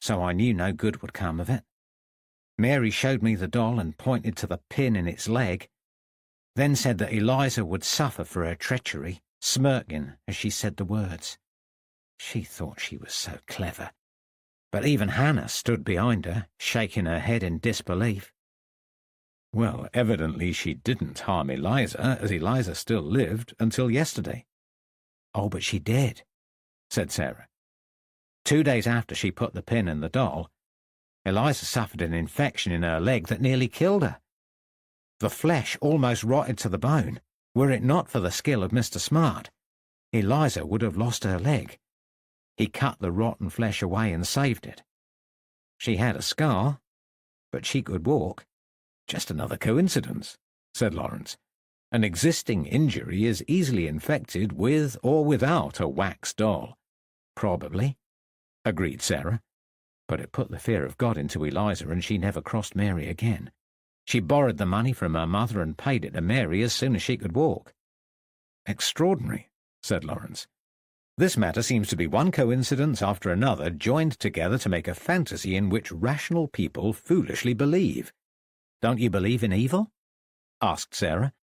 so I knew no good would come of it. Mary showed me the doll and pointed to the pin in its leg, then said that Eliza would suffer for her treachery, smirking as she said the words. She thought she was so clever. But even Hannah stood behind her, shaking her head in disbelief. Well, evidently she didn't harm Eliza, as Eliza still lived until yesterday. Oh, but she did, said Sarah. 2 days after she put the pin in the doll, Eliza suffered an infection in her leg that nearly killed her. The flesh almost rotted to the bone. Were it not for the skill of Mr. Smart, Eliza would have lost her leg. He cut the rotten flesh away and saved it. She had a scar, but she could walk. Just another coincidence, said Lawrence. An existing injury is easily infected with or without a wax doll. Probably, agreed Sarah. But it put the fear of God into Eliza, and she never crossed Mary again. She borrowed the money from her mother and paid it to Mary as soon as she could walk. Extraordinary, said Lawrence. This matter seems to be one coincidence after another joined together to make a fantasy in which rational people foolishly believe. Don't you believe in evil? Asked Sarah.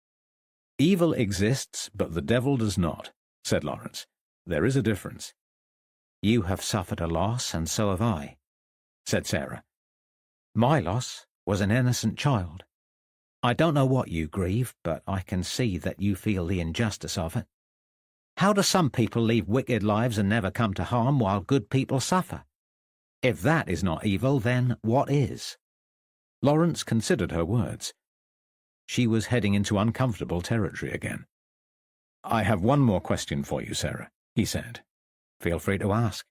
Evil exists, but the devil does not, said Lawrence. There is a difference. You have suffered a loss, and so have I, said Sarah. My loss was an innocent child. I don't know what you grieve, but I can see that you feel the injustice of it. How do some people lead wicked lives and never come to harm while good people suffer? If that is not evil, then what is? Lawrence considered her words. She was heading into uncomfortable territory again. I have one more question for you, Sarah, he said. Feel free to ask.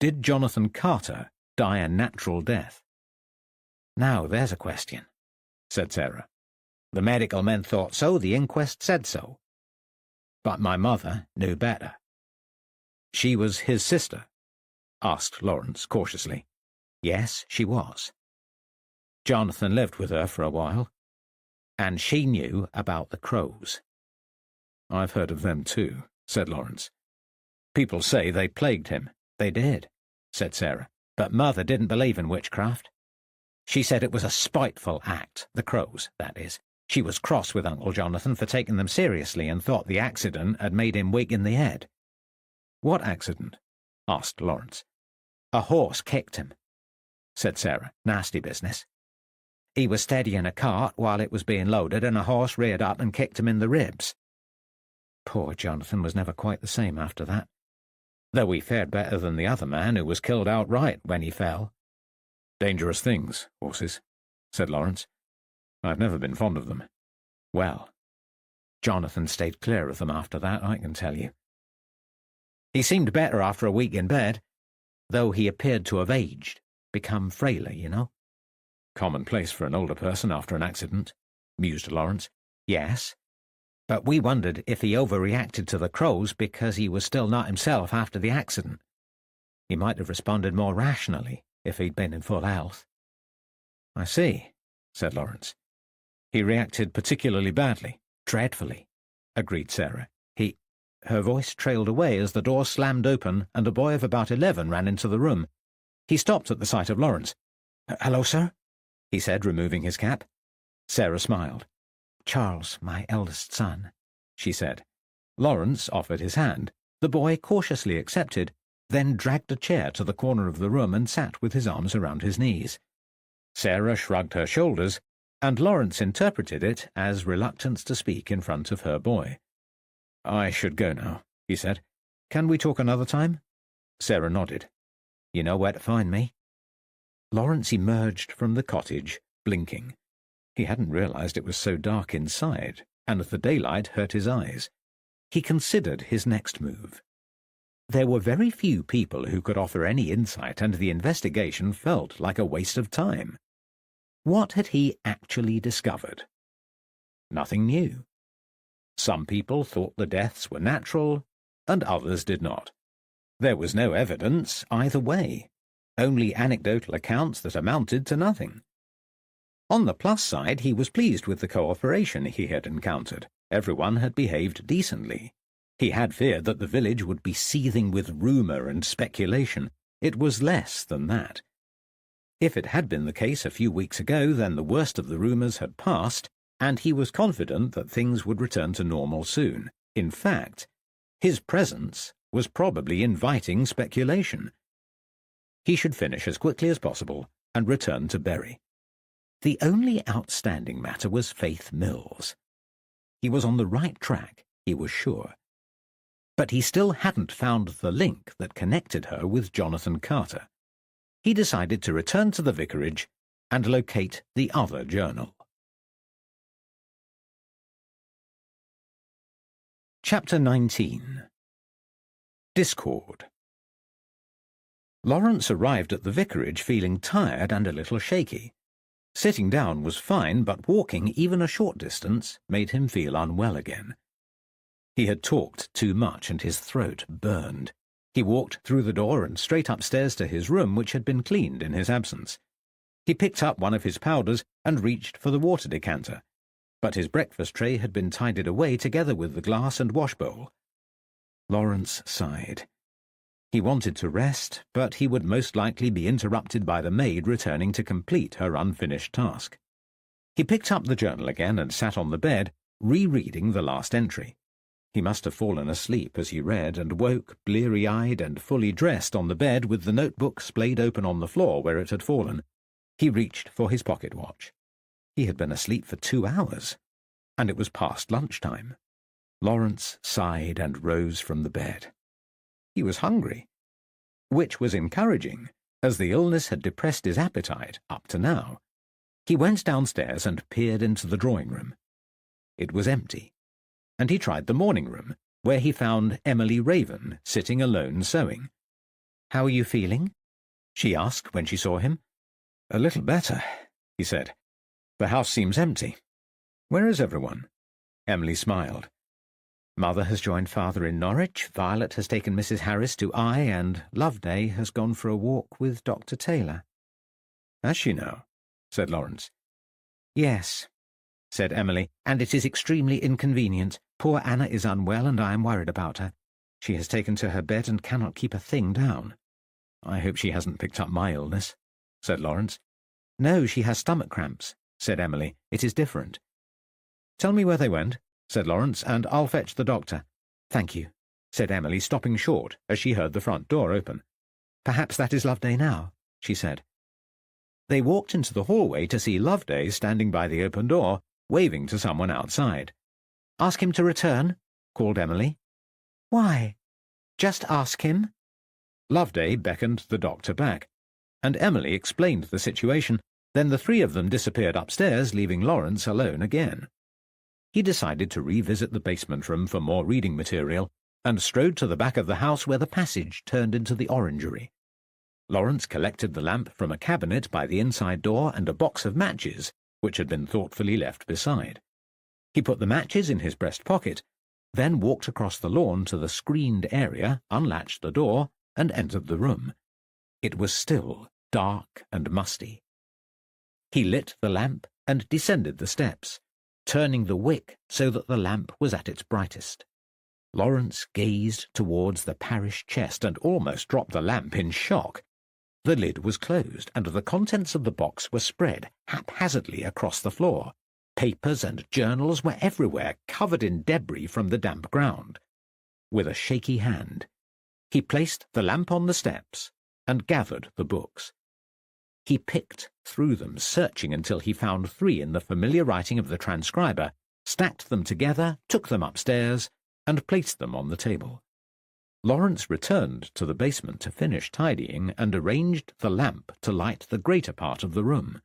Did Jonathan Carter die a natural death? Now, there's a question, said Sarah. The medical men thought so, the inquest said so. But my mother knew better. She was his sister? Asked Lawrence cautiously. Yes, she was. Jonathan lived with her for a while, and she knew about the crows. I've heard of them too, said Lawrence. People say they plagued him. They did, said Sarah, but Mother didn't believe in witchcraft. She said it was a spiteful act, the crows, that is, She was cross with Uncle Jonathan for taking them seriously and thought the accident had made him weak in the head. What accident? Asked Lawrence. A horse kicked him, said Sarah. Nasty business. He was steadying a cart while it was being loaded, and a horse reared up and kicked him in the ribs. Poor Jonathan was never quite the same after that, though he fared better than the other man who was killed outright when he fell. Dangerous things, horses, said Lawrence. I've never been fond of them. Well, Jonathan stayed clear of them after that, I can tell you. He seemed better after a week in bed, though he appeared to have aged, become frailer, you know. Commonplace for an older person after an accident, mused Lawrence. Yes, but we wondered if he overreacted to the crows because he was still not himself after the accident. He might have responded more rationally if he'd been in full health. I see, said Lawrence. He reacted particularly badly. Dreadfully, agreed Sarah. Her voice trailed away as the door slammed open and a boy of about 11 ran into the room. He stopped at the sight of Lawrence. "Hello, sir," he said, removing his cap. Sarah smiled. "Charles, my eldest son," she said. Lawrence offered his hand. The boy cautiously accepted, then dragged a chair to the corner of the room and sat with his arms around his knees. Sarah shrugged her shoulders, and Lawrence interpreted it as reluctance to speak in front of her boy. "I should go now," he said. "Can we talk another time?" Sarah nodded. "You know where to find me." Lawrence emerged from the cottage, blinking. He hadn't realized it was so dark inside, and the daylight hurt his eyes. He considered his next move. There were very few people who could offer any insight, and the investigation felt like a waste of time. What had he actually discovered? Nothing new. Some people thought the deaths were natural, and others did not. There was no evidence either way, only anecdotal accounts that amounted to nothing. On the plus side, he was pleased with the cooperation he had encountered. Everyone had behaved decently. He had feared that the village would be seething with rumour and speculation. It was less than that. If it had been the case a few weeks ago, then the worst of the rumours had passed, and he was confident that things would return to normal soon. In fact, his presence was probably inviting speculation. He should finish as quickly as possible and return to Bury. The only outstanding matter was Faith Mills. He was on the right track, he was sure. But he still hadn't found the link that connected her with Jonathan Carter. He decided to return to the vicarage and locate the other journal. Chapter 19. Discord. Lawrence arrived at the vicarage feeling tired and a little shaky. Sitting down was fine, but walking even a short distance made him feel unwell again. He had talked too much and his throat burned. He walked through the door and straight upstairs to his room, which had been cleaned in his absence. He picked up one of his powders and reached for the water decanter, but his breakfast tray had been tidied away together with the glass and wash bowl. Lawrence sighed. He wanted to rest, but he would most likely be interrupted by the maid returning to complete her unfinished task. He picked up the journal again and sat on the bed, rereading the last entry. He must have fallen asleep as he read, and woke, bleary-eyed and fully dressed, on the bed with the notebook splayed open on the floor where it had fallen. He reached for his pocket watch. He had been asleep for 2 hours, and it was past lunchtime. Lawrence sighed and rose from the bed. He was hungry, which was encouraging, as the illness had depressed his appetite up to now. He went downstairs and peered into the drawing-room. It was empty, and he tried the morning-room, where he found Emily Raven sitting alone sewing. "How are you feeling?" she asked when she saw him. "A little better," he said. "The house seems empty. Where is everyone?" Emily smiled. "Mother has joined Father in Norwich, Violet has taken Mrs. Harris to Eye, and Loveday has gone for a walk with Dr. Taylor." "Has she now?" said Lawrence. "Yes," said Emily, "and it is extremely inconvenient. Poor Anna is unwell, and I am worried about her. She has taken to her bed and cannot keep a thing down." "I hope she hasn't picked up my illness," said Lawrence. "No, she has stomach cramps," said Emily. "It is different. "Tell me where they went," said Lawrence, "and I'll fetch the doctor." "Thank you," said Emily, stopping short as she heard the front door open. "Perhaps that is Loveday now," she said. They walked into the hallway to see Loveday standing by the open door, waving to someone outside. "Ask him to return," called Emily. "Why? Just ask him." Loveday beckoned the doctor back, and Emily explained the situation. Then the three of them disappeared upstairs, leaving Lawrence alone again. He decided to revisit the basement room for more reading material and strode to the back of the house where the passage turned into the orangery. Lawrence collected the lamp from a cabinet by the inside door and a box of matches, which had been thoughtfully left beside. He put the matches in his breast pocket, then walked across the lawn to the screened area, unlatched the door, and entered the room. It was still dark and musty. He lit the lamp and descended the steps, turning the wick so that the lamp was at its brightest. Lawrence gazed towards the parish chest and almost dropped the lamp in shock. The lid was closed, and the contents of the box were spread haphazardly across the floor. Papers and journals were everywhere, covered in debris from the damp ground. With a shaky hand, he placed the lamp on the steps and gathered the books. He picked through them, searching until he found 3 in the familiar writing of the transcriber, stacked them together, took them upstairs, and placed them on the table. Lawrence returned to the basement to finish tidying and arranged the lamp to light the greater part of the room.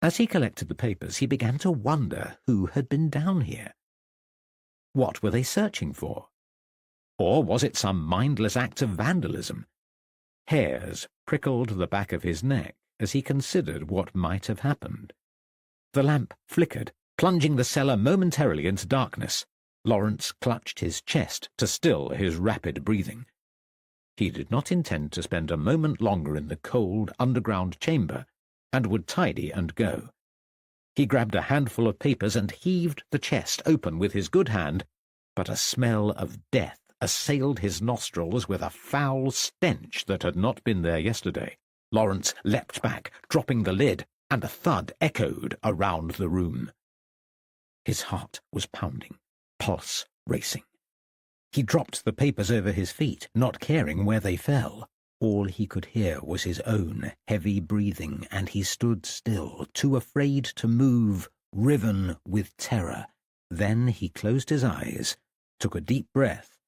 As he collected the papers, he began to wonder who had been down here. What were they searching for? Or was it some mindless act of vandalism? Hairs prickled the back of his neck as he considered what might have happened. The lamp flickered, plunging the cellar momentarily into darkness. Lawrence clutched his chest to still his rapid breathing. He did not intend to spend a moment longer in the cold, underground chamber, and would tidy and go. He grabbed a handful of papers and heaved the chest open with his good hand, but a smell of death assailed his nostrils with a foul stench that had not been there yesterday. Lawrence leapt back, dropping the lid, and a thud echoed around the room. His heart was pounding, pulse racing. He dropped the papers over his feet, not caring where they fell. All he could hear was his own heavy breathing, and he stood still, too afraid to move, riven with terror. Then he closed his eyes, took a deep breath,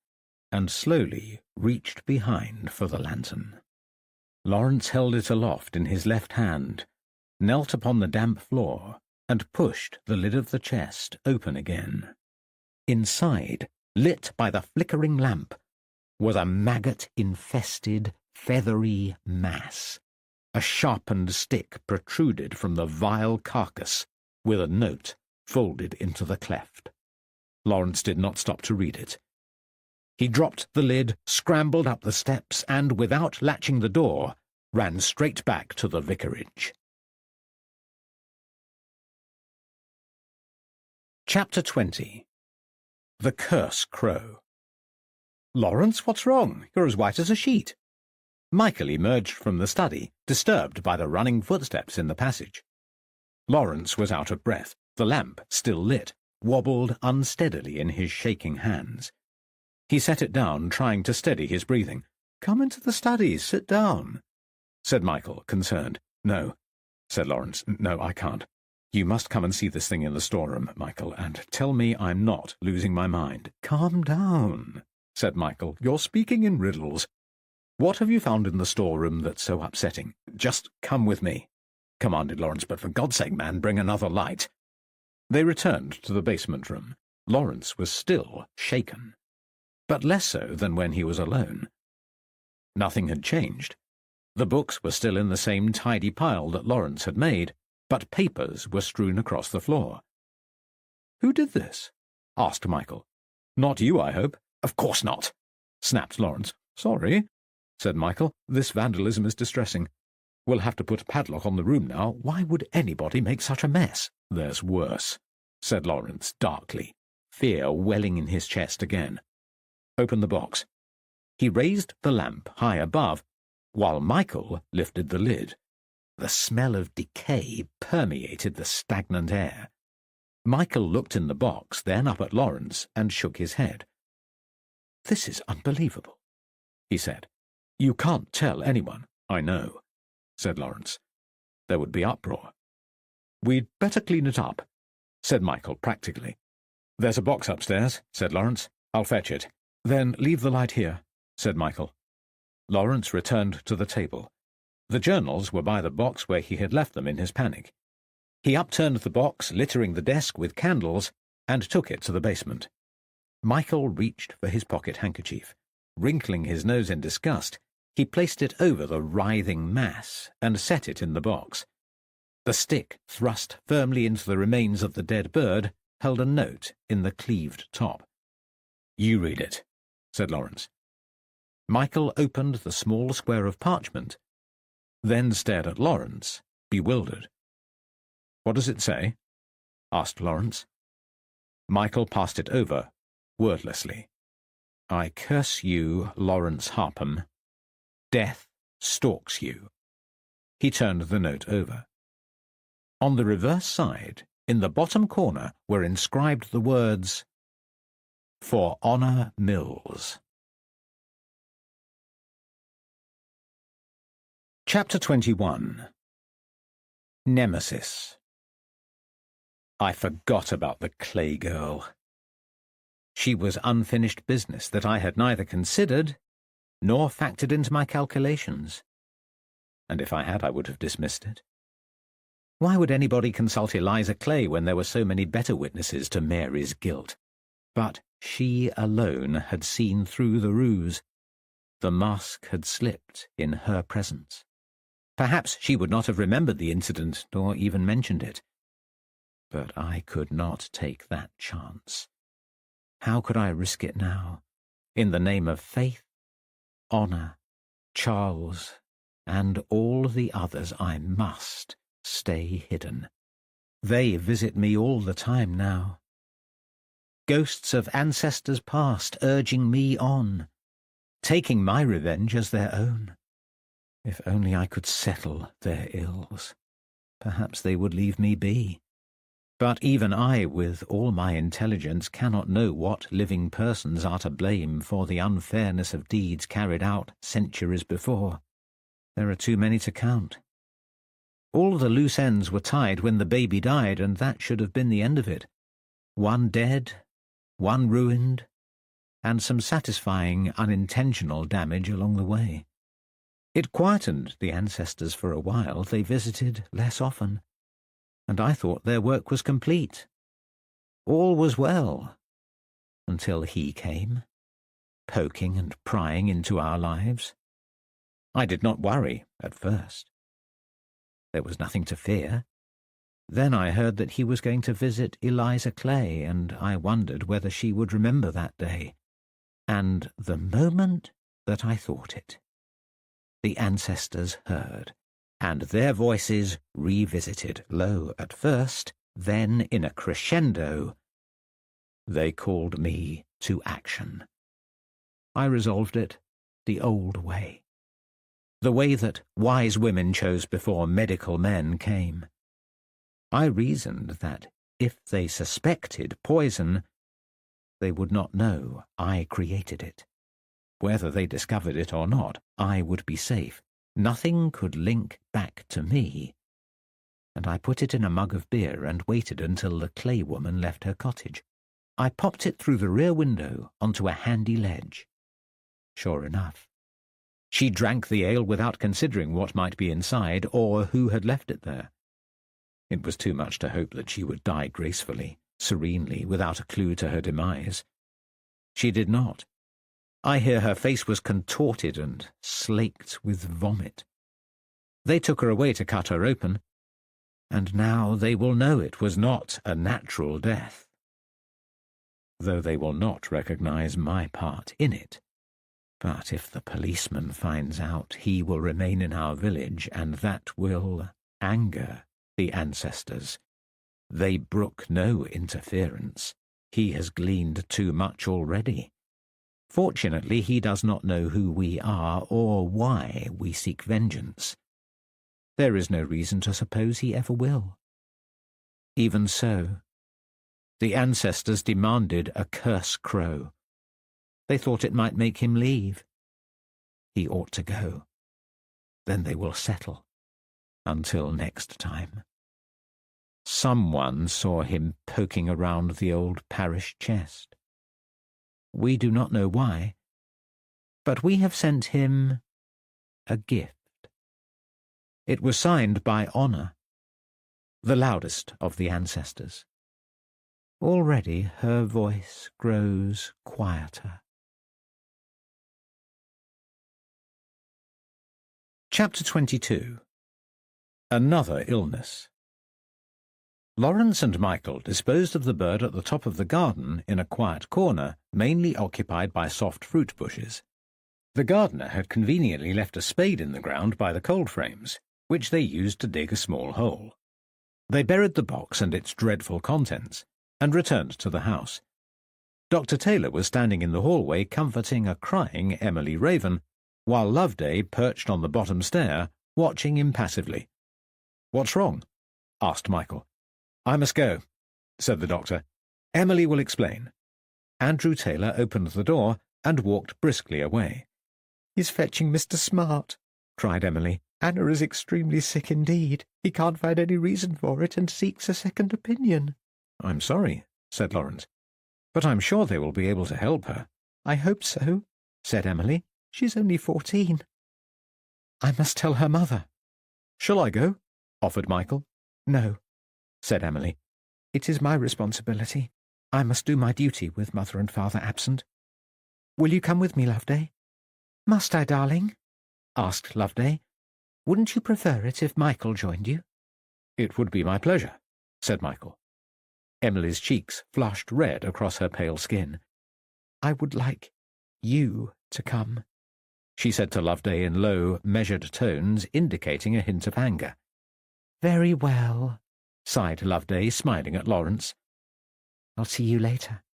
and slowly reached behind for the lantern. Lawrence held it aloft in his left hand, knelt upon the damp floor, and pushed the lid of the chest open again. Inside, lit by the flickering lamp, was a maggot-infested, feathery mass. A sharpened stick protruded from the vile carcass, with a note folded into the cleft. Lawrence did not stop to read it. He dropped the lid, scrambled up the steps, and, without latching the door, ran straight back to the vicarage. Chapter 20. The Curse Crow. "Lawrence, what's wrong? You're as white as a sheet." Michael emerged from the study, disturbed by the running footsteps in the passage. Lawrence was out of breath. The lamp, still lit, wobbled unsteadily in his shaking hands. He set it down, trying to steady his breathing. "Come into the study, sit down," said Michael, concerned. "No," said Lawrence. "No, I can't. You must come and see this thing in the storeroom, Michael, and tell me I'm not losing my mind." "Calm down," said Michael. "You're speaking in riddles. What have you found in the storeroom that's so upsetting?" "Just come with me," commanded Lawrence, "but for God's sake, man, bring another light." They returned to the basement room. Lawrence was still shaken, but less so than when he was alone. Nothing had changed. The books were still in the same tidy pile that Lawrence had made, but papers were strewn across the floor. "Who did this?" asked Michael. "Not you, I hope." "Of course not," snapped Lawrence. "Sorry," said Michael. "This vandalism is distressing. We'll have to put a padlock on the room now. Why would anybody make such a mess?" "There's worse," said Lawrence darkly, fear welling in his chest again. "Open the box." He raised the lamp high above, while Michael lifted the lid. The smell of decay permeated the stagnant air. Michael looked in the box, then up at Lawrence, and shook his head. "This is unbelievable," he said. "You can't tell anyone." "I know," said Lawrence. "There would be uproar." "We'd better clean it up," said Michael practically. "There's a box upstairs," said Lawrence. "I'll fetch it." "Then leave the light here," said Michael. Lawrence returned to the table. The journals were by the box where he had left them in his panic. He upturned the box, littering the desk with candles, and took it to the basement. Michael reached for his pocket handkerchief. Wrinkling his nose in disgust, he placed it over the writhing mass and set it in the box. The stick, thrust firmly into the remains of the dead bird, held a note in the cleaved top. "You read it," said Lawrence. Michael opened the small square of parchment, then stared at Lawrence, bewildered. "What does it say?" asked Lawrence. Michael passed it over, wordlessly. "I curse you, Lawrence Harpham. Death stalks you." He turned the note over. On the reverse side, in the bottom corner, were inscribed the words, "For Honor Mills." Chapter 21. Nemesis. I forgot about the Clay girl. She was unfinished business that I had neither considered nor factored into my calculations. And if I had, I would have dismissed it. Why would anybody consult Eliza Clay when there were so many better witnesses to Mary's guilt? But she alone had seen through the ruse. The mask had slipped in her presence. Perhaps she would not have remembered the incident nor even mentioned it. But I could not take that chance. How could I risk it now? In the name of faith, honor, Charles, and all the others, I must stay hidden. They visit me all the time now. Ghosts of ancestors past urging me on, taking my revenge as their own. If only I could settle their ills, perhaps they would leave me be. But even I, with all my intelligence, cannot know what living persons are to blame for the unfairness of deeds carried out centuries before. There are too many to count. All the loose ends were tied when the baby died, and that should have been the end of it. One dead, one ruined, and some satisfying unintentional damage along the way. It quietened the ancestors for a while. They visited less often, and I thought their work was complete. All was well, until he came, poking and prying into our lives. I did not worry at first. There was nothing to fear. Then I heard that he was going to visit Eliza Clay, and I wondered whether she would remember that day. And the moment that I thought it, the ancestors heard, and their voices revisited, low at first, then in a crescendo. They called me to action. I resolved it the old way, the way that wise women chose before medical men came. I reasoned that if they suspected poison, they would not know I created it. Whether they discovered it or not, I would be safe. Nothing could link back to me. And I put it in a mug of beer and waited until the Clay woman left her cottage. I popped it through the rear window onto a handy ledge. Sure enough, she drank the ale without considering what might be inside or who had left it there. It was too much to hope that she would die gracefully, serenely, without a clue to her demise. She did not. I hear her face was contorted and slaked with vomit. They took her away to cut her open, and now they will know it was not a natural death, though they will not recognize my part in it. But if the policeman finds out, he will remain in our village, and that will anger the ancestors. They brook no interference. He has gleaned too much already. Fortunately, he does not know who we are or why we seek vengeance. There is no reason to suppose he ever will. Even so, The ancestors demanded a curse crow. They thought it might make him leave. He ought to go. Then they will settle. Until next time. Someone saw him poking around the old parish chest. We do not know why, but we have sent him a gift. It was signed by Honor, the loudest of the ancestors. Already her voice grows quieter. Chapter 22. Another illness. Lawrence and Michael disposed of the bird at the top of the garden in a quiet corner, mainly occupied by soft fruit bushes. The gardener had conveniently left a spade in the ground by the cold frames, which they used to dig a small hole. They buried the box and its dreadful contents, and returned to the house. Dr. Taylor was standing in the hallway comforting a crying Emily Raven, while Loveday perched on the bottom stair, watching impassively. "What's wrong?" asked Michael. "I must go," said the doctor. "Emily will explain." Andrew Taylor opened the door and walked briskly away. "He's fetching Mr. Smart," cried Emily. "Anna is extremely sick indeed. He can't find any reason for it and seeks a second opinion." "I'm sorry," said Lawrence, "but I'm sure they will be able to help her." "I hope so," said Emily. "She's only 14. I must tell her mother." "Shall I go?" offered Michael. "No," said Emily. "It is my responsibility. I must do my duty with mother and father absent. Will you come with me, Loveday?" "Must I, darling?" asked Loveday. "Wouldn't you prefer it if Michael joined you?" "It would be my pleasure," said Michael. Emily's cheeks flushed red across her pale skin. "I would like you to come," she said to Loveday in low, measured tones, indicating a hint of anger. "Very well," sighed Loveday, smiling at Lawrence. "I'll see you later."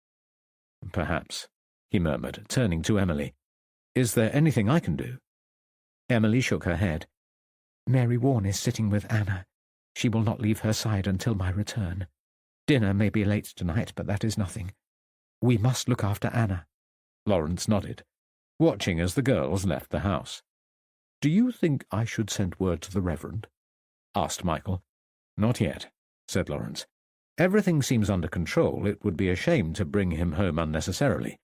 "Perhaps," he murmured, turning to Emily. "Is there anything I can do?" Emily shook her head. "Mary Warne is sitting with Anna. She will not leave her side until my return. Dinner may be late tonight, but that is nothing. We must look after Anna." Lawrence nodded, watching as the girls left the house. "Do you think I should send word to the Reverend?" asked Michael. "Not yet," said Lawrence. "Everything seems under control. It would be a shame to bring him home unnecessarily.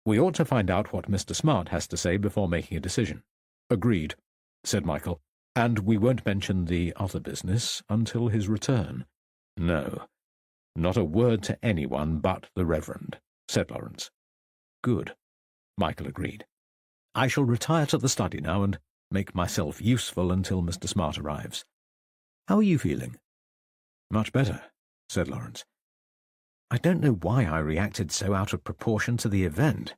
We ought to find out what Mr. Smart has to say before making a decision." "Agreed," said Michael. "And we won't mention the other business until his return." "No, not a word to anyone but the Reverend," said Lawrence. "Good," Michael agreed. "I shall retire to the study now and make myself useful until Mr. Smart arrives. How are you feeling?" "Much better," said Lawrence. "I don't know why I reacted so out of proportion to the event.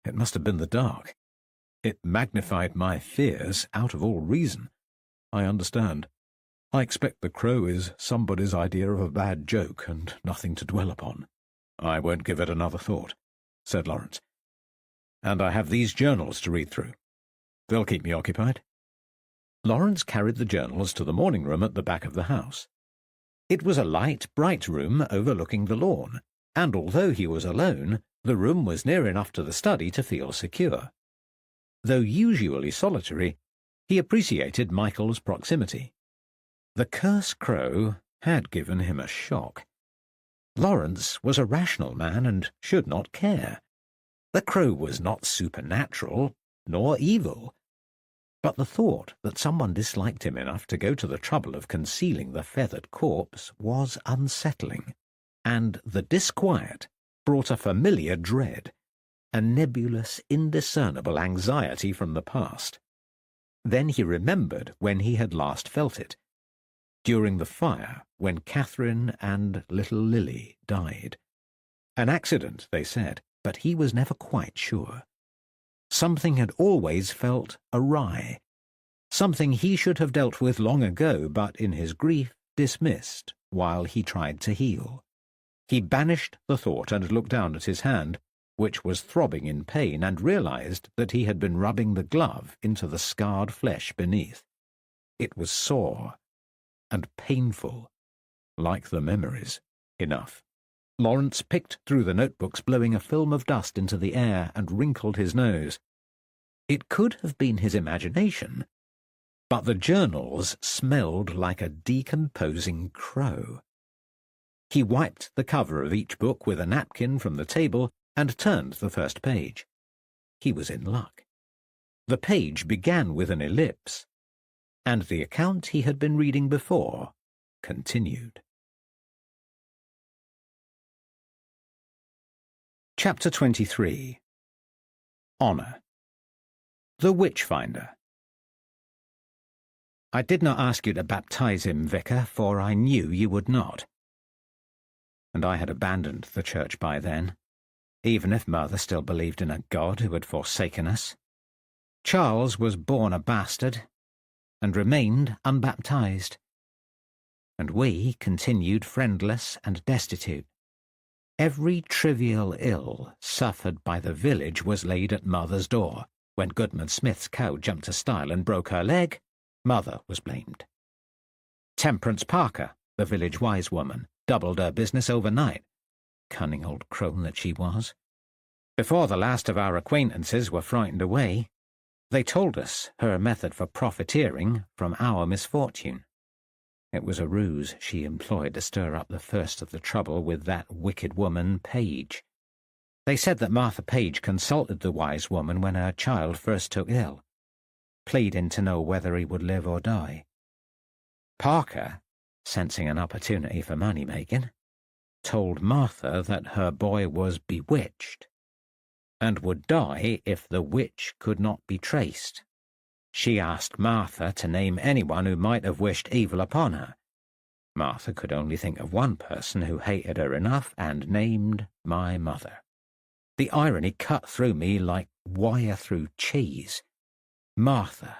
It must have been the dark. It magnified my fears out of all reason. I understand. I expect the crow is somebody's idea of a bad joke and nothing to dwell upon." "I won't give it another thought," said Lawrence. "And I have these journals to read through. They'll keep me occupied." Lawrence carried the journals to the morning room at the back of the house. It was a light, bright room overlooking the lawn, and although he was alone, the room was near enough to the study to feel secure. Though usually solitary, he appreciated Michael's proximity. The curse crow had given him a shock. Lawrence was a rational man and should not care. The crow was not supernatural, nor evil. But the thought that someone disliked him enough to go to the trouble of concealing the feathered corpse was unsettling, and the disquiet brought a familiar dread, a nebulous, indiscernible anxiety from the past. Then he remembered when he had last felt it, during the fire when Catherine and little Lily died. An accident, they said, but he was never quite sure. Something had always felt awry, something he should have dealt with long ago, but in his grief dismissed while he tried to heal. He banished the thought and looked down at his hand, which was throbbing in pain, and realized that he had been rubbing the glove into the scarred flesh beneath. It was sore and painful, like the memories. Enough. Lawrence picked through the notebooks, blowing a film of dust into the air, and wrinkled his nose. It could have been his imagination, but the journals smelled like a decomposing crow. He wiped the cover of each book with a napkin from the table and turned the first page. He was in luck. The page began with an ellipse, and the account he had been reading before continued. Chapter 23. Honour. The Witchfinder. I did not ask you to baptize him, Vicar, for I knew you would not. And I had abandoned the church by then, even if Mother still believed in a God who had forsaken us. Charles was born a bastard, and remained unbaptized, and we continued friendless and destitute. Every trivial ill suffered by the village was laid at Mother's door. When Goodman Smith's cow jumped a stile and broke her leg, Mother was blamed. Temperance Parker, the village wise woman, doubled her business overnight. Cunning old crone that she was. Before the last of our acquaintances were frightened away, they told us her method for profiteering from our misfortune. It was a ruse she employed to stir up the first of the trouble with that wicked woman, Page. They said that Martha Page consulted the wise woman when her child first took ill, pleading to know whether he would live or die. Parker, sensing an opportunity for money-making, told Martha that her boy was bewitched and would die if the witch could not be traced. She asked Martha to name anyone who might have wished evil upon her. Martha could only think of one person who hated her enough and named my mother. The irony cut through me like wire through cheese. Martha,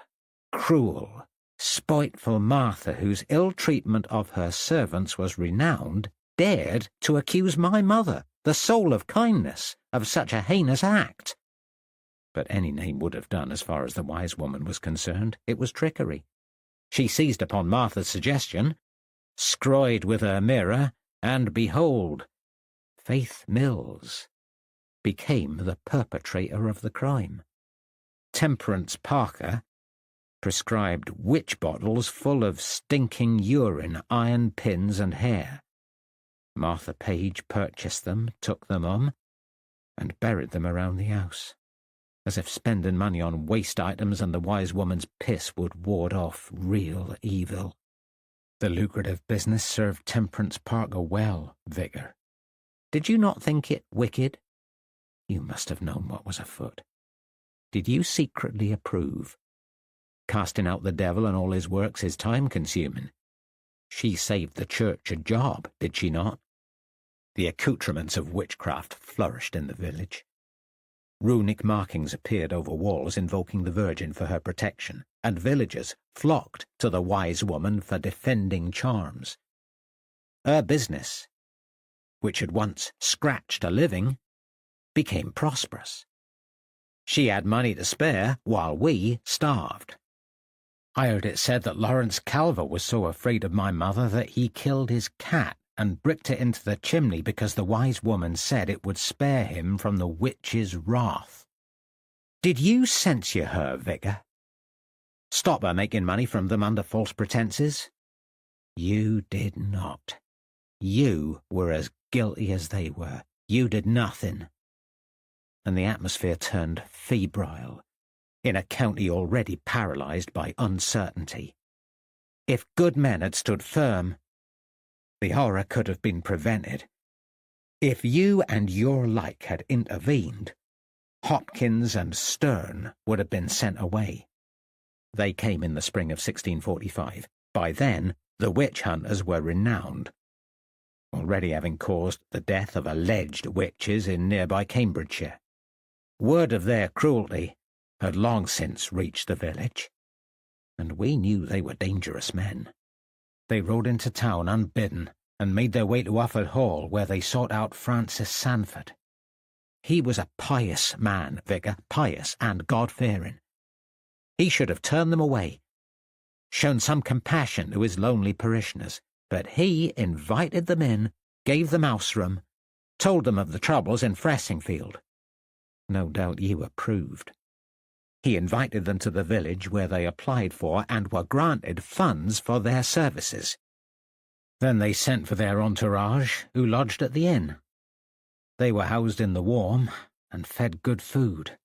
cruel, spiteful Martha, whose ill treatment of her servants was renowned, dared to accuse my mother, the soul of kindness, of such a heinous act. But any name would have done as far as the wise woman was concerned. It was trickery. She seized upon Martha's suggestion, scroyed with her mirror, and behold, Faith Mills became the perpetrator of the crime. Temperance Parker prescribed witch bottles full of stinking urine, iron pins, and hair. Martha Page purchased them, took them and buried them around the house, as if spending money on waste items and the wise woman's piss would ward off real evil. The lucrative business served Temperance Parker well, Vicar. Did you not think it wicked? You must have known what was afoot. Did you secretly approve? Casting out the devil and all his works is time-consuming. She saved the church a job, did she not? The accoutrements of witchcraft flourished in the village. Runic markings appeared over walls invoking the Virgin for her protection, and villagers flocked to the wise woman for defending charms. Her business, which had once scratched a living, became prosperous. She had money to spare while we starved. I heard it said that Lawrence Calver was so afraid of my mother that he killed his cat and bricked it into the chimney because the wise woman said it would spare him from the witch's wrath. Did you censure her, Vicar? Stop her making money from them under false pretences? You did not. You were as guilty as they were. You did nothing. And the atmosphere turned febrile in a county already paralysed by uncertainty. If good men had stood firm, the horror could have been prevented. If you and your like had intervened, Hopkins and Stern would have been sent away. They came in the spring of 1645. By then, the witch hunters were renowned, already having caused the death of alleged witches in nearby Cambridgeshire. Word of their cruelty had long since reached the village, and we knew they were dangerous men. They rode into town unbidden and made their way to Ufford Hall, where they sought out Francis Sanford. He was a pious man, Vicar, pious and God-fearing. He should have turned them away, shown some compassion to his lonely parishioners, but he invited them in, gave them house room, Told them of the troubles in Fressingfield. No doubt you approved. He invited them to the village where they applied for and were granted funds for their services. Then they sent for their entourage, who lodged at the inn. They were housed in the warm and fed good food.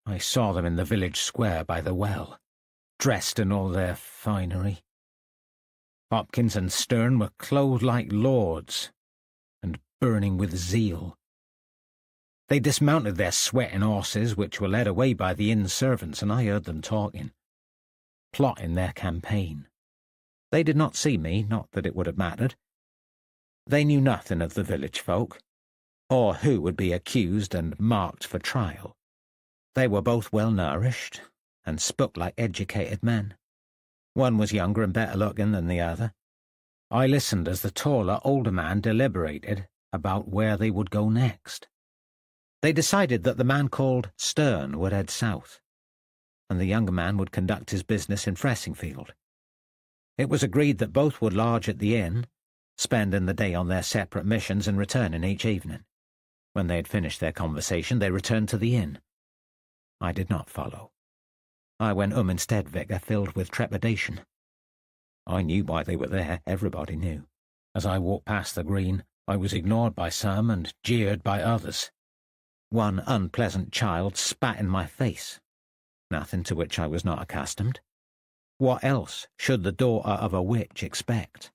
I saw them in the village square by the well, dressed in all their finery. Hopkins and Stern were clothed like lords and burning with zeal. They dismounted their sweating horses, which were led away by the inn servants, and I heard them talking, plotting their campaign. They did not see me, not that it would have mattered. They knew nothing of the village folk, or who would be accused and marked for trial. They were both well-nourished, and spoke like educated men. One was younger and better-looking than the other. I listened as the taller, older man deliberated about where they would go next. They decided that the man called Stern would head south, and the younger man would conduct his business in Fressingfield. It was agreed that both would lodge at the inn, spending the day on their separate missions and returning each evening. When they had finished their conversation, they returned to the inn. I did not follow. I went instead, Vicar, filled with trepidation. I knew why they were there, everybody knew. As I walked past the green, I was ignored by some and jeered by others. One unpleasant child spat in my face, nothing to which I was not accustomed. What else should the daughter of a witch expect?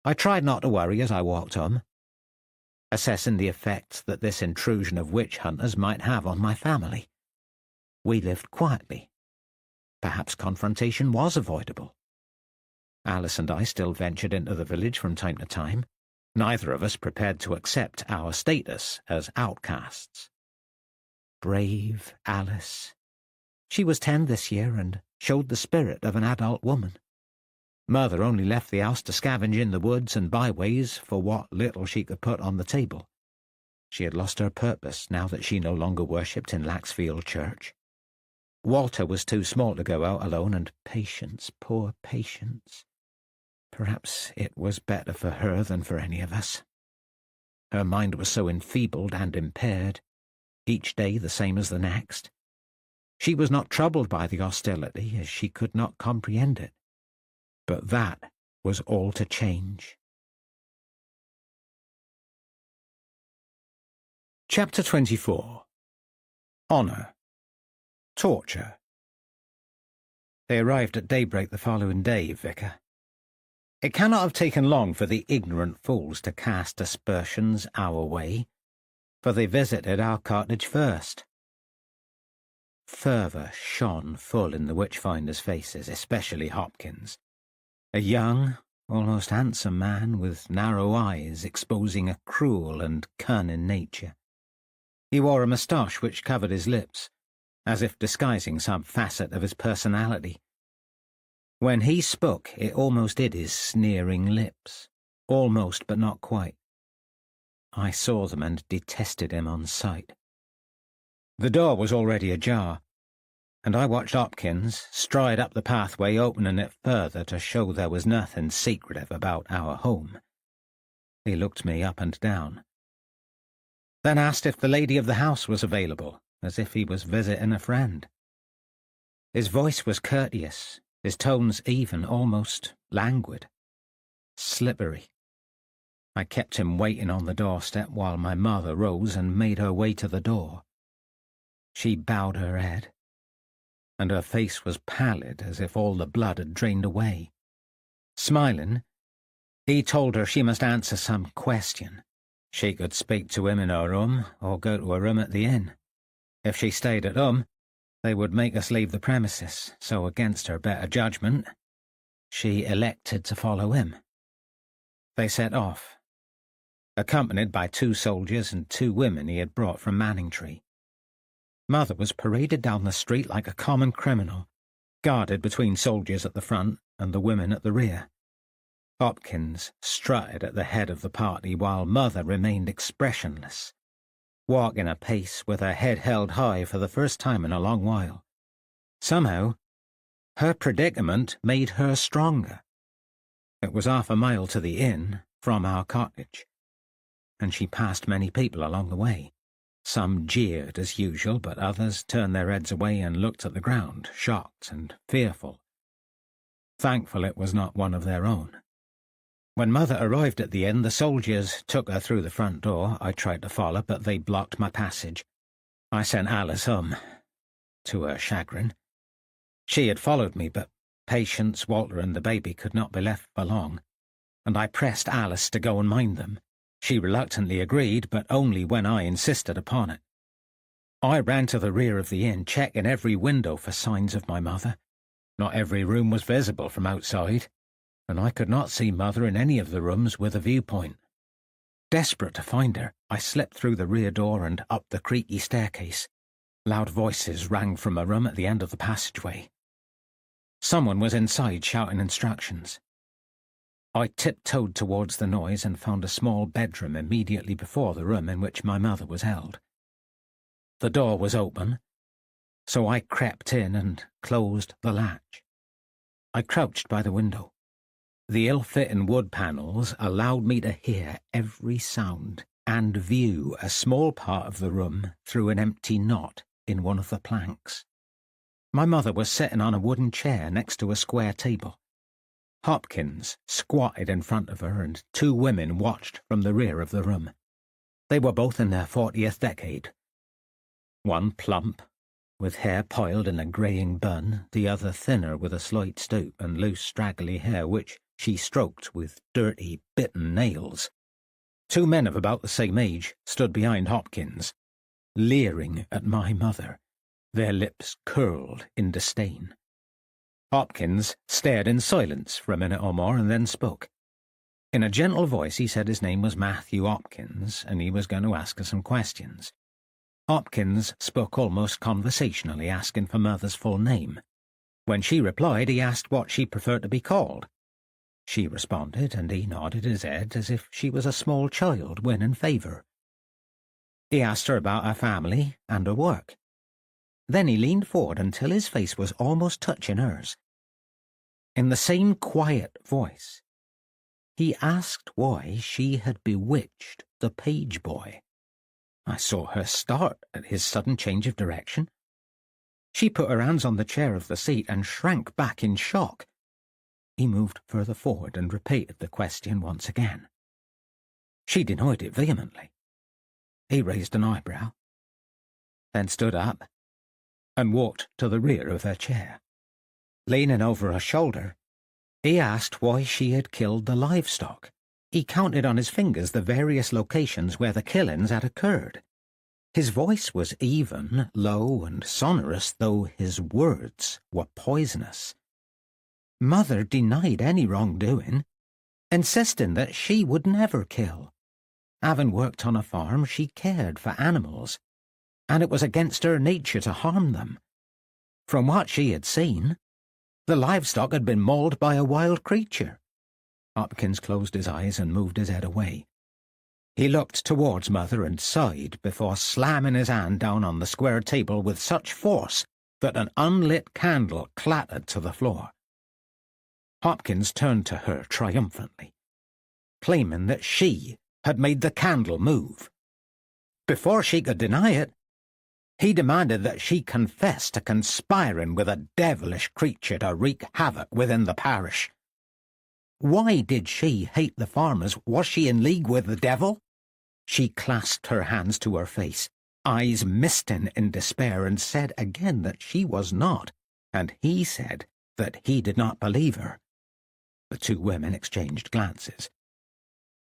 I tried not to worry as I walked home, assessing the effect that this intrusion of witch hunters might have on my family. We lived quietly. Perhaps confrontation was avoidable. Alice and I still ventured into the village from time to time, neither of us prepared to accept our status as outcasts. Brave Alice. She was 10 this year and showed the spirit of an adult woman. Mother only left the house to scavenge in the woods and byways for what little she could put on the table. She had lost her purpose now that she no longer worshipped in Laxfield Church. Walter was too small to go out alone, and Patience, poor Patience. Perhaps it was better for her than for any of us. Her mind was so enfeebled and impaired, each day the same as the next. She was not troubled by the hostility, as she could not comprehend it. But that was all to change. Chapter 24. Honour. Torture. They arrived at daybreak the following day, Vicar. It cannot have taken long for the ignorant fools to cast aspersions our way, for they visited our cottage first. Fervour shone full in the witchfinders' faces, especially Hopkins, a young, almost handsome man with narrow eyes exposing a cruel and cunning nature. He wore a moustache which covered his lips, as if disguising some facet of his personality. When he spoke, it almost hid his sneering lips. Almost, but not quite. I saw them and detested him on sight. The door was already ajar, and I watched Hopkins stride up the pathway, opening it further to show there was nothing secretive about our home. He looked me up and down, then asked if the lady of the house was available, as if he was visiting a friend. His voice was courteous, his tones even, almost languid, slippery. I kept him waiting on the doorstep while my mother rose and made her way to the door. She bowed her head, and her face was pallid as if all the blood had drained away. Smiling, he told her she must answer some question. She could speak to him in her room or go to a room at the inn. If she stayed at home, they would make us leave the premises, so against her better judgment, she elected to follow him. They set off, accompanied by 2 soldiers and 2 women he had brought from Manningtree. Mother was paraded down the street like a common criminal, guarded between soldiers at the front and the women at the rear. Hopkins strutted at the head of the party while Mother remained expressionless, walking a pace with her head held high for the first time in a long while. Somehow, her predicament made her stronger. It was 1/2 mile to the inn from our cottage. and she passed many people along the way. Some jeered as usual, but others turned their heads away and looked at the ground, shocked and fearful. Thankful it was not one of their own. When Mother arrived at the inn, the soldiers took her through the front door. I tried to follow, but they blocked my passage. I sent Alice home, to her chagrin. She had followed me, but Patience, Walter, and the baby could not be left for long, and I pressed Alice to go and mind them. She reluctantly agreed, but only when I insisted upon it. I ran to the rear of the inn, checking every window for signs of my mother. Not every room was visible from outside, and I could not see Mother in any of the rooms with a viewpoint. Desperate to find her, I slipped through the rear door and up the creaky staircase. Loud voices rang from a room at the end of the passageway. Someone was inside shouting instructions. I tiptoed towards the noise and found a small bedroom immediately before the room in which my mother was held. The door was open, so I crept in and closed the latch. I crouched by the window. The ill-fitting wood panels allowed me to hear every sound and view a small part of the room through an empty knot in one of the planks. My mother was sitting on a wooden chair next to a square table. Hopkins squatted in front of her, and two women watched from the rear of the room. They were both in their 40th decade. One plump, with hair piled in a greying bun, the other thinner with a slight stoop and loose straggly hair which she stroked with dirty, bitten nails. Two men of about the same age stood behind Hopkins, leering at my mother, their lips curled in disdain. Hopkins stared in silence for a minute or more and then spoke. In a gentle voice he said his name was Matthew Hopkins and he was going to ask her some questions. Hopkins spoke almost conversationally, asking for Mother's full name. When she replied, he asked what she preferred to be called. She responded, and he nodded his head as if she was a small child winning favour. He asked her about her family and her work. Then he leaned forward until his face was almost touching hers. In the same quiet voice, he asked why she had bewitched the page boy. I saw her start at his sudden change of direction. She put her hands on the chair of the seat and shrank back in shock. He moved further forward and repeated the question once again. She denied it vehemently. He raised an eyebrow, then stood up and walked to the rear of her chair. Leaning over her shoulder, he asked why she had killed the livestock. He counted on his fingers the various locations where the killings had occurred. His voice was even, low, and sonorous, though his words were poisonous. Mother denied any wrongdoing, insisting that she would never kill. Having worked on a farm, she cared for animals, and it was against her nature to harm them. From what she had seen, the livestock had been mauled by a wild creature. Hopkins closed his eyes and moved his head away. He looked towards Mother and sighed before slamming his hand down on the square table with such force that an unlit candle clattered to the floor. Hopkins turned to her triumphantly, claiming that she had made the candle move. Before she could deny it, he demanded that she confess to conspiring with a devilish creature to wreak havoc within the parish. Why did she hate the farmers? Was she in league with the devil? She clasped her hands to her face, eyes misting in despair, and said again that she was not, and he said that he did not believe her. The two women exchanged glances.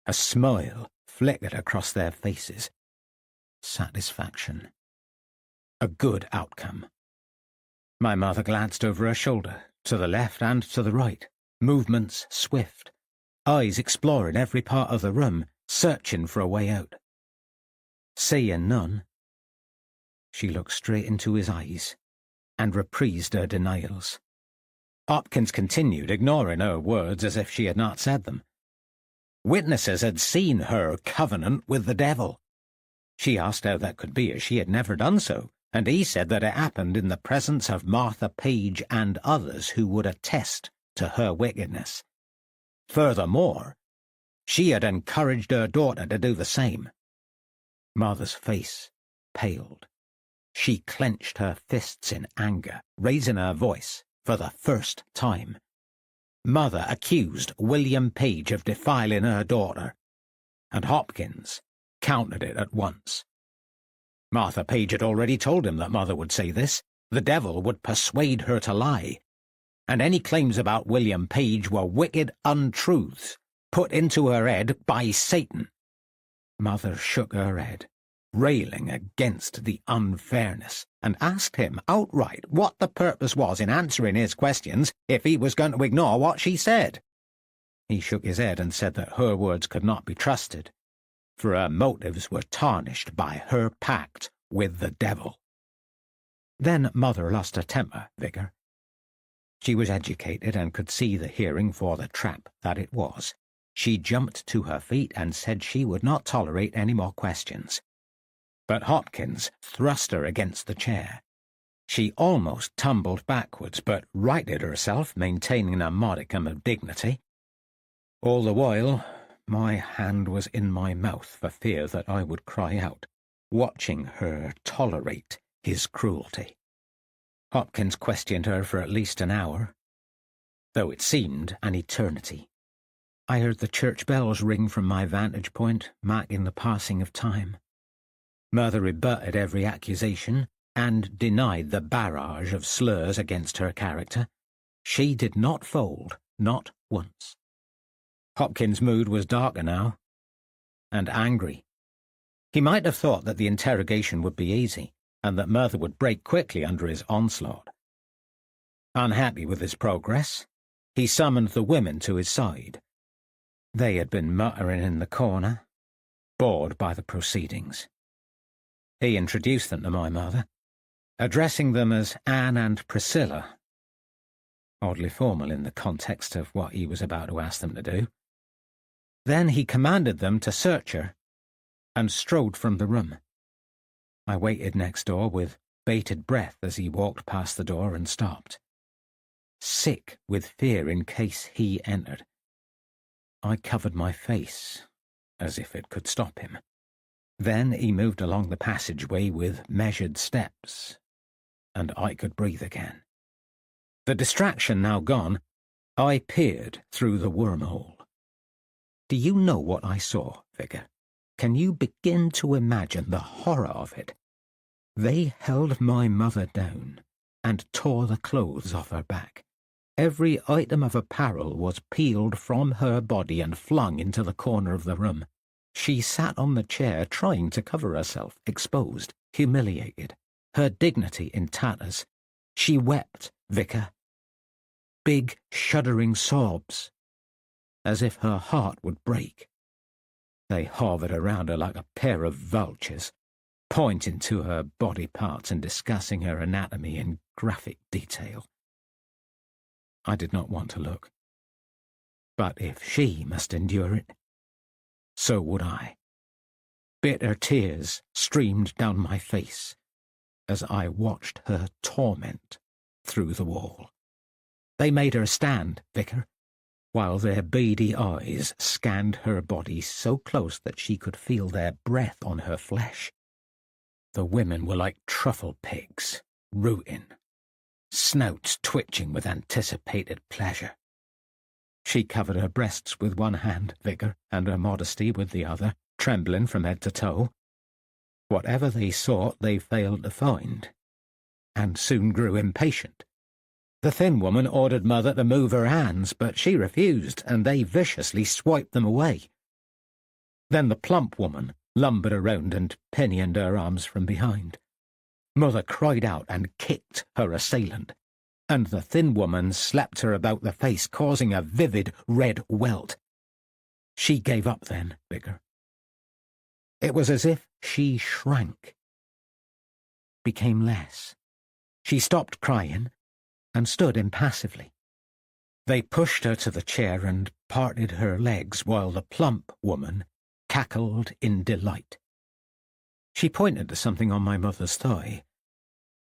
A smile flickered across their faces. Satisfaction. A good outcome. My mother glanced over her shoulder, to the left and to the right, movements swift, eyes exploring every part of the room, searching for a way out. Seeing none, she looked straight into his eyes and reprised her denials. Hopkins continued, ignoring her words as if she had not said them. Witnesses had seen her covenant with the devil. She asked how that could be, as she had never done so, and he said that it happened in the presence of Martha Page and others who would attest to her wickedness. Furthermore, She had encouraged her daughter to do the same. Mother's face paled. She clenched her fists in anger, raising her voice for the first time. Mother accused William Page of defiling her daughter, and Hopkins countered it at once. Martha Page had already told him that Mother would say this. The devil would persuade her to lie, and any claims about William Page were wicked untruths put into her head by Satan. Mother shook her head, railing against the unfairness, and asked him outright what the purpose was in answering his questions if he was going to ignore what she said. He shook his head and said that her words could not be trusted, for her motives were tarnished by her pact with the devil. Then Mother lost her temper, Vicar. She was educated and could see the hearing for the trap that it was. She jumped to her feet and said she would not tolerate any more questions. But Hopkins thrust her against the chair. She almost tumbled backwards, but righted herself, maintaining a modicum of dignity. All the while, my hand was in my mouth for fear that I would cry out, watching her tolerate his cruelty. Hopkins questioned her for at least an hour, though it seemed an eternity. I heard the church bells ring from my vantage point, marking the passing of time. Mother rebutted every accusation and denied the barrage of slurs against her character. She did not fold, not once. Hopkins' mood was darker now, and angry. He might have thought that the interrogation would be easy, and that Mother would break quickly under his onslaught. Unhappy with his progress, he summoned the women to his side. They had been muttering in the corner, bored by the proceedings. He introduced them to my mother, addressing them as Anne and Priscilla, oddly formal in the context of what he was about to ask them to do. Then he commanded them to search her and strode from the room. I waited next door with bated breath as he walked past the door and stopped, sick with fear in case he entered. I covered my face, as if it could stop him. Then he moved along the passageway with measured steps, and I could breathe again. The distraction now gone, I peered through the wormhole. Do you know what I saw, Vicar? Can you begin to imagine the horror of it? They held my mother down and tore the clothes off her back. Every item of apparel was peeled from her body and flung into the corner of the room. She sat on the chair trying to cover herself, exposed, humiliated, her dignity in tatters. She wept, Vicar. Big, shuddering sobs, as if her heart would break. They hovered around her like a pair of vultures, pointing to her body parts and discussing her anatomy in graphic detail. I did not want to look. But if she must endure it, so would I. Bitter tears streamed down my face as I watched her torment through the wall. They made her stand, Vicar, while their beady eyes scanned her body so close that she could feel their breath on her flesh. The women were like truffle pigs, rooting, snouts twitching with anticipated pleasure. She covered her breasts with one hand, Vicar, and her modesty with the other, trembling from head to toe. Whatever they sought they failed to find, and soon grew impatient. The thin woman ordered Mother to move her hands, but she refused, and they viciously swiped them away. Then the plump woman lumbered around and pinioned her arms from behind. Mother cried out and kicked her assailant, and the thin woman slapped her about the face, causing a vivid red welt. She gave up then, Vicar. It was as if she shrank, became less. She stopped crying and stood impassively. They pushed her to the chair and parted her legs while the plump woman cackled in delight. She pointed to something on my mother's thigh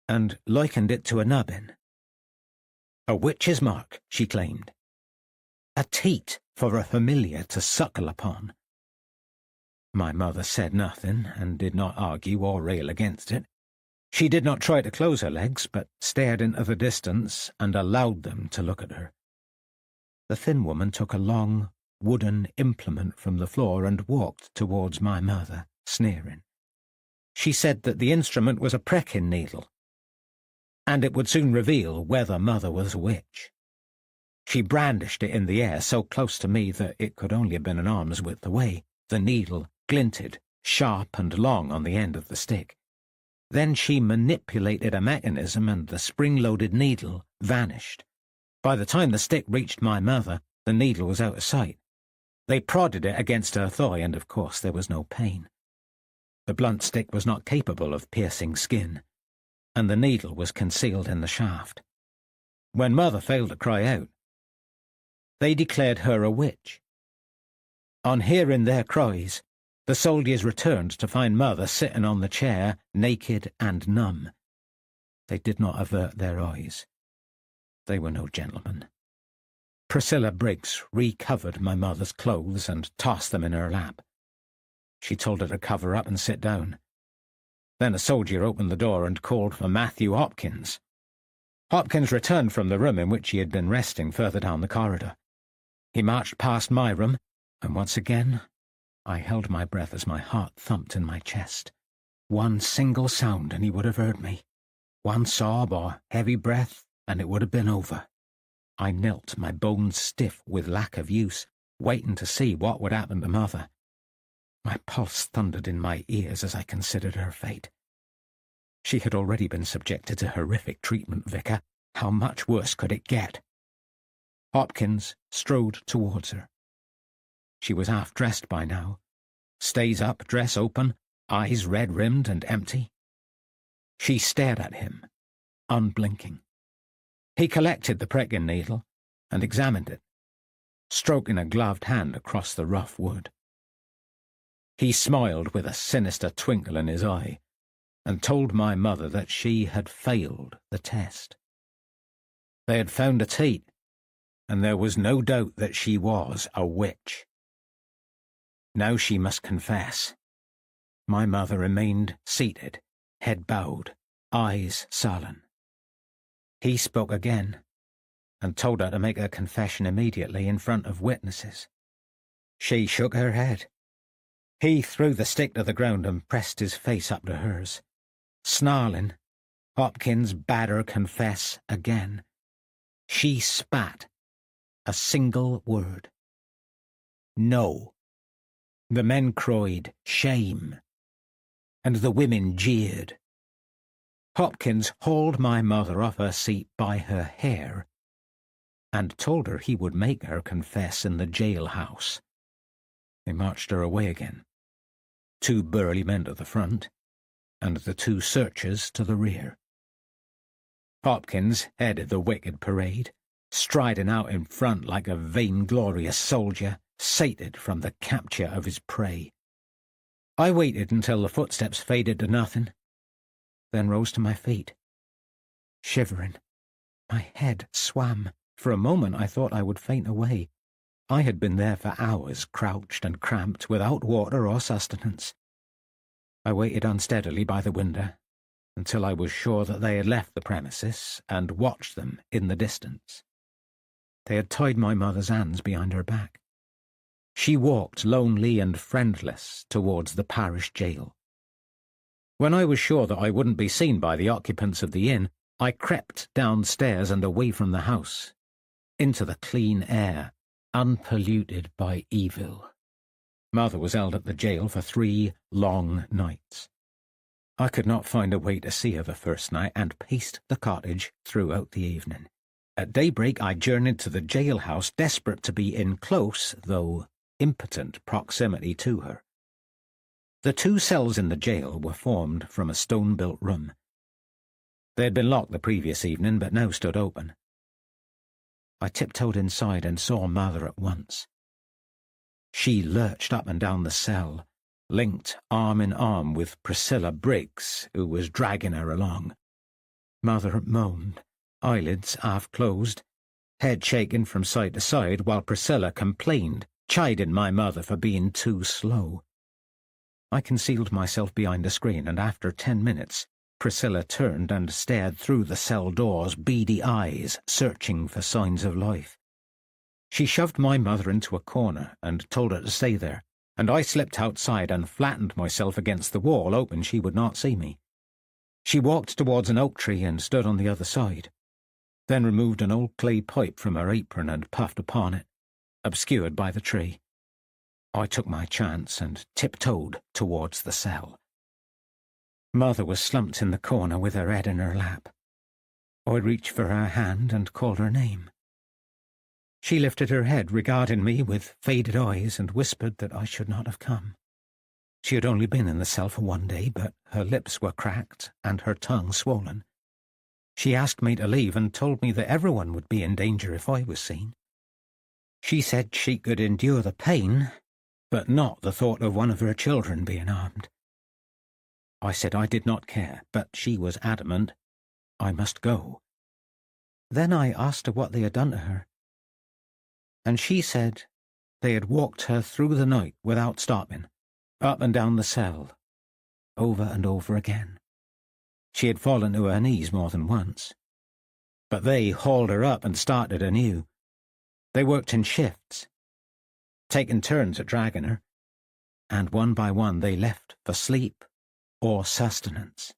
and likened it to a nubbin. A witch's mark, she claimed. a teat for a familiar to suckle upon. My mother said nothing, and did not argue or rail against it. She did not try to close her legs, but stared into the distance and allowed them to look at her. The thin woman took a long, wooden implement from the floor and walked towards my mother, sneering. She said that the instrument was a precking needle, and it would soon reveal whether mother was a witch. She brandished it in the air so close to me that it could only have been an arm's width away. The needle glinted, sharp and long on the end of the stick. Then she manipulated a mechanism and the spring-loaded needle vanished. By the time the stick reached my mother, the needle was out of sight. They prodded it against her thigh, and of course there was no pain. The blunt stick was not capable of piercing skin, and the needle was concealed in the shaft. When mother failed to cry out, they declared her a witch. On hearing their cries, the soldiers returned to find mother sitting on the chair, naked and numb. They did not avert their eyes. They were no gentlemen. Priscilla Briggs recovered my mother's clothes and tossed them in her lap. She told her to cover up and sit down. Then a soldier opened the door and called for Matthew Hopkins. Hopkins returned from the room in which he had been resting further down the corridor. He marched past my room, and once again I held my breath as my heart thumped in my chest. One single sound and he would have heard me. One sob or heavy breath and it would have been over. I knelt, my bones stiff with lack of use, waiting to see what would happen to mother. My pulse thundered in my ears as I considered her fate. She had already been subjected to horrific treatment, Vicar. How much worse could it get? Hopkins strode towards her. She was half-dressed by now, stays up, dress open, eyes red-rimmed and empty. She stared at him, unblinking. He collected the precking needle and examined it, stroking a gloved hand across the rough wood. He smiled with a sinister twinkle in his eye and told my mother that she had failed the test. They had found a teat, and there was no doubt that she was a witch. Now she must confess. My mother remained seated, head bowed, eyes sullen. He spoke again, and told her to make her confession immediately in front of witnesses. She shook her head. He threw the stick to the ground and pressed his face up to hers. Snarling, Hopkins bade her confess again. She spat a single word. No. The men cried, shame, and the women jeered. Hopkins hauled my mother off her seat by her hair and told her he would make her confess in the jailhouse. They marched her away again. 2 burly men to the front, and the 2 searchers to the rear. Hopkins headed the wicked parade, striding out in front like a vainglorious soldier, sated from the capture of his prey. I waited until the footsteps faded to nothing, then rose to my feet. Shivering, my head swam. For a moment I thought I would faint away. I had been there for hours, crouched and cramped, without water or sustenance. I waited unsteadily by the window until I was sure that they had left the premises and watched them in the distance. They had tied my mother's hands behind her back. She walked lonely and friendless towards the parish jail. When I was sure that I wouldn't be seen by the occupants of the inn, I crept downstairs and away from the house, into the clean air, unpolluted by evil. Mother was held at the jail for 3 long nights. I could not find a way to see her the first night and paced the cottage throughout the evening. At daybreak I journeyed to the jailhouse, desperate to be in close, though impotent, proximity to her. The 2 cells in the jail were formed from a stone-built room. They had been locked the previous evening, but now stood open. I tiptoed inside and saw Mother at once. She lurched up and down the cell, linked arm in arm with Priscilla Briggs, who was dragging her along. Mother moaned, eyelids half closed, head shaking from side to side while Priscilla complained, chiding my mother for being too slow. I concealed myself behind a screen, and after 10 minutes, Priscilla turned and stared through the cell door's beady eyes, searching for signs of life. She shoved my mother into a corner and told her to stay there, and I slipped outside and flattened myself against the wall, hoping she would not see me. She walked towards an oak tree and stood on the other side, then removed an old clay pipe from her apron and puffed upon it, obscured by the tree. I took my chance and tiptoed towards the cell. Mother was slumped in the corner with her head in her lap. I reached for her hand and called her name. She lifted her head, regarding me with faded eyes, and whispered that I should not have come. She had only been in the cell for 1 day, but her lips were cracked and her tongue swollen. She asked me to leave and told me that everyone would be in danger if I was seen. She said she could endure the pain, but not the thought of one of her children being harmed. I said I did not care, but she was adamant I must go. Then I asked her what they had done to her, and she said they had walked her through the night without stopping, up and down the cell, over and over again. She had fallen to her knees more than once, but they hauled her up and started anew. They worked in shifts, taking turns at dragging her, and one by one they left for sleep or sustenance.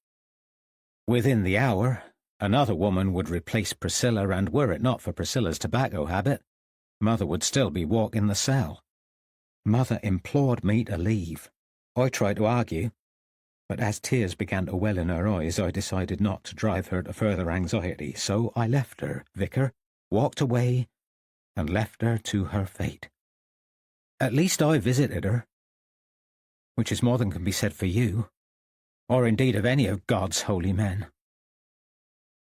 Within the hour, another woman would replace Priscilla, and were it not for Priscilla's tobacco habit, Mother would still be walking the cell. Mother implored me to leave. I tried to argue, but as tears began to well in her eyes, I decided not to drive her to further anxiety, so I left her, Vicar, walked away, and left her to her fate. At least I visited her, which is more than can be said for you, or indeed of any of God's holy men.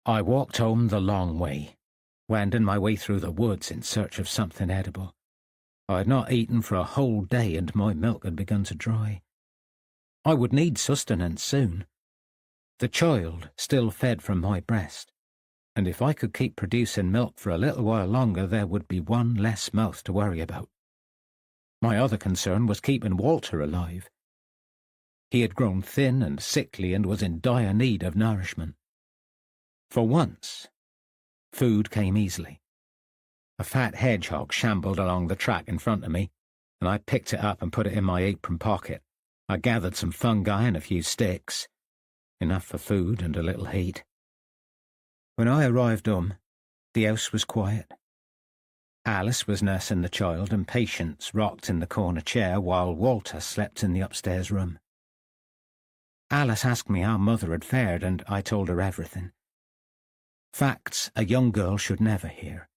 I walked home the long way, wending my way through the woods in search of something edible. I had not eaten for a whole day, and my milk had begun to dry. I would need sustenance soon. The child still fed from my breast, and if I could keep producing milk for a little while longer, there would be one less mouth to worry about. My other concern was keeping Walter alive. He had grown thin and sickly and was in dire need of nourishment. For once, food came easily. A fat hedgehog shambled along the track in front of me, and I picked it up and put it in my apron pocket. I gathered some fungi and a few sticks, enough for food and a little heat. When I arrived home, the house was quiet. Alice was nursing the child, and Patience rocked in the corner chair while Walter slept in the upstairs room. Alice asked me how Mother had fared, and I told her everything. Facts a young girl should never hear.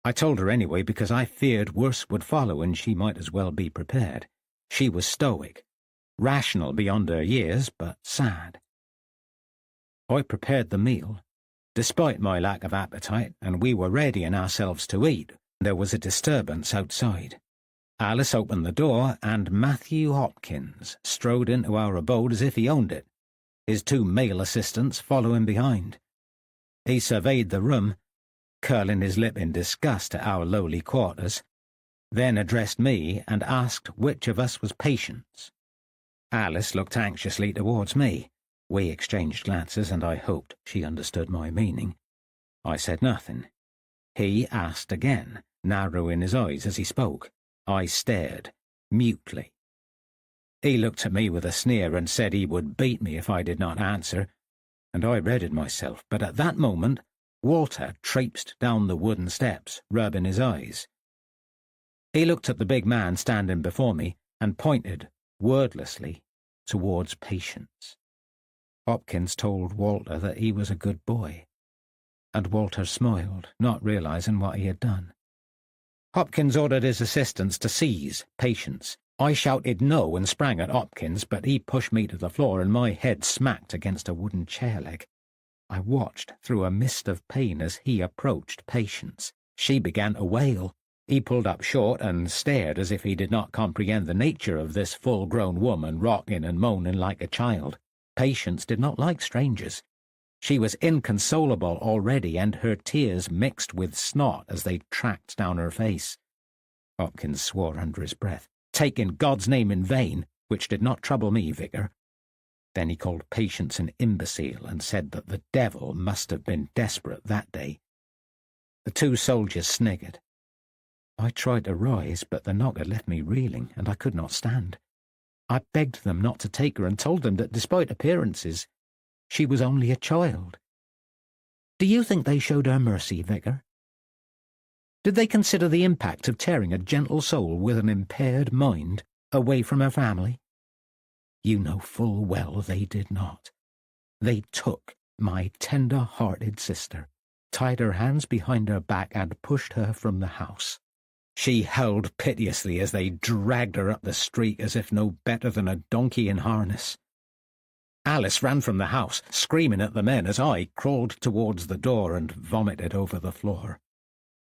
I told her anyway because I feared worse would follow, and she might as well be prepared. She was stoic, rational beyond her years, but sad. I prepared the meal, despite my lack of appetite, and we were readying ourselves to eat. There was a disturbance outside. Alice opened the door, and Matthew Hopkins strode into our abode as if he owned it, his 2 male assistants following behind. He surveyed the room, curling his lip in disgust at our lowly quarters, then addressed me and asked which of us was Patience. Alice looked anxiously towards me. We exchanged glances, and I hoped she understood my meaning. I said nothing. He asked again, narrowing his eyes as he spoke. I stared, mutely. He looked at me with a sneer and said he would beat me if I did not answer, and I readied myself, but at that moment Walter traipsed down the wooden steps, rubbing his eyes. He looked at the big man standing before me and pointed, wordlessly, towards Patience. Hopkins told Walter that he was a good boy, and Walter smiled, not realizing what he had done. Hopkins ordered his assistants to seize Patience. I shouted no and sprang at Hopkins, but he pushed me to the floor and my head smacked against a wooden chair leg. I watched through a mist of pain as he approached Patience. She began to wail. He pulled up short and stared as if he did not comprehend the nature of this full-grown woman rocking and moaning like a child. Patience did not like strangers. She was inconsolable already, and her tears mixed with snot as they tracked down her face. Hopkins swore under his breath. Take in God's name in vain, which did not trouble me, Vicar. Then he called Patience an imbecile and said that the devil must have been desperate that day. The two soldiers sniggered. I tried to rise, but the knock had left me reeling, and I could not stand. I begged them not to take her and told them that despite appearances, she was only a child. Do you think they showed her mercy, Vicar? Did they consider the impact of tearing a gentle soul with an impaired mind away from her family? You know full well they did not. They took my tender-hearted sister, tied her hands behind her back, and pushed her from the house. She howled piteously as they dragged her up the street as if no better than a donkey in harness. Alice ran from the house, screaming at the men as I crawled towards the door and vomited over the floor.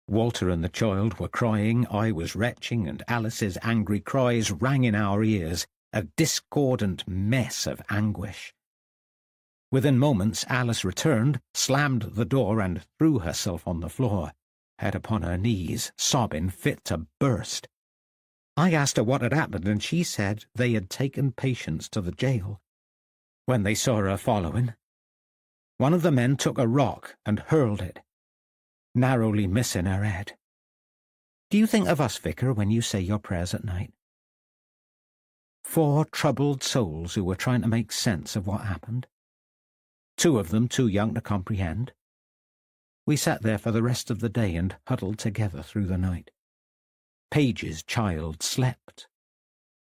Walter and the child were crying, I was retching, and Alice's angry cries rang in our ears, a discordant mess of anguish. Within moments Alice returned, slammed the door, and threw herself on the floor, head upon her knees, sobbing fit to burst. I asked her what had happened, and she said they had taken Patience to the jail. When they saw her following, one of the men took a rock and hurled it, narrowly missing her head. Do you think of us, Vicar, when you say your prayers at night? 4 troubled souls who were trying to make sense of what happened. 2 of them too young to comprehend. We sat there for the rest of the day and huddled together through the night. Paige's child slept,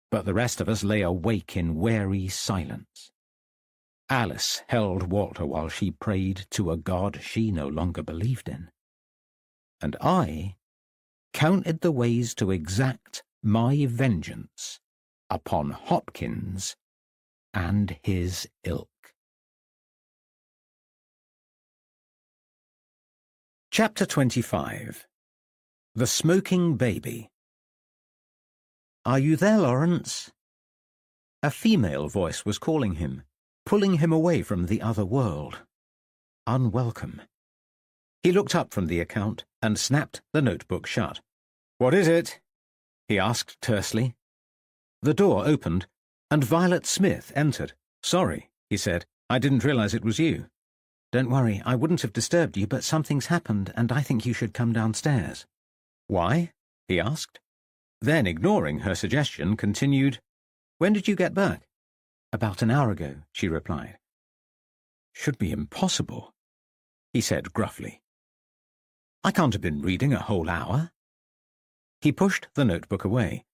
but the rest of us lay awake in wary silence. Alice held Walter while she prayed to a God she no longer believed in. And I counted the ways to exact my vengeance upon Hopkins and his ilk. Chapter 25. The Smoking Baby. Are you there, Lawrence? A female voice was calling him, pulling him away from the other world. Unwelcome. He looked up from the account and snapped the notebook shut. What is it? He asked tersely. The door opened, and Violet Smith entered. Sorry, he said. I didn't realize it was you. Don't worry, I wouldn't have disturbed you, but something's happened, and I think you should come downstairs. Why? He asked. Then, ignoring her suggestion, continued, When did you get back? About an hour ago, she replied. Should be impossible, he said gruffly. I can't have been reading a whole hour. He pushed the notebook away.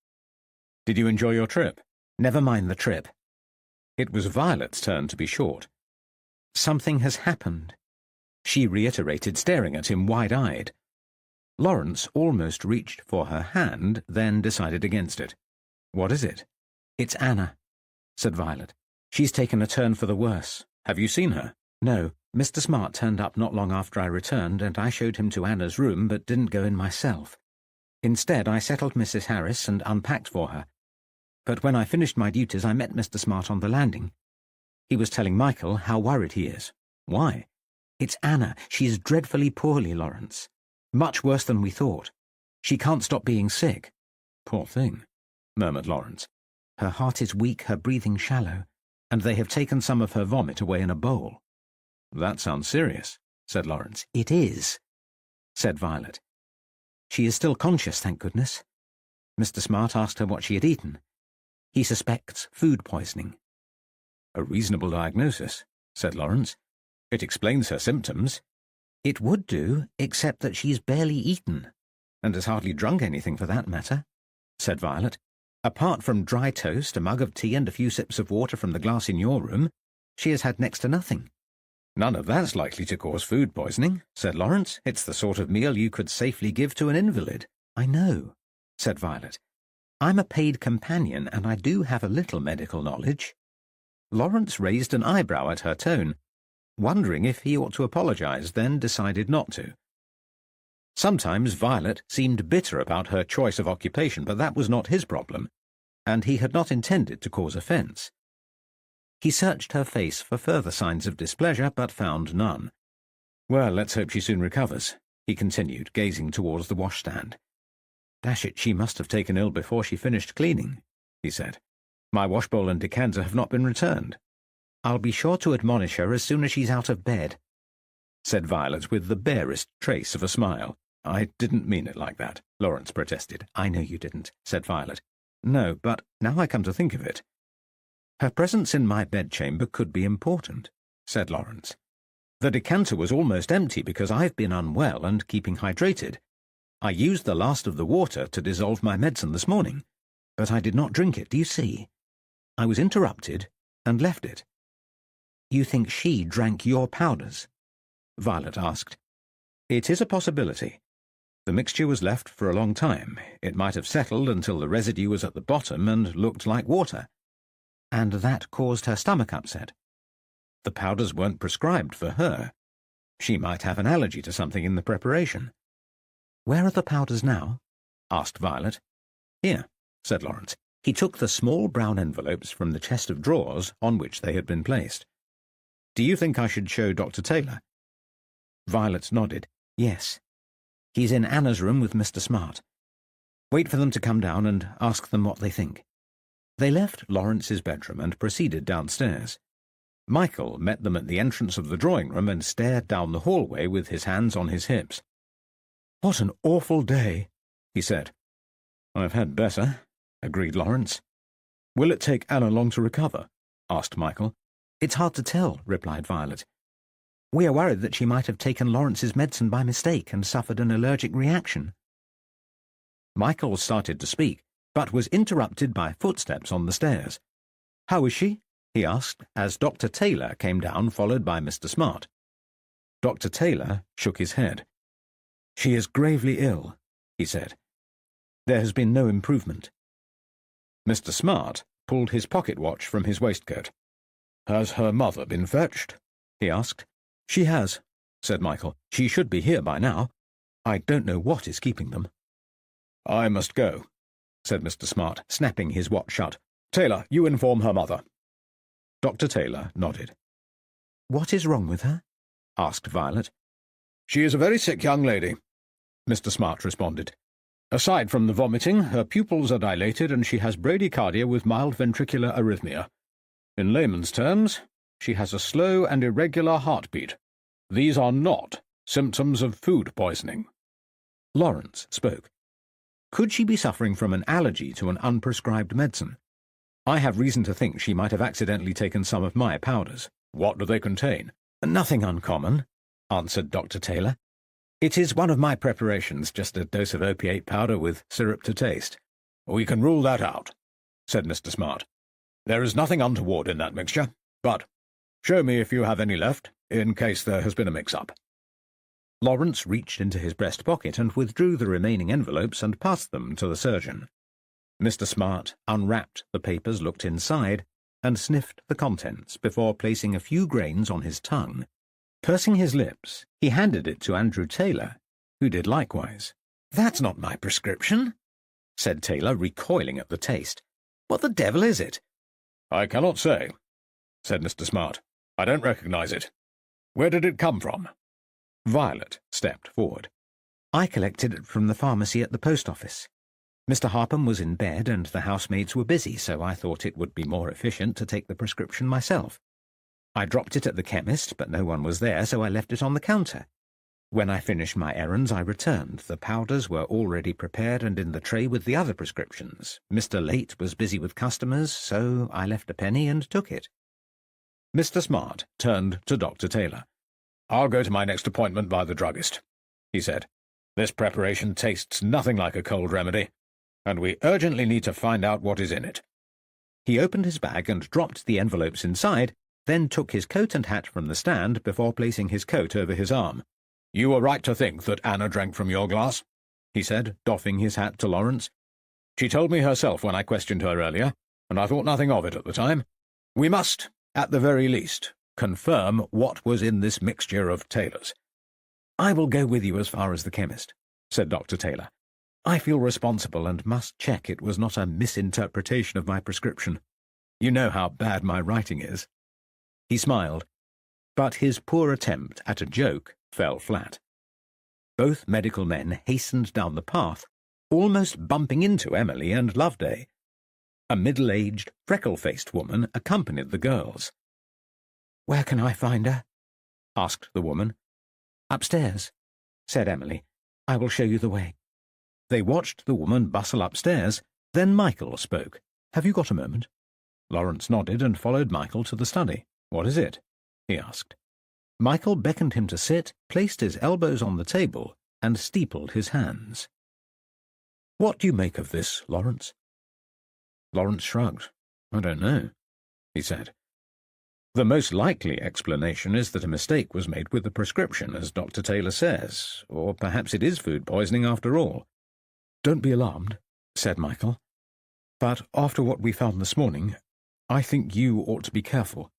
Did you enjoy your trip? Never mind the trip. It was Violet's turn to be short. Something has happened, she reiterated, staring at him wide-eyed. Lawrence almost reached for her hand, then decided against it. What is it? It's Anna, said Violet. She's taken a turn for the worse. Have you seen her? No. Mr. Smart turned up not long after I returned, and I showed him to Anna's room, but didn't go in myself. Instead, I settled Mrs. Harris and unpacked for her. But when I finished my duties, I met Mr. Smart on the landing. He was telling Michael how worried he is. Why? It's Anna. She's dreadfully poorly, Lawrence. Much worse than we thought. She can't stop being sick. Poor thing, murmured Lawrence. Her heart is weak, her breathing shallow, and they have taken some of her vomit away in a bowl. That sounds serious, said Lawrence. It is, said Violet. She is still conscious, thank goodness. Mr. Smart asked her what she had eaten. He suspects food poisoning. A reasonable diagnosis, said Lawrence. It explains her symptoms. It would do, except that she's barely eaten, and has hardly drunk anything for that matter, said Violet. Apart from dry toast, a mug of tea, and a few sips of water from the glass in your room, she has had next to nothing. None of that's likely to cause food poisoning, said Lawrence. It's the sort of meal you could safely give to an invalid. I know, said Violet. I'm a paid companion, and I do have a little medical knowledge. Lawrence raised an eyebrow at her tone, wondering if he ought to apologize, then decided not to. Sometimes Violet seemed bitter about her choice of occupation, but that was not his problem, and he had not intended to cause offence. He searched her face for further signs of displeasure, but found none. "Well, let's hope she soon recovers," he continued, gazing towards the washstand. "Dash it, she must have taken ill before she finished cleaning," he said. "My washbowl and decanter have not been returned. I'll be sure to admonish her as soon as she's out of bed," said Violet with the barest trace of a smile. "I didn't mean it like that," Lawrence protested. "I know you didn't," said Violet. "No, but now I come to think of it—" "Her presence in my bedchamber could be important," said Lawrence. "The decanter was almost empty because I've been unwell and keeping hydrated. I used the last of the water to dissolve my medicine this morning, but I did not drink it, do you see? I was interrupted and left it." "You think she drank your powders?" Violet asked. "It is a possibility. The mixture was left for a long time. It might have settled until the residue was at the bottom and looked like water." "And that caused her stomach upset?" "The powders weren't prescribed for her. She might have an allergy to something in the preparation." "Where are the powders now?" asked Violet. "Here," said Lawrence. He took the small brown envelopes from the chest of drawers on which they had been placed. "Do you think I should show Dr. Taylor?" Violet nodded. "Yes. He's in Anna's room with Mr. Smart. Wait for them to come down and ask them what they think." They left Lawrence's bedroom and proceeded downstairs. Michael met them at the entrance of the drawing-room and stared down the hallway with his hands on his hips. "What an awful day," he said. "I've had better," agreed Lawrence. "Will it take Anna long to recover?" asked Michael. "It's hard to tell," replied Violet. "We are worried that she might have taken Lawrence's medicine by mistake and suffered an allergic reaction." Michael started to speak, but was interrupted by footsteps on the stairs. "How is she?" he asked, as Dr. Taylor came down, followed by Mr. Smart. Dr. Taylor shook his head. "She is gravely ill," he said. "There has been no improvement." Mr. Smart pulled his pocket watch from his waistcoat. "Has her mother been fetched?" he asked. "She has," said Michael. "She should be here by now. I don't know what is keeping them." "I must go," said Mr. Smart, snapping his watch shut. "Taylor, you inform her mother." Dr. Taylor nodded. "What is wrong with her?" asked Violet. "She is a very sick young lady," Mr. Smart responded. "Aside from the vomiting, her pupils are dilated and she has bradycardia with mild ventricular arrhythmia. In layman's terms, she has a slow and irregular heartbeat. These are not symptoms of food poisoning." Lawrence spoke. "Could she be suffering from an allergy to an unprescribed medicine? I have reason to think she might have accidentally taken some of my powders." "What do they contain?" "Nothing uncommon," answered Dr. Taylor. "It is one of my preparations, just a dose of opiate powder with syrup to taste." "We can rule that out," said Mr. Smart. "There is nothing untoward in that mixture, but show me if you have any left, in case there has been a mix-up." Lawrence reached into his breast pocket and withdrew the remaining envelopes and passed them to the surgeon. Mr. Smart unwrapped the papers, looked inside, and sniffed the contents before placing a few grains on his tongue. Pursing his lips, he handed it to Andrew Taylor, who did likewise. "That's not my prescription," said Taylor, recoiling at the taste. "What the devil is it?" "I cannot say," said Mr. Smart. "I don't recognize it. Where did it come from?" Violet stepped forward. "I collected it from the pharmacy at the post office. Mr. Harpham was in bed and the housemaids were busy, so I thought it would be more efficient to take the prescription myself. I dropped it at the chemist, but no one was there, so I left it on the counter. When I finished my errands, I returned. The powders were already prepared and in the tray with the other prescriptions. Mr. Late was busy with customers, so I left a penny and took it." Mr. Smart turned to Dr. Taylor. "I'll go to my next appointment by the druggist," he said. "This preparation tastes nothing like a cold remedy, and we urgently need to find out what is in it." He opened his bag and dropped the envelopes inside, then took his coat and hat from the stand before placing his coat over his arm. "You were right to think that Anna drank from your glass," he said, doffing his hat to Lawrence. "She told me herself when I questioned her earlier, and I thought nothing of it at the time. We must, at the very least, confirm what was in this mixture of Taylor's." "I will go with you as far as the chemist," said Dr. Taylor. "I feel responsible and must check it was not a misinterpretation of my prescription. You know how bad my writing is." He smiled, but his poor attempt at a joke fell flat. Both medical men hastened down the path, almost bumping into Emily and Loveday. A middle-aged, freckle-faced woman accompanied the girls. "Where can I find her?" asked the woman. "Upstairs," said Emily. "I will show you the way." They watched the woman bustle upstairs. Then Michael spoke. "Have you got a moment?" Lawrence nodded and followed Michael to the study. "What is it?" he asked. Michael beckoned him to sit, placed his elbows on the table, and steepled his hands. "What do you make of this, Lawrence?" Lawrence shrugged. "I don't know," he said. "The most likely explanation is that a mistake was made with the prescription, as Dr. Taylor says, or perhaps it is food poisoning after all." "Don't be alarmed," said Michael. "But after what we found this morning, I think you ought to be careful.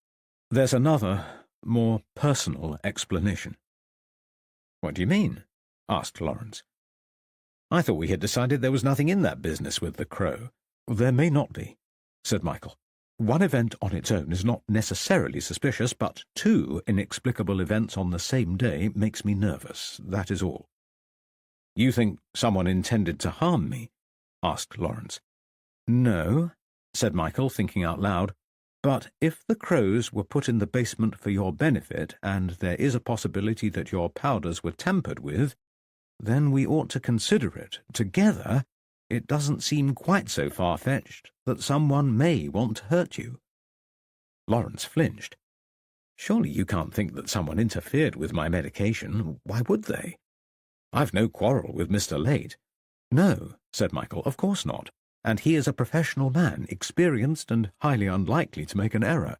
There's another, more personal explanation." "What do you mean?" asked Lawrence. "I thought we had decided there was nothing in that business with the crow." "There may not be," said Michael. "One event on its own is not necessarily suspicious, but two inexplicable events on the same day makes me nervous, that is all." "You think someone intended to harm me?" asked Lawrence. "No," said Michael, thinking out loud, "but if the crows were put in the basement for your benefit, and there is a possibility that your powders were tampered with, then we ought to consider it. Together, it doesn't seem quite so far-fetched that someone may want to hurt you." Lawrence flinched. "Surely you can't think that someone interfered with my medication. Why would they? I've no quarrel with Mr. Late." "No," said Michael, "of course not. And he is a professional man, experienced and highly unlikely to make an error.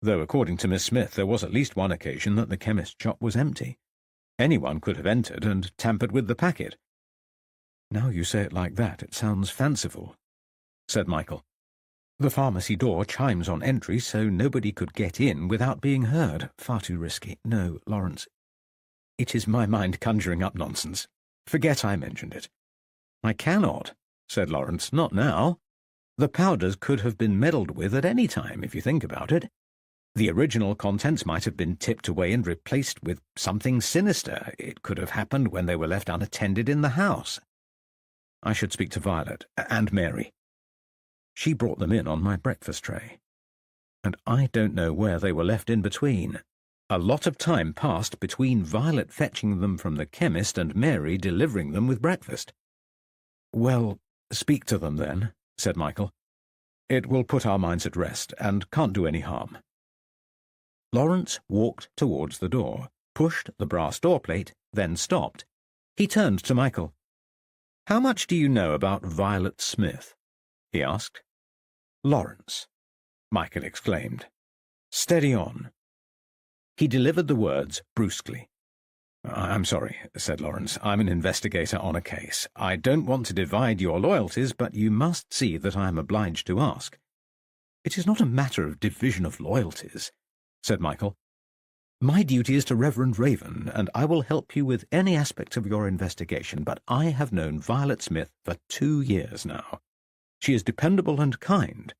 Though, according to Miss Smith, there was at least one occasion that the chemist's shop was empty. Anyone could have entered and tampered with the packet." "Now you say it like that, it sounds fanciful," said Michael. "The pharmacy door chimes on entry, so nobody could get in without being heard. Far too risky. No, Lawrence, it is my mind conjuring up nonsense. Forget I mentioned it." "I cannot," said Lawrence. "Not now. The powders could have been meddled with at any time, if you think about it. The original contents might have been tipped away and replaced with something sinister. It could have happened when they were left unattended in the house. I should speak to Violet and Mary. She brought them in on my breakfast tray. And I don't know where they were left in between. A lot of time passed between Violet fetching them from the chemist and Mary delivering them with breakfast." "Well, speak to them then," said Michael. "It will put our minds at rest, and can't do any harm." Lawrence walked towards the door, pushed the brass door plate, then stopped. He turned to Michael. "How much do you know about Violet Smith?" he asked. "Lawrence," Michael exclaimed. "Steady on." He delivered the words brusquely. "I'm sorry," said Lawrence. "I'm an investigator on a case. I don't want to divide your loyalties, but you must see that I am obliged to ask." "It is not a matter of division of loyalties," said Michael. "My duty is to Reverend Raven, and I will help you with any aspect of your investigation, but I have known Violet Smith for 2 years now. She is dependable and kind.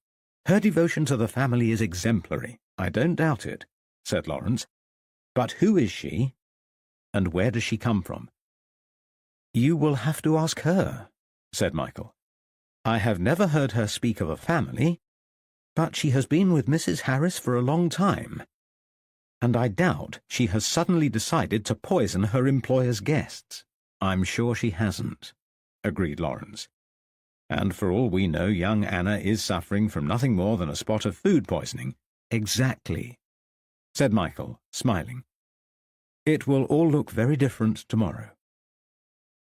Her devotion to the family is exemplary. I don't doubt it," said Lawrence. "But who is she, and where does she come from?" "You will have to ask her," said Michael. "I have never heard her speak of a family, but she has been with Mrs. Harris for a long time, and I doubt she has suddenly decided to poison her employer's guests." "I'm sure she hasn't," agreed Lawrence. "And for all we know, young Anna is suffering from nothing more than a spot of food poisoning." "Exactly," said Michael, smiling. "It will all look very different tomorrow."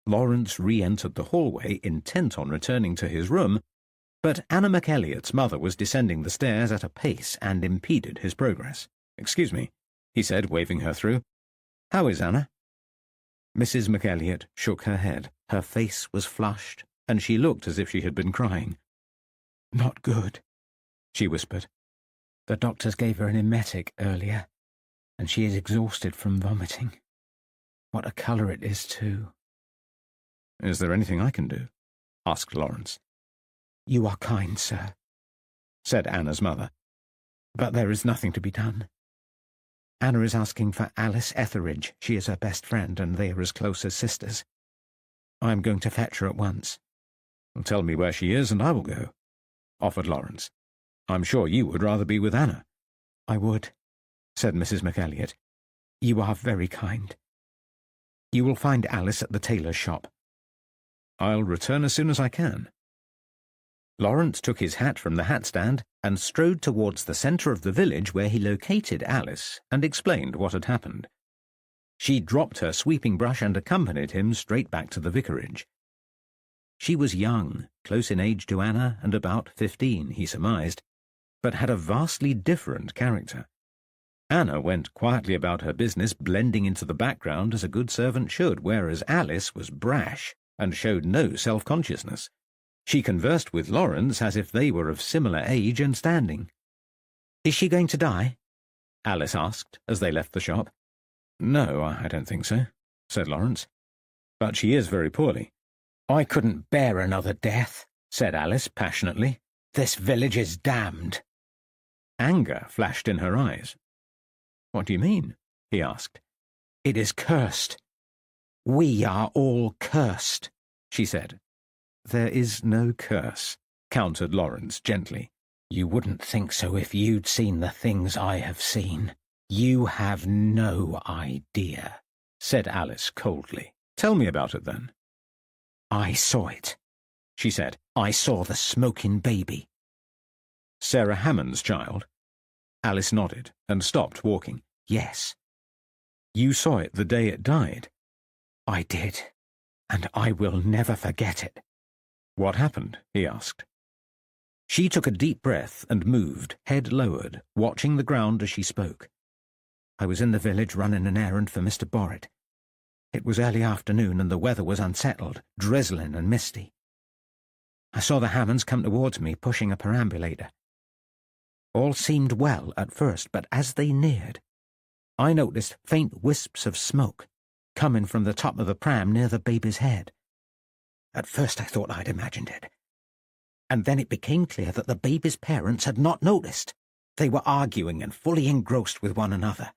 Lawrence re-entered the hallway, intent on returning to his room, but Anna McElliot's mother was descending the stairs at a pace and impeded his progress. "Excuse me," he said, waving her through. "How is Anna?" Mrs. McElliot shook her head. Her face was flushed, and she looked as if she had been crying. "Not good," she whispered. "The doctors gave her an emetic earlier, and she is exhausted from vomiting. What a colour it is, too." "Is there anything I can do?" asked Lawrence. "You are kind, sir," said Anna's mother. "But there is nothing to be done. Anna is asking for Alice Etheridge. She is her best friend, and they are as close as sisters. I am going to fetch her at once." "Well, tell me where she is, and I will go," offered Lawrence. "I'm sure you would rather be with Anna." "I would," said Mrs. McElliot. "You are very kind. You will find Alice at the tailor's shop." "I'll return as soon as I can." Lawrence took his hat from the hat-stand and strode towards the centre of the village where he located Alice and explained what had happened. She dropped her sweeping brush and accompanied him straight back to the vicarage. She was young, close in age to Anna, and about 15, he surmised, but had a vastly different character. Anna went quietly about her business, blending into the background as a good servant should, whereas Alice was brash and showed no self-consciousness. She conversed with Lawrence as if they were of similar age and standing. "Is she going to die?" Alice asked as they left the shop. "No, I don't think so," said Lawrence. "But she is very poorly." "I couldn't bear another death," said Alice passionately. "This village is damned." Anger flashed in her eyes. "What do you mean?" he asked. "It is cursed. We are all cursed," she said. "There is no curse," countered Lawrence gently. "You wouldn't think so if you'd seen the things I have seen. You have no idea," said Alice coldly. "Tell me about it, then." "I saw it," she said. "I saw the smoking baby." "Sarah Hammond's child?" Alice nodded and stopped walking. "Yes." "You saw it the day it died?" "I did, and I will never forget it." "What happened?" he asked. She took a deep breath and moved, head lowered, watching the ground as she spoke. "I was in the village running an errand for Mr. Borrett. It was early afternoon and the weather was unsettled, drizzling and misty. I saw the Hammonds come towards me, pushing a perambulator. All seemed well at first, but as they neared, I noticed faint wisps of smoke coming from the top of the pram near the baby's head. At first I thought I'd imagined it, and then it became clear that the baby's parents had not noticed. They were arguing and fully engrossed with one another.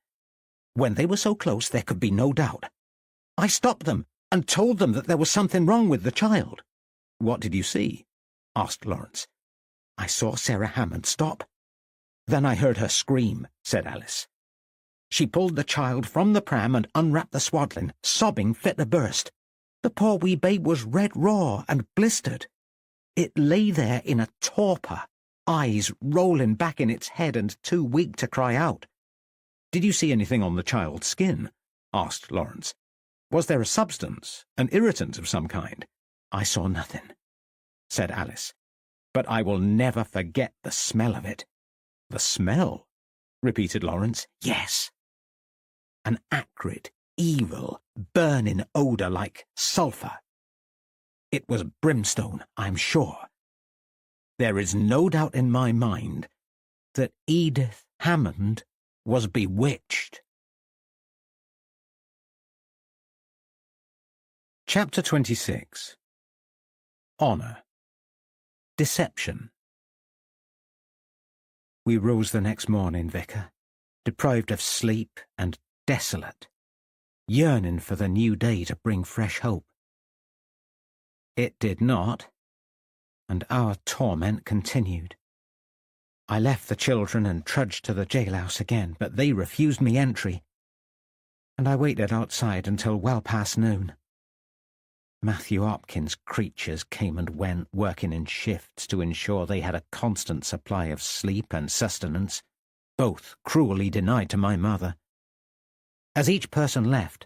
When they were so close, there could be no doubt. I stopped them and told them that there was something wrong with the child." "What did you see?" asked Lawrence. "I saw Sarah Hammond stop. Then I heard her scream," said Alice. "She pulled the child from the pram and unwrapped the swaddling, sobbing fit to burst. The poor wee babe was red raw and blistered. It lay there in a torpor, eyes rolling back in its head and too weak to cry out." "Did you see anything on the child's skin?" asked Lawrence. "Was there a substance, an irritant of some kind?" "I saw nothing," said Alice, "but I will never forget the smell of it." "The smell?" repeated Lawrence. "Yes. An acrid, evil, burning odour like sulphur. It was brimstone, I'm sure. There is no doubt in my mind that Edith Hammond was bewitched." Chapter 26. Honour. Deception. We rose the next morning, Vicar, deprived of sleep and desolate, yearning for the new day to bring fresh hope. It did not, and our torment continued. I left the children and trudged to the jailhouse again, but they refused me entry, and I waited outside until well past noon. Matthew Hopkins' creatures came and went, working in shifts to ensure they had a constant supply of sleep and sustenance, both cruelly denied to my mother. As each person left,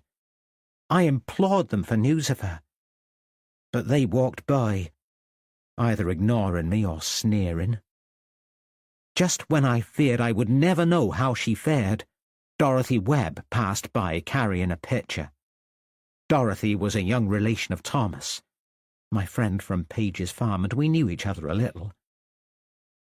I implored them for news of her, but they walked by, either ignoring me or sneering. Just when I feared I would never know how she fared, Dorothy Webb passed by carrying a pitcher. Dorothy was a young relation of Thomas, my friend from Page's farm, and we knew each other a little.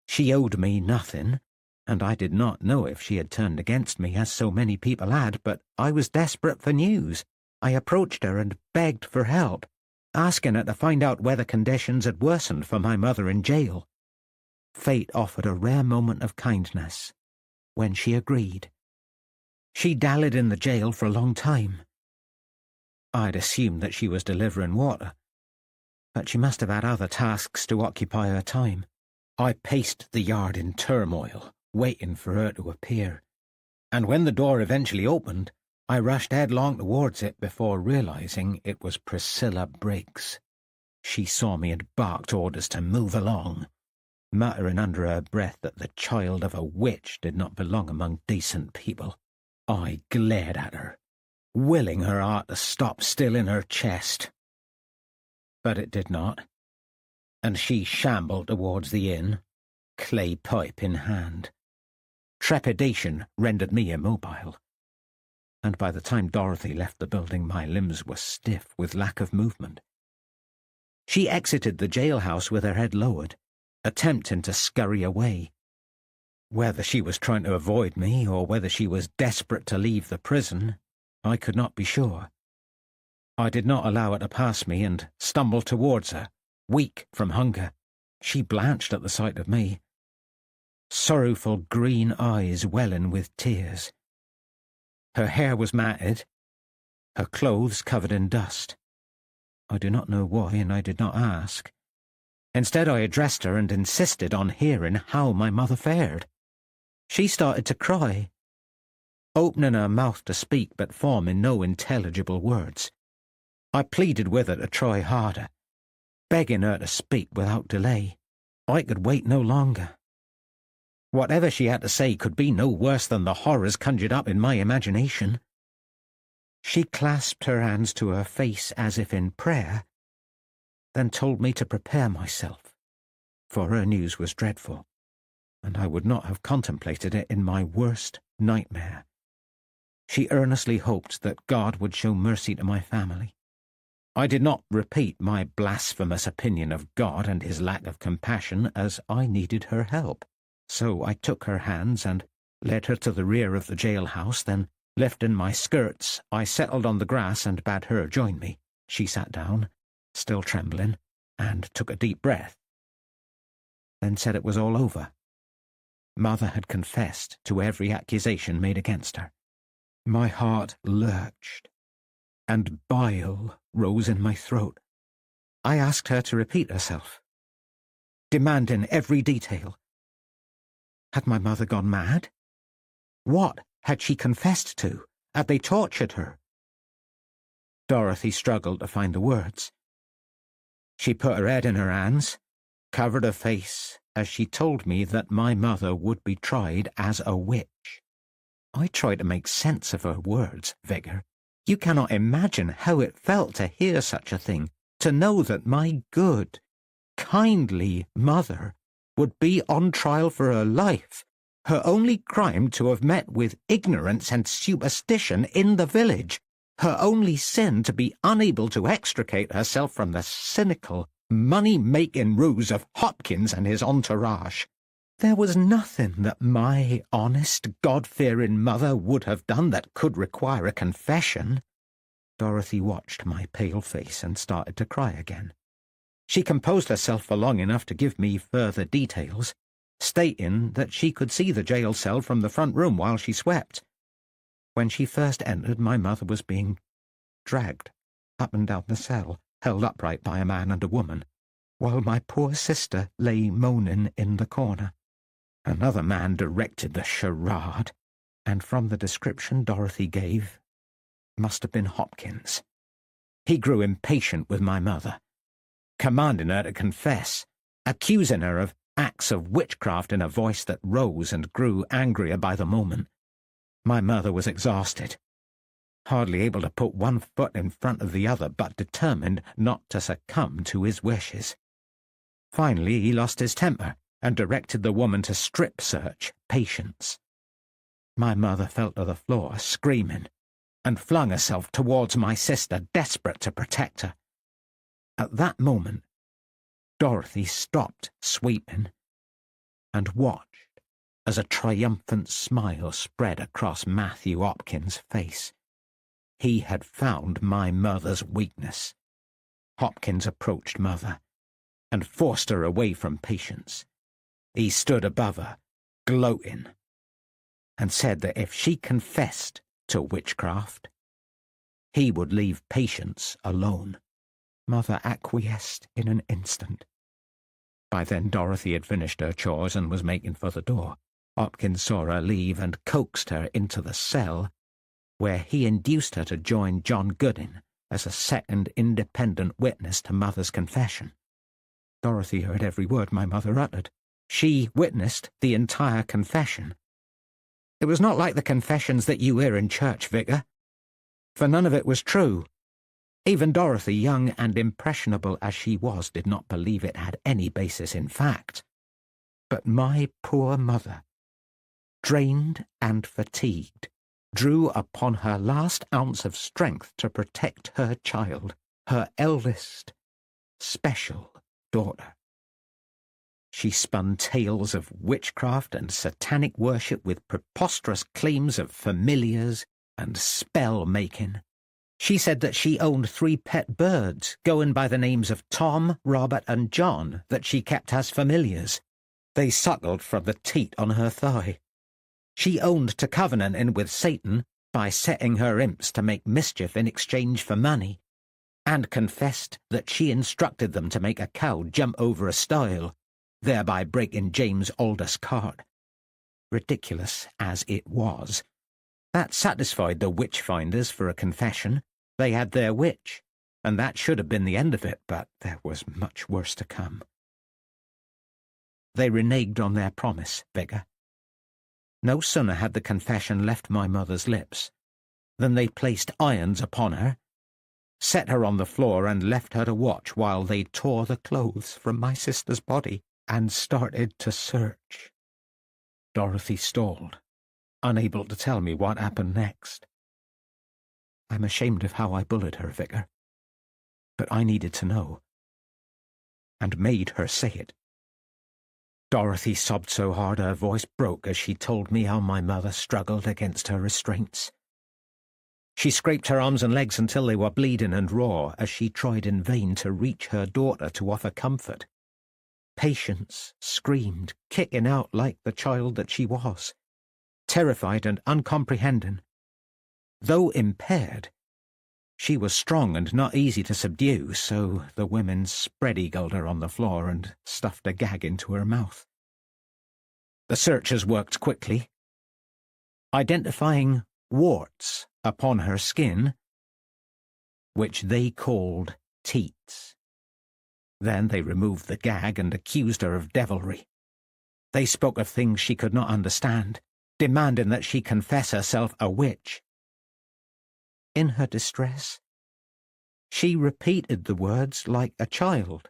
She owed me nothing, and I did not know if she had turned against me, as so many people had, but I was desperate for news. I approached her and begged for help, asking her to find out whether conditions had worsened for my mother in jail. Fate offered a rare moment of kindness when she agreed. She dallied in the jail for a long time. I'd assumed that she was delivering water, but she must have had other tasks to occupy her time. I paced the yard in turmoil, waiting for her to appear, and when the door eventually opened, I rushed headlong towards it before realizing it was Priscilla Briggs. She saw me and barked orders to move along, muttering under her breath that the child of a witch did not belong among decent people. I glared at her, willing her heart to stop still in her chest. But it did not, and she shambled towards the inn, clay pipe in hand. Trepidation rendered me immobile, and by the time Dorothy left the building my limbs were stiff with lack of movement. She exited the jailhouse with her head lowered, attempting to scurry away. Whether she was trying to avoid me or whether she was desperate to leave the prison, I could not be sure. I did not allow her to pass me and stumbled towards her, weak from hunger. She blanched at the sight of me, sorrowful green eyes welling with tears. Her hair was matted, her clothes covered in dust. I do not know why, and I did not ask. Instead, I addressed her and insisted on hearing how my mother fared. She started to cry, opening her mouth to speak but forming no intelligible words. I pleaded with her to try harder, begging her to speak without delay. I could wait no longer. Whatever she had to say could be no worse than the horrors conjured up in my imagination. She clasped her hands to her face as if in prayer, then told me to prepare myself, for her news was dreadful, and I would not have contemplated it in my worst nightmare. She earnestly hoped that God would show mercy to my family. I did not repeat my blasphemous opinion of God and his lack of compassion, as I needed her help. So I took her hands and led her to the rear of the jailhouse, then, lifting my skirts, I settled on the grass and bade her join me. She sat down, still trembling, and took a deep breath, then said it was all over. Mother had confessed to every accusation made against her. My heart lurched, and bile rose in my throat. I asked her to repeat herself, demanding every detail. Had my mother gone mad? What had she confessed to? Had they tortured her? Dorothy struggled to find the words. She put her head in her hands, covered her face, as she told me that my mother would be tried as a witch. I tried to make sense of her words, Vigor. You cannot imagine how it felt to hear such a thing, to know that my good, kindly mother would be on trial for her life, her only crime to have met with ignorance and superstition in the village, her only sin to be unable to extricate herself from the cynical, money-making ruse of Hopkins and his entourage. There was nothing that my honest, God-fearing mother would have done that could require a confession. Dorothy watched my pale face and started to cry again. She composed herself for long enough to give me further details, stating that she could see the jail cell from the front room while she swept. When she first entered, my mother was being dragged up and down the cell, held upright by a man and a woman, while my poor sister lay moaning in the corner. Another man directed the charade, and from the description Dorothy gave, must have been Hopkins. He grew impatient with my mother, commanding her to confess, accusing her of acts of witchcraft in a voice that rose and grew angrier by the moment. My mother was exhausted, hardly able to put one foot in front of the other, but determined not to succumb to his wishes. Finally, he lost his temper and directed the woman to strip-search Patience. My mother fell to the floor, screaming, and flung herself towards my sister, desperate to protect her. At that moment, Dorothy stopped sweeping and watched as a triumphant smile spread across Matthew Hopkins' face. He had found my mother's weakness. Hopkins approached Mother and forced her away from Patience. He stood above her, gloating, and said that if she confessed to witchcraft. He would leave Patience alone. Mother acquiesced in an instant. By then Dorothy had finished her chores and was making for the door. Hopkins saw her leave and coaxed her into the cell, where he induced her to join John Goodin as a second independent witness to Mother's confession. Dorothy heard every word my mother uttered. She witnessed the entire confession. It was not like the confessions that you hear in church, Vicar, for none of it was true. Even Dorothy, young and impressionable as she was, did not believe it had any basis in fact. But my poor mother, drained and fatigued, drew upon her last ounce of strength to protect her child, her eldest, special daughter. She spun tales of witchcraft and satanic worship with preposterous claims of familiars and spell-making. She said that she owned 3 pet birds, going by the names of Tom, Robert, and John, that she kept as familiars. They suckled from the teat on her thigh. She owned to covenanting with Satan by setting her imps to make mischief in exchange for money, and confessed that she instructed them to make a cow jump over a stile, thereby breaking James' oldest cart. Ridiculous as it was, that satisfied the witch-finders for a confession. They had their witch, and that should have been the end of it, but there was much worse to come. They reneged on their promise, Vicar. No sooner had the confession left my mother's lips than they placed irons upon her, set her on the floor, and left her to watch while they tore the clothes from my sister's body and started to search. Dorothy stalled, unable to tell me what happened next. I'm ashamed of how I bullied her, Vicar, but I needed to know, and made her say it. Dorothy sobbed so hard her voice broke as she told me how my mother struggled against her restraints. She scraped her arms and legs until they were bleeding and raw as she tried in vain to reach her daughter to offer comfort. Patience screamed, kicking out like the child that she was, terrified and uncomprehending. Though impaired, she was strong and not easy to subdue, so the women spread-eagled her on the floor and stuffed a gag into her mouth. The searchers worked quickly, identifying warts upon her skin, which they called teats. Then they removed the gag and accused her of devilry. They spoke of things she could not understand, demanding that she confess herself a witch. In her distress, she repeated the words like a child,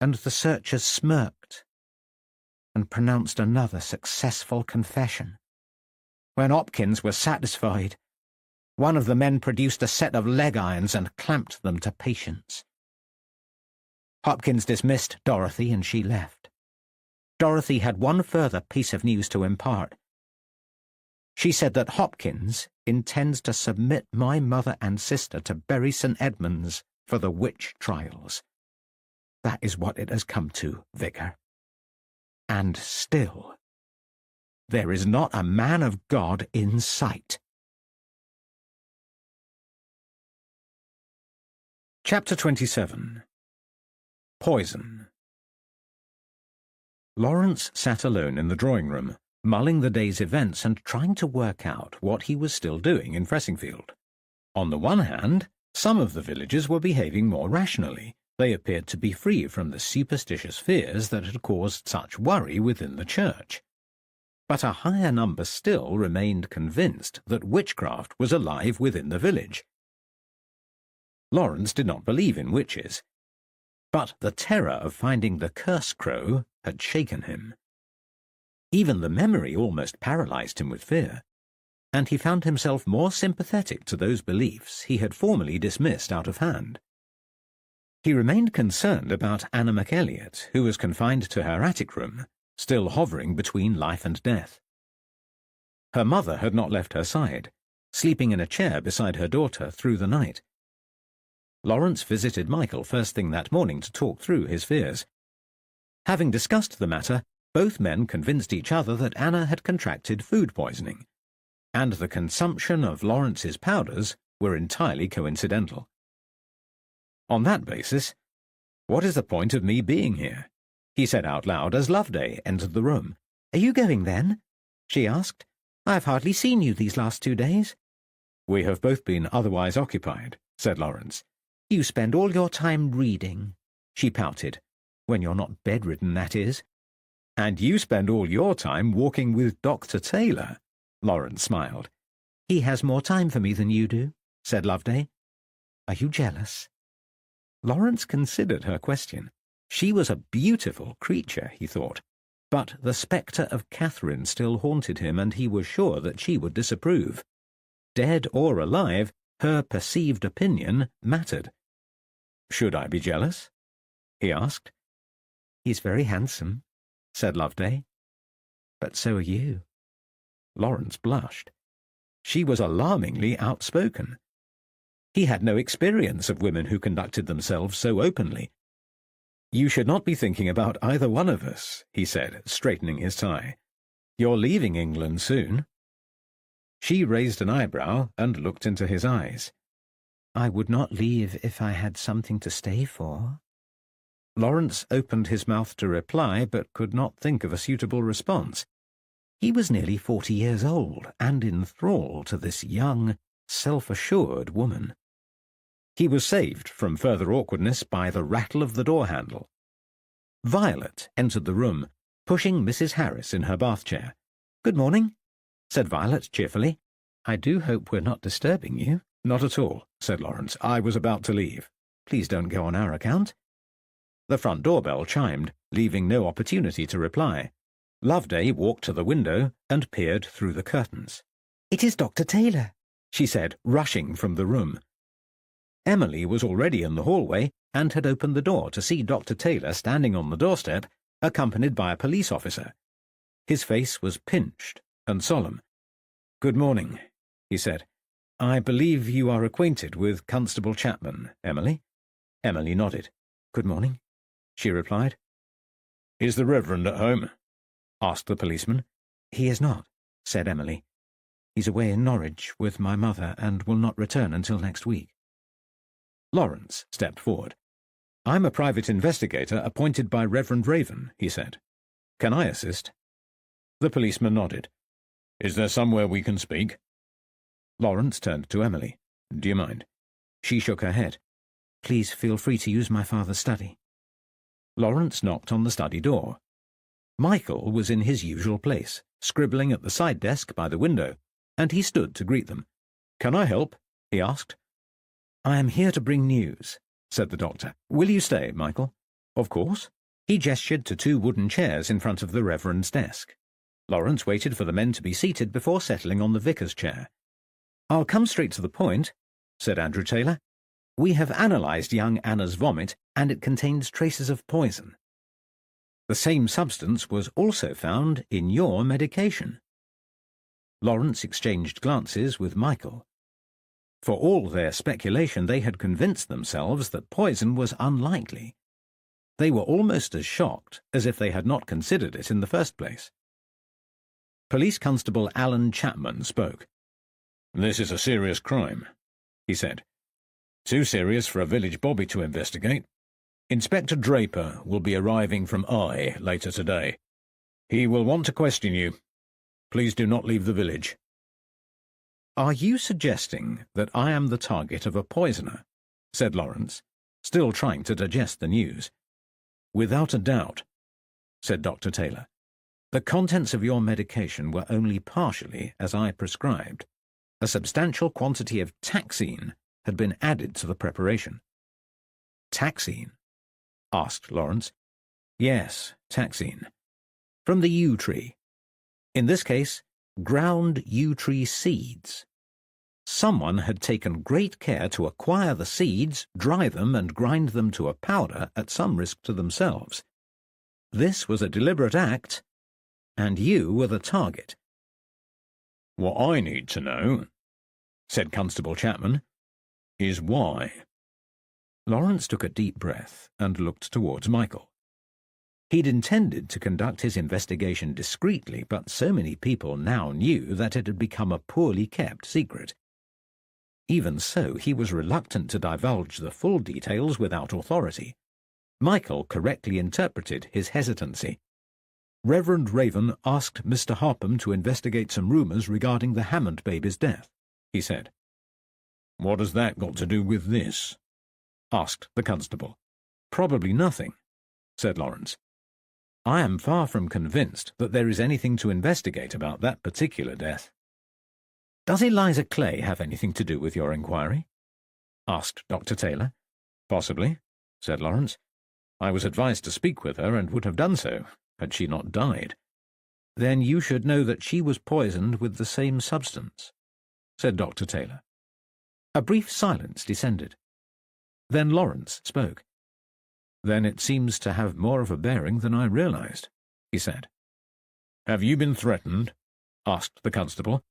and the searchers smirked and pronounced another successful confession. When Hopkins was satisfied, one of the men produced a set of leg irons and clamped them to Patience. Hopkins dismissed Dorothy and she left. Dorothy had one further piece of news to impart. She said that Hopkins intends to submit my mother and sister to Bury St. Edmunds for the witch trials. That is what it has come to, Vicar. And still, there is not a man of God in sight. Chapter 27. Poison. Lawrence sat alone in the drawing-room, mulling the day's events and trying to work out what he was still doing in Fressingfield. On the one hand, some of the villagers were behaving more rationally. They appeared to be free from the superstitious fears that had caused such worry within the church. But a higher number still remained convinced that witchcraft was alive within the village. Lawrence did not believe in witches, but the terror of finding the curse crow had shaken him. Even the memory almost paralyzed him with fear, and he found himself more sympathetic to those beliefs he had formerly dismissed out of hand. He remained concerned about Anna McElliot, who was confined to her attic room, still hovering between life and death. Her mother had not left her side, sleeping in a chair beside her daughter through the night. Lawrence visited Michael first thing that morning to talk through his fears. Having discussed the matter, both men convinced each other that Anna had contracted food poisoning. and the consumption of Lawrence's powders were entirely coincidental. On that basis, what is the point of me being here? He said out loud as Loveday entered the room. Are you going then? She asked. I've hardly seen you these last 2 days. We have both been otherwise occupied, said Lawrence. You spend all your time reading, she pouted. When you're not bedridden, that is. And you spend all your time walking with Dr. Taylor, Lawrence smiled. He has more time for me than you do, said Loveday. Are you jealous? Lawrence considered her question. She was a beautiful creature, he thought, but the spectre of Catherine still haunted him, and he was sure that she would disapprove. Dead or alive, her perceived opinion mattered. Should I be jealous? He asked. He's very handsome, said Loveday. But so are you. Lawrence blushed. She was alarmingly outspoken. He had no experience of women who conducted themselves so openly. You should not be thinking about either one of us, he said, straightening his tie. You're leaving England soon. She raised an eyebrow and looked into his eyes. I would not leave if I had something to stay for. Lawrence opened his mouth to reply, but could not think of a suitable response. He was nearly 40 years old, and in thrall to this young, self-assured woman. He was saved from further awkwardness by the rattle of the door-handle. Violet entered the room, pushing Mrs. Harris in her bath-chair. "Good morning," said Violet cheerfully. "I do hope we're not disturbing you." "Not at all," said Lawrence. "I was about to leave." "Please don't go on our account." The front doorbell chimed, leaving no opportunity to reply. Loveday walked to the window and peered through the curtains. "It is Dr. Taylor," she said, rushing from the room. Emily was already in the hallway and had opened the door to see Dr. Taylor standing on the doorstep, accompanied by a police officer. His face was pinched and solemn. "Good morning," he said. "I believe you are acquainted with Constable Chapman, Emily?" Emily nodded. "Good morning," she replied. "Is the Reverend at home?" asked the policeman. "He is not," said Emily. "He's away in Norwich with my mother and will not return until next week." Lawrence stepped forward. "I'm a private investigator appointed by Reverend Raven," he said. "Can I assist?" The policeman nodded. "Is there somewhere we can speak?" Lawrence turned to Emily. "Do you mind?" She shook her head. "Please feel free to use my father's study." Lawrence knocked on the study door. Michael was in his usual place, scribbling at the side desk by the window, and he stood to greet them. "Can I help?" he asked. "I am here to bring news," said the doctor. "Will you stay, Michael?" "Of course." He gestured to 2 wooden chairs in front of the Reverend's desk. Lawrence waited for the men to be seated before settling on the vicar's chair. "I'll come straight to the point," said Andrew Taylor. "We have analysed young Anna's vomit, and it contains traces of poison. The same substance was also found in your medication." Lawrence exchanged glances with Michael. For all their speculation, they had convinced themselves that poison was unlikely. They were almost as shocked as if they had not considered it in the first place. Police Constable Alan Chapman spoke. "This is a serious crime," he said. "Too serious for a village bobby to investigate. Inspector Draper will be arriving from Eye later today. He will want to question you. Please do not leave the village." "Are you suggesting that I am the target of a poisoner?" said Lawrence, still trying to digest the news. "Without a doubt," said Dr. Taylor. "The contents of your medication were only partially as I prescribed. A substantial quantity of taxine had been added to the preparation." "Taxine?" asked Lawrence. "Yes, taxine. From the yew tree. In this case, ground yew tree seeds. Someone had taken great care to acquire the seeds, dry them, and grind them to a powder at some risk to themselves. This was a deliberate act, and you were the target." "What I need to know," said Constable Chapman, "is why." Lawrence took a deep breath and looked towards Michael. He'd intended to conduct his investigation discreetly, but so many people now knew that it had become a poorly kept secret. Even so, he was reluctant to divulge the full details without authority. Michael correctly interpreted his hesitancy. Reverend Raven asked Mr. Harpham to investigate some rumours regarding the Hammond baby's death, he said. What has that got to do with this? Asked the constable. Probably nothing, said Lawrence. I am far from convinced that there is anything to investigate about that particular death. Does Eliza Clay have anything to do with your inquiry? Asked Dr. Taylor. Possibly, said Lawrence. I was advised to speak with her and would have done so, had she not died. Then you should know that she was poisoned with the same substance, said Dr. Taylor. A brief silence descended. Then Lawrence spoke. Then it seems to have more of a bearing than I realized, he said. Have you been threatened? Asked the constable.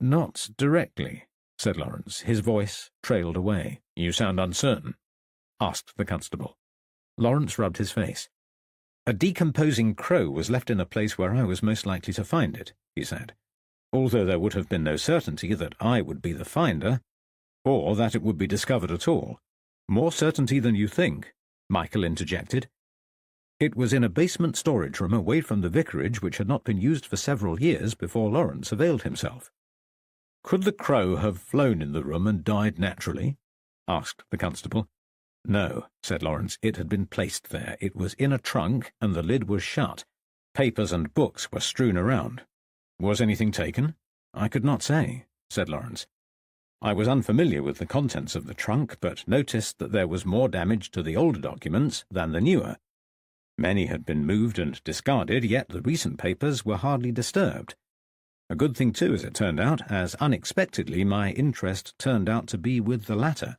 Not directly, said Lawrence. His voice trailed away. You sound uncertain, asked the constable. Lawrence rubbed his face. A decomposing crow was left in a place where I was most likely to find it, he said, although there would have been no certainty that I would be the finder, or that it would be discovered at all. More certainty than you think, Michael interjected. It was in a basement storage room away from the vicarage which had not been used for several years before Lawrence availed himself. Could the crow have flown in the room and died naturally? Asked the constable. No, said Lawrence. It had been placed there. It was in a trunk, and the lid was shut. Papers and books were strewn around. Was anything taken? I could not say, said Lawrence. I was unfamiliar with the contents of the trunk, but noticed that there was more damage to the older documents than the newer. Many had been moved and discarded, yet the recent papers were hardly disturbed. A good thing, too, as it turned out, as unexpectedly my interest turned out to be with the latter.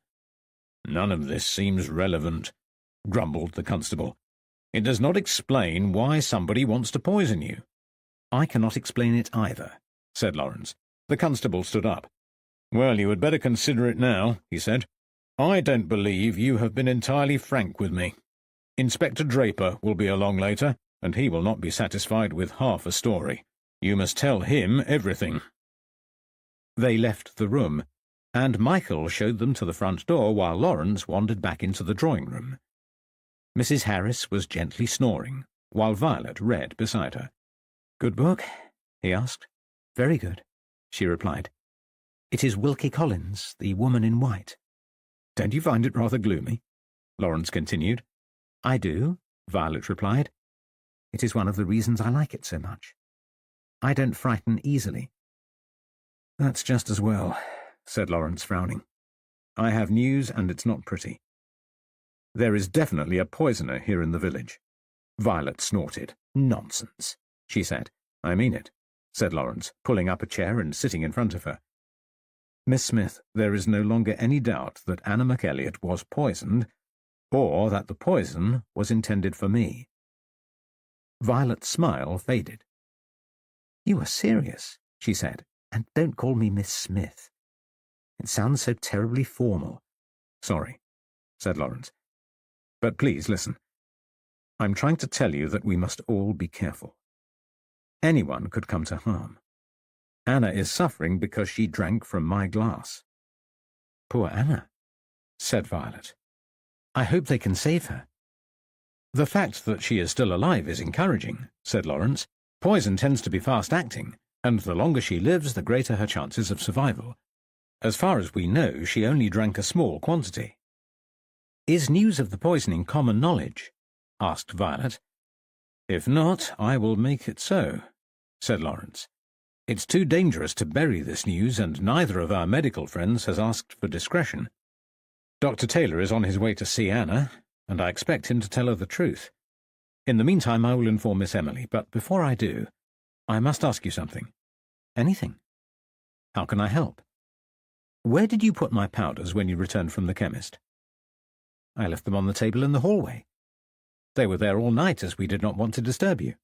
None of this seems relevant, grumbled the constable. It does not explain why somebody wants to poison you. I cannot explain it either, said Lawrence. The constable stood up. Well, you had better consider it now, he said. I don't believe you have been entirely frank with me. Inspector Draper will be along later, and he will not be satisfied with half a story. You must tell him everything. They left the room, and Michael showed them to the front door while Lawrence wandered back into the drawing-room. Mrs. Harris was gently snoring, while Violet read beside her. "Good book?" he asked. "Very good," she replied. "It is Wilkie Collins, The Woman in White." "Don't you find it rather gloomy?" Lawrence continued. "I do," Violet replied. "It is one of the reasons I like it so much. I don't frighten easily." "That's just as well," said Lawrence, frowning. "I have news, and it's not pretty. There is definitely a poisoner here in the village." Violet snorted. "Nonsense," she said. "I mean it," said Lawrence, pulling up a chair and sitting in front of her. "Miss Smith, there is no longer any doubt that Anna McElliot was poisoned, or that the poison was intended for me." Violet's smile faded. "You are serious," she said, "and don't call me Miss Smith. It sounds so terribly formal." "Sorry," said Lawrence. "But please listen. I'm trying to tell you that we must all be careful. Anyone could come to harm. Anna is suffering because she drank from my glass." "Poor Anna," said Violet. "I hope they can save her." "The fact that she is still alive is encouraging," said Lawrence. "Poison tends to be fast-acting, and the longer she lives, the greater her chances of survival. As far as we know, she only drank a small quantity." "Is news of the poisoning common knowledge?" asked Violet. "If not, I will make it so," said Lawrence. "It's too dangerous to bury this news, and neither of our medical friends has asked for discretion. Dr. Taylor is on his way to see Anna, and I expect him to tell her the truth. In the meantime, I will inform Miss Emily, but before I do, I must ask you something." "Anything." "How can I help? Where did you put my powders when you returned from the chemist?" "I left them on the table in the hallway. They were there all night, as we did not want to disturb you."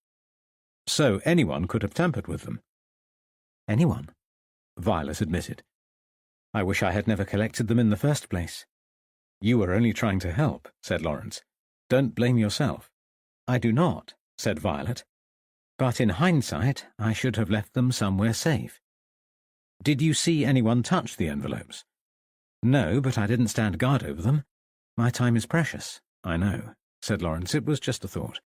"So anyone could have tampered with them?" "Anyone," Violet admitted. "I wish I had never collected them in the first place." "You were only trying to help," said Lawrence. "Don't blame yourself." "I do not," said Violet. "But in hindsight, I should have left them somewhere safe." "Did you see anyone touch the envelopes?" "No, but I didn't stand guard over them. My time is precious." "I know," said Lawrence. "It was just a thought.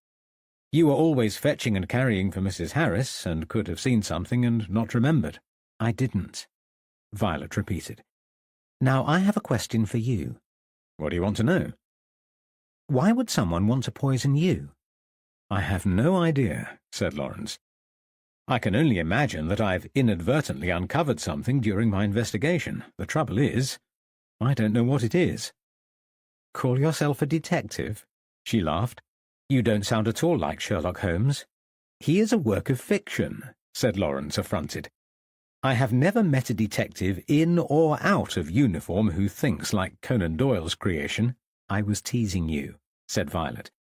You were always fetching and carrying for Mrs. Harris, and could have seen something and not remembered." "I didn't," Violet repeated. "Now I have a question for you." "What do you want to know?" "Why would someone want to poison you?" "I have no idea," said Lawrence. "I can only imagine that I've inadvertently uncovered something during my investigation. The trouble is, I don't know what it is." "Call yourself a detective?" She laughed. "You don't sound at all like Sherlock Holmes." "He is a work of fiction," said Lawrence, affronted. "I have never met a detective in or out of uniform who thinks like Conan Doyle's creation." "I was teasing you," said Violet.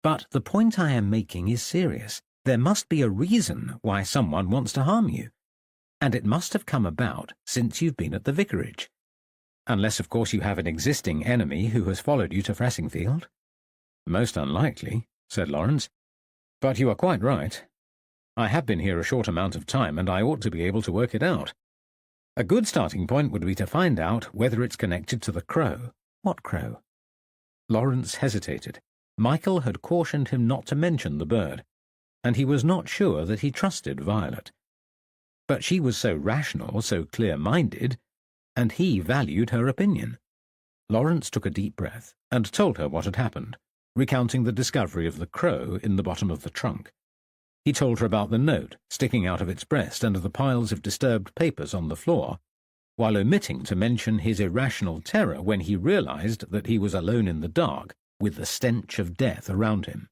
"But the point I am making is serious. There must be a reason why someone wants to harm you, and it must have come about since you've been at the vicarage. Unless, of course, you have an existing enemy who has followed you to Fressingfield." "Most unlikely," said Lawrence. "But you are quite right. I have been here a short amount of time, and I ought to be able to work it out. A good starting point would be to find out whether it's connected to the crow." "What crow?" Lawrence hesitated. Michael had cautioned him not to mention the bird, and he was not sure that he trusted Violet. But she was so rational, so clear-minded, and he valued her opinion. Lawrence took a deep breath and told her what had happened, recounting the discovery of the crow in the bottom of the trunk. He told her about the note sticking out of its breast and the piles of disturbed papers on the floor, while omitting to mention his irrational terror when he realized that he was alone in the dark with the stench of death around him.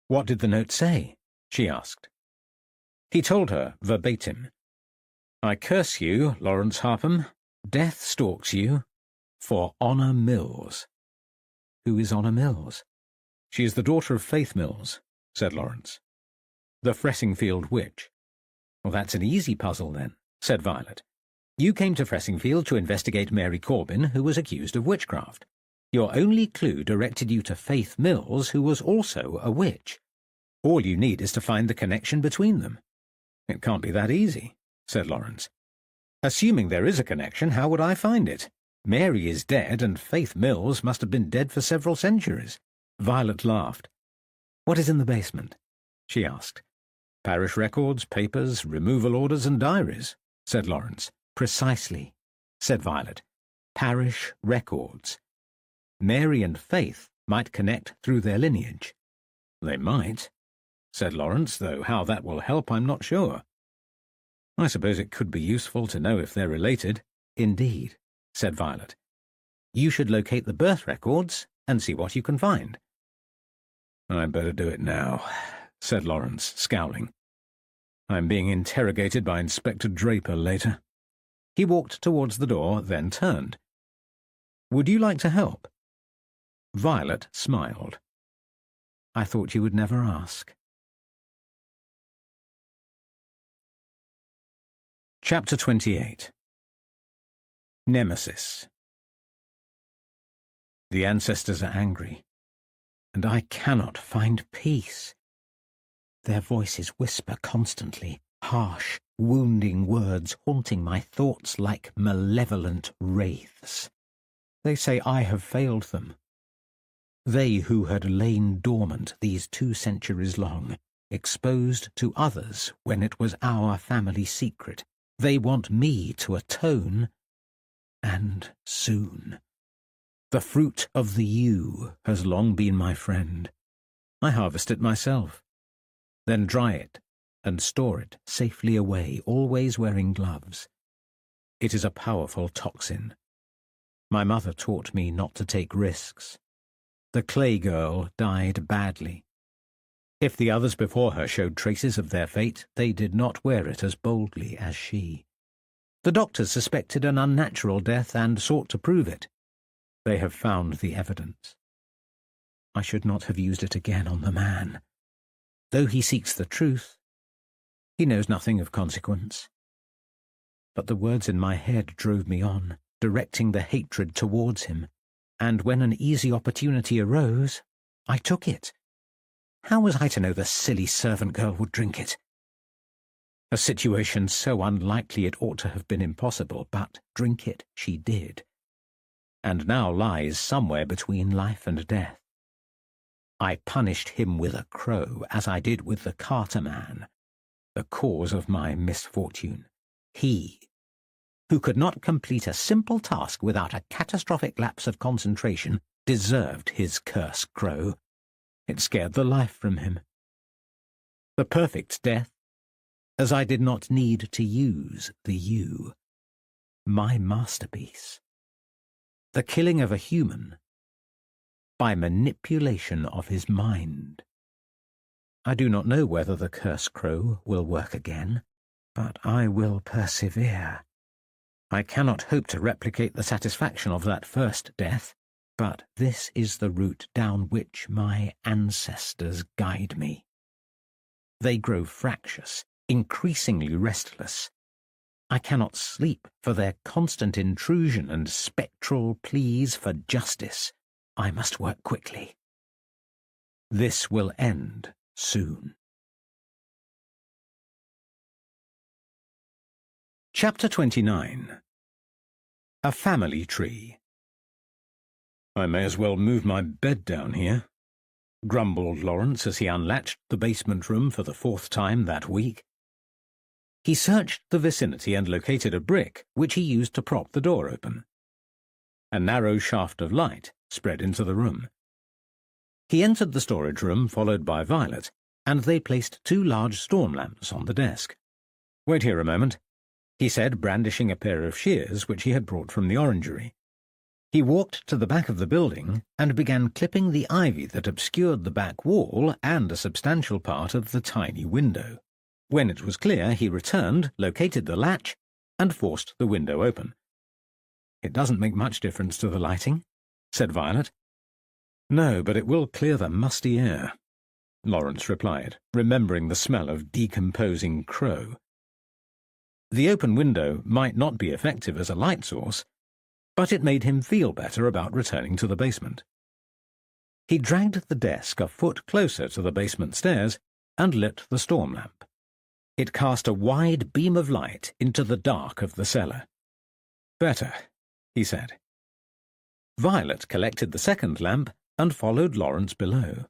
"What did the note say?" she asked. He told her verbatim. "I curse you, Lawrence Harpham. Death stalks you. For Honor Mills." "Who is Honor Mills?" "She is the daughter of Faith Mills," said Lawrence. "The Fressingfield witch." "Well, that's an easy puzzle, then," said Violet. "You came to Fressingfield to investigate Mary Corbin, who was accused of witchcraft. Your only clue directed you to Faith Mills, who was also a witch. All you need is to find the connection between them." "It can't be that easy," said Lawrence. "Assuming there is a connection, how would I find it? Mary is dead, and Faith Mills must have been dead for several centuries." Violet laughed. "What is in the basement?" she asked. "Parish records, papers, removal orders, and diaries," said Lawrence. "Precisely," said Violet. "Parish records. Mary and Faith might connect through their lineage." "They might," said Lawrence, "though how that will help I'm not sure. I suppose it could be useful to know if they're related." "Indeed," said Violet. "You should locate the birth records and see what you can find." "I'd better do it now," said Lawrence, scowling. "I'm being interrogated by Inspector Draper later." He walked towards the door, then turned. "Would you like to help?" Violet smiled. "I thought you would never ask." Chapter 28. Nemesis. The ancestors are angry, and I cannot find peace. Their voices whisper constantly, harsh, wounding words haunting my thoughts like malevolent wraiths. They say I have failed them. They who had lain dormant these 2 centuries long, exposed to others when it was our family secret. They want me to atone, and soon. The fruit of the yew has long been my friend. I harvest it myself, then dry it and store it safely away, always wearing gloves. It is a powerful toxin. My mother taught me not to take risks. The clay girl died badly. If the others before her showed traces of their fate, they did not wear it as boldly as she. The doctors suspected an unnatural death and sought to prove it. They have found the evidence. I should not have used it again on the man. Though he seeks the truth, he knows nothing of consequence. But the words in my head drove me on, directing the hatred towards him, and when an easy opportunity arose, I took it. How was I to know the silly servant girl would drink it? A situation so unlikely it ought to have been impossible, but drink it she did, and now lies somewhere between life and death. I punished him with a crow, as I did with the Carter man, the cause of my misfortune. He, who could not complete a simple task without a catastrophic lapse of concentration, deserved his cursed crow. It scared the life from him. The perfect death, as I did not need to use the you. My masterpiece. The killing of a human by manipulation of his mind. I do not know whether the cursed crow will work again, but I will persevere. I cannot hope to replicate the satisfaction of that first death, but this is the route down which my ancestors guide me. They grow fractious, increasingly restless. I cannot sleep for their constant intrusion and spectral pleas for justice. I must work quickly. This will end soon. Chapter 29. A Family Tree. I may as well move my bed down here, grumbled Lawrence as he unlatched the basement room for the 4th time that week. He searched the vicinity and located a brick which he used to prop the door open. A narrow shaft of light spread into the room. He entered the storage room, followed by Violet, and they placed 2 large storm lamps on the desk. "Wait here a moment," he said, brandishing a pair of shears which he had brought from the orangery. He walked to the back of the building and began clipping the ivy that obscured the back wall and a substantial part of the tiny window. When it was clear, he returned, located the latch, and forced the window open. "It doesn't make much difference to the lighting," said Violet. "No, but it will clear the musty air," Lawrence replied, remembering the smell of decomposing crow. The open window might not be effective as a light source, but it made him feel better about returning to the basement. He dragged the desk a foot closer to the basement stairs and lit the storm lamp. It cast a wide beam of light into the dark of the cellar. "Better," he said. Violet collected the second lamp and followed Lawrence below.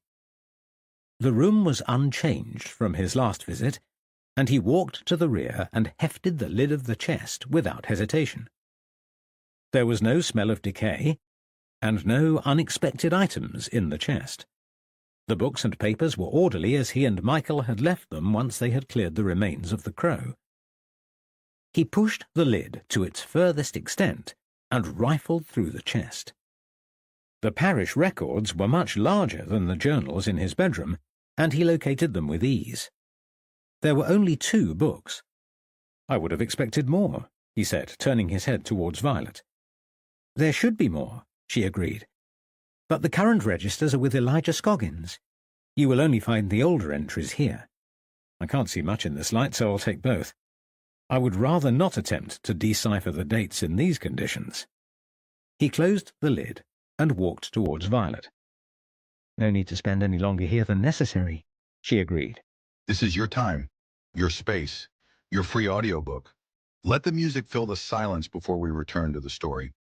The room was unchanged from his last visit, and he walked to the rear and hefted the lid of the chest without hesitation. There was no smell of decay, and no unexpected items in the chest. The books and papers were orderly as he and Michael had left them once they had cleared the remains of the crow. He pushed the lid to its furthest extent and rifled through the chest. The parish records were much larger than the journals in his bedroom, and he located them with ease. There were only 2 books. "I would have expected more," he said, turning his head towards Violet. "There should be more," she agreed. "But the current registers are with Elijah Scoggins. You will only find the older entries here. I can't see much in this light, so I'll take both. I would rather not attempt to decipher the dates in these conditions." He closed the lid and walked towards Violet. "No need to spend any longer here than necessary," she agreed. This is your time, your space, your free audiobook. Let the music fill the silence before we return to the story.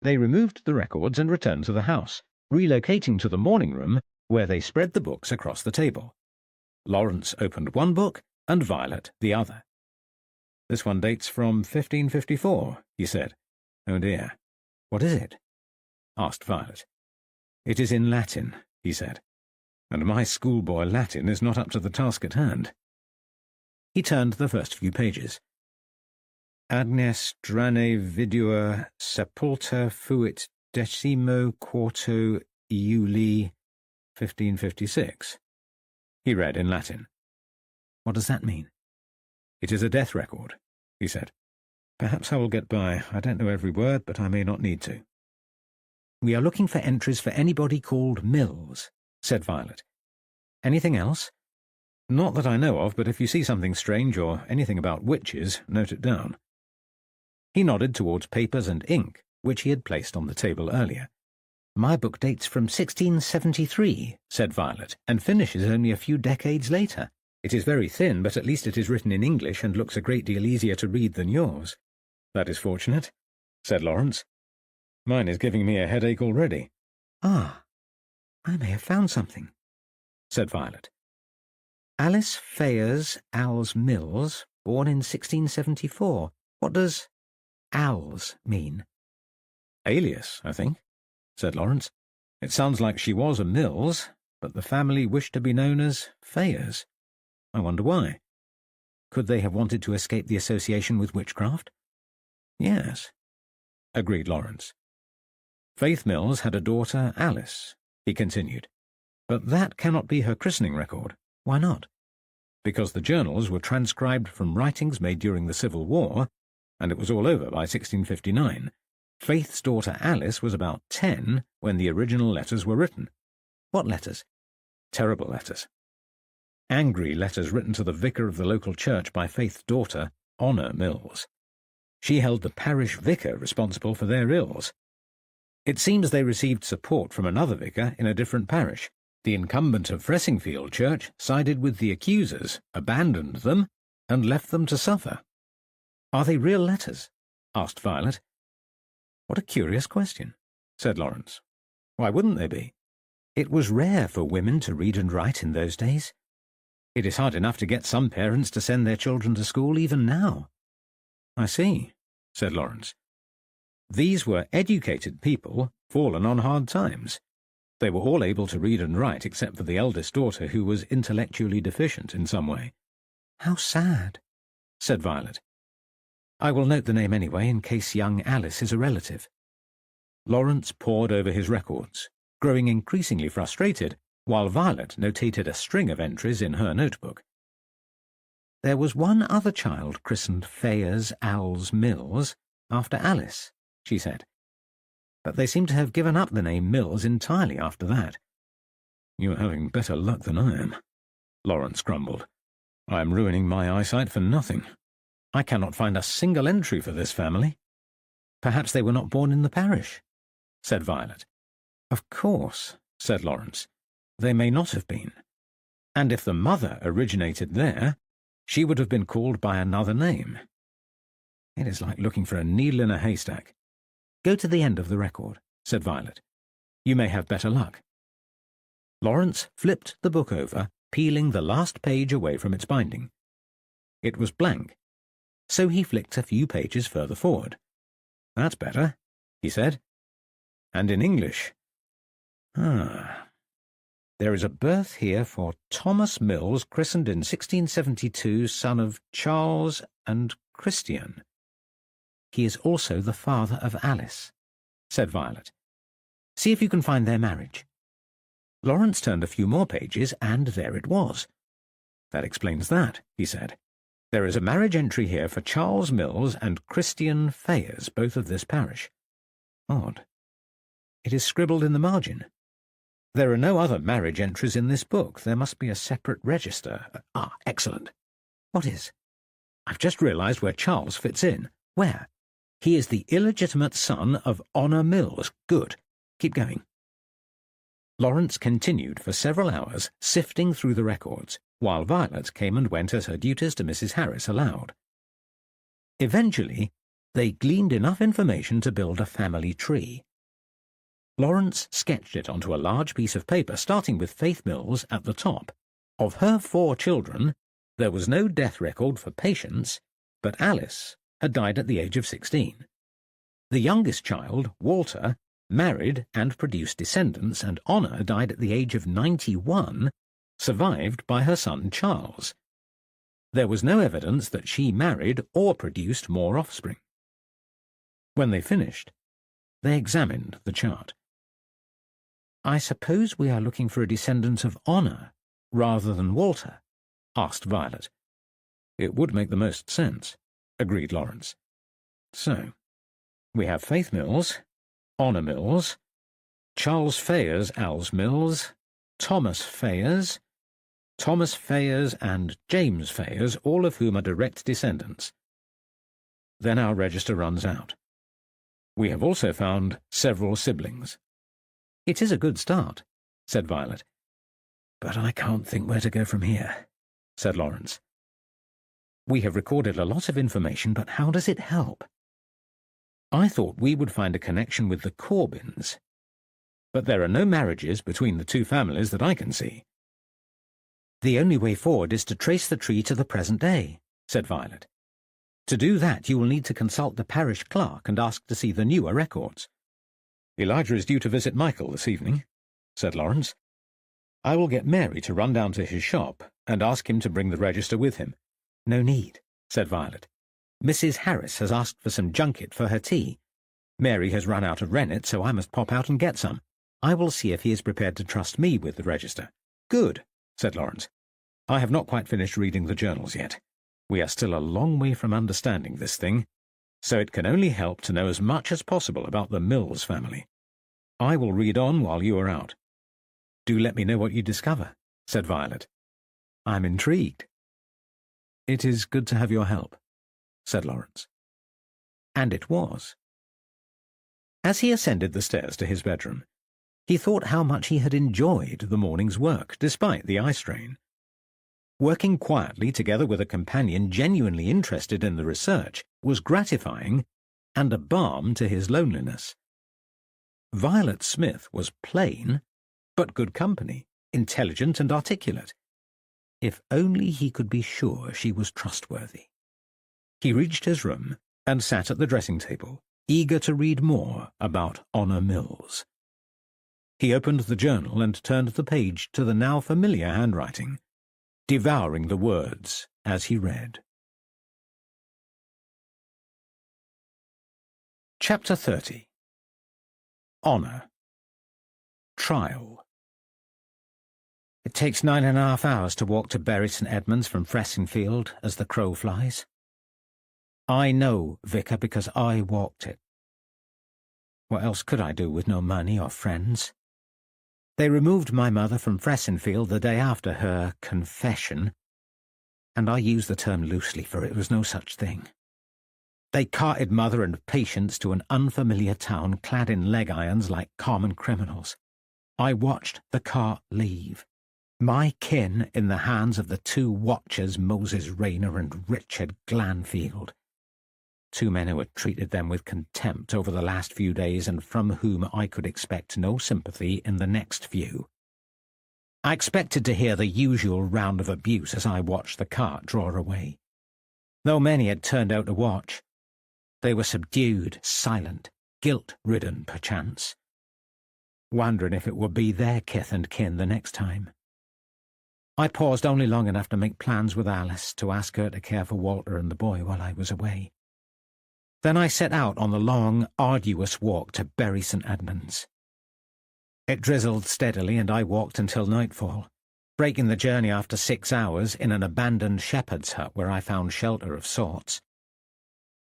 They removed the records and returned to the house, relocating to the morning room, where they spread the books across the table. Lawrence opened one book and Violet the other. "This one dates from 1554, he said. "Oh dear. What is it?" asked Violet. "It is in Latin," he said, "and my schoolboy Latin is not up to the task at hand." He turned the first few pages. "Agnes strane vidua sepulta fuit 14 Iuli, 1556. He read in Latin. "What does that mean?" "It is a death record," he said. "Perhaps I will get by. I don't know every word, but I may not need to." "We are looking for entries for anybody called Mills," said Violet. "Anything else?" "Not that I know of, but if you see something strange or anything about witches, note it down." He nodded towards papers and ink, which he had placed on the table earlier. "My book dates from 1673, said Violet, "and finishes only a few decades later. It is very thin, but at least it is written in English and looks a great deal easier to read than yours." "That is fortunate," said Lawrence. "Mine is giving me a headache already." "Ah, I may have found something," said Violet. "Alice Fayers Alls Mills, born in 1674. What does Alls mean?" "Alias, I think," said Lawrence. "It sounds like she was a Mills, but the family wished to be known as Fayers. I wonder why." "Could they have wanted to escape the association with witchcraft?" "Yes," agreed Lawrence. "Faith Mills had a daughter, Alice," he continued, "but that cannot be her christening record." "Why not?" "Because the journals were transcribed from writings made during the Civil War, and it was all over by 1659. Faith's daughter Alice was about 10 when the original letters were written." "What letters?" "Terrible letters. Angry letters written to the vicar of the local church by Faith's daughter, Honor Mills. She held the parish vicar responsible for their ills. It seems they received support from another vicar in a different parish. The incumbent of Fressingfield Church sided with the accusers, abandoned them, and left them to suffer." "Are they real letters?" asked Violet. "What a curious question," said Lawrence. "Why wouldn't they be?" "It was rare for women to read and write in those days. It is hard enough to get some parents to send their children to school even now." "I see," said Lawrence. "These were educated people, fallen on hard times. They were all able to read and write except for the eldest daughter, who was intellectually deficient in some way." "How sad," said Violet. "I will note the name anyway, in case young Alice is a relative." Lawrence pored over his records, growing increasingly frustrated, while Violet notated a string of entries in her notebook. "There was one other child christened Fayers Alls Mills after Alice," she said. "But they seem to have given up the name Mills entirely after that." "You are having better luck than I am," Lawrence grumbled. "I am ruining my eyesight for nothing. I cannot find a single entry for this family." "Perhaps they were not born in the parish," said Violet. "Of course," said Lawrence. "They may not have been. And if the mother originated there, she would have been called by another name. It is like looking for a needle in a haystack." "Go to the end of the record," said Violet. "You may have better luck." Lawrence flipped the book over, peeling the last page away from its binding. It was blank, so he flicked a few pages further forward. "That's better," he said. "And in English. There is a birth here for Thomas Mills, christened in 1672, son of Charles and Christian." "He is also the father of Alice," said Violet. "See if you can find their marriage." Lawrence turned a few more pages, and there it was. "That explains that," he said. "There is a marriage entry here for Charles Mills and Christian Fayers, both of this parish. Odd. It is scribbled in the margin. There are no other marriage entries in this book. There must be a separate register. Excellent. "What is?" "I've just realized where Charles fits in." "Where?" "He is the illegitimate son of Honor Mills." "Good. Keep going." Lawrence continued for several hours, sifting through the records, while Violet came and went as her duties to Mrs. Harris allowed. Eventually, they gleaned enough information to build a family tree. Lawrence sketched it onto a large piece of paper, starting with Faith Mills at the top. Of her 4 children, There was no death record for Patience, but Alice had died at the age of 16. The youngest child, Walter, married and produced descendants, and Honor died at the age of 91, survived by her son Charles. There was no evidence that she married or produced more offspring. When they finished, they examined the chart. "I suppose we are looking for a descendant of Honor rather than Walter?" asked Violet. "It would make the most sense," agreed Lawrence. "So, we have Faith Mills, Honor Mills, Charles Fayers Al's Mills, Thomas Fayers, and James Fayers, all of whom are direct descendants. Then our register runs out. We have also found several siblings." "It is a good start," said Violet. "But I can't think where to go from here," said Lawrence. "We have recorded a lot of information, but how does it help? I thought we would find a connection with the Corbins, but there are no marriages between the two families that I can see." "The only way forward is to trace the tree to the present day," said Violet. "To do that, you will need to consult the parish clerk and ask to see the newer records." "Elijah is due to visit Michael this evening," said Lawrence. "I will get Mary to run down to his shop and ask him to bring the register with him." "No need," said Violet. "Mrs. Harris has asked for some junket for her tea. Mary has run out of rennet, so I must pop out and get some. I will see if he is prepared to trust me with the register." "Good," said Lawrence. "I have not quite finished reading the journals yet. We are still a long way from understanding this thing, so it can only help to know as much as possible about the Mills family. I will read on while you are out." "Do let me know what you discover," said Violet. "I'm intrigued." "It is good to have your help," said Lawrence. And it was. As he ascended the stairs to his bedroom, he thought how much he had enjoyed the morning's work, despite the eye strain. Working quietly together with a companion genuinely interested in the research was gratifying and a balm to his loneliness. Violet Smith was plain, but good company, intelligent and articulate. If only he could be sure she was trustworthy. He reached his room and sat at the dressing table, eager to read more about Honor Mills. He opened the journal and turned the page to the now familiar handwriting, devouring the words as he read. Chapter 30. Honor. Trial. It takes 9.5 hours to walk to Bury St. Edmunds from Fressingfield as the crow flies. I know, Vicar, because I walked it. What else could I do with no money or friends? They removed my mother from Fressingfield the day after her confession, and I use the term loosely, for it was no such thing. They carted mother and Patience to an unfamiliar town clad in leg irons like common criminals. I watched the cart leave, my kin in the hands of the two watchers, Moses Rayner and Richard Glanfield. Two men who had treated them with contempt over the last few days and from whom I could expect no sympathy in the next few. I expected to hear the usual round of abuse as I watched the cart draw away. Though many had turned out to watch, they were subdued, silent, guilt-ridden perchance, wondering if it would be their kith and kin the next time. I paused only long enough to make plans with Alice to ask her to care for Walter and the boy while I was away. Then I set out on the long, arduous walk to Bury St. Edmunds. It drizzled steadily, and I walked until nightfall, breaking the journey after 6 hours in an abandoned shepherd's hut where I found shelter of sorts.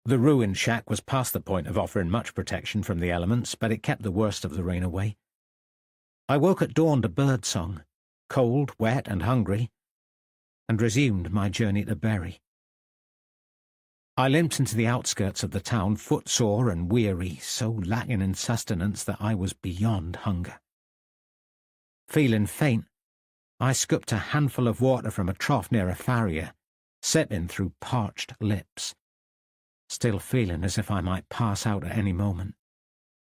The ruined shack was past the point of offering much protection from the elements, but it kept the worst of the rain away. I woke at dawn to birdsong, cold, wet, and hungry, and resumed my journey to Bury. I limped into the outskirts of the town, footsore and weary, so lacking in sustenance that I was beyond hunger. Feeling faint, I scooped a handful of water from a trough near a farrier, sipping through parched lips. Still feeling as if I might pass out at any moment,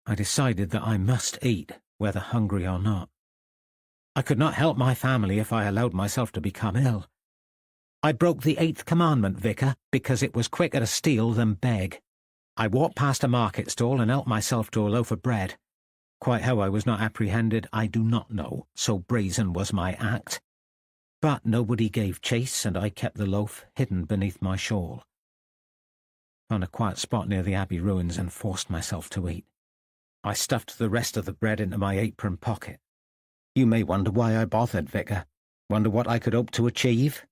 I decided that I must eat, whether hungry or not. I could not help my family if I allowed myself to become ill. I broke the 8th commandment, Vicar, because it was quicker to steal than beg. I walked past a market stall and helped myself to a loaf of bread. Quite how I was not apprehended, I do not know, so brazen was my act. But nobody gave chase, and I kept the loaf hidden beneath my shawl. Found a quiet spot near the Abbey ruins and forced myself to eat. I stuffed the rest of the bread into my apron pocket. You may wonder why I bothered, Vicar. Wonder what I could hope to achieve?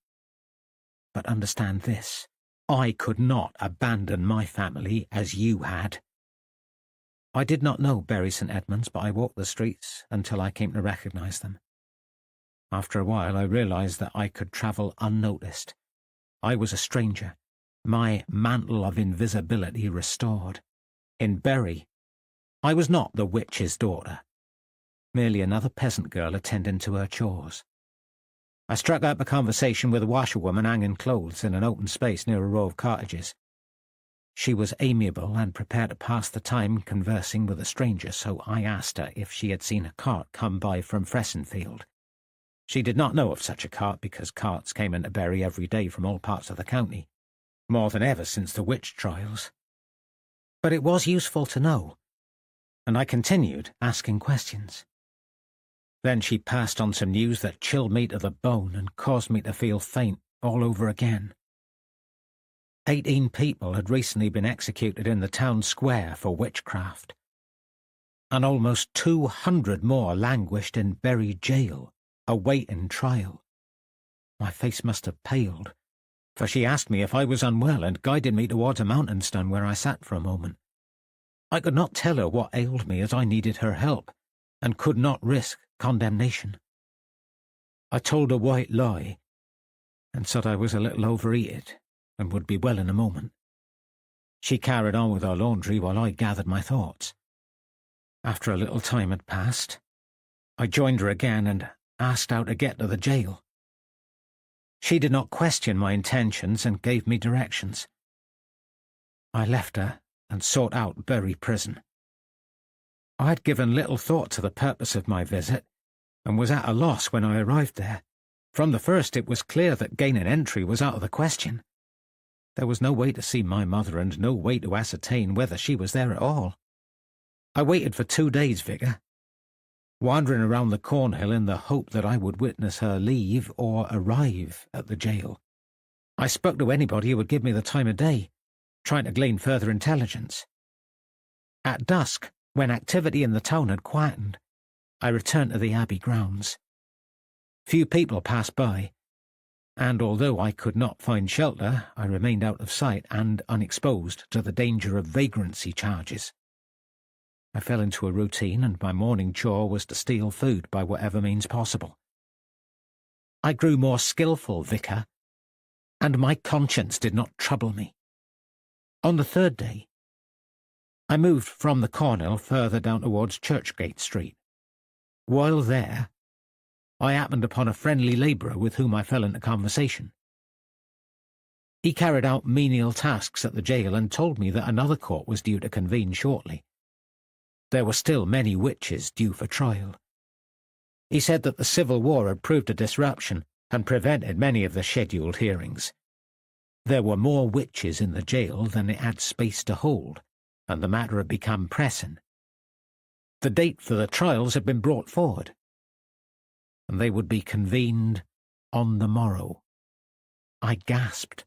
But understand this. I could not abandon my family as you had. I did not know Bury St. Edmunds, but I walked the streets until I came to recognise them. After a while I realised that I could travel unnoticed. I was a stranger, my mantle of invisibility restored. In Bury, I was not the witch's daughter, merely another peasant girl attending to her chores. I struck up a conversation with a washerwoman hanging clothes in an open space near a row of cottages. She was amiable and prepared to pass the time conversing with a stranger, so I asked her if she had seen a cart come by from Fressingfield. She did not know of such a cart because carts came into Bury every day from all parts of the county, more than ever since the witch trials. But it was useful to know, and I continued asking questions. Then she passed on some news that chilled me to the bone and caused me to feel faint all over again. 18 people had recently been executed in the town square for witchcraft, and almost 200 more languished in Bury jail, awaiting trial. My face must have paled, for she asked me if I was unwell and guided me towards a mountain stone where I sat for a moment. I could not tell her what ailed me as I needed her help, and could not risk condemnation. I told a white lie, and said I was a little overeated, and would be well in a moment. She carried on with her laundry while I gathered my thoughts. After a little time had passed, I joined her again and asked how to get to the jail. She did not question my intentions and gave me directions. I left her and sought out Bury Prison. I had given little thought to the purpose of my visit, and was at a loss when I arrived there. From the first it was clear that gaining entry was out of the question. There was no way to see my mother and no way to ascertain whether she was there at all. I waited for 2 days, Vicar, wandering around the Cornhill in the hope that I would witness her leave or arrive at the jail. I spoke to anybody who would give me the time of day, trying to glean further intelligence. At dusk, when activity in the town had quietened, I returned to the Abbey grounds. Few people passed by, and although I could not find shelter, I remained out of sight and unexposed to the danger of vagrancy charges. I fell into a routine, and my morning chore was to steal food by whatever means possible. I grew more skilful, Vicar, and my conscience did not trouble me. On the 3rd day, I moved from the Cornhill further down towards Churchgate Street. While there, I happened upon a friendly labourer with whom I fell into conversation. He carried out menial tasks at the jail and told me that another court was due to convene shortly. There were still many witches due for trial. He said that the Civil War had proved a disruption and prevented many of the scheduled hearings. There were more witches in the jail than it had space to hold, and the matter had become pressing. The date for the trials had been brought forward, and they would be convened on the morrow. I gasped,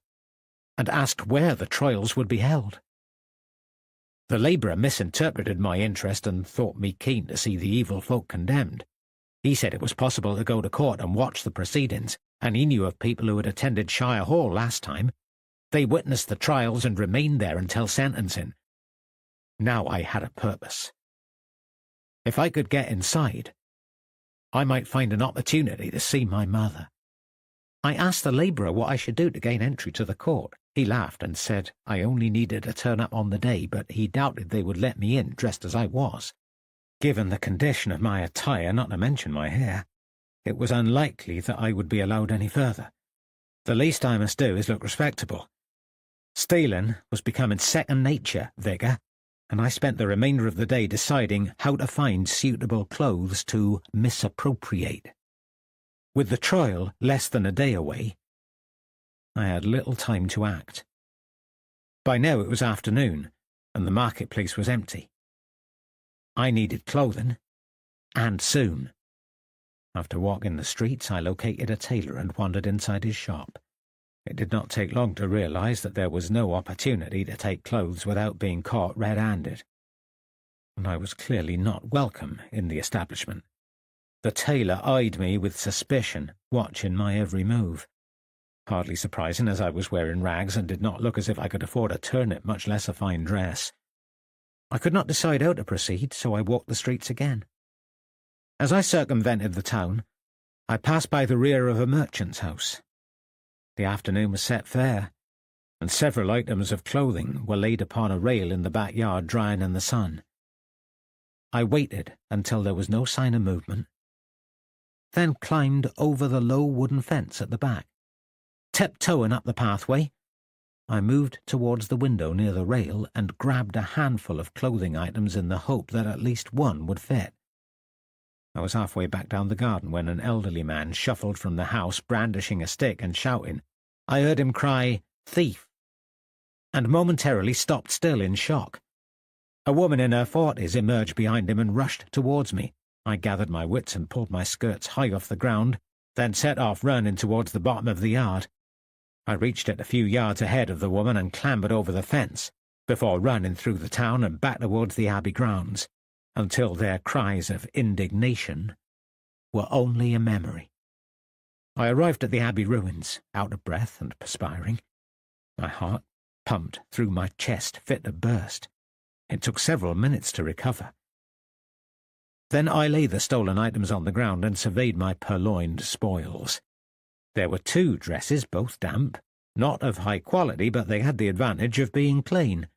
and asked where the trials would be held. The labourer misinterpreted my interest and thought me keen to see the evil folk condemned. He said it was possible to go to court and watch the proceedings, and he knew of people who had attended Shire Hall last time. They witnessed the trials and remained there until sentencing. Now I had a purpose. If I could get inside, I might find an opportunity to see my mother. I asked the labourer what I should do to gain entry to the court. He laughed and said I only needed to turn up on the day, but he doubted they would let me in dressed as I was. Given the condition of my attire, not to mention my hair, it was unlikely that I would be allowed any further. The least I must do is look respectable. Stealing was becoming second nature, Vicar, and I spent the remainder of the day deciding how to find suitable clothes to misappropriate. With the trial less than a day away, I had little time to act. By now it was afternoon, and the marketplace was empty. I needed clothing, and soon. After walking the streets, I located a tailor and wandered inside his shop. It did not take long to realize that there was no opportunity to take clothes without being caught red-handed. And I was clearly not welcome in the establishment. The tailor eyed me with suspicion, watching my every move. Hardly surprising, as I was wearing rags and did not look as if I could afford a turnip, much less a fine dress. I could not decide how to proceed, so I walked the streets again. As I circumvented the town, I passed by the rear of a merchant's house. The afternoon was set fair, and several items of clothing were laid upon a rail in the backyard drying in the sun. I waited until there was no sign of movement, then climbed over the low wooden fence at the back. Tiptoeing up the pathway, I moved towards the window near the rail and grabbed a handful of clothing items in the hope that at least one would fit. I was halfway back down the garden when an elderly man shuffled from the house, brandishing a stick and shouting. I heard him cry, "Thief!" and momentarily stopped still in shock. A woman in her 40s emerged behind him and rushed towards me. I gathered my wits and pulled my skirts high off the ground, then set off running towards the bottom of the yard. I reached it a few yards ahead of the woman and clambered over the fence, before running through the town and back towards the Abbey grounds, until their cries of indignation were only a memory. I arrived at the Abbey ruins, out of breath and perspiring. My heart pumped through my chest, fit to burst. It took several minutes to recover. Then I laid the stolen items on the ground and surveyed my purloined spoils. There were 2 dresses, both damp, not of high quality, but they had the advantage of being plain.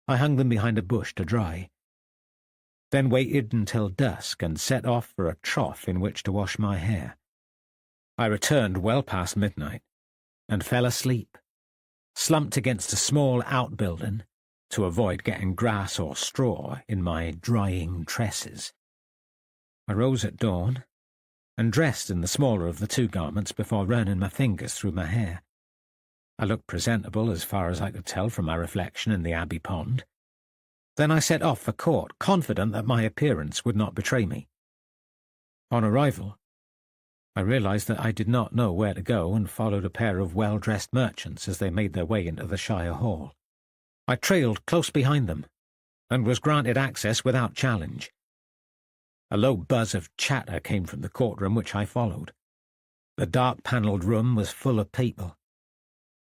I hung them behind a bush to dry, then waited until dusk and set off for a trough in which to wash my hair. I returned well past midnight and fell asleep, slumped against a small outbuilding to avoid getting grass or straw in my drying tresses. I rose at dawn and dressed in the smaller of the 2 garments before running my fingers through my hair. I looked presentable as far as I could tell from my reflection in the Abbey pond. Then I set off for court, confident that my appearance would not betray me. On arrival, I realized that I did not know where to go and followed a pair of well-dressed merchants as they made their way into the Shire Hall. I trailed close behind them and was granted access without challenge. A low buzz of chatter came from the courtroom, which I followed. The dark-panelled room was full of people,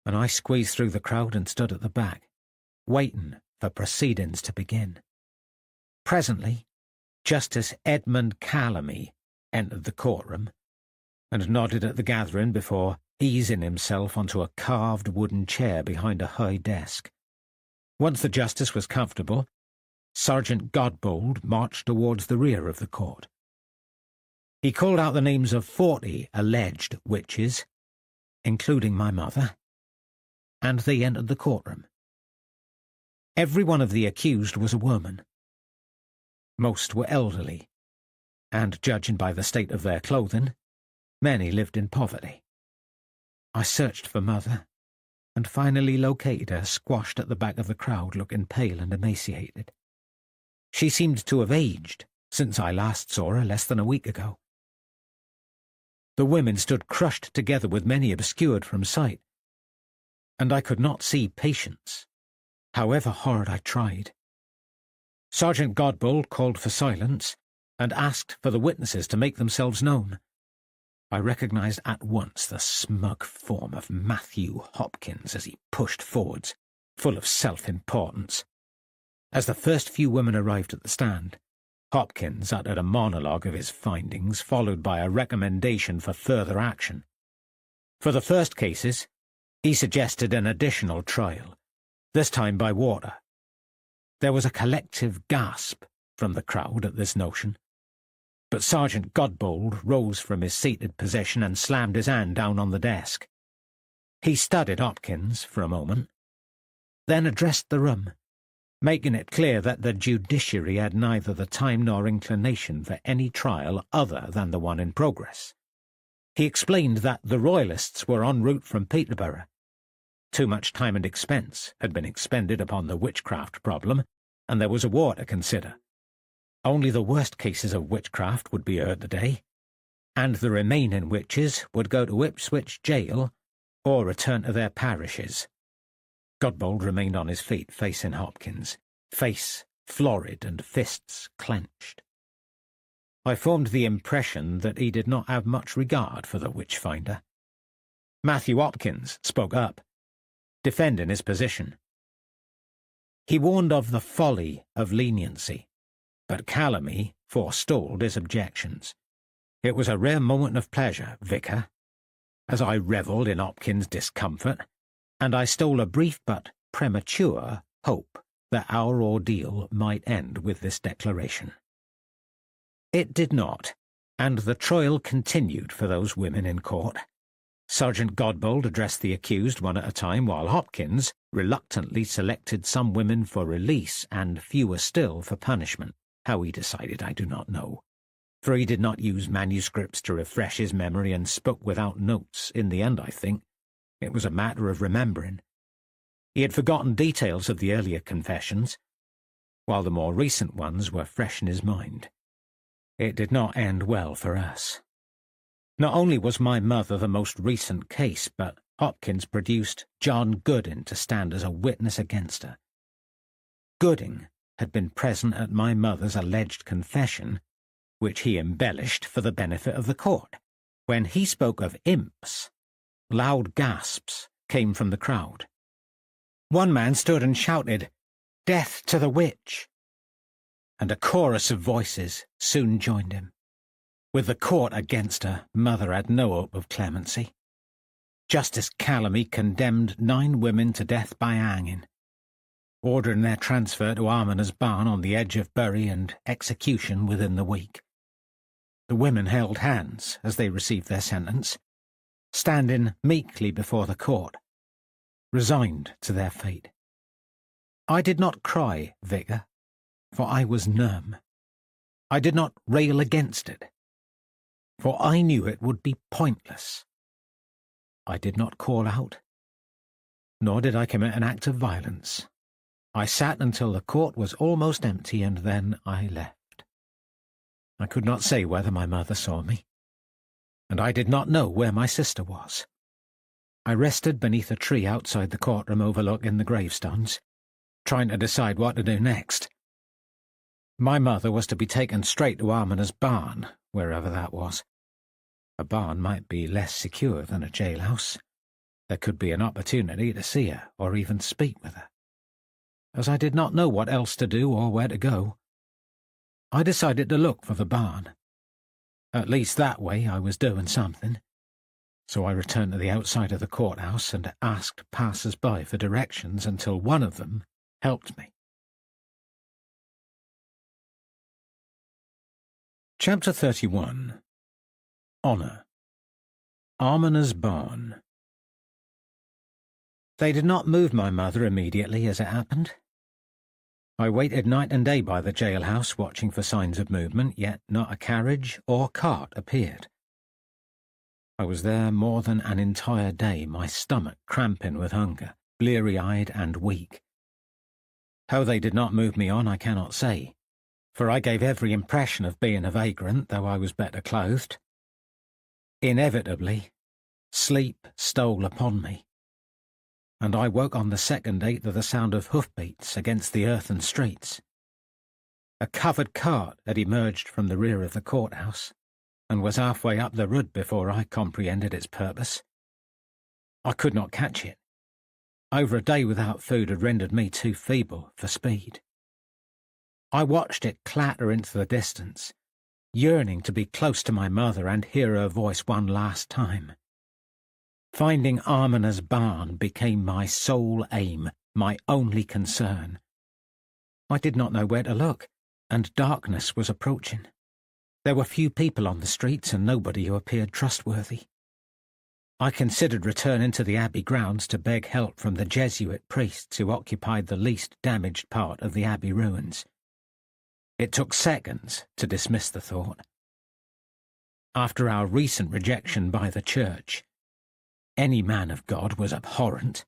and I squeezed through the crowd and stood at the back, waiting for proceedings to begin. Presently, Justice Edmund Calamy entered the courtroom and nodded at the gathering before easing himself onto a carved wooden chair behind a high desk. Once the justice was comfortable, Sergeant Godbold marched towards the rear of the court. He called out the names of 40 alleged witches, including my mother, and they entered the courtroom. Every one of the accused was a woman. Most were elderly, and judging by the state of their clothing, many lived in poverty. I searched for Mother, and finally located her squashed at the back of the crowd, looking pale and emaciated. She seemed to have aged since I last saw her less than a week ago. The women stood crushed together with many obscured from sight, and I could not see patients, however hard I tried. Sergeant Godbold called for silence and asked for the witnesses to make themselves known. I recognized at once the smug form of Matthew Hopkins as he pushed forwards, full of self-importance. As the first few women arrived at the stand, Hopkins uttered a monologue of his findings, followed by a recommendation for further action. For the first cases, he suggested an additional trial, this time by water. There was a collective gasp from the crowd at this notion, but Sergeant Godbold rose from his seated position and slammed his hand down on the desk. He studied Hopkins for a moment, then addressed the room, making it clear that the judiciary had neither the time nor inclination for any trial other than the one in progress. He explained that the Royalists were en route from Peterborough. Too much time and expense had been expended upon the witchcraft problem, and there was a war to consider. Only the worst cases of witchcraft would be heard today, and the remaining witches would go to Ipswich jail or return to their parishes. Godbold remained on his feet, facing Hopkins, face florid and fists clenched. I formed the impression that he did not have much regard for the witch-finder. Matthew Hopkins spoke up, defending his position. He warned of the folly of leniency, but Calamy forestalled his objections. It was a rare moment of pleasure, Vicar, as I revelled in Hopkins' discomfort, and I stole a brief but premature hope that our ordeal might end with this declaration. It did not, and the trial continued for those women in court. Sergeant Godbold addressed the accused one at a time, while Hopkins reluctantly selected some women for release and fewer still for punishment. How he decided I do not know, for he did not use manuscripts to refresh his memory and spoke without notes. In the end, I think, it was a matter of remembering. He had forgotten details of the earlier confessions, while the more recent ones were fresh in his mind. It did not end well for us. Not only was my mother the most recent case, but Hopkins produced John Gooding to stand as a witness against her. Gooding had been present at my mother's alleged confession, which he embellished for the benefit of the court. When he spoke of imps, loud gasps came from the crowd. One man stood and shouted, "Death to the witch!" and a chorus of voices soon joined him. With the court against her, Mother had no hope of clemency. Justice Calamy condemned 9 women to death by hanging, ordering their transfer to Armoner's Barn on the edge of Bury and execution within the week. The women held hands as they received their sentence, standing meekly before the court, resigned to their fate. I did not cry, Vicar, for I was numb. I did not rail against it, for I knew it would be pointless. I did not call out, nor did I commit an act of violence. I sat until the court was almost empty, and then I left. I could not say whether my mother saw me, and I did not know where my sister was. I rested beneath a tree outside the courtroom overlooking the gravestones, trying to decide what to do next. My mother was to be taken straight to Armoner's Barn, wherever that was. A barn might be less secure than a jailhouse. There could be an opportunity to see her, or even speak with her. As I did not know what else to do or where to go, I decided to look for the barn. At least that way I was doing something. So I returned to the outside of the courthouse and asked passers-by for directions until one of them helped me. Chapter 31. Honour. Armoner's Barn. They did not move my mother immediately, as it happened. I waited night and day by the jailhouse, watching for signs of movement, yet not a carriage or cart appeared. I was there more than an entire day, my stomach cramping with hunger, bleary-eyed and weak. How they did not move me on I cannot say, for I gave every impression of being a vagrant, though I was better clothed. Inevitably, sleep stole upon me, and I woke on the second day to the sound of hoofbeats against the earthen streets. A covered cart had emerged from the rear of the courthouse, and was halfway up the road before I comprehended its purpose. I could not catch it. Over a day without food had rendered me too feeble for speed. I watched it clatter into the distance, yearning to be close to my mother and hear her voice one last time. Finding Armoner's Barn became my sole aim, my only concern. I did not know where to look, and darkness was approaching. There were few people on the streets and nobody who appeared trustworthy. I considered returning to the Abbey grounds to beg help from the Jesuit priests who occupied the least damaged part of the Abbey ruins. It took seconds to dismiss the thought. After our recent rejection by the church, any man of God was abhorrent.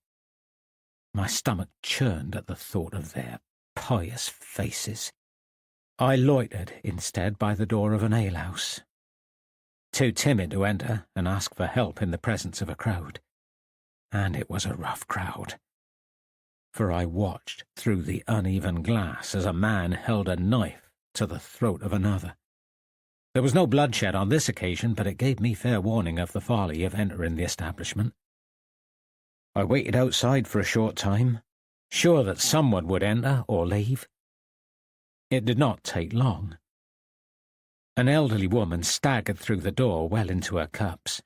My stomach churned at the thought of their pious faces. I loitered instead by the door of an alehouse, too timid to enter and ask for help in the presence of a crowd. And it was a rough crowd, for I watched through the uneven glass as a man held a knife to the throat of another. There was no bloodshed on this occasion, but it gave me fair warning of the folly of entering the establishment. I waited outside for a short time, sure that someone would enter or leave. It did not take long. An elderly woman staggered through the door well into her cups.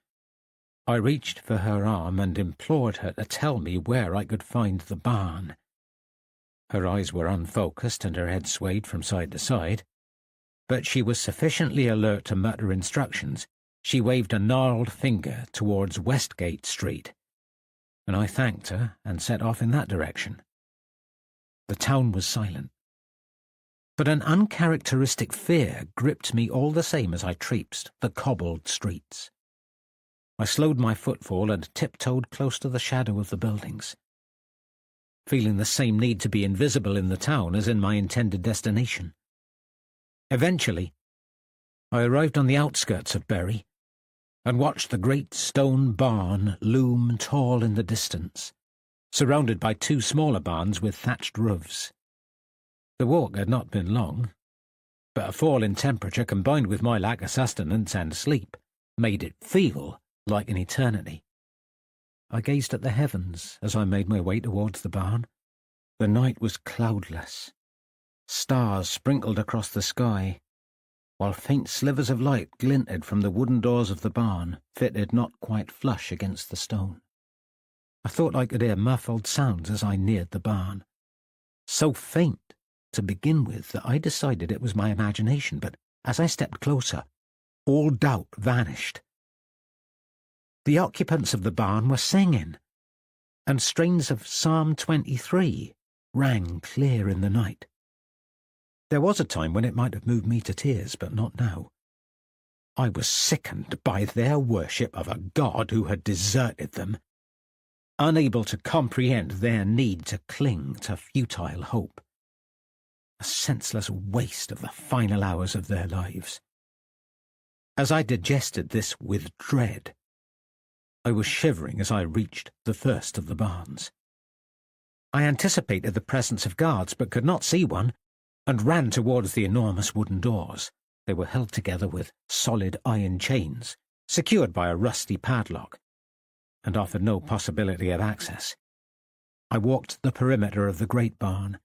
I reached for her arm and implored her to tell me where I could find the barn. Her eyes were unfocused and her head swayed from side to side, but she was sufficiently alert to mutter instructions. She waved a gnarled finger towards Westgate Street, and I thanked her and set off in that direction. The town was silent, but an uncharacteristic fear gripped me all the same as I traipsed the cobbled streets. I slowed my footfall and tiptoed close to the shadow of the buildings, feeling the same need to be invisible in the town as in my intended destination. Eventually, I arrived on the outskirts of Bury and watched the great stone barn loom tall in the distance, surrounded by two smaller barns with thatched roofs. The walk had not been long, but a fall in temperature combined with my lack of sustenance and sleep made it feel like an eternity. I gazed at the heavens as I made my way towards the barn. The night was cloudless. Stars sprinkled across the sky, while faint slivers of light glinted from the wooden doors of the barn, fitted not quite flush against the stone. I thought I could hear muffled sounds as I neared the barn, so faint to begin with that I decided it was my imagination, but as I stepped closer, all doubt vanished. The occupants of the barn were singing, and strains of Psalm 23 rang clear in the night. There was a time when it might have moved me to tears, but not now. I was sickened by their worship of a God who had deserted them, unable to comprehend their need to cling to futile hope, a senseless waste of the final hours of their lives. As I digested this with dread, I was shivering as I reached the first of the barns. I anticipated the presence of guards, but could not see one, and ran towards the enormous wooden doors. They were held together with solid iron chains, secured by a rusty padlock, and offered no possibility of access. I walked the perimeter of the great barn,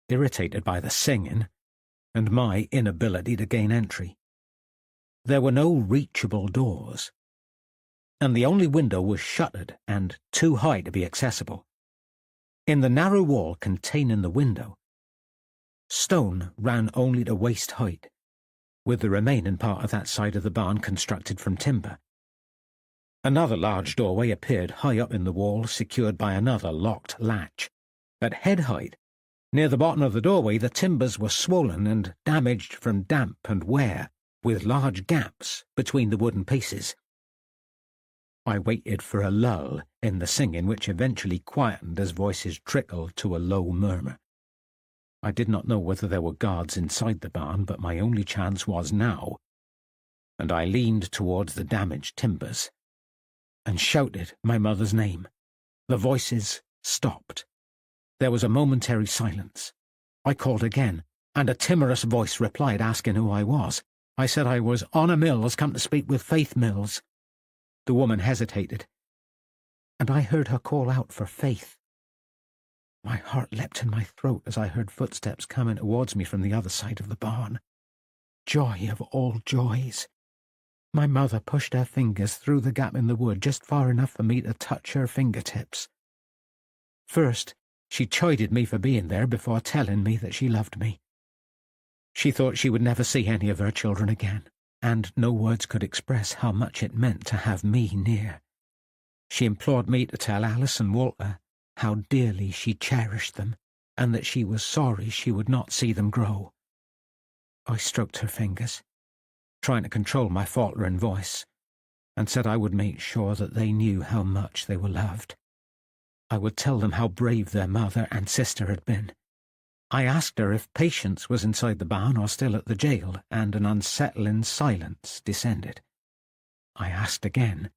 irritated by the singing and my inability to gain entry. There were no reachable doors, and the only window was shuttered and too high to be accessible. In the narrow wall containing the window, stone ran only to waist height, with the remaining part of that side of the barn constructed from timber. Another large doorway appeared high up in the wall, secured by another locked latch. At head height, near the bottom of the doorway, the timbers were swollen and damaged from damp and wear, with large gaps between the wooden pieces. I waited for a lull in the singing, which eventually quietened as voices trickled to a low murmur. I did not know whether there were guards inside the barn, but my only chance was now, and I leaned towards the damaged timbers and shouted my mother's name. The voices stopped. There was a momentary silence. I called again, and a timorous voice replied, asking who I was. I said I was Honor Mills, come to speak with Faith Mills. The woman hesitated, and I heard her call out for Faith. My heart leapt in my throat as I heard footsteps coming towards me from the other side of the barn. Joy of all joys! My mother pushed her fingers through the gap in the wood just far enough for me to touch her fingertips. First, she chided me for being there before telling me that she loved me. She thought she would never see any of her children again, and no words could express how much it meant to have me near. She implored me to tell Alice and Walter how dearly she cherished them, and that she was sorry she would not see them grow. I stroked her fingers. trying to control my faltering voice, and said I would make sure that they knew how much they were loved. I would tell them how brave their mother and sister had been. I asked her if Patience was inside the barn or still at the jail, and an unsettling silence descended. I asked again,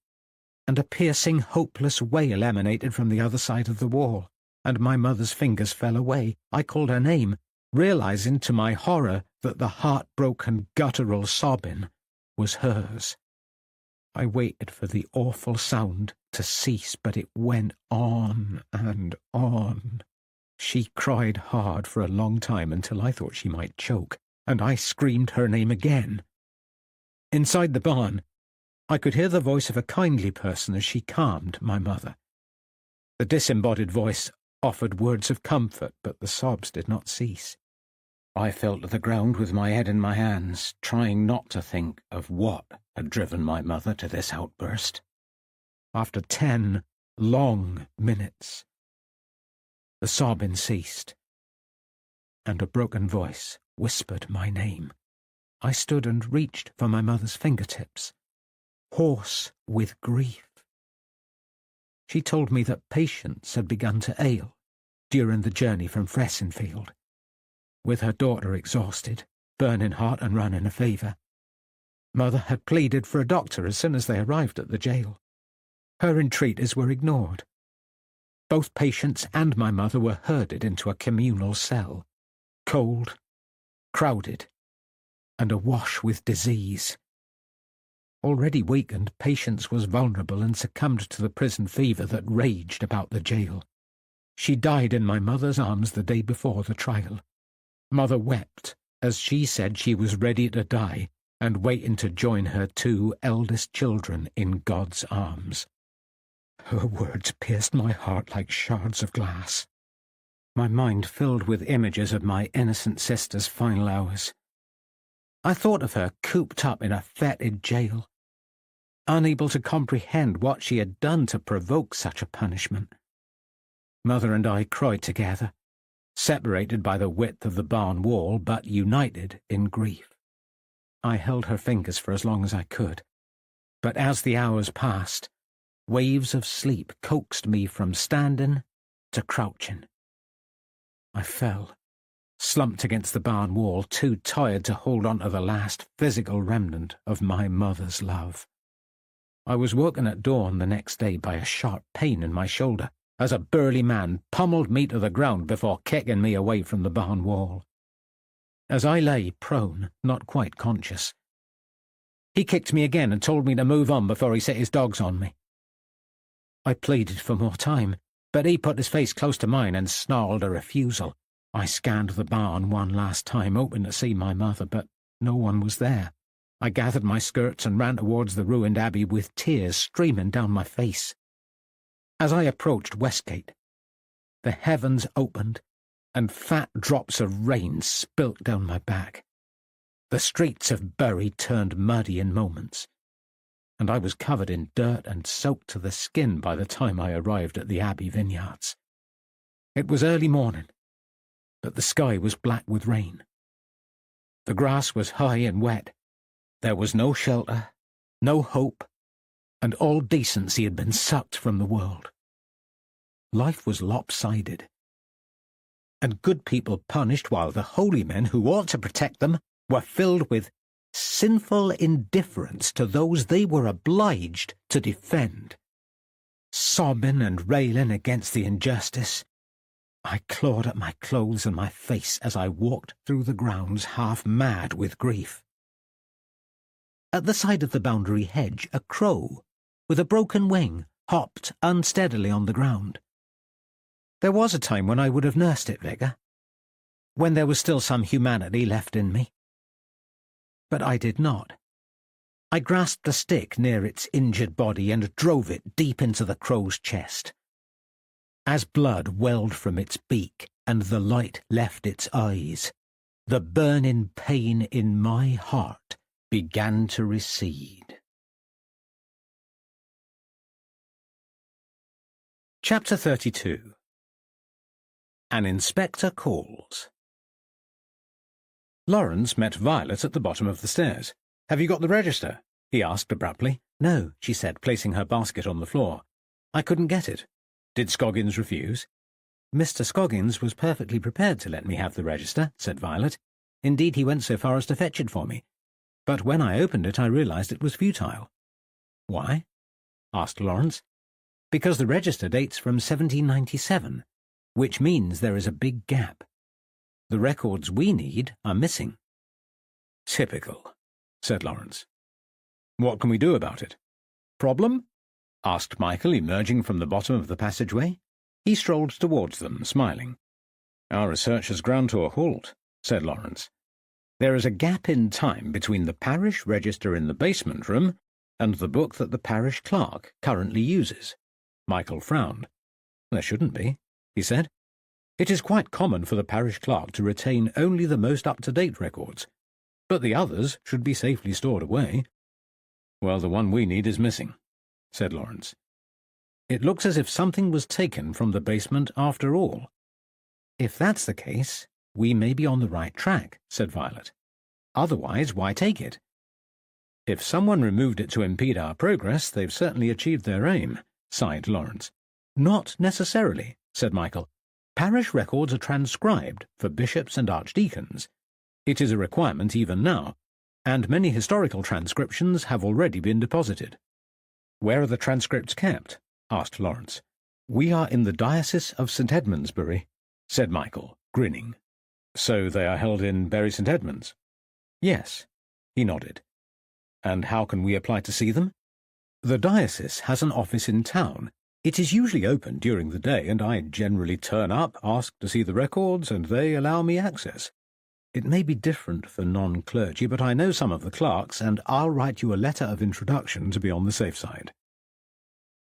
and a piercing, hopeless wail emanated from the other side of the wall, and my mother's fingers fell away. I called her name, realizing to my horror that the heartbroken, guttural sobbing was hers. I waited for the awful sound to cease, but it went on and on. She cried hard for a long time until I thought she might choke, and I screamed her name again. Inside the barn, I could hear the voice of a kindly person as she calmed my mother. The disembodied voice offered words of comfort, but the sobs did not cease. I fell to the ground with my head in my hands, trying not to think of what had driven my mother to this outburst. After 10 long minutes, the sobbing ceased, and a broken voice whispered my name. I stood and reached for my mother's fingertips, hoarse with grief. She told me that Patience had begun to ail during the journey from Fressingfield. With her daughter exhausted, burning hot and running a fever, Mother had pleaded for a doctor as soon as they arrived at the jail. Her entreaties were ignored. Both Patience and my mother were herded into a communal cell, cold, crowded, and awash with disease. Already weakened, Patience was vulnerable and succumbed to the prison fever that raged about the jail. She died in my mother's arms the day before the trial. Mother wept as she said she was ready to die and waiting to join her 2 eldest children in God's arms. Her words pierced my heart like shards of glass. My mind filled with images of my innocent sister's final hours. I thought of her cooped up in a fetid jail, unable to comprehend what she had done to provoke such a punishment. Mother and I cried together, separated by the width of the barn wall, but united in grief. I held her fingers for as long as I could, but as the hours passed, waves of sleep coaxed me from standing to crouching. I fell, slumped against the barn wall, too tired to hold on to the last physical remnant of my mother's love. I was woken at dawn the next day by a sharp pain in my shoulder, as a burly man pummeled me to the ground before kicking me away from the barn wall. As I lay prone, not quite conscious, he kicked me again and told me to move on before he set his dogs on me. I pleaded for more time, but he put his face close to mine and snarled a refusal. I scanned the barn one last time, hoping to see my mother, but no one was there. I gathered my skirts and ran towards the ruined abbey with tears streaming down my face. As I approached Westgate, the heavens opened and fat drops of rain spilt down my back. The streets of Bury turned muddy in moments, and I was covered in dirt and soaked to the skin by the time I arrived at the Abbey vineyards. It was early morning, but the sky was black with rain. The grass was high and wet. There was no shelter, no hope, and all decency had been sucked from the world. Life was lopsided, and good people punished while the holy men who ought to protect them were filled with sinful indifference to those they were obliged to defend. Sobbing and railing against the injustice, I clawed at my clothes and my face as I walked through the grounds half mad with grief. At the side of the boundary hedge, a crow, with a broken wing, hopped unsteadily on the ground. There was a time when I would have nursed it, Vicar, when there was still some humanity left in me. But I did not. I grasped a stick near its injured body and drove it deep into the crow's chest. As blood welled from its beak and the light left its eyes, the burning pain in my heart began to recede. Chapter 32. An Inspector Calls. Lawrence met Violet at the bottom of the stairs. Have you got the register? He asked abruptly. No, she said, placing her basket on the floor. I couldn't get it. Did Scoggins refuse? Mr. Scoggins was perfectly prepared to let me have the register, said Violet. Indeed, he went so far as to fetch it for me. But when I opened it, I realized it was futile. Why? Asked Lawrence. Because the register dates from 1797, which means there is a big gap. The records we need are missing. Typical, said Lawrence. What can we do about it? Problem? Asked Michael, emerging from the bottom of the passageway. He strolled towards them, smiling. Our research has ground to a halt, said Lawrence. There is a gap in time between the parish register in the basement room and the book that the parish clerk currently uses. Michael frowned. There shouldn't be, he said. It is quite common for the parish clerk to retain only the most up-to-date records, but the others should be safely stored away. Well, the one we need is missing, said Lawrence. It looks as if something was taken from the basement after all. If that's the case, we may be on the right track, said Violet. Otherwise, why take it? If someone removed it to impede our progress, they've certainly achieved their aim, sighed Lawrence. Not necessarily, said Michael. Parish records are transcribed for bishops and archdeacons. It is a requirement even now, and many historical transcriptions have already been deposited. Where are the transcripts kept? Asked Lawrence. We are in the Diocese of St. Edmundsbury, said Michael, grinning. So they are held in Bury St. Edmunds? Yes, he nodded. And how can we apply to see them? The diocese has an office in town. It is usually open during the day, and I generally turn up, ask to see the records, and they allow me access. It may be different for non-clergy, but I know some of the clerks, and I'll write you a letter of introduction to be on the safe side.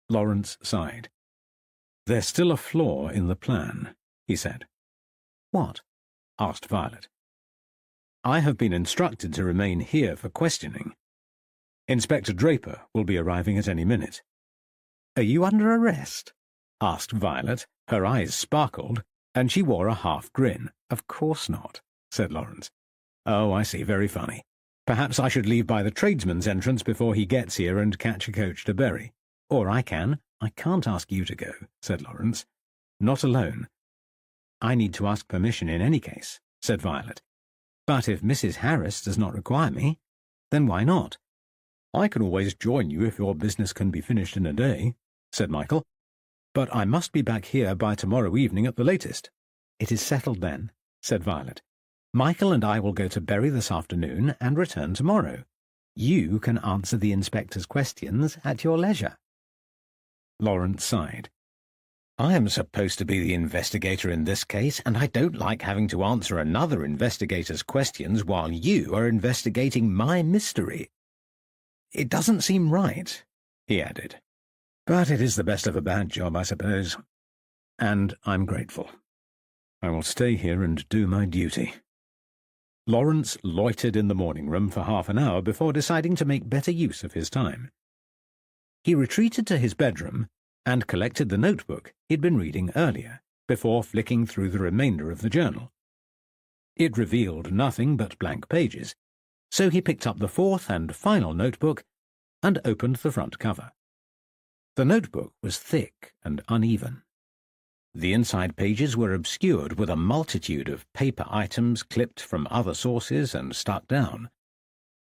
Lawrence sighed. There's still a flaw in the plan, he said. What? Asked Violet. I have been instructed to remain here for questioning. Inspector Draper will be arriving at any minute. Are you under arrest? Asked Violet. Her eyes sparkled, and she wore a half grin. Of course not, said Lawrence. Oh, I see, very funny. Perhaps I should leave by the tradesman's entrance before he gets here and catch a coach to Bury. Or I can. I can't ask you to go, said Lawrence. Not alone. I need to ask permission in any case, said Violet. But if Mrs. Harris does not require me, then why not? I can always join you if your business can be finished in a day, said Michael. But I must be back here by tomorrow evening at the latest. It is settled then, said Violet. Michael and I will go to Bury this afternoon and return tomorrow. You can answer the inspector's questions at your leisure. Lawrence sighed. I am supposed to be the investigator in this case, and I don't like having to answer another investigator's questions while you are investigating my mystery. It doesn't seem right, he added. But it is the best of a bad job, I suppose. And I'm grateful. I will stay here and do my duty. Lawrence loitered in the morning room for half an hour before deciding to make better use of his time. He retreated to his bedroom and collected the notebook he'd been reading earlier, before flicking through the remainder of the journal. It revealed nothing but blank pages, so he picked up the fourth and final notebook and opened the front cover. The notebook was thick and uneven. The inside pages were obscured with a multitude of paper items clipped from other sources and stuck down.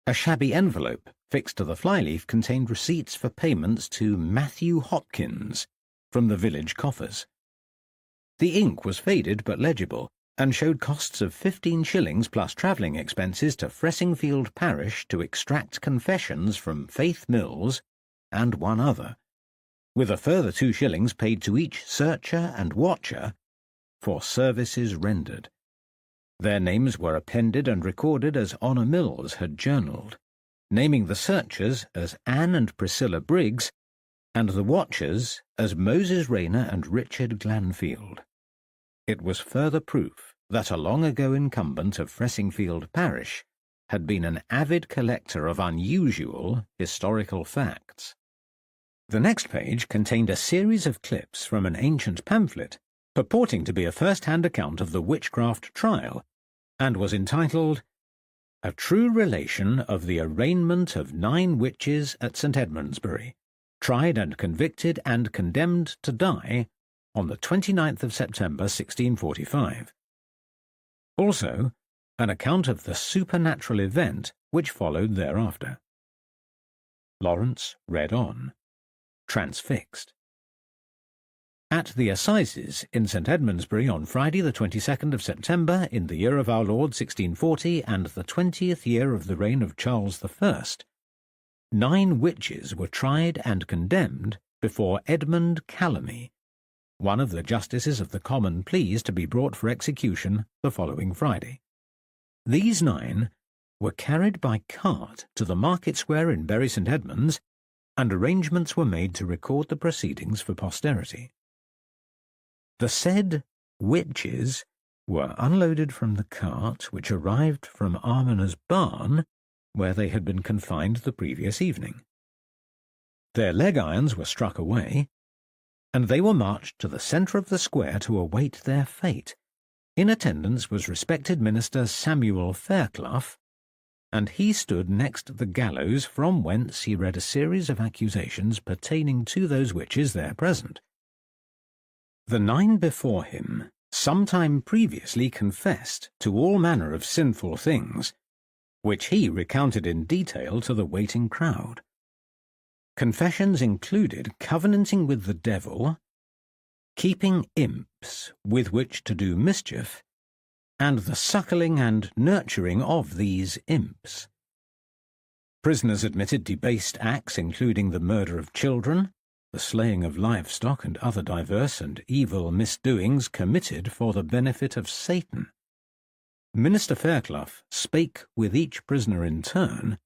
A shabby envelope fixed to the flyleaf contained receipts for payments to Matthew Hopkins from the village coffers. The ink was faded but legible, and showed costs of 15 shillings plus travelling expenses to Fressingfield parish to extract confessions from Faith Mills and one other, with a further 2 shillings paid to each searcher and watcher for services rendered. Their names were appended and recorded as Honor Mills had journalled, naming the searchers as Anne and Priscilla Briggs, and the watchers as Moses Rayner and Richard Glanfield. It was further proof that a long-ago incumbent of Fressingfield parish had been an avid collector of unusual historical facts. The next page contained a series of clips from an ancient pamphlet purporting to be a first-hand account of the Witchcraft trial, and was entitled, a true relation of the arraignment of 9 witches at St. Edmundsbury, tried and convicted and condemned to die on the 29th of September 1645. Also, an account of the supernatural event which followed thereafter. Lawrence read on, transfixed. At the Assizes in St. Edmundsbury on Friday the 22nd of September in the year of our Lord 1640 and the 20th year of the reign of Charles I, 9 witches were tried and condemned before Edmund Calamy, one of the justices of the Common Pleas, to be brought for execution the following Friday. These 9 were carried by cart to the market square in Bury St. Edmunds, and arrangements were made to record the proceedings for posterity. The said witches were unloaded from the cart which arrived from Almoner's barn, where they had been confined the previous evening. Their leg irons were struck away, and they were marched to the centre of the square to await their fate. In attendance was respected Minister Samuel Fairclough, and he stood next the gallows, from whence he read a series of accusations pertaining to those witches there present. The 9 before him sometime previously confessed to all manner of sinful things, which he recounted in detail to the waiting crowd. Confessions included covenanting with the devil, keeping imps with which to do mischief, and the suckling and nurturing of these imps. Prisoners admitted debased acts including the murder of children, the slaying of livestock, and other diverse and evil misdoings committed for the benefit of Satan. Minister Fairclough spake with each prisoner in turn,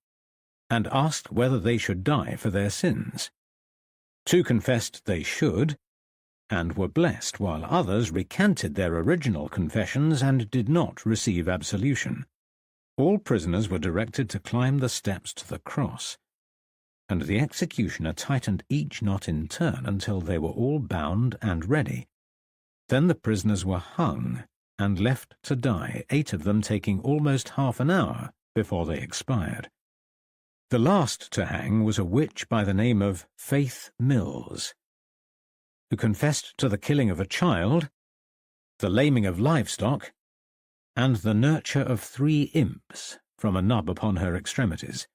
and asked whether they should die for their sins. 2 confessed they should, and were blessed, while others recanted their original confessions and did not receive absolution. All prisoners were directed to climb the steps to the cross, and the executioner tightened each knot in turn until they were all bound and ready. Then the prisoners were hung and left to die, 8 of them taking almost half an hour before they expired. The last to hang was a witch by the name of Faith Mills, who confessed to the killing of a child, the laming of livestock, and the nurture of 3 imps from a nub upon her extremities.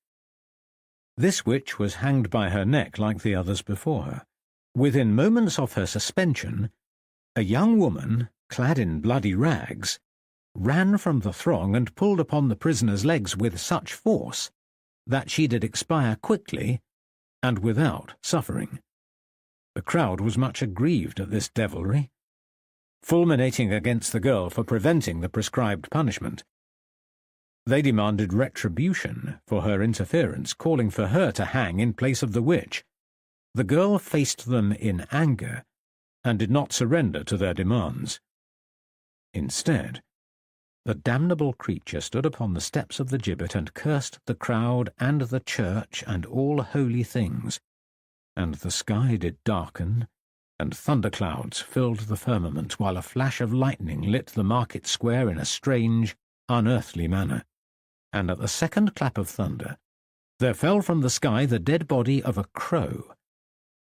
This witch was hanged by her neck like the others before her. Within moments of her suspension, a young woman, clad in bloody rags, ran from the throng and pulled upon the prisoner's legs with such force that she did expire quickly and without suffering. The crowd was much aggrieved at this devilry, fulminating against the girl for preventing the prescribed punishment. They demanded retribution for her interference, calling for her to hang in place of the witch. The girl faced them in anger and did not surrender to their demands. Instead, the damnable creature stood upon the steps of the gibbet and cursed the crowd and the church and all holy things, and the sky did darken, and thunderclouds filled the firmament, while a flash of lightning lit the market square in a strange, unearthly manner. And at the second clap of thunder, there fell from the sky the dead body of a crow,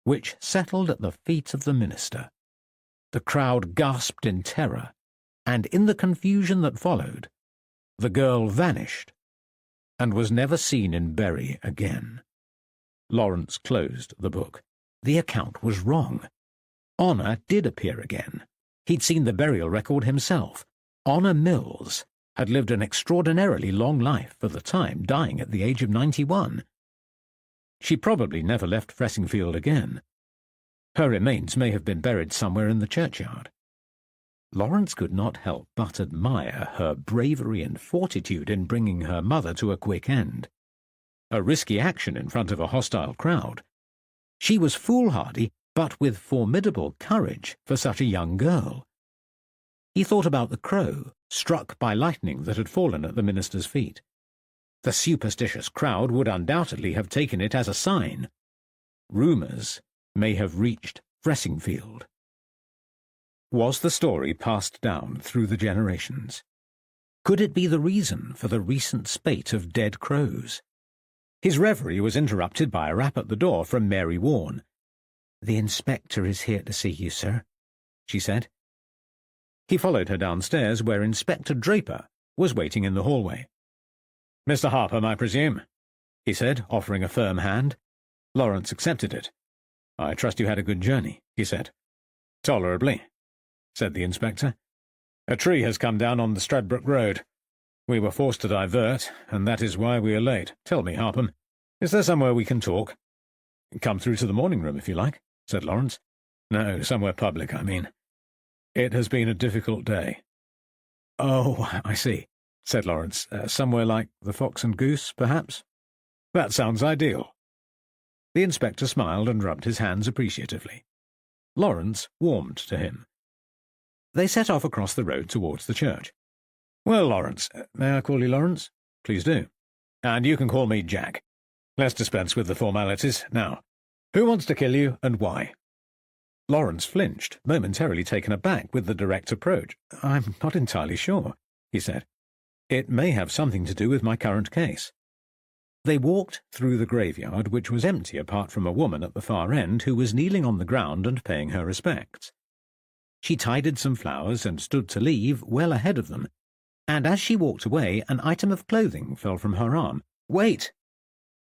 which settled at the feet of the minister. The crowd gasped in terror, and in the confusion that followed, the girl vanished, and was never seen in Bury again. Lawrence closed the book. The account was wrong. Honor did appear again. He'd seen the burial record himself. Honor Mills had lived an extraordinarily long life for the time, dying at the age of 91. She probably never left Fressingfield again. Her remains may have been buried somewhere in the churchyard. Lawrence could not help but admire her bravery and fortitude in bringing her mother to a quick end. A risky action in front of a hostile crowd. She was foolhardy, but with formidable courage for such a young girl. He thought about the crow, struck by lightning, that had fallen at the minister's feet. The superstitious crowd would undoubtedly have taken it as a sign. Rumours may have reached Fressingfield. Was the story passed down through the generations? Could it be the reason for the recent spate of dead crows? His reverie was interrupted by a rap at the door from Mary Warne. "The inspector is here to see you, sir," she said. He followed her downstairs, where Inspector Draper was waiting in the hallway. "Mr. Harper, I presume?" he said, offering a firm hand. Lawrence accepted it. "I trust you had a good journey," he said. "Tolerably," said the inspector. "A tree has come down on the Stradbroke Road. We were forced to divert, and that is why we are late. Tell me, Harpham, is there somewhere we can talk?" "Come through to the morning room, if you like," said Lawrence. "No, somewhere public, I mean. It has been a difficult day." "Oh, I see," said Lawrence. "Somewhere like the Fox and Goose, perhaps?" "That sounds ideal." The inspector smiled and rubbed his hands appreciatively. Lawrence warmed to him. They set off across the road towards the church. "Well, Lawrence, may I call you Lawrence?" "Please do. And you can call me Jack. Let's dispense with the formalities. Now, who wants to kill you, and why?" Lawrence flinched, momentarily taken aback with the direct approach. "I'm not entirely sure," he said. "It may have something to do with my current case." They walked through the graveyard, which was empty apart from a woman at the far end who was kneeling on the ground and paying her respects. She tidied some flowers and stood to leave well ahead of them, and as she walked away, an item of clothing fell from her arm. "Wait!"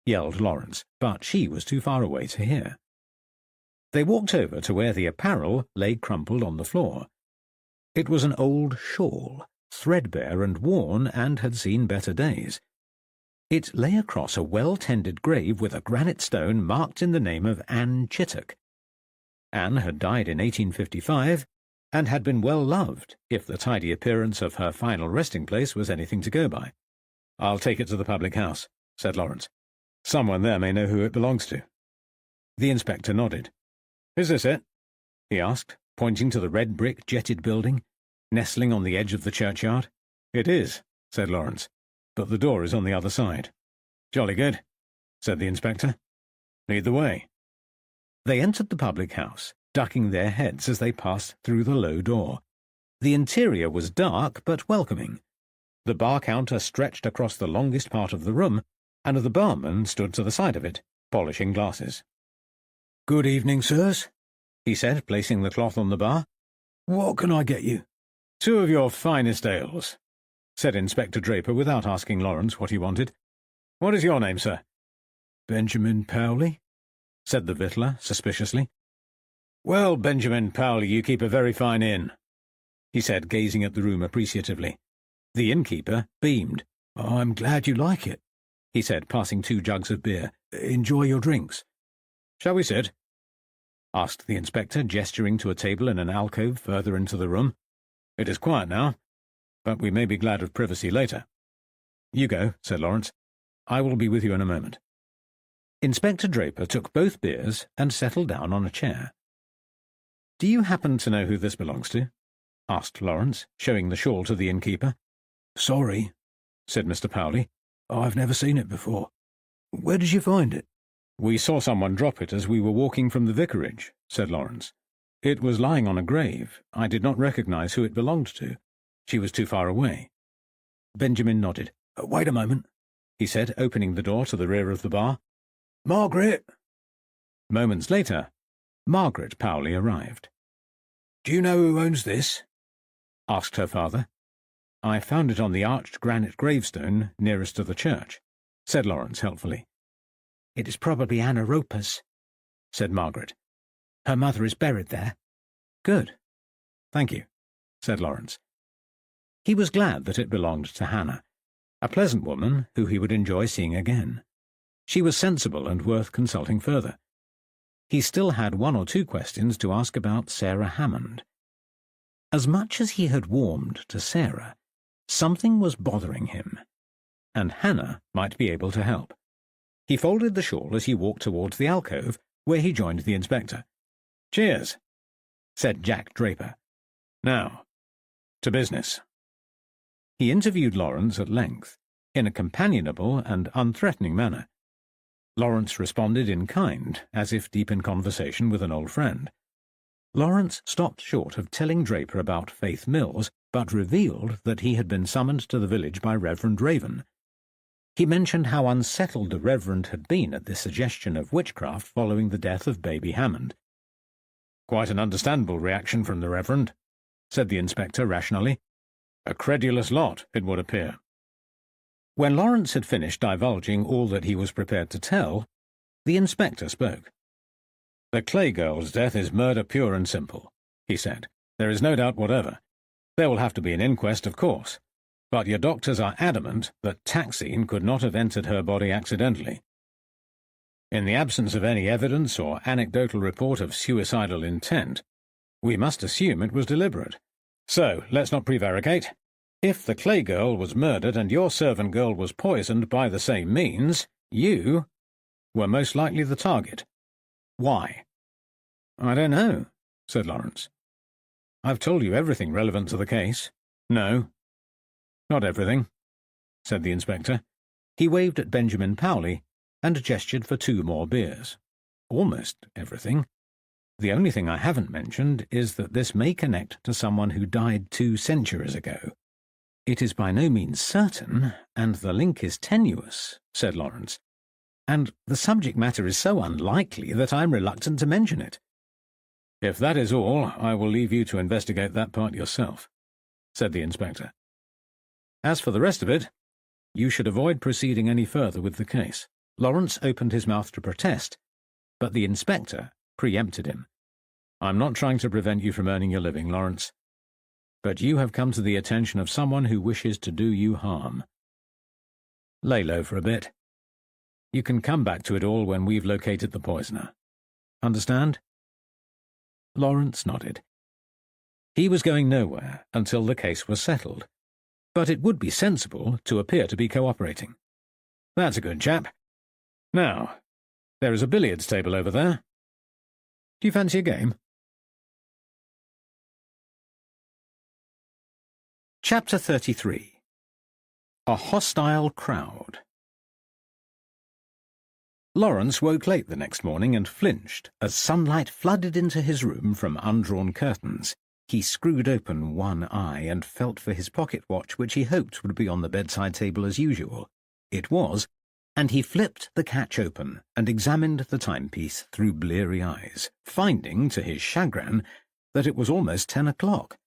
yelled Lawrence, but she was too far away to hear. They walked over to where the apparel lay crumpled on the floor. It was an old shawl, threadbare and worn, and had seen better days. It lay across a well-tended grave with a granite stone marked in the name of Anne Chittock. Anne had died in 1855, and had been well loved, if the tidy appearance of her final resting place was anything to go by. "I'll take it to the public house," said Lawrence. "Someone there may know who it belongs to." The inspector nodded. "Is this it?" he asked, pointing to the red brick jetted building, nestling on the edge of the churchyard. "It is," said Lawrence, "but the door is on the other side." "Jolly good," said the inspector. "Lead the way." They entered the public house, ducking their heads as they passed through the low door. The interior was dark but welcoming. The bar counter stretched across the longest part of the room, and the barman stood to the side of it, polishing glasses. "Good evening, sirs," he said, placing the cloth on the bar. "What can I get you?" "Two of your finest ales," said Inspector Draper without asking Lawrence what he wanted. "What is your name, sir?" "Benjamin Powley," said the victualler suspiciously. "Well, Benjamin Powley, you keep a very fine inn," he said, gazing at the room appreciatively. The innkeeper beamed. "I'm glad you like it," he said, passing 2 jugs of beer. "Enjoy your drinks." "Shall we sit?" asked the inspector, gesturing to a table in an alcove further into the room. "It is quiet now, but we may be glad of privacy later." "You go," said Lawrence. "I will be with you in a moment." Inspector Draper took both beers and settled down on a chair. "Do you happen to know who this belongs to?" asked Lawrence, showing the shawl to the innkeeper. "Sorry," said Mr. Powley. "I've never seen it before. Where did you find it?" "We saw someone drop it as we were walking from the vicarage," said Lawrence. "It was lying on a grave. I did not recognize who it belonged to. She was too far away." Benjamin nodded. "Wait a moment," he said, opening the door to the rear of the bar. "Margaret!" Moments later, Margaret Powley arrived. "Do you know who owns this?" asked her father. "I found it on the arched granite gravestone nearest to the church," said Lawrence helpfully. "It is probably Anna Roper's," said Margaret. "Her mother is buried there." "Good. Thank you," said Lawrence. He was glad that it belonged to Hannah, a pleasant woman who he would enjoy seeing again. She was sensible and worth consulting further. He still had 1 or 2 questions to ask about Sarah Hammond. As much as he had warmed to Sarah, something was bothering him, and Hannah might be able to help. He folded the shawl as he walked towards the alcove, where he joined the inspector. "Cheers," said Jack Draper. "Now, to business." He interviewed Lawrence at length, in a companionable and unthreatening manner. Lawrence responded in kind, as if deep in conversation with an old friend. Lawrence stopped short of telling Draper about Faith Mills, but revealed that he had been summoned to the village by Reverend Raven. He mentioned how unsettled the Reverend had been at this suggestion of witchcraft following the death of baby Hammond. "Quite an understandable reaction from the Reverend," said the inspector rationally. "A credulous lot, it would appear." When Lawrence had finished divulging all that he was prepared to tell, the inspector spoke. "The Clay girl's death is murder pure and simple," he said. "There is no doubt whatever. There will have to be an inquest, of course, but your doctors are adamant that Taxine could not have entered her body accidentally. In the absence of any evidence or anecdotal report of suicidal intent, we must assume it was deliberate. So, let's not prevaricate. If the Clay girl was murdered and your servant girl was poisoned by the same means, you were most likely the target. Why?" "I don't know," said Lawrence. "I've told you everything relevant to the case." "No, not everything," said the inspector. He waved at Benjamin Powley and gestured for 2 more beers. "Almost everything. The only thing I haven't mentioned is that this may connect to someone who died 2 centuries ago. It is by no means certain, and the link is tenuous," said Lawrence. "And the subject matter is so unlikely that I'm reluctant to mention it." "If that is all, I will leave you to investigate that part yourself," said the inspector. "As for the rest of it, you should avoid proceeding any further with the case." Lawrence opened his mouth to protest, but the inspector preempted him. "I'm not trying to prevent you from earning your living, Lawrence, but you have come to the attention of someone who wishes to do you harm. Lay low for a bit. You can come back to it all when we've located the poisoner. Understand?" Lawrence nodded. He was going nowhere until the case was settled, but it would be sensible to appear to be cooperating. "That's a good chap. Now, there is a billiards table over there. Do you fancy a game?" Chapter 33. A Hostile Crowd. Lawrence woke late the next morning and flinched as sunlight flooded into his room from undrawn curtains. He screwed open one eye and felt for his pocket watch, which he hoped would be on the bedside table as usual. It was, and he flipped the catch open and examined the timepiece through bleary eyes, finding, to his chagrin, that it was almost 10 o'clock.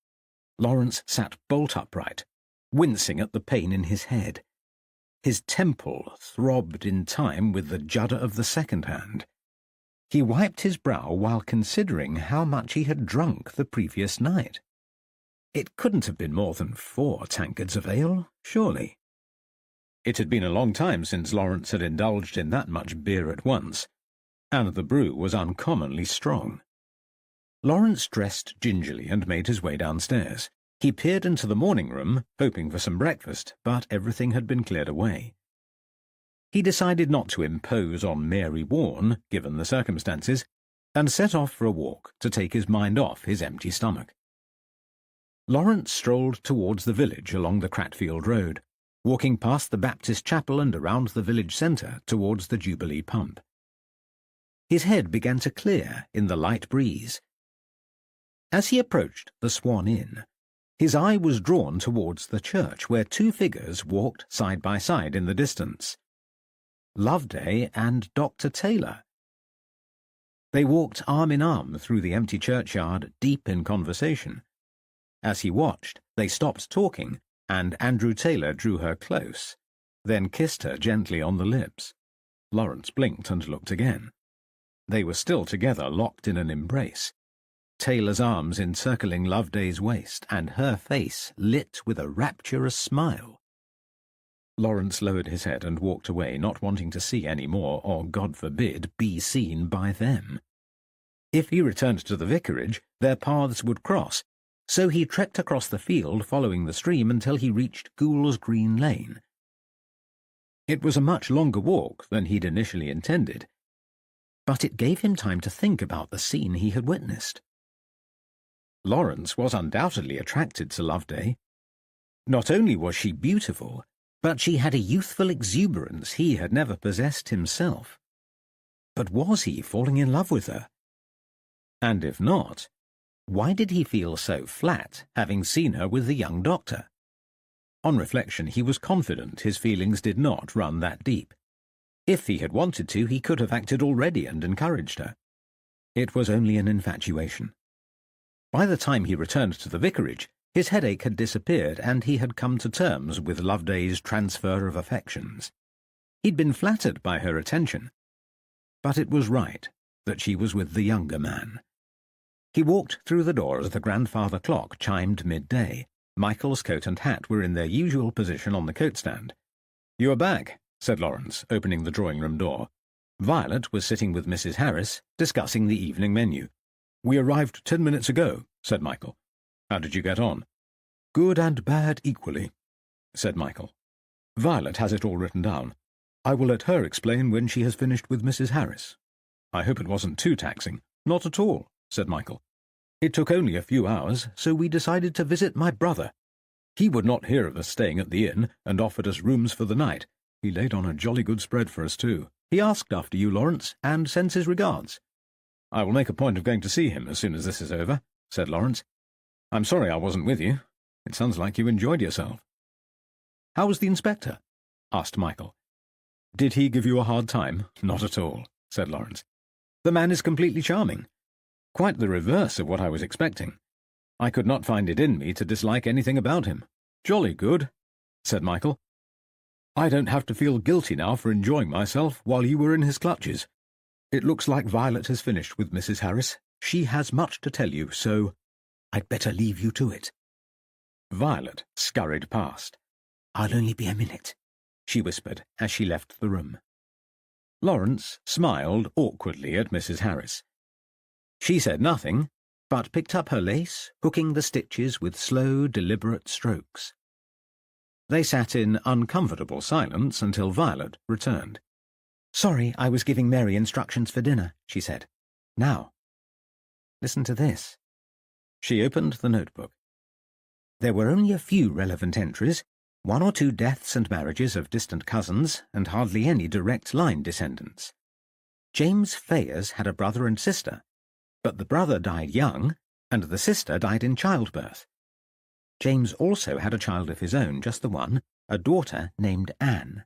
Lawrence sat bolt upright, wincing at the pain in his head. His temple throbbed in time with the judder of the second hand. He wiped his brow while considering how much he had drunk the previous night. It couldn't have been more than 4 tankards of ale, surely. It had been a long time since Lawrence had indulged in that much beer at once, and the brew was uncommonly strong. Lawrence dressed gingerly and made his way downstairs. He peered into the morning room, hoping for some breakfast, but everything had been cleared away. He decided not to impose on Mary Warne, given the circumstances, and set off for a walk to take his mind off his empty stomach. Lawrence strolled towards the village along the Cratfield Road, walking past the Baptist chapel and around the village centre towards the Jubilee pump. His head began to clear in the light breeze. As he approached the Swan Inn, his eye was drawn towards the church, where 2 figures walked side by side in the distance. Loveday and Dr. Taylor. They walked arm in arm through the empty churchyard, deep in conversation. As he watched, they stopped talking, and Andrew Taylor drew her close, then kissed her gently on the lips. Lawrence blinked and looked again. They were still together, locked in an embrace, Taylor's arms encircling Loveday's waist, and her face lit with a rapturous smile. Lawrence lowered his head and walked away, not wanting to see any more, or, God forbid, be seen by them. If he returned to the vicarage, their paths would cross, so he trekked across the field following the stream until he reached Gould's Green Lane. It was a much longer walk than he'd initially intended, but it gave him time to think about the scene he had witnessed. Lawrence was undoubtedly attracted to Loveday. Not only was she beautiful, but she had a youthful exuberance he had never possessed himself. But was he falling in love with her? And if not, Why did he feel so flat, having seen her with the young doctor? On reflection, he was confident his feelings did not run that deep. If he had wanted to, he could have acted already and encouraged her. It was only an infatuation. By the time he returned to the vicarage, his headache had disappeared and he had come to terms with Loveday's transfer of affections. He'd been flattered by her attention, but it was right that she was with the younger man. He walked through the door as the grandfather clock chimed midday. Michael's coat and hat were in their usual position on the coat stand. "You are back," said Lawrence, opening the drawing-room door. Violet was sitting with Mrs. Harris, discussing the evening menu. "We arrived 10 minutes ago," said Michael. "How did you get on?" "Good and bad equally," said Michael. "Violet has it all written down. I will let her explain when she has finished with Mrs. Harris." "I hope it wasn't too taxing." "Not at all," said Michael. "It took only a few hours, so we decided to visit my brother. He would not hear of us staying at the inn, and offered us rooms for the night. He laid on a jolly good spread for us, too. He asked after you, Lawrence, and sends his regards." "I will make a point of going to see him as soon as this is over," said Lawrence. "I'm sorry I wasn't with you. It sounds like you enjoyed yourself." "How was the inspector?" asked Michael. "Did he give you a hard time?" "Not at all," said Lawrence. "The man is completely charming. Quite the reverse of what I was expecting. I could not find it in me to dislike anything about him." "Jolly good," said Michael. "I don't have to feel guilty now for enjoying myself while you were in his clutches. It looks like Violet has finished with Mrs. Harris. She has much to tell you, so I'd better leave you to it." Violet scurried past. "I'll only be a minute," she whispered as she left the room. Lawrence smiled awkwardly at Mrs. Harris. She said nothing, but picked up her lace, hooking the stitches with slow, deliberate strokes. They sat in uncomfortable silence until Violet returned. "Sorry, I was giving Mary instructions for dinner," she said. "Now, listen to this." She opened the notebook. There were only a few relevant entries, 1 or 2 deaths and marriages of distant cousins, and hardly any direct line descendants. James Fayers had a brother and sister, but the brother died young, and the sister died in childbirth. James also had a child of his own, just the one, a daughter named Anne.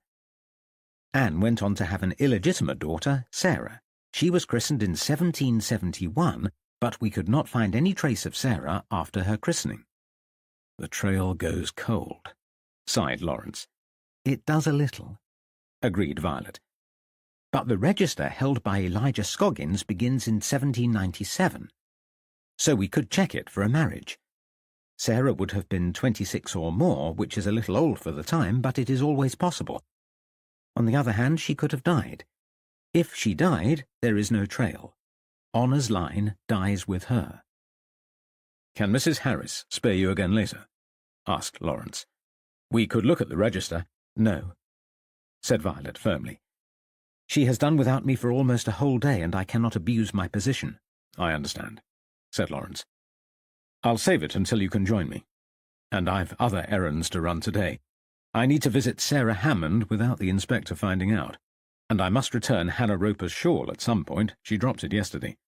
Anne went on to have an illegitimate daughter, Sarah. She was christened in 1771, but we could not find any trace of Sarah after her christening. "The trail goes cold," sighed Lawrence. "It does a little," agreed Violet. "But the register held by Elijah Scoggins begins in 1797, so we could check it for a marriage. Sarah would have been 26 or more, which is a little old for the time, but it is always possible. On the other hand, she could have died. If she died, there is no trail. Honor's line dies with her." "Can Mrs. Harris spare you again later?" asked Lawrence. "We could look at the register." "No," said Violet firmly. "She has done without me for almost a whole day, and I cannot abuse my position." "I understand," said Lawrence. "I'll save it until you can join me. And I've other errands to run today. I need to visit Sarah Hammond without the inspector finding out. And I must return Hannah Roper's shawl at some point. She dropped it yesterday."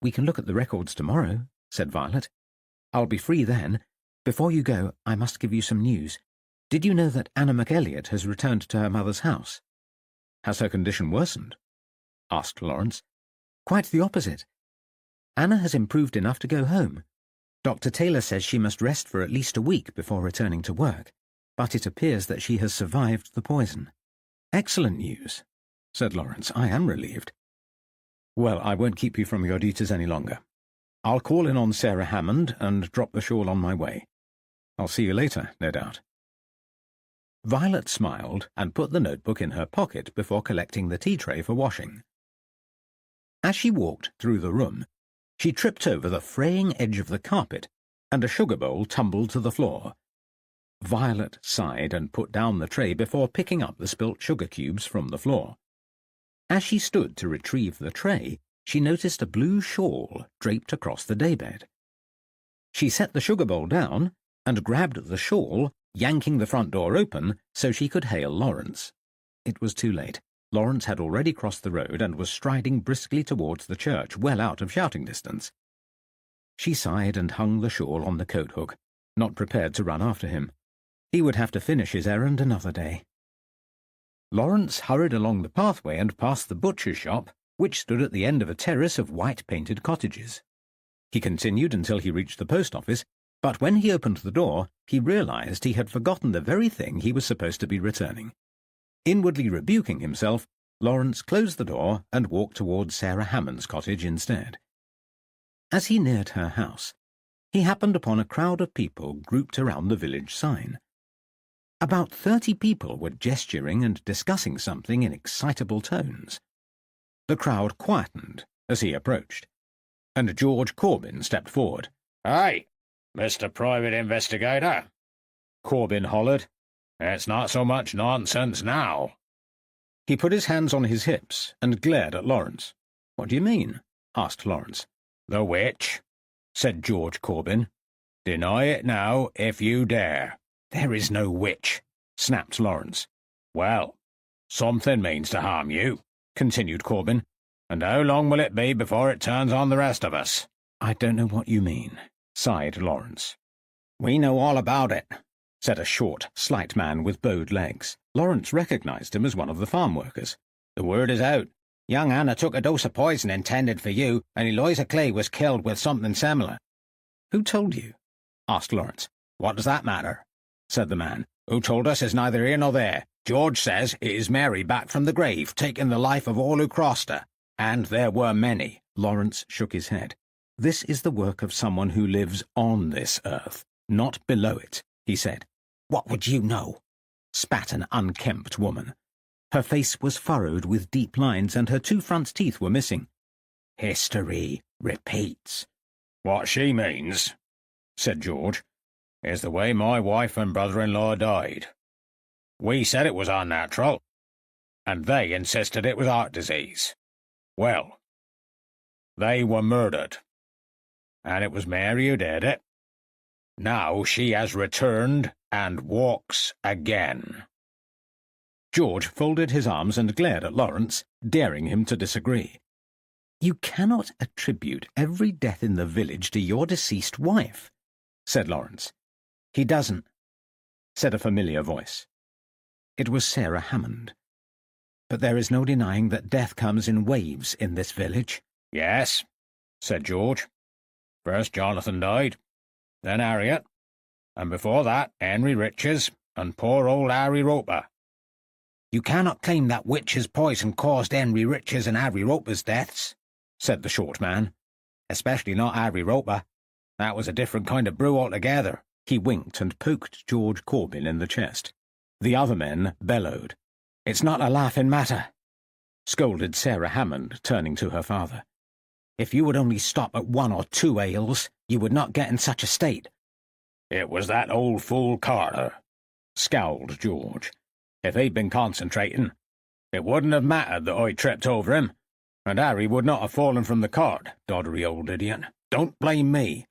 "We can look at the records tomorrow," said Violet. "I'll be free then. Before you go, I must give you some news. Did you know that Anna McElliot has returned to her mother's house?" "Has her condition worsened?" asked Lawrence. "Quite the opposite. Anna has improved enough to go home. Dr. Taylor says she must rest for at least a week before returning to work, but it appears that she has survived the poison." "Excellent news," said Lawrence. "I am relieved." "Well, I won't keep you from your duties any longer. I'll call in on Sarah Hammond and drop the shawl on my way. I'll see you later, no doubt." Violet smiled and put the notebook in her pocket before collecting the tea tray for washing. As she walked through the room, she tripped over the fraying edge of the carpet, and a sugar bowl tumbled to the floor. Violet sighed and put down the tray before picking up the spilt sugar cubes from the floor. As she stood to retrieve the tray, she noticed a blue shawl draped across the daybed. She set the sugar bowl down and grabbed the shawl, yanking the front door open so she could hail Lawrence. It was too late. Lawrence had already crossed the road and was striding briskly towards the church, well out of shouting distance. She sighed and hung the shawl on the coat hook, not prepared to run after him. He would have to finish his errand another day. Lawrence hurried along the pathway and past the butcher's shop, which stood at the end of a terrace of white-painted cottages. He continued until he reached the post office, but when he opened the door, he realized he had forgotten the very thing he was supposed to be returning. Inwardly rebuking himself, Lawrence closed the door and walked towards Sarah Hammond's cottage instead. As he neared her house, he happened upon a crowd of people grouped around the village sign. About 30 people were gesturing and discussing something in excitable tones. The crowd quietened as he approached, and George Corbin stepped forward. "Hey, Mr. Private Investigator," Corbin hollered. "it's not so much nonsense now." He put his hands on his hips and glared at Lawrence. "What do you mean?" asked Lawrence. "The witch," said George Corbin. "Deny it now if you dare." "There is no witch," snapped Lawrence. "Well, something means to harm you," continued Corbin. "And how long will it be before it turns on the rest of us?" "I don't know what you mean," sighed Lawrence. "We know all about it," said a short, slight man with bowed legs. Lawrence recognized him as one of the farm workers. "The word is out. Young Anna took a dose of poison intended for you, and Eliza Clay was killed with something similar." "Who told you?" asked Lawrence. "What does that matter?" said the man. "Who told us is neither here nor there. George says it is Mary back from the grave, taking the life of all who crossed her. And there were many." Lawrence shook his head. "This is the work of someone who lives on this earth, not below it," he said. "What would you know?" spat an unkempt woman. Her face was furrowed with deep lines, and her 2 front teeth were missing. "History repeats." "What she means," said George, "is the way my wife and brother-in-law died. We said it was unnatural, and they insisted it was heart disease. Well, they were murdered, and it was Mary who did it. Now she has returned and walks again." George folded his arms and glared at Lawrence, daring him to disagree. "You cannot attribute every death in the village to your deceased wife," said Lawrence. "He doesn't," said a familiar voice. It was Sarah Hammond. "But there is no denying that death comes in waves in this village." "Yes," said George. "First Jonathan died, then Harriet, and before that Henry Riches and poor old Harry Roper." "You cannot claim that witch's poison caused Henry Riches and Harry Roper's deaths," said the short man. "Especially not Harry Roper. That was a different kind of brew altogether." He winked and poked George Corbin in the chest. The other men bellowed. "It's not a laughing matter," scolded Sarah Hammond, turning to her father. "If you would only stop at 1 or 2 ales, you would not get in such a state." "It was that old fool Carter," scowled George. "If he'd been concentrating, it wouldn't have mattered that I tripped over him, and Harry would not have fallen from the cart, doddery old idiot. Don't blame me."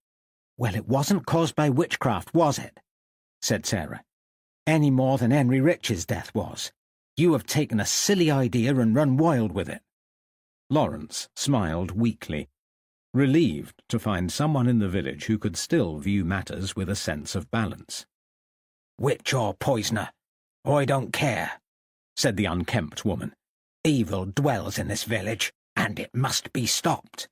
"Well, it wasn't caused by witchcraft, was it?" said Sarah. "Any more than Henry Rich's death was. You have taken a silly idea and run wild with it." Lawrence smiled weakly, relieved to find someone in the village who could still view matters with a sense of balance. "Witch or poisoner, I don't care," said the unkempt woman. "Evil dwells in this village, and it must be stopped."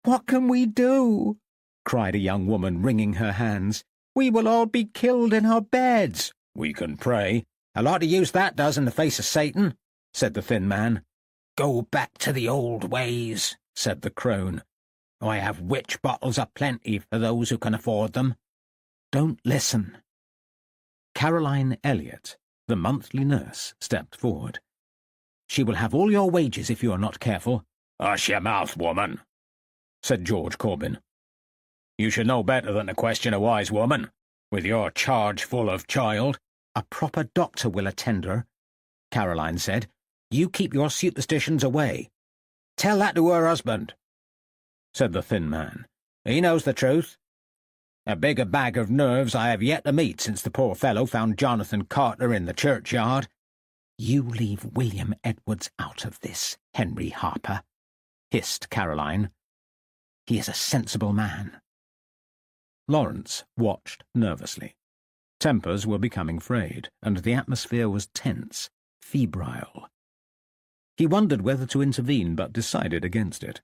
"What can we do?" cried a young woman, wringing her hands. "We will all be killed in our beds." "We can pray." "A lot of use that does in the face of Satan," said the thin man. "Go back to the old ways," said the crone. "I have witch bottles aplenty for those who can afford them." "Don't listen." Caroline Elliot, the monthly nurse, stepped forward. "She will have all your wages if you are not careful." "Hush your mouth, woman," said George Corbin. "You should know better than to question a wise woman, with your charge full of child." "A proper doctor will attend her," Caroline said. "You keep your superstitions away." "Tell that to her husband," said the thin man. "He knows the truth. A bigger bag of nerves I have yet to meet since the poor fellow found Jonathan Carter in the churchyard." "You leave William Edwards out of this, Henry Harper," hissed Caroline. "He is a sensible man. Lawrence watched nervously. Tempers were becoming frayed, and the atmosphere was tense, febrile. He wondered whether to intervene, but decided against it.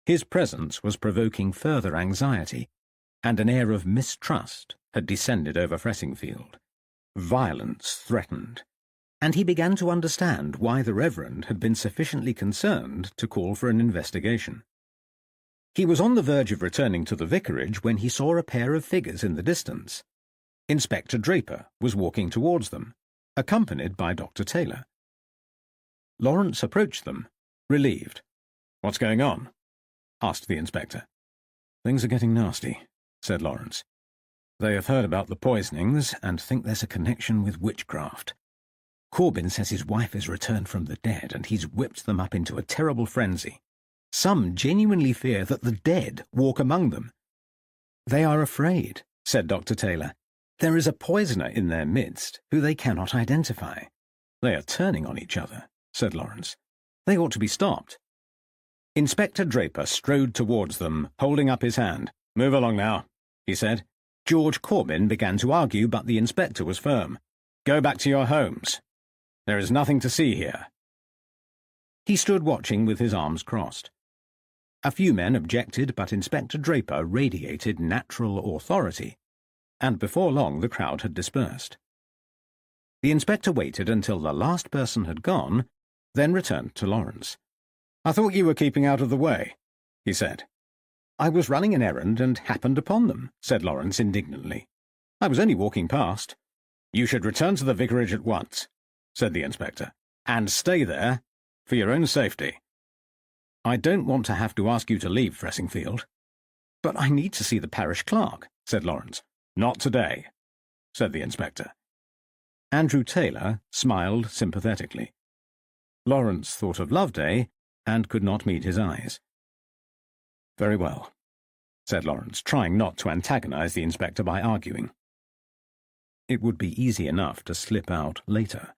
His presence was provoking further anxiety, and an air of mistrust had descended over Fressingfield. Violence threatened, and he began to understand why the Reverend had been sufficiently concerned to call for an investigation. He was on the verge of returning to the vicarage when he saw a pair of figures in the distance. Inspector Draper was walking towards them, accompanied by Dr. Taylor. Lawrence approached them, relieved. "What's going on?" asked the inspector. "Things are getting nasty," said Lawrence. "They have heard about the poisonings and think there's a connection with witchcraft. Corbin says his wife has returned from the dead and he's whipped them up into a terrible frenzy. Some genuinely fear that the dead walk among them." "They are afraid," said Dr. Taylor. "There is a poisoner in their midst who they cannot identify." "They are turning on each other," said Lawrence. "They ought to be stopped." Inspector Draper strode towards them, holding up his hand. "Move along now," he said. George Corbin began to argue, but the inspector was firm. "Go back to your homes. There is nothing to see here." He stood watching with his arms crossed. A few men objected, but Inspector Draper radiated natural authority, and before long the crowd had dispersed. The inspector waited until the last person had gone, then returned to Lawrence. "I thought you were keeping out of the way," he said. "I was running an errand and happened upon them," said Lawrence indignantly. "I was only walking past." "You should return to the vicarage at once," said the inspector, "and stay there for your own safety." "I don't want to have to ask you to leave Fressingfield." "But I need to see the parish clerk," said Lawrence. "Not today," said the inspector. Andrew Taylor smiled sympathetically. Lawrence thought of Loveday and could not meet his eyes. "Very well," said Lawrence, trying not to antagonize the inspector by arguing. It would be easy enough to slip out later.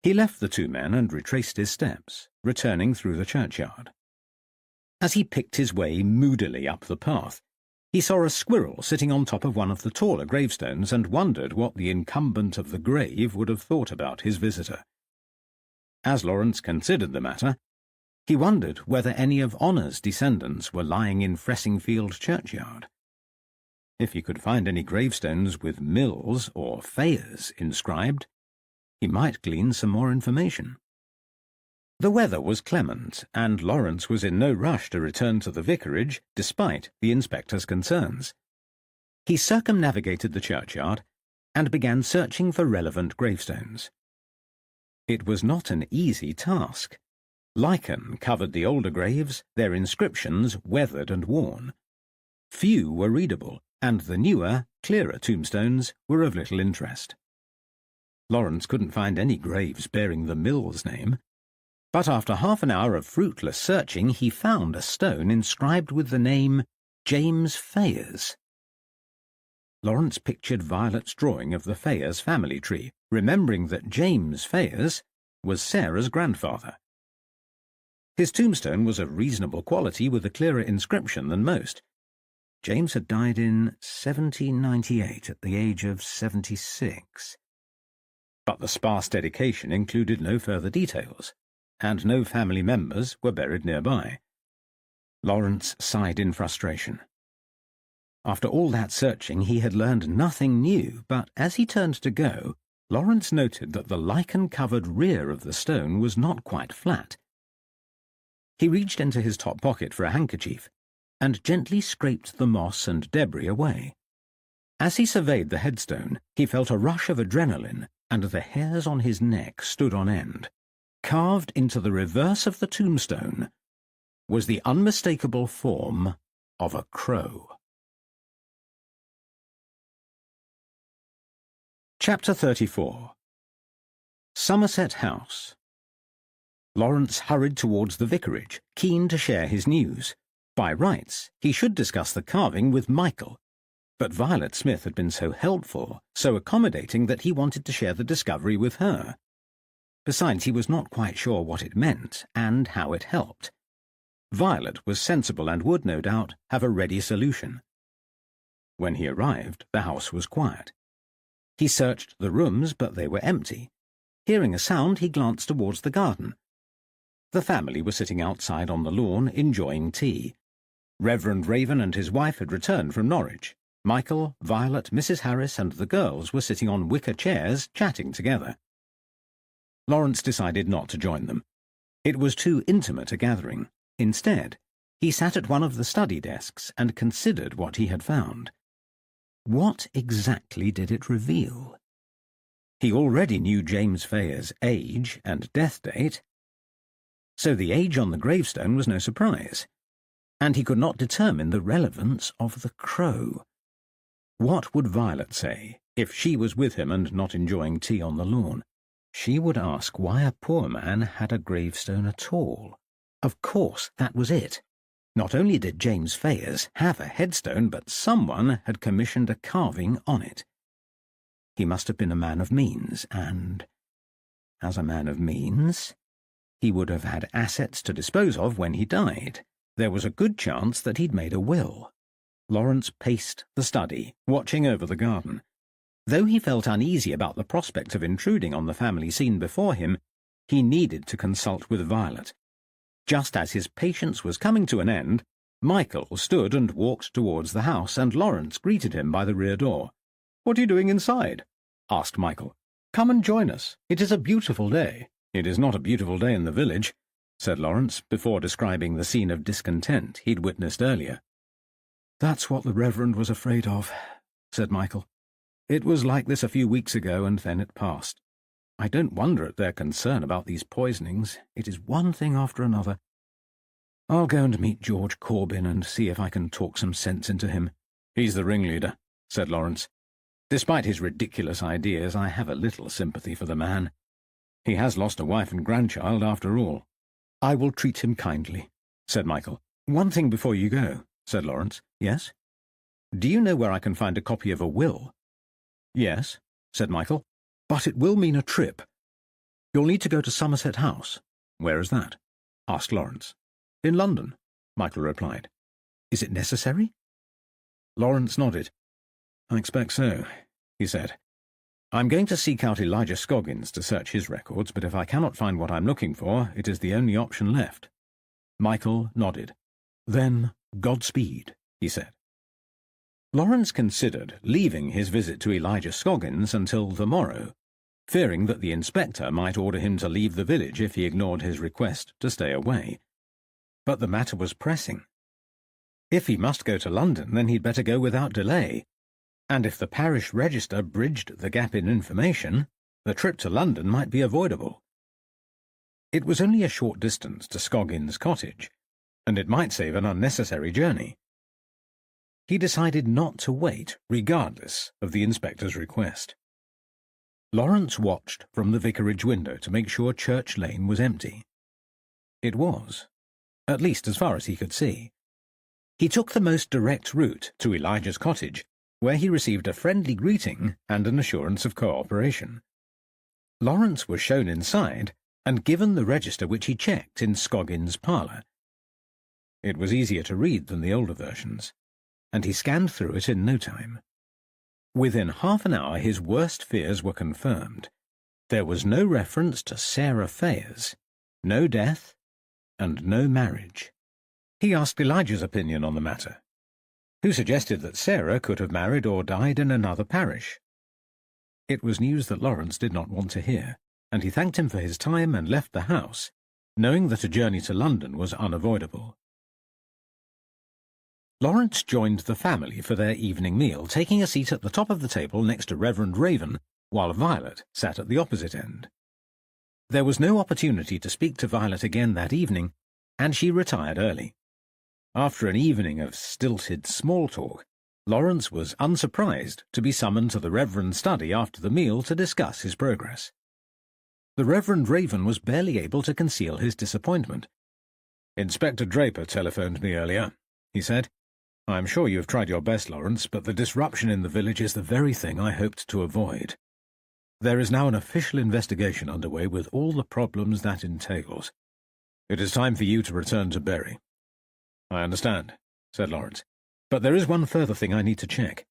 He left the two men and retraced his steps, returning through the churchyard. As he picked his way moodily up the path, he saw a squirrel sitting on top of one of the taller gravestones and wondered what the incumbent of the grave would have thought about his visitor. As Lawrence considered the matter, he wondered whether any of Honour's descendants were lying in Fressingfield churchyard. If he could find any gravestones with Mills or Fayers inscribed, he might glean some more information. The weather was clement, and Lawrence was in no rush to return to the vicarage, despite the inspector's concerns. He circumnavigated the churchyard and began searching for relevant gravestones. It was not an easy task. Lichen covered the older graves, their inscriptions weathered and worn. Few were readable, and the newer, clearer tombstones were of little interest. Lawrence couldn't find any graves bearing the Mills name, but after half an hour of fruitless searching he found a stone inscribed with the name James Fayers. Lawrence pictured Violet's drawing of the Fayers family tree, remembering that James Fayers was Sarah's grandfather. His tombstone was of reasonable quality with a clearer inscription than most. James had died in 1798 at the age of 76. But the sparse dedication included no further details, and no family members were buried nearby. Lawrence sighed in frustration. After all that searching, he had learned nothing new, but as he turned to go, Lawrence noted that the lichen-covered rear of the stone was not quite flat. He reached into his top pocket for a handkerchief and gently scraped the moss and debris away. As he surveyed the headstone, he felt a rush of adrenaline, and the hairs on his neck stood on end. Carved into the reverse of the tombstone was the unmistakable form of a crow. Chapter 34. Somerset House. Lawrence hurried towards the vicarage, keen to share his news. By rights, he should discuss the carving with Michael, but Violet Smith had been so helpful, so accommodating, that he wanted to share the discovery with her. Besides, he was not quite sure what it meant and how it helped. Violet was sensible and would, no doubt, have a ready solution. When he arrived, the house was quiet. He searched the rooms, but they were empty. Hearing a sound, he glanced towards the garden. The family were sitting outside on the lawn, enjoying tea. Reverend Raven and his wife had returned from Norwich. Michael, Violet, Mrs. Harris, and the girls were sitting on wicker chairs, chatting together. Lawrence decided not to join them. It was too intimate a gathering. Instead, he sat at one of the study desks and considered what he had found. What exactly did it reveal? He already knew James Fayer's age and death date, so the age on the gravestone was no surprise, and he could not determine the relevance of the crow. What would Violet say if she was with him and not enjoying tea on the lawn? She would ask why a poor man had a gravestone at all. Of course, that was it. Not only did James Fayers have a headstone, but someone had commissioned a carving on it. He must have been a man of means, and, as a man of means, he would have had assets to dispose of when he died. There was a good chance that he'd made a will. Lawrence paced the study, watching over the garden. Though he felt uneasy about the prospect of intruding on the family scene before him, he needed to consult with Violet. Just as his patience was coming to an end, Michael stood and walked towards the house, and Lawrence greeted him by the rear door. "What are you doing inside?" asked Michael. "Come and join us. It is a beautiful day." "It is not a beautiful day in the village," said Lawrence, before describing the scene of discontent he'd witnessed earlier. "That's what the Reverend was afraid of," said Michael. "It was like this a few weeks ago, and then it passed. I don't wonder at their concern about these poisonings. It is one thing after another. I'll go and meet George Corbin and see if I can talk some sense into him." "He's the ringleader," said Lawrence. "Despite his ridiculous ideas, I have a little sympathy for the man. He has lost a wife and grandchild after all." "I will treat him kindly," said Michael. "One thing before you go," said Lawrence. "Yes?" "Do you know where I can find a copy of a will?" "Yes," said Michael, "but it will mean a trip. You'll need to go to Somerset House." "Where is that?" asked Lawrence. "In London," Michael replied. "Is it necessary?" Lawrence nodded. "I expect so," he said. "I'm going to seek out Elijah Scoggins to search his records, but if I cannot find what I'm looking for, it is the only option left." Michael nodded. "Then Godspeed," he said. Lawrence considered leaving his visit to Elijah Scoggins until the morrow, fearing that the inspector might order him to leave the village if he ignored his request to stay away. But the matter was pressing. If he must go to London, then he'd better go without delay, and if the parish register bridged the gap in information, the trip to London might be avoidable. It was only a short distance to Scoggins' cottage, and it might save an unnecessary journey. He decided not to wait, regardless of the inspector's request. Lawrence watched from the vicarage window to make sure Church Lane was empty. It was, at least as far as he could see. He took the most direct route to Elijah's cottage, where he received a friendly greeting and an assurance of cooperation. Lawrence was shown inside and given the register which he checked in Scoggins' parlour. It was easier to read than the older versions, and he scanned through it in no time. Within half an hour his worst fears were confirmed. There was no reference to Sarah Fayers, no death, and no marriage. He asked Elijah's opinion on the matter, who suggested that Sarah could have married or died in another parish. It was news that Lawrence did not want to hear, and he thanked him for his time and left the house, knowing that a journey to London was unavoidable. Lawrence joined the family for their evening meal, taking a seat at the top of the table next to Reverend Raven, while Violet sat at the opposite end. There was no opportunity to speak to Violet again that evening, and she retired early. After an evening of stilted small talk, Lawrence was unsurprised to be summoned to the Reverend's study after the meal to discuss his progress. The Reverend Raven was barely able to conceal his disappointment. "Inspector Draper telephoned me earlier," he said. "I'm sure you have tried your best, Lawrence, but the disruption in the village is the very thing I hoped to avoid. There is now an official investigation underway with all the problems that entails. It is time for you to return to Bury." "I understand," said Lawrence, But there is one further thing I need to check.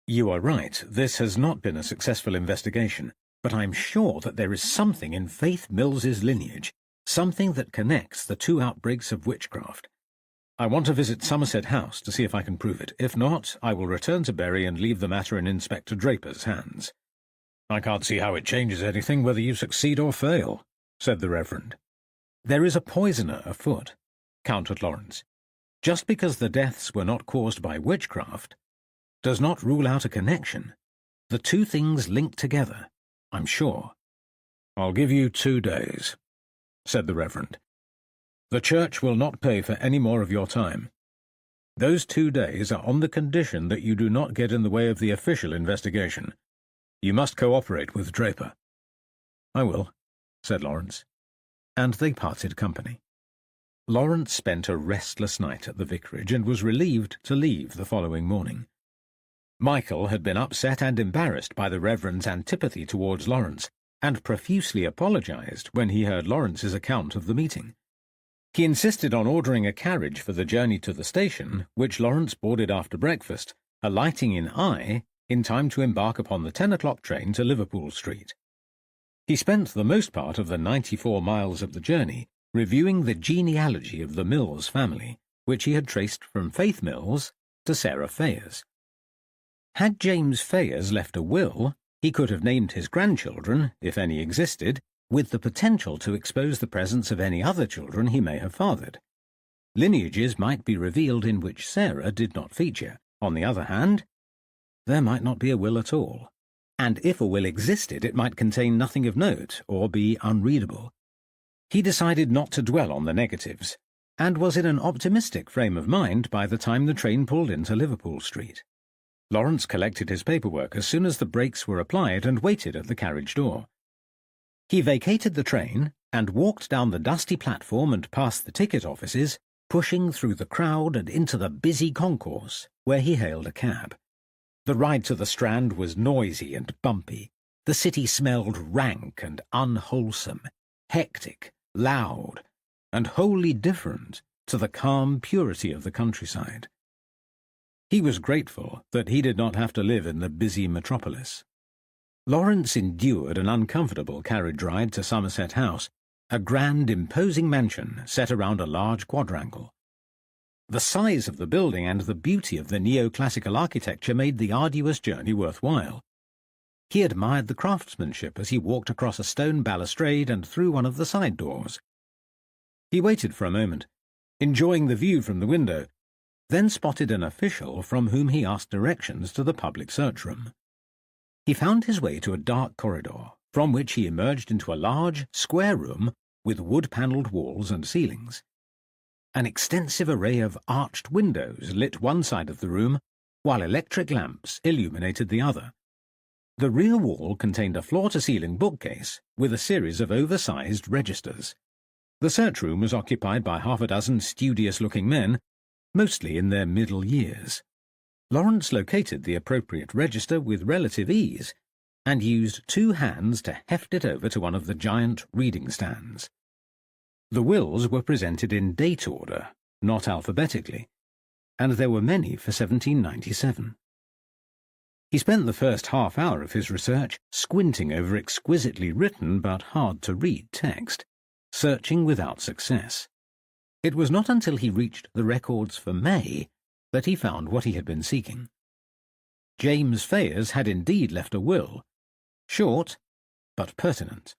You are right, this has not been a successful investigation, but I'm sure that there is something in Faith Mills's lineage, something that connects the two outbreaks of witchcraft. I want to visit Somerset House to see if I can prove it. If not, I will return to Bury and leave the matter in Inspector Draper's hands. I can't see how it changes anything whether you succeed or fail, said the Reverend. There is a poisoner afoot, countered Lawrence. Just because the deaths were not caused by witchcraft does not rule out a connection. The two things link together, I'm sure. I'll give you 2 days, said the Reverend. The Church will not pay for any more of your time. Those 2 days are on the condition that you do not get in the way of the official investigation. You must cooperate with Draper. I will, said Lawrence, and they parted company. Lawrence spent a restless night at the vicarage and was relieved to leave the following morning. Michael had been upset and embarrassed by the Reverend's antipathy towards Lawrence, and profusely apologized when he heard Lawrence's account of the meeting. He insisted on ordering a carriage for the journey to the station, which Lawrence boarded after breakfast, alighting in Eye in time to embark upon the 10 o'clock train to Liverpool Street. He spent the most part of the 94 miles of the journey reviewing the genealogy of the Mills family, which he had traced from Faith Mills to Sarah Fayers. Had James Fayers left a will, he could have named his grandchildren, if any existed, with the potential to expose the presence of any other children he may have fathered. Lineages might be revealed in which Sarah did not feature. On the other hand, there might not be a will at all, and if a will existed it might contain nothing of note or be unreadable. He decided not to dwell on the negatives, and was in an optimistic frame of mind by the time the train pulled into Liverpool Street. Lawrence collected his paperwork as soon as the brakes were applied and waited at the carriage door. He vacated the train and walked down the dusty platform and past the ticket offices, pushing through the crowd and into the busy concourse, where he hailed a cab. The ride to the Strand was noisy and bumpy. The city smelled rank and unwholesome, hectic, loud, and wholly different to the calm purity of the countryside. He was grateful that he did not have to live in the busy metropolis. Lawrence endured an uncomfortable carriage ride to Somerset House, a grand, imposing mansion set around a large quadrangle. The size of the building and the beauty of the neoclassical architecture made the arduous journey worthwhile. He admired the craftsmanship as he walked across a stone balustrade and through one of the side doors. He waited for a moment, enjoying the view from the window, then spotted an official from whom he asked directions to the public search room. He found his way to a dark corridor, from which he emerged into a large, square room with wood-panelled walls and ceilings. An extensive array of arched windows lit one side of the room, while electric lamps illuminated the other. The rear wall contained a floor-to-ceiling bookcase with a series of oversized registers. The search room was occupied by half a dozen studious-looking men, mostly in their middle years. Lawrence located the appropriate register with relative ease and used 2 hands to heft it over to one of the giant reading stands. The wills were presented in date order, not alphabetically, and there were many for 1797. He spent the first half hour of his research squinting over exquisitely written but hard-to-read text, searching without success. It was not until he reached the records for May that he found what he had been seeking. James Fayers had indeed left a will, short but pertinent.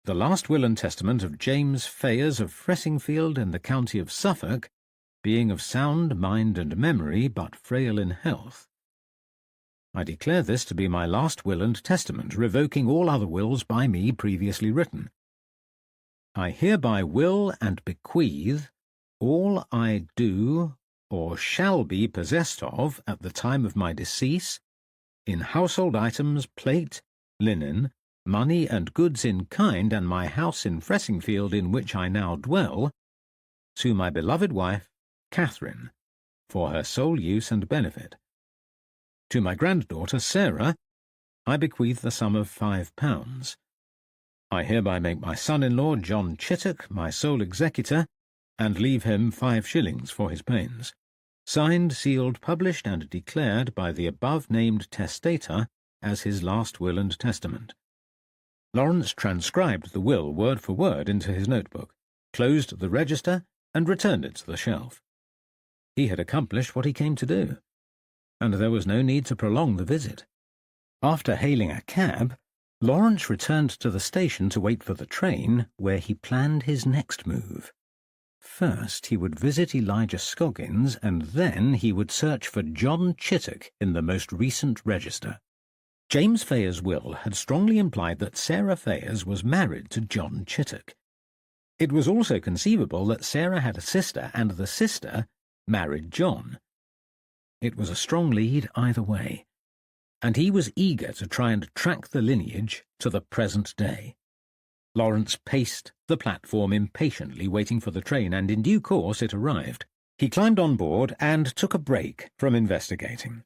The last will and testament of James Fayers of Fressingfield in the county of Suffolk, being of sound mind and memory but frail in health. I declare this to be my last will and testament, revoking all other wills by me previously written. I hereby will and bequeath all I do or shall be possessed of at the time of my decease, in household items, plate, linen, money and goods in kind, and my house in Fressingfield in which I now dwell, to my beloved wife, Catherine, for her sole use and benefit. To my granddaughter, Sarah, I bequeath the sum of £5. I hereby make my son-in-law, John Chittock, my sole executor, and leave him 5 shillings for his pains. signed, sealed, published, and declared by the above-named testator as his last will and testament. Lawrence transcribed the will word for word into his notebook, closed the register, and returned it to the shelf. He had accomplished what he came to do, and there was no need to prolong the visit. After hailing a cab, Lawrence returned to the station to wait for the train, where he planned his next move. First, he would visit Elijah Scoggins, and then he would search for John Chittock in the most recent register. James Fayer's will had strongly implied that Sarah Fayers was married to John Chittock. It was also conceivable that Sarah had a sister, and the sister married John. It was a strong lead either way, and he was eager to try and track the lineage to the present day. Lawrence paced the platform impatiently, waiting for the train, and in due course it arrived. He climbed on board and took a break from investigating,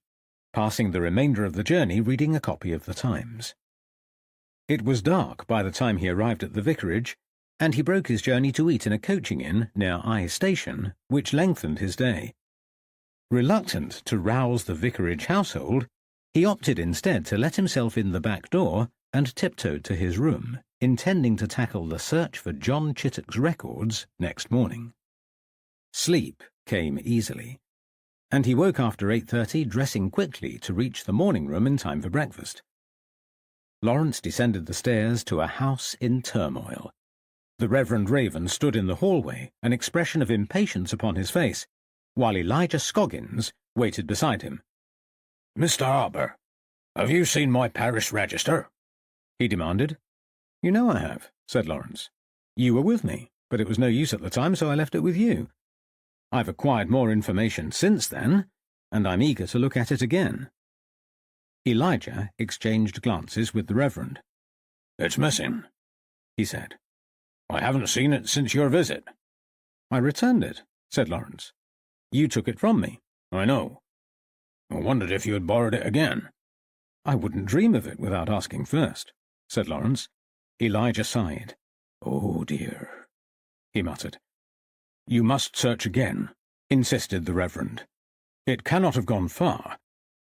passing the remainder of the journey reading a copy of the Times. It was dark by the time he arrived at the vicarage, and he broke his journey to eat in a coaching inn near Eye Station, which lengthened his day. Reluctant to rouse the vicarage household, he opted instead to let himself in the back door and tiptoed to his room, intending to tackle the search for John Chittock's records next morning. Sleep came easily, and he woke after 8:30, dressing quickly to reach the morning room in time for breakfast. Lawrence descended the stairs to a house in turmoil. The Reverend Raven stood in the hallway, an expression of impatience upon his face, while Elijah Scoggins waited beside him. "Mr. Harper, have you seen my parish register?" he demanded. "You know I have," said Lawrence. "You were with me, but it was no use at the time, so I left it with you. I've acquired more information since then, and I'm eager to look at it again." Elijah exchanged glances with the Reverend. "It's missing," he said. "I haven't seen it since your visit." "I returned it," said Lawrence. "You took it from me." "I know. I wondered if you had borrowed it again." "I wouldn't dream of it without asking first," said Lawrence. Elijah sighed. "Oh, dear," he muttered. "You must search again," insisted the Reverend. "It cannot have gone far.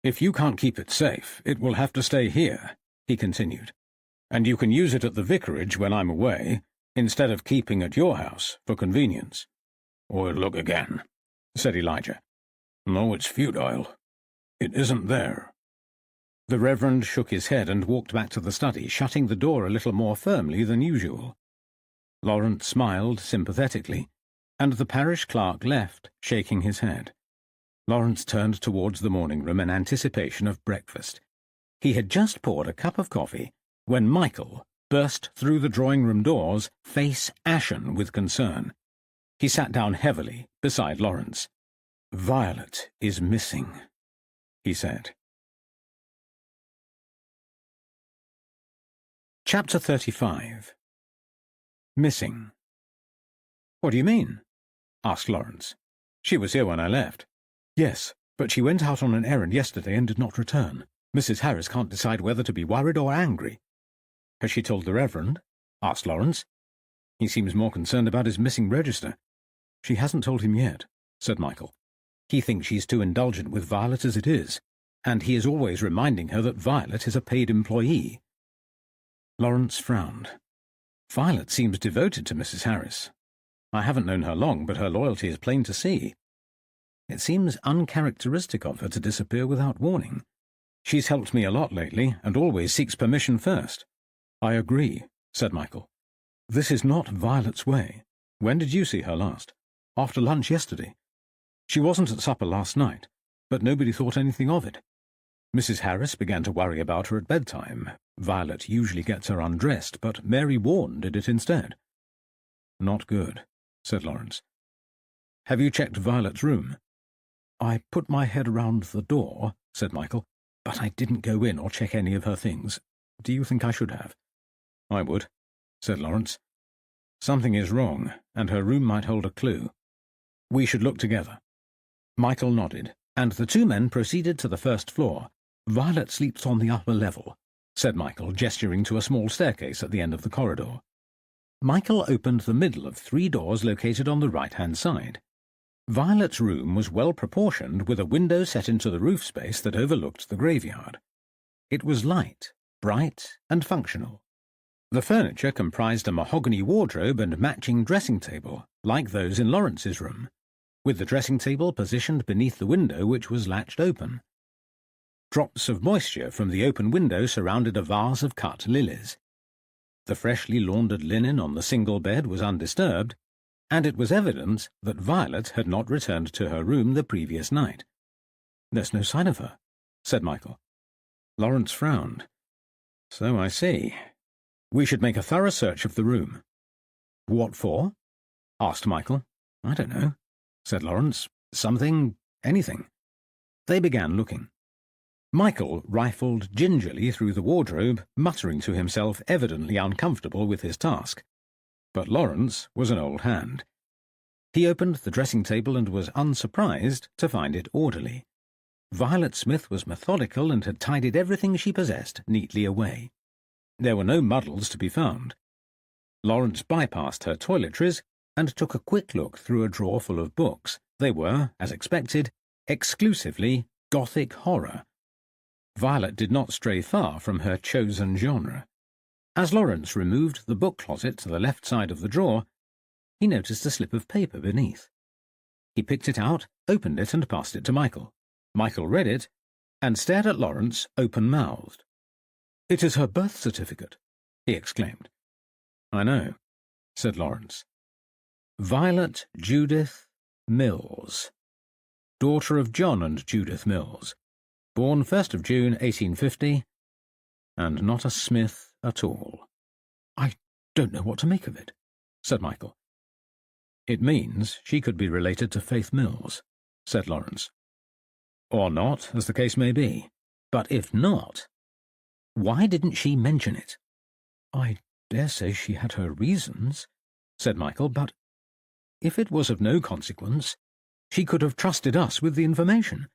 If you can't keep it safe, it will have to stay here," he continued. "And you can use it at the vicarage when I'm away, instead of keeping at your house for convenience." "I'll look again," said Elijah. "No, it's futile. It isn't there." The Reverend shook his head and walked back to the study, shutting the door a little more firmly than usual. Lawrence smiled sympathetically, and the parish clerk left, shaking his head. Lawrence turned towards the morning room in anticipation of breakfast. He had just poured a cup of coffee when Michael burst through the drawing-room doors, face ashen with concern. He sat down heavily beside Lawrence. "Violet is missing," he said. Chapter 35. Missing. "What do you mean?" asked Lawrence. "She was here when I left." "Yes, but she went out on an errand yesterday and did not return. Mrs. Harris can't decide whether to be worried or angry." "Has she told the Reverend?" asked Lawrence. "He seems more concerned about his missing register." "She hasn't told him yet," said Michael. "He thinks she's too indulgent with Violet as it is, and he is always reminding her that Violet is a paid employee." Lawrence frowned. "Violet seems devoted to Mrs. Harris. I haven't known her long, but her loyalty is plain to see. It seems uncharacteristic of her to disappear without warning. She's helped me a lot lately, and always seeks permission first." "I agree," said Michael. "This is not Violet's way. When did you see her last?" "After lunch yesterday. She wasn't at supper last night, but nobody thought anything of it. Mrs. Harris began to worry about her at bedtime. Violet usually gets her undressed, but Mary Warren did it instead." "Not good," said Lawrence. "Have you checked Violet's room?" "I put my head around the door," said Michael, "but I didn't go in or check any of her things. Do you think I should have?" "I would," said Lawrence. "Something is wrong, and her room might hold a clue. We should look together." Michael nodded, and the two men proceeded to the first floor. "Violet sleeps on the upper level," said Michael, gesturing to a small staircase at the end of the corridor. Michael opened the middle of 3 doors located on the right-hand side. Violet's room was well proportioned, with a window set into the roof space that overlooked the graveyard. It was light, bright, and functional. The furniture comprised a mahogany wardrobe and matching dressing table, like those in Lawrence's room, with the dressing table positioned beneath the window, which was latched open. Drops of moisture from the open window surrounded a vase of cut lilies. The freshly laundered linen on the single bed was undisturbed, and it was evident that Violet had not returned to her room the previous night. "There's no sign of her," said Michael. Lawrence frowned. "So I see. We should make a thorough search of the room." "What for?" asked Michael. "I don't know," said Lawrence. Anything." They began looking. Michael rifled gingerly through the wardrobe, muttering to himself, evidently uncomfortable with his task. But Lawrence was an old hand. He opened the dressing table and was unsurprised to find it orderly. Violet Smith was methodical and had tidied everything she possessed neatly away. There were no muddles to be found. Lawrence bypassed her toiletries and took a quick look through a drawer full of books. They were, as expected, exclusively Gothic horror. Violet did not stray far from her chosen genre. As Lawrence removed the book closet to the left side of the drawer, he noticed a slip of paper beneath. He picked it out, opened it, and passed it to Michael. Michael read it and stared at Lawrence open-mouthed. "It is her birth certificate," he exclaimed. "I know," said Lawrence. "Violet Judith Mills, daughter of John and Judith Mills, born 1st of June 1850, and not a Smith at all." "I don't know what to make of it," said Michael. "It means she could be related to Faith Mills," said Lawrence. "Or not, as the case may be. But if not, why didn't she mention it?" "I dare say she had her reasons," said Michael, "but if it was of no consequence, she could have trusted us with the information."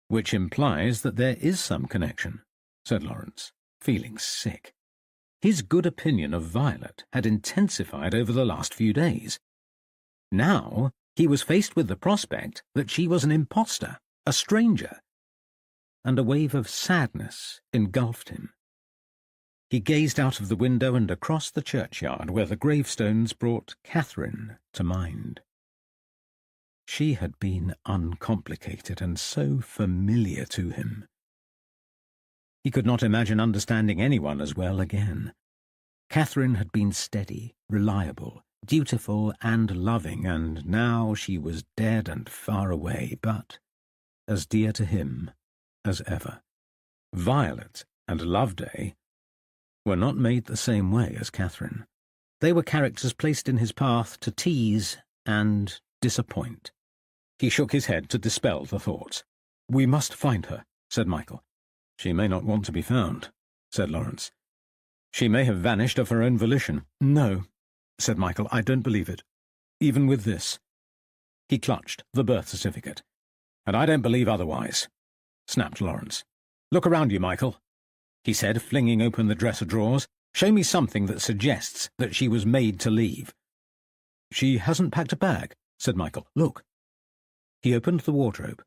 "Which implies that there is some connection," said Lawrence, feeling sick. His good opinion of Violet had intensified over the last few days. Now he was faced with the prospect that she was an impostor, a stranger, and a wave of sadness engulfed him. He gazed out of the window and across the churchyard, where the gravestones brought Catherine to mind. She had been uncomplicated and so familiar to him. He could not imagine understanding anyone as well again. Catherine had been steady, reliable, dutiful and loving, and now she was dead and far away, but as dear to him as ever. Violet and Loveday were not made the same way as Catherine. They were characters placed in his path to tease and disappoint. He shook his head to dispel the thoughts. "We must find her," said Michael. "She may not want to be found," said Lawrence. "She may have vanished of her own volition." "No," said Michael, "I don't believe it. Even with this." He clutched the birth certificate. "And I don't believe otherwise," snapped Lawrence. "Look around you, Michael," he said, flinging open the dresser drawers. "Show me something that suggests that she was made to leave." "She hasn't packed a bag," said Michael. "Look." He opened the wardrobe.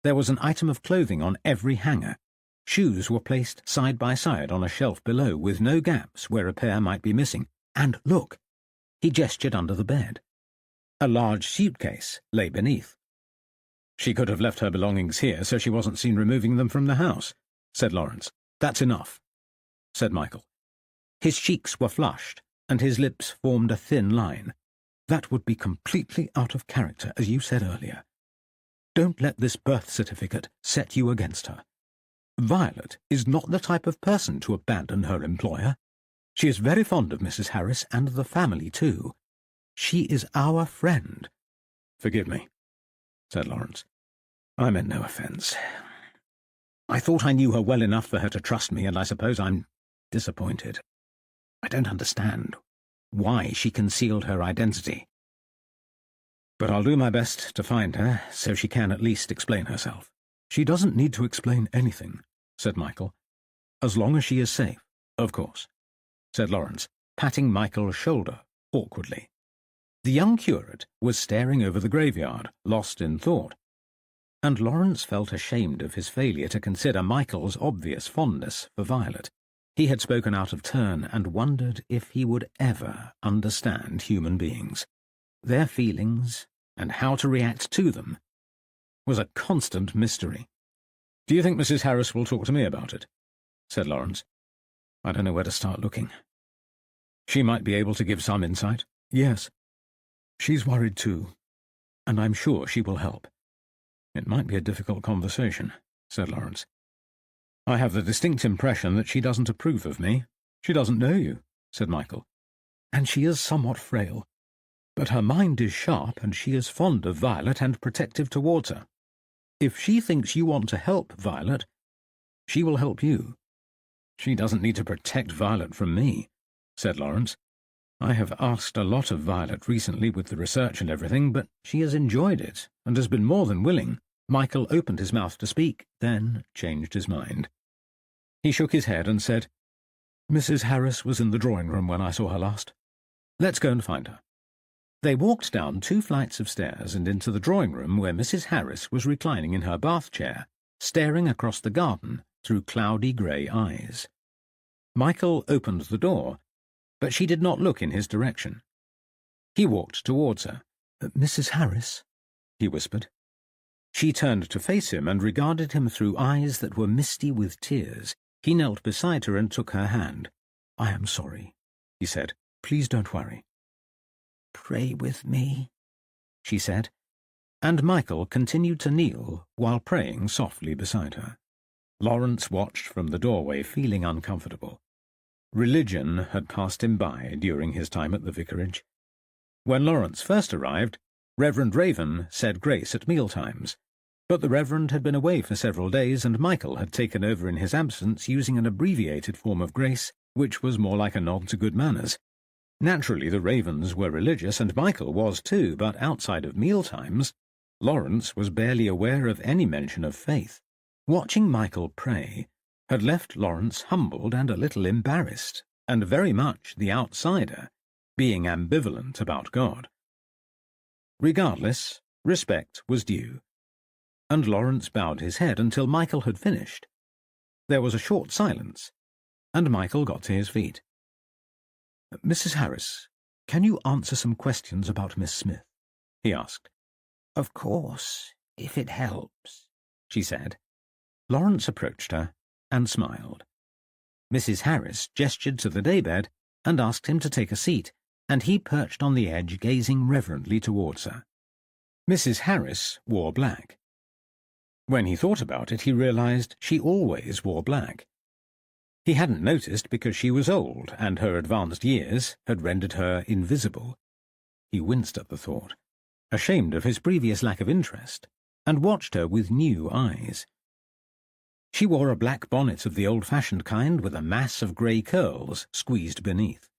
There was an item of clothing on every hanger. Shoes were placed side by side on a shelf below, with no gaps where a pair might be missing. And look! He gestured under the bed. A large suitcase lay beneath. "She could have left her belongings here so she wasn't seen removing them from the house," said Lawrence. "That's enough," said Michael. His cheeks were flushed, and his lips formed a thin line. "That would be completely out of character, as you said earlier. Don't let this birth certificate set you against her. Violet is not the type of person to abandon her employer. She is very fond of Mrs. Harris and the family, too. She is our friend." "Forgive me," said Lawrence. "I meant no offence. I thought I knew her well enough for her to trust me, and I suppose I'm disappointed. I don't understand why she concealed her identity. But I'll do my best to find her, so she can at least explain herself." "She doesn't need to explain anything," said Michael. "As long as she is safe, of course," said Lawrence, patting Michael's shoulder awkwardly. The young curate was staring over the graveyard, lost in thought, and Lawrence felt ashamed of his failure to consider Michael's obvious fondness for Violet. He had spoken out of turn and wondered if he would ever understand human beings. Their feelings, and how to react to them, was a constant mystery. "Do you think Mrs. Harris will talk to me about it?" said Lawrence. "I don't know where to start looking. She might be able to give some insight." "Yes. She's worried too, and I'm sure she will help." "It might be a difficult conversation," said Lawrence. "I have the distinct impression that she doesn't approve of me." "She doesn't know you," said Michael. "And she is somewhat frail. But her mind is sharp, and she is fond of Violet and protective towards her. If she thinks you want to help Violet, she will help you." "She doesn't need to protect Violet from me," said Lawrence. "I have asked a lot of Violet recently with the research and everything, but she has enjoyed it and has been more than willing." Michael opened his mouth to speak, then changed his mind. He shook his head and said, "Mrs. Harris was in the drawing-room when I saw her last. Let's go and find her." They walked down 2 flights of stairs and into the drawing-room where Mrs. Harris was reclining in her bath chair, staring across the garden through cloudy grey eyes. Michael opened the door, but she did not look in his direction. He walked towards her. "Mrs. Harris," he whispered. She turned to face him and regarded him through eyes that were misty with tears. He knelt beside her and took her hand. "I am sorry," he said. "Please don't worry." "Pray with me," she said, and Michael continued to kneel while praying softly beside her. Lawrence watched from the doorway, feeling uncomfortable. Religion had passed him by during his time at the vicarage. When Lawrence first arrived, Reverend Raven said grace at mealtimes, but the Reverend had been away for several days and Michael had taken over in his absence using an abbreviated form of grace, which was more like a nod to good manners. Naturally, the Ravens were religious, and Michael was too, but outside of mealtimes, Lawrence was barely aware of any mention of faith. Watching Michael pray had left Lawrence humbled and a little embarrassed, and very much the outsider, being ambivalent about God. Regardless, respect was due, and Lawrence bowed his head until Michael had finished. There was a short silence, and Michael got to his feet. "Mrs. Harris, can you answer some questions about Miss Smith?" he asked. "Of course, if it helps," she said. Lawrence approached her and smiled. Mrs. Harris gestured to the daybed and asked him to take a seat, and he perched on the edge, gazing reverently towards her. Mrs. Harris wore black. When he thought about it, he realized she always wore black. He hadn't noticed because she was old, and her advanced years had rendered her invisible. He winced at the thought, ashamed of his previous lack of interest, and watched her with new eyes. She wore a black bonnet of the old-fashioned kind with a mass of grey curls squeezed beneath.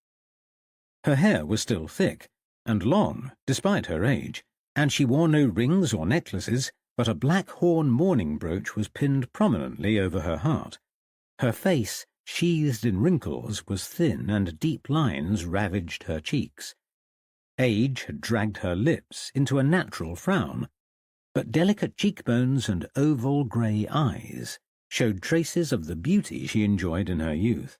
Her hair was still thick and long, despite her age, and she wore no rings or necklaces, but a black horn mourning brooch was pinned prominently over her heart. Her face, sheathed in wrinkles, was thin, and deep lines ravaged her cheeks. Age had dragged her lips into a natural frown, but delicate cheekbones and oval grey eyes showed traces of the beauty she enjoyed in her youth.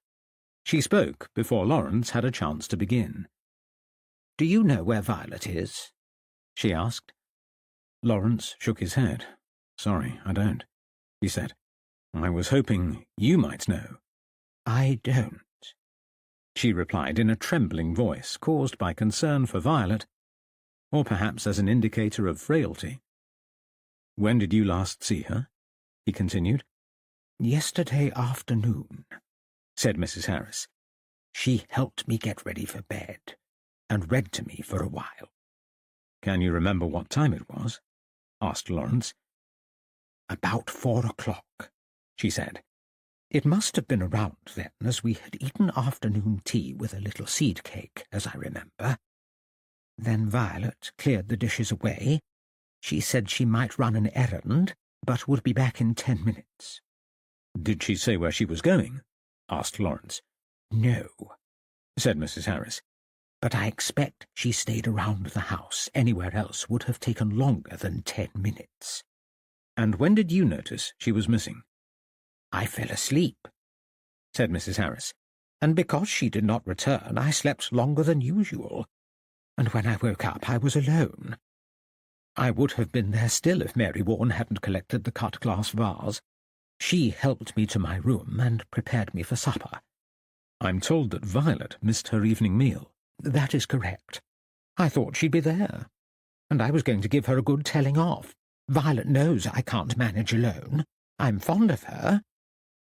She spoke before Lawrence had a chance to begin. "Do you know where Violet is?" she asked. Lawrence shook his head. "Sorry, I don't," he said. "I was hoping you might know." "I don't," she replied in a trembling voice caused by concern for Violet, or perhaps as an indicator of frailty. "When did you last see her?" he continued. "Yesterday afternoon," said Mrs. Harris. "She helped me get ready for bed, and read to me for a while." "Can you remember what time it was?" asked Lawrence. "About 4 o'clock, she said. "It must have been around then, as we had eaten afternoon tea with a little seed cake, as I remember. Then Violet cleared the dishes away. She said she might run an errand, but would be back in 10 minutes. "Did she say where she was going?" asked Lawrence. "No," said Mrs. Harris. but I expect she stayed around the house. Anywhere else would have taken longer than 10 minutes. And when did you notice she was missing? I fell asleep, said Mrs. Harris, and because she did not return, I slept longer than usual. And when I woke up, I was alone. I would have been there still if Mary Warren hadn't collected the cut glass vase. She helped me to my room and prepared me for supper. I'm told that Violet missed her evening meal. That is correct. I thought she'd be there, and I was going to give her a good telling off. Violet knows I can't manage alone. I'm fond of her,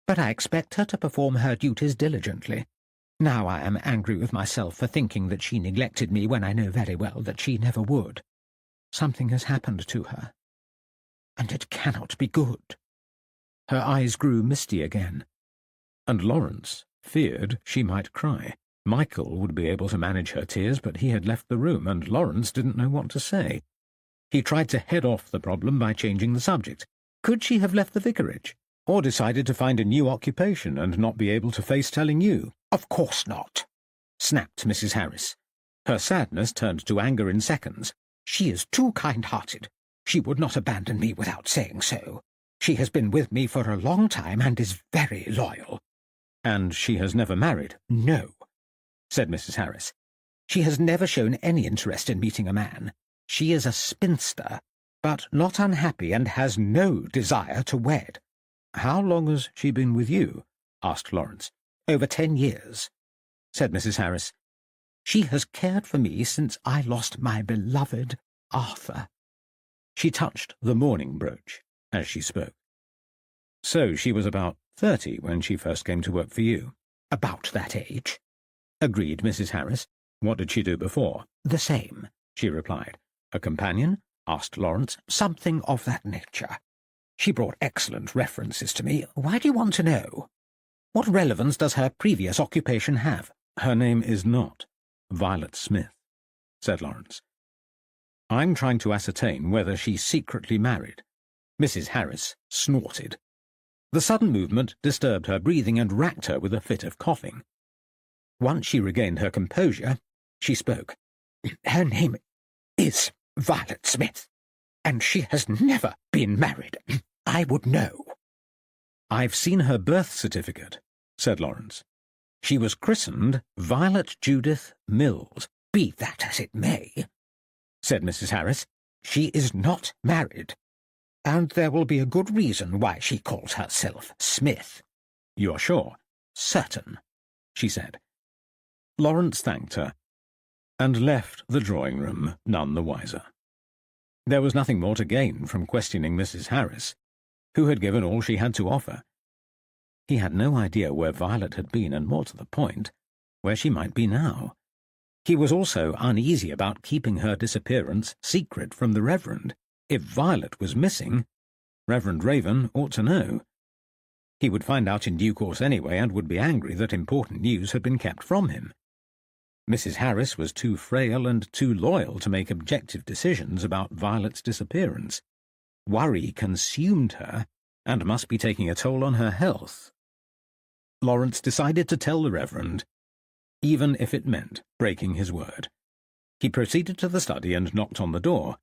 but I expect her to perform her duties diligently. Now I am angry with myself for thinking that she neglected me when I know very well that she never would. Something has happened to her, and it cannot be good. Her eyes grew misty again, and Lawrence feared she might cry. Michael would be able to manage her tears, but he had left the room, and Lawrence didn't know what to say. He tried to head off the problem by changing the subject. Could she have left the vicarage, or decided to find a new occupation and not be able to face telling you? Of course not, snapped Mrs. Harris. Her sadness turned to anger in seconds. She is too kind-hearted. She would not abandon me without saying so. She has been with me for a long time and is very loyal. And she has never married? No, said Mrs. Harris. She has never shown any interest in meeting a man. She is a spinster, but not unhappy and has no desire to wed. How long has she been with you? Asked Lawrence. Over 10 years, said Mrs. Harris. She has cared for me since I lost my beloved Arthur. She touched the mourning brooch as she spoke. So she was about 30 when she first came to work for you? About that age, agreed Mrs. Harris. What did she do before? The same, she replied. A companion? Asked Lawrence. Something of that nature. She brought excellent references to me. Why do you want to know? What relevance does her previous occupation have? Her name is not Violet Smith, said Lawrence. I'm trying to ascertain whether she secretly married. Mrs. Harris snorted. The sudden movement disturbed her breathing and racked her with a fit of coughing. Once she regained her composure, she spoke. Her name is Violet Smith, and she has never been married. I would know. I've seen her birth certificate, said Lawrence. She was christened Violet Judith Mills. Be that as it may, said Mrs. Harris, she is not married, and there will be a good reason why she calls herself Smith. You're sure? Certain, she said. Lawrence thanked her, and left the drawing-room none the wiser. There was nothing more to gain from questioning Mrs. Harris, who had given all she had to offer. He had no idea where Violet had been, and more to the point, where she might be now. He was also uneasy about keeping her disappearance secret from the Reverend. If Violet was missing, Reverend Raven ought to know. He would find out in due course anyway, and would be angry that important news had been kept from him. Mrs. Harris was too frail and too loyal to make objective decisions about Violet's disappearance. Worry consumed her, and must be taking a toll on her health. Lawrence decided to tell the Reverend, even if it meant breaking his word. He proceeded to the study and knocked on the door.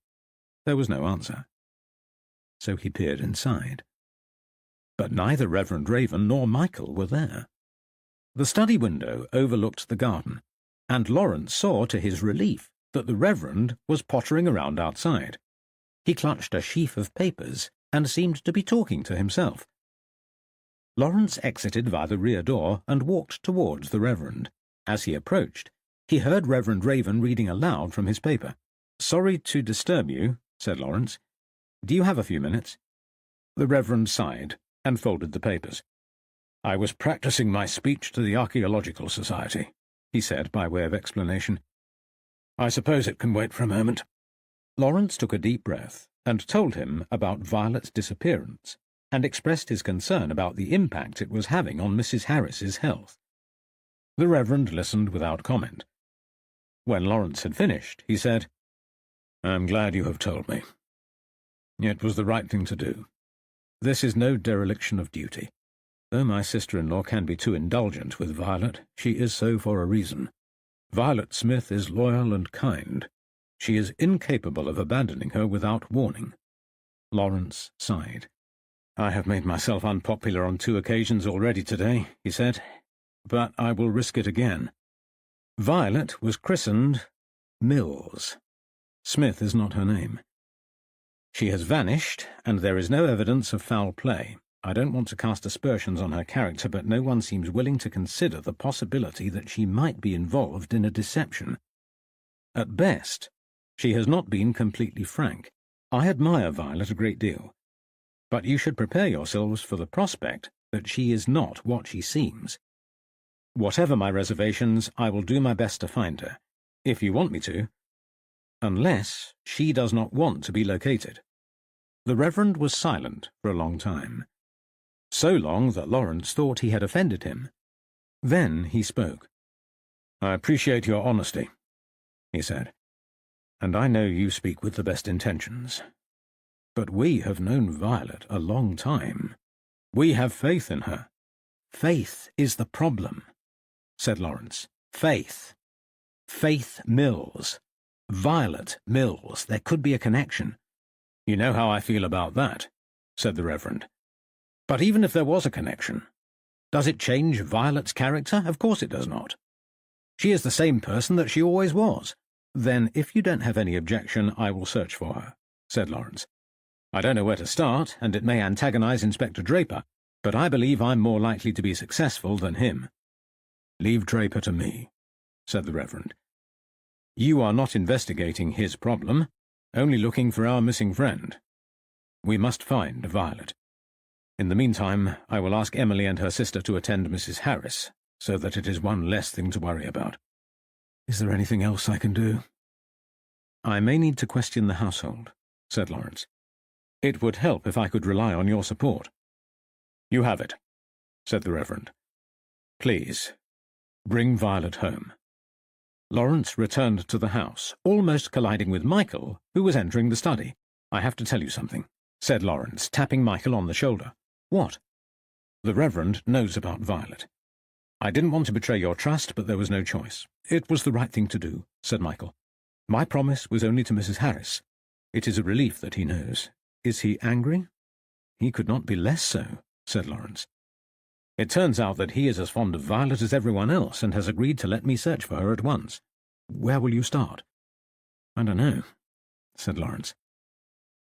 There was no answer. So he peered inside. But neither Reverend Raven nor Michael were there. The study window overlooked the garden, and Lawrence saw to his relief that the Reverend was pottering around outside. He clutched a sheaf of papers and seemed to be talking to himself. Lawrence exited via the rear door and walked towards the Reverend. As he approached, he heard Reverend Raven reading aloud from his paper. "Sorry to disturb you," said Lawrence. "Do you have a few minutes?" The Reverend sighed and folded the papers. "I was practicing my speech to the Archaeological Society," he said by way of explanation. "I suppose it can wait for a moment." Lawrence took a deep breath and told him about Violet's disappearance, and expressed his concern about the impact it was having on Mrs. Harris's health. The Reverend listened without comment. When Lawrence had finished, he said, "I'm glad you have told me. It was the right thing to do. This is no dereliction of duty. Though my sister-in-law can be too indulgent with Violet, she is so for a reason. Violet Smith is loyal and kind. She is incapable of abandoning her without warning. Lawrence sighed. I have made myself unpopular on 2 occasions already today, he said, but I will risk it again. Violet was christened Mills. Smith is not her name. She has vanished, and there is no evidence of foul play. I don't want to cast aspersions on her character, but no one seems willing to consider the possibility that she might be involved in a deception. At best, she has not been completely frank. I admire Violet a great deal, but you should prepare yourselves for the prospect that she is not what she seems. Whatever my reservations, I will do my best to find her, if you want me to, unless she does not want to be located. The Reverend was silent for a long time. So long that Lawrence thought he had offended him. Then he spoke. I appreciate your honesty, he said, and I know you speak with the best intentions. But we have known Violet a long time. We have faith in her. Faith is the problem, said Lawrence. Faith. Faith Mills. Violet Mills. There could be a connection. You know how I feel about that, said the Reverend. But even if there was a connection, does it change Violet's character? Of course it does not. She is the same person that she always was. Then, if you don't have any objection, I will search for her, said Lawrence. I don't know where to start, and it may antagonize Inspector Draper, but I believe I'm more likely to be successful than him. Leave Draper to me, said the Reverend. You are not investigating his problem, only looking for our missing friend. We must find Violet. In the meantime, I will ask Emily and her sister to attend Mrs. Harris, so that it is one less thing to worry about. Is there anything else I can do? I may need to question the household, said Lawrence. It would help if I could rely on your support. You have it, said the Reverend. Please, bring Violet home. Lawrence returned to the house, almost colliding with Michael, who was entering the study. I have to tell you something, said Lawrence, tapping Michael on the shoulder. What? The Reverend knows about Violet. I didn't want to betray your trust, but there was no choice. It was the right thing to do, said Michael. My promise was only to Mrs. Harris. It is a relief that he knows. Is he angry? He could not be less so, said Lawrence. It turns out that he is as fond of Violet as everyone else and has agreed to let me search for her at once. Where will you start? I don't know, said Lawrence.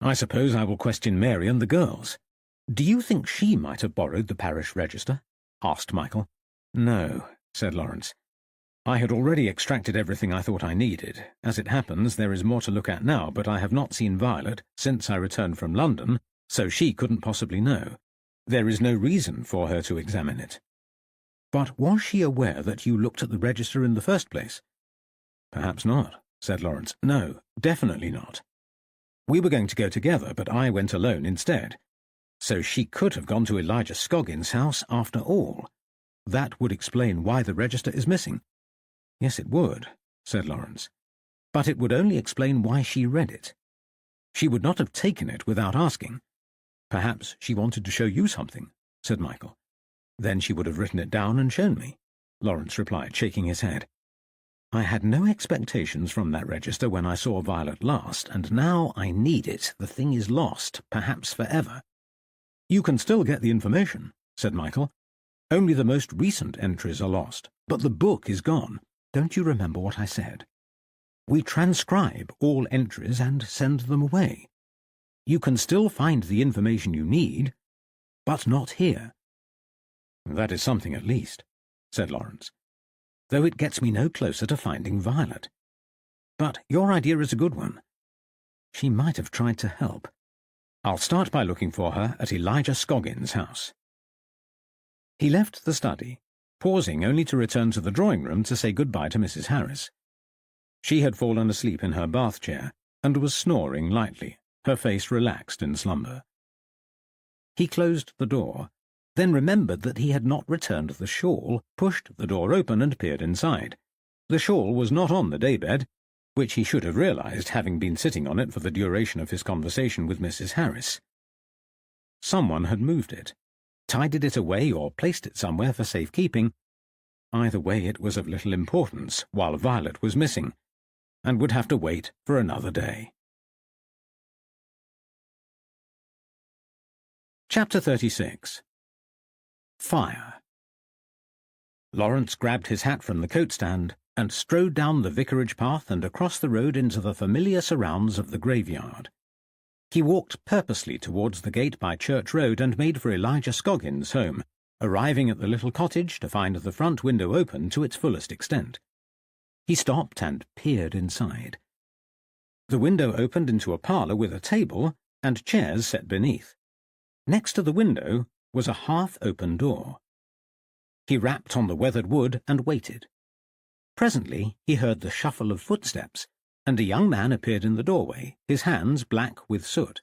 I suppose I will question Mary and the girls. Do you think she might have borrowed the parish register? Asked Michael. No, said Lawrence. I had already extracted everything I thought I needed. As it happens, there is more to look at now, but I have not seen Violet since I returned from London, so she couldn't possibly know. There is no reason for her to examine it. But was she aware that you looked at the register in the first place? Perhaps not, said Lawrence. No, definitely not. We were going to go together, but I went alone instead. So she could have gone to Elijah Scoggins' house after all. That would explain why the register is missing. Yes, it would, said Lawrence. But it would only explain why she read it. She would not have taken it without asking. Perhaps she wanted to show you something, said Michael. Then she would have written it down and shown me, Lawrence replied, shaking his head. I had no expectations from that register when I saw Violet last, and now I need it. The thing is lost, perhaps forever. You can still get the information, said Michael. Only the most recent entries are lost, but the book is gone. Don't you remember what I said? We transcribe all entries and send them away. You can still find the information you need, but not here. That is something at least, said Lawrence, though it gets me no closer to finding Violet. But your idea is a good one. She might have tried to help. I'll start by looking for her at Elijah Scoggins' house. He left the study, pausing only to return to the drawing-room to say goodbye to Mrs. Harris. She had fallen asleep in her bath chair and was snoring lightly, her face relaxed in slumber. He closed the door, then remembered that he had not returned the shawl, pushed the door open and peered inside. The shawl was not on the daybed, which he should have realized, having been sitting on it for the duration of his conversation with Mrs. Harris. Someone had moved it, tidied it away or placed it somewhere for safekeeping. Either way, it was of little importance while Violet was missing, and would have to wait for another day. Chapter 36. Fire. Lawrence grabbed his hat from the coat stand and strode down the vicarage path and across the road into the familiar surrounds of the graveyard. He walked purposely towards the gate by Church Road and made for Elijah Scoggins' home, arriving at the little cottage to find the front window open to its fullest extent. He stopped and peered inside. The window opened into a parlour with a table and chairs set beneath. Next to the window was a half-open door. He rapped on the weathered wood and waited. Presently he heard the shuffle of footsteps, and a young man appeared in the doorway, his hands black with soot.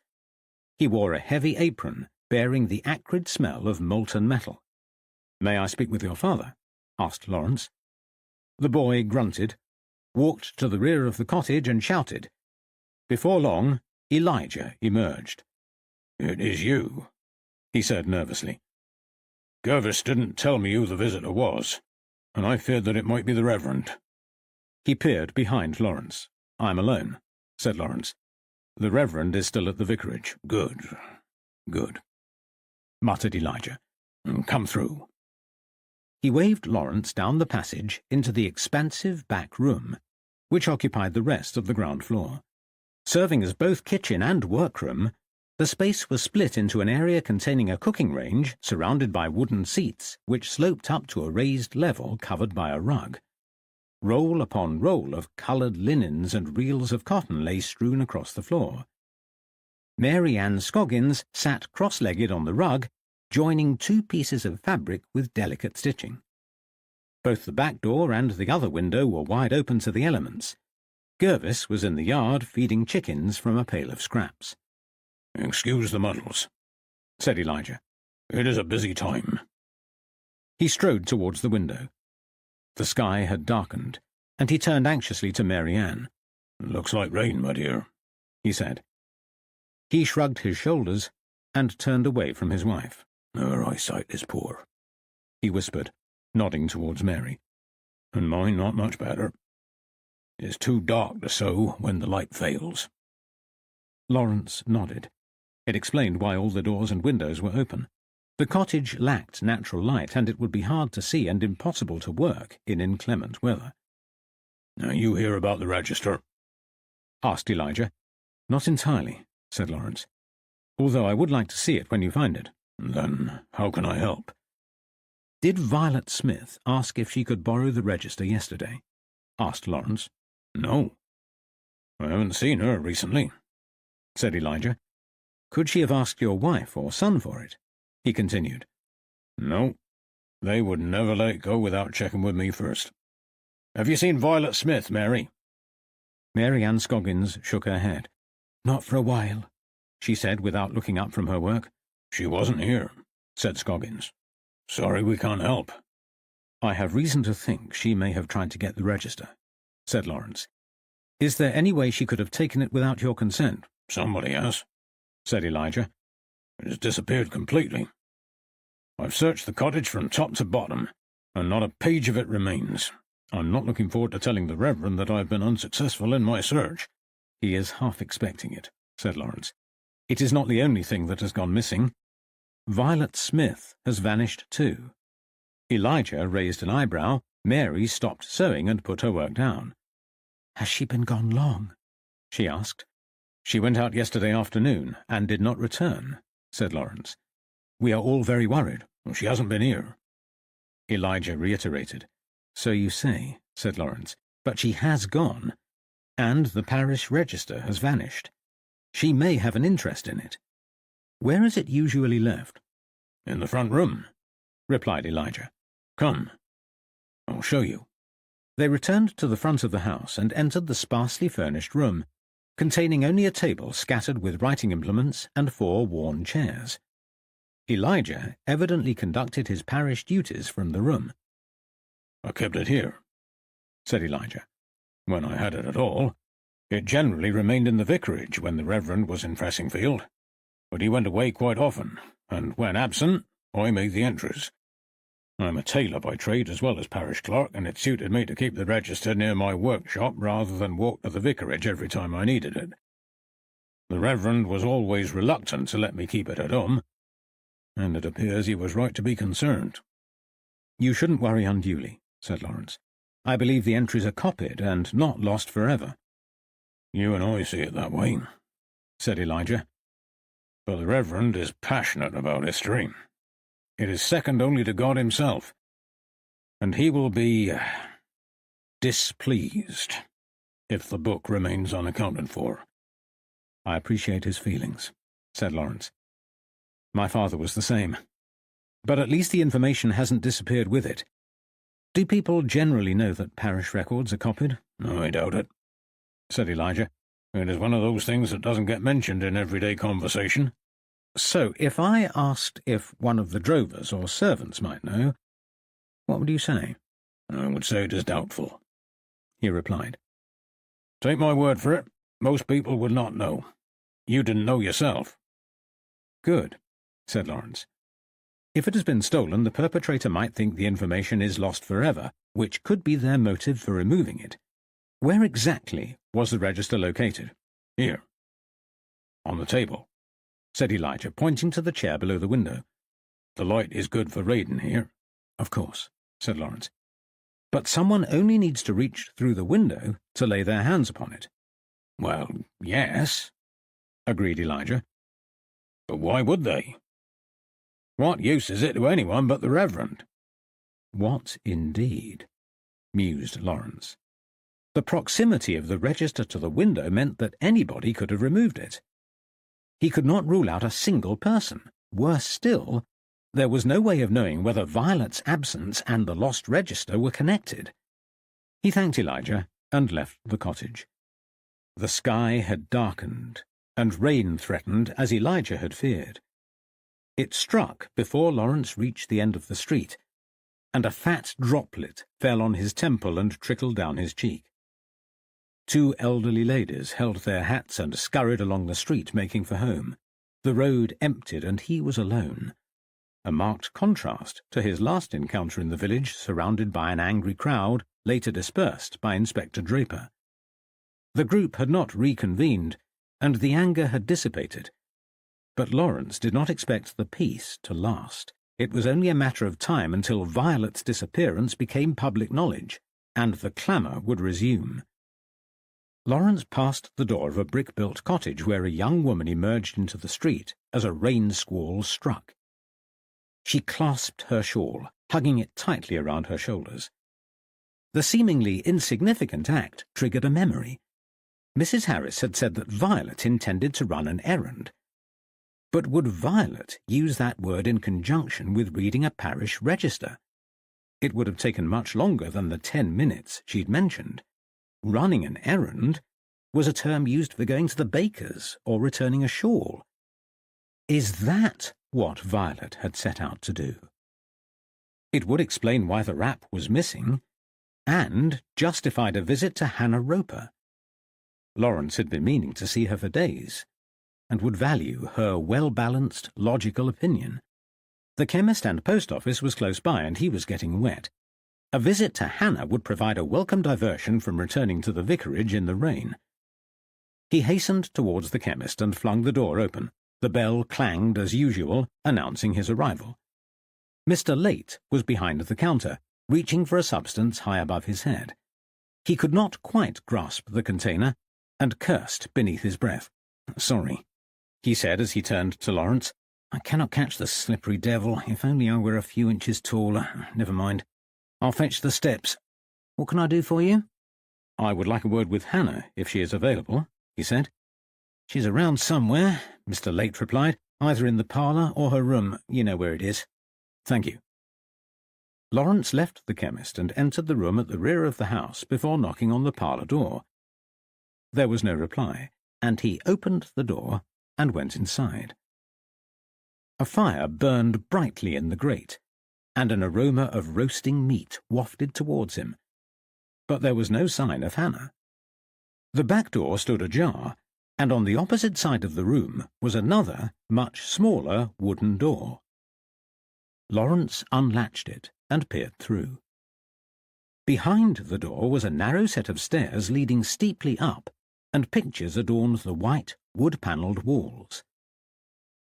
He wore a heavy apron, bearing the acrid smell of molten metal. "May I speak with your father?" asked Lawrence. The boy grunted, walked to the rear of the cottage and shouted. Before long, Elijah emerged. "It is you," he said nervously. "Gervis didn't tell me who the visitor was, and I feared that it might be the Reverend." He peered behind Lawrence. "I'm alone," said Lawrence. "The Reverend is still at the vicarage." Good, muttered Elijah. "Come through." He waved Lawrence down the passage into the expansive back room, which occupied the rest of the ground floor. Serving as both kitchen and workroom, the space was split into an area containing a cooking range surrounded by wooden seats which sloped up to a raised level covered by a rug. Roll upon roll of coloured linens and reels of cotton lay strewn across the floor. Mary Ann Scoggins sat cross-legged on the rug, joining two pieces of fabric with delicate stitching. Both the back door and the other window were wide open to the elements. Gervis was in the yard feeding chickens from a pail of scraps. "Excuse the muddles," said Elijah. "It is a busy time." He strode towards the window. The sky had darkened, and he turned anxiously to Mary Ann. "Looks like rain, my dear," he said. He shrugged his shoulders and turned away from his wife. "Her eyesight is poor," he whispered, nodding towards Mary. "And mine not much better. It is too dark to sew when the light fails." Lawrence nodded. It explained why all the doors and windows were open. The cottage lacked natural light, and it would be hard to see and impossible to work in inclement weather. "Now you hear about the register?" asked Elijah. "Not entirely," said Lawrence, "although I would like to see it when you find it." "Then how can I help?" "Did Violet Smith ask if she could borrow the register yesterday?" asked Lawrence. "No. I haven't seen her recently," said Elijah. "Could she have asked your wife or son for it?" he continued. "No. They would never let it go without checking with me first. Have you seen Violet Smith, Mary?" Mary Ann Scoggins shook her head. "Not for a while," she said without looking up from her work. "She wasn't here," said Scoggins. "Sorry we can't help." "I have reason to think she may have tried to get the register," said Lawrence. "Is there any way she could have taken it without your consent?" "Somebody has," said Elijah. "It has disappeared completely. I've searched the cottage from top to bottom, and not a page of it remains. I'm not looking forward to telling the Reverend that I've been unsuccessful in my search." "He is half expecting it," said Lawrence. "It is not the only thing that has gone missing. Violet Smith has vanished too." Elijah raised an eyebrow. Mary stopped sewing and put her work down. "Has she been gone long?" she asked. "She went out yesterday afternoon and did not return," said Lawrence. "We are all very worried." "She hasn't been here," Elijah reiterated. "So you say," said Lawrence. "But she has gone, and the parish register has vanished. She may have an interest in it. Where is it usually left?" "In the front room," replied Elijah. "Come, I'll show you." They returned to the front of the house and entered the sparsely furnished room, containing only a table scattered with writing implements and 4 worn chairs. Elijah evidently conducted his parish duties from the room. "I kept it here," said Elijah. "When I had it at all. It generally remained in the vicarage when the Reverend was in Fressingfield, but he went away quite often, and when absent, I made the entries. I'm a tailor by trade as well as parish clerk, and it suited me to keep the register near my workshop rather than walk to the vicarage every time I needed it. The Reverend was always reluctant to let me keep it at home, and it appears he was right to be concerned. You shouldn't worry unduly, said Lawrence. I believe the entries are copied and not lost forever. You and I see it that way, said Elijah. But the Reverend is passionate about history. It is second only to God himself, and he will be displeased if the book remains unaccounted for. I appreciate his feelings, said Lawrence. My father was the same. But at least the information hasn't disappeared with it. Do people generally know that parish records are copied? I doubt it, said Elijah. It is one of those things that doesn't get mentioned in everyday conversation. So, if I asked if one of the drovers or servants might know, what would you say? I would say it is doubtful, he replied. Take my word for it, most people would not know. You didn't know yourself. Good, said Lawrence. If it has been stolen, the perpetrator might think the information is lost forever, which could be their motive for removing it. Where exactly was the register located? Here. On the table, said Elijah, pointing to the chair below the window. The light is good for reading here. Of course, said Lawrence. But someone only needs to reach through the window to lay their hands upon it. Well, yes, agreed Elijah. But why would they? What use is it to anyone but the Reverend? What indeed? Mused Lawrence. The proximity of the register to the window meant that anybody could have removed it. He could not rule out a single person. Worse still, there was no way of knowing whether Violet's absence and the lost register were connected. He thanked Elijah and left the cottage. The sky had darkened, and rain threatened as Elijah had feared. It struck before Lawrence reached the end of the street, and a fat droplet fell on his temple and trickled down his cheek. Two elderly ladies held their hats and scurried along the street, making for home. The road emptied, and he was alone. A marked contrast to his last encounter in the village, surrounded by an angry crowd, later dispersed by Inspector Draper. The group had not reconvened, and the anger had dissipated. But Lawrence did not expect the peace to last. It was only a matter of time until Violet's disappearance became public knowledge, and the clamour would resume. Lawrence passed the door of a brick-built cottage where a young woman emerged into the street as a rain squall struck. She clasped her shawl, hugging it tightly around her shoulders. The seemingly insignificant act triggered a memory. Mrs. Harris had said that Violet intended to run an errand. But would Violet use that word in conjunction with reading a parish register? It would have taken much longer than the 10 minutes she'd mentioned. Running an errand was a term used for going to the baker's or returning a shawl. Is that what Violet had set out to do? It would explain why the wrap was missing, and justified a visit to Hannah Roper. Lawrence had been meaning to see her for days, and would value her well-balanced, logical opinion. The chemist and post office was close by, and he was getting wet. A visit to Hannah would provide a welcome diversion from returning to the vicarage in the rain. He hastened towards the chemist and flung the door open. The bell clanged as usual, announcing his arrival. Mr. Late was behind the counter, reaching for a substance high above his head. He could not quite grasp the container, and cursed beneath his breath. "Sorry," he said as he turned to Lawrence. "I cannot catch the slippery devil. If only I were a few inches taller. Never mind. I'll fetch the steps. What can I do for you?" "I would like a word with Hannah, if she is available," he said. "She's around somewhere," Mr. Late replied, "either in the parlour or her room. You know where it is." "Thank you." Lawrence left the chemist and entered the room at the rear of the house before knocking on the parlour door. There was no reply, and he opened the door and went inside. A fire burned brightly in the grate, and an aroma of roasting meat wafted towards him. But there was no sign of Hannah. The back door stood ajar, and on the opposite side of the room was another, much smaller, wooden door. Lawrence unlatched it and peered through. Behind the door was a narrow set of stairs leading steeply up, and pictures adorned the white, wood-panelled walls.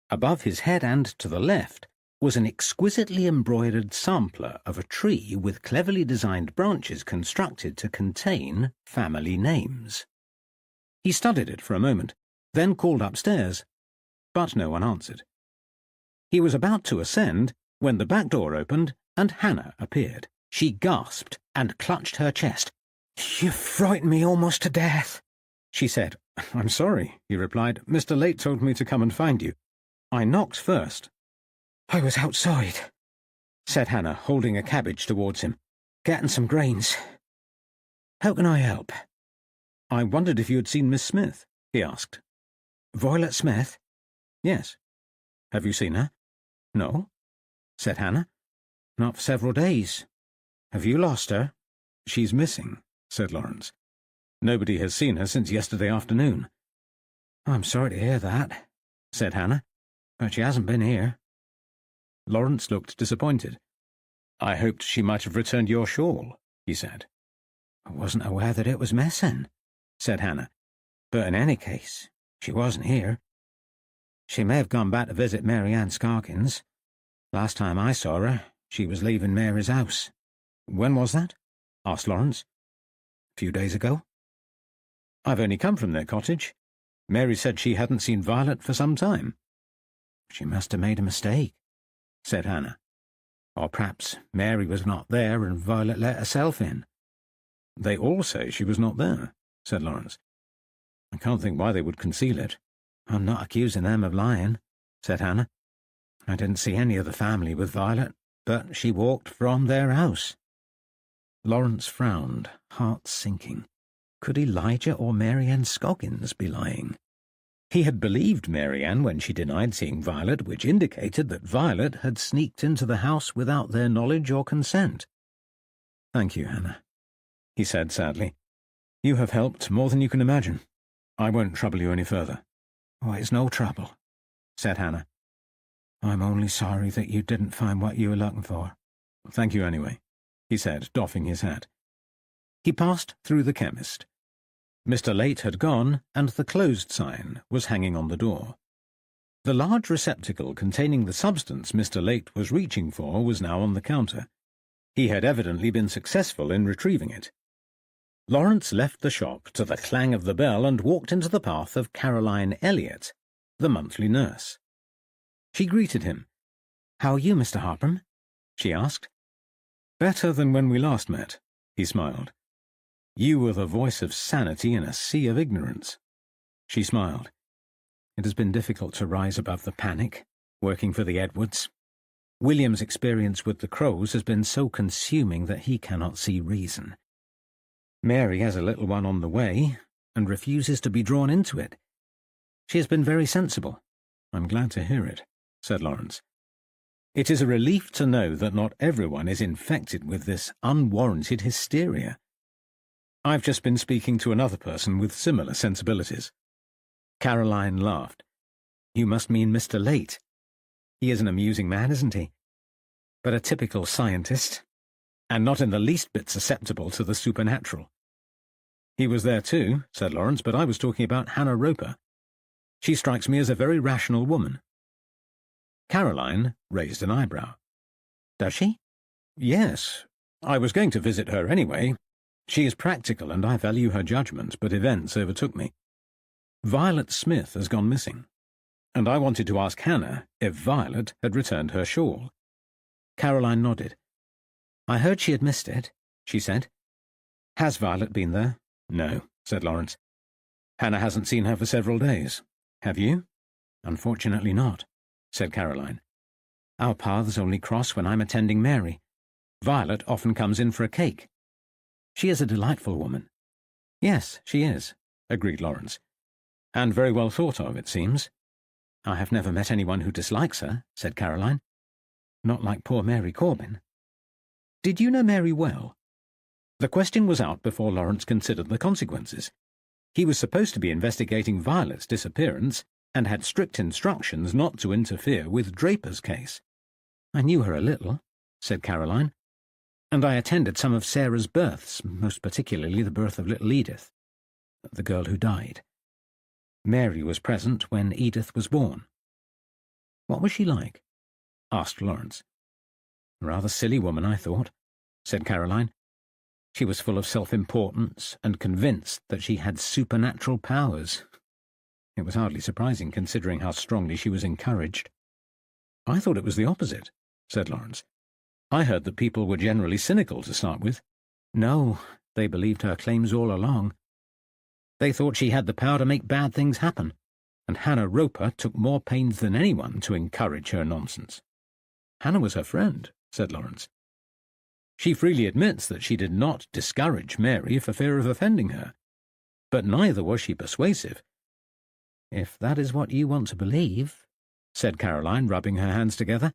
Above his head and to the left was an exquisitely embroidered sampler of a tree with cleverly designed branches constructed to contain family names. He studied it for a moment, then called upstairs, but no one answered. He was about to ascend when the back door opened and Hannah appeared. She gasped and clutched her chest. "You frightened me almost to death," she said. "I'm sorry," he replied. "Mr. Late told me to come and find you. I knocked first." "I was outside," said Hannah, holding a cabbage towards him, "getting some grains. How can I help?" "I wondered if you had seen Miss Smith," he asked. "Violet Smith?" "Yes. Have you seen her?" "No," said Hannah. "Not for several days. Have you lost her?" "She's missing," said Lawrence. "Nobody has seen her since yesterday afternoon." "I'm sorry to hear that," said Hannah, "but she hasn't been here." Lawrence looked disappointed. "I hoped she might have returned your shawl," he said. "I wasn't aware that it was missing," said Hannah. "But in any case, she wasn't here. She may have gone back to visit Mary Ann Scarkins. Last time I saw her, she was leaving Mary's house." "When was that?" asked Lawrence. "A few days ago." "I've only come from their cottage. Mary said she hadn't seen Violet for some time." "She must have made a mistake," said Hannah. "Or perhaps Mary was not there and Violet let herself in." "They all say she was not there," said Lawrence. "I can't think why they would conceal it." "I'm not accusing them of lying," said Hannah. "I didn't see any of the family with Violet, but she walked from their house." Lawrence frowned, heart sinking. Could Elijah or Mary Ann Scoggins be lying? He had believed Mary Ann when she denied seeing Violet, which indicated that Violet had sneaked into the house without their knowledge or consent. "Thank you, Hannah," he said sadly. "You have helped more than you can imagine. I won't trouble you any further." "Oh, it's no trouble," said Hannah. "I'm only sorry that you didn't find what you were looking for." "Thank you anyway," he said, doffing his hat. He passed through the chemist. Mr. Late had gone, and the closed sign was hanging on the door. The large receptacle containing the substance Mr. Late was reaching for was now on the counter. He had evidently been successful in retrieving it. Lawrence left the shop to the clang of the bell and walked into the path of Caroline Elliot, the monthly nurse. She greeted him. "How are you, Mr. Harpham?" she asked. "Better than when we last met," he smiled. "You were the voice of sanity in a sea of ignorance." She smiled. "It has been difficult to rise above the panic, working for the Edwards. William's experience with the Crows has been so consuming that he cannot see reason. Mary has a little one on the way, and refuses to be drawn into it. She has been very sensible." "I'm glad to hear it," said Lawrence. "It is a relief to know that not everyone is infected with this unwarranted hysteria. I've just been speaking to another person with similar sensibilities." Caroline laughed. "You must mean Mr. Late. He is an amusing man, isn't he? But a typical scientist, and not in the least bit susceptible to the supernatural." "He was there too," said Lawrence, "but I was talking about Hannah Roper. She strikes me as a very rational woman." Caroline raised an eyebrow. "Does she?" "Yes. I was going to visit her anyway. She is practical, and I value her judgment, but events overtook me. Violet Smith has gone missing, and I wanted to ask Hannah if Violet had returned her shawl." Caroline nodded. "I heard she had missed it," she said. "Has Violet been there?" "No," said Lawrence. "Hannah hasn't seen her for several days. Have you?" "Unfortunately not," said Caroline. "Our paths only cross when I'm attending Mary. Violet often comes in for a cake. She is a delightful woman." "Yes, she is," agreed Lawrence. "And very well thought of, it seems." "I have never met anyone who dislikes her," said Caroline. "Not like poor Mary Corbin." "Did you know Mary well?" The question was out before Lawrence considered the consequences. He was supposed to be investigating Violet's disappearance, and had strict instructions not to interfere with Draper's case. "I knew her a little," said Caroline, "and I attended some of Sarah's births, most particularly the birth of little Edith, the girl who died. Mary was present when Edith was born." "What was she like?" asked Lawrence. "A rather silly woman, I thought," said Caroline. "She was full of self-importance and convinced that she had supernatural powers. It was hardly surprising, considering how strongly she was encouraged." "I thought it was the opposite," said Lawrence. "I heard that people were generally cynical to start with." "No, they believed her claims all along. They thought she had the power to make bad things happen, and Hannah Roper took more pains than anyone to encourage her nonsense." "Hannah was her friend," said Lawrence. "She freely admits that she did not discourage Mary for fear of offending her, but neither was she persuasive." "If that is what you want to believe," said Caroline, rubbing her hands together,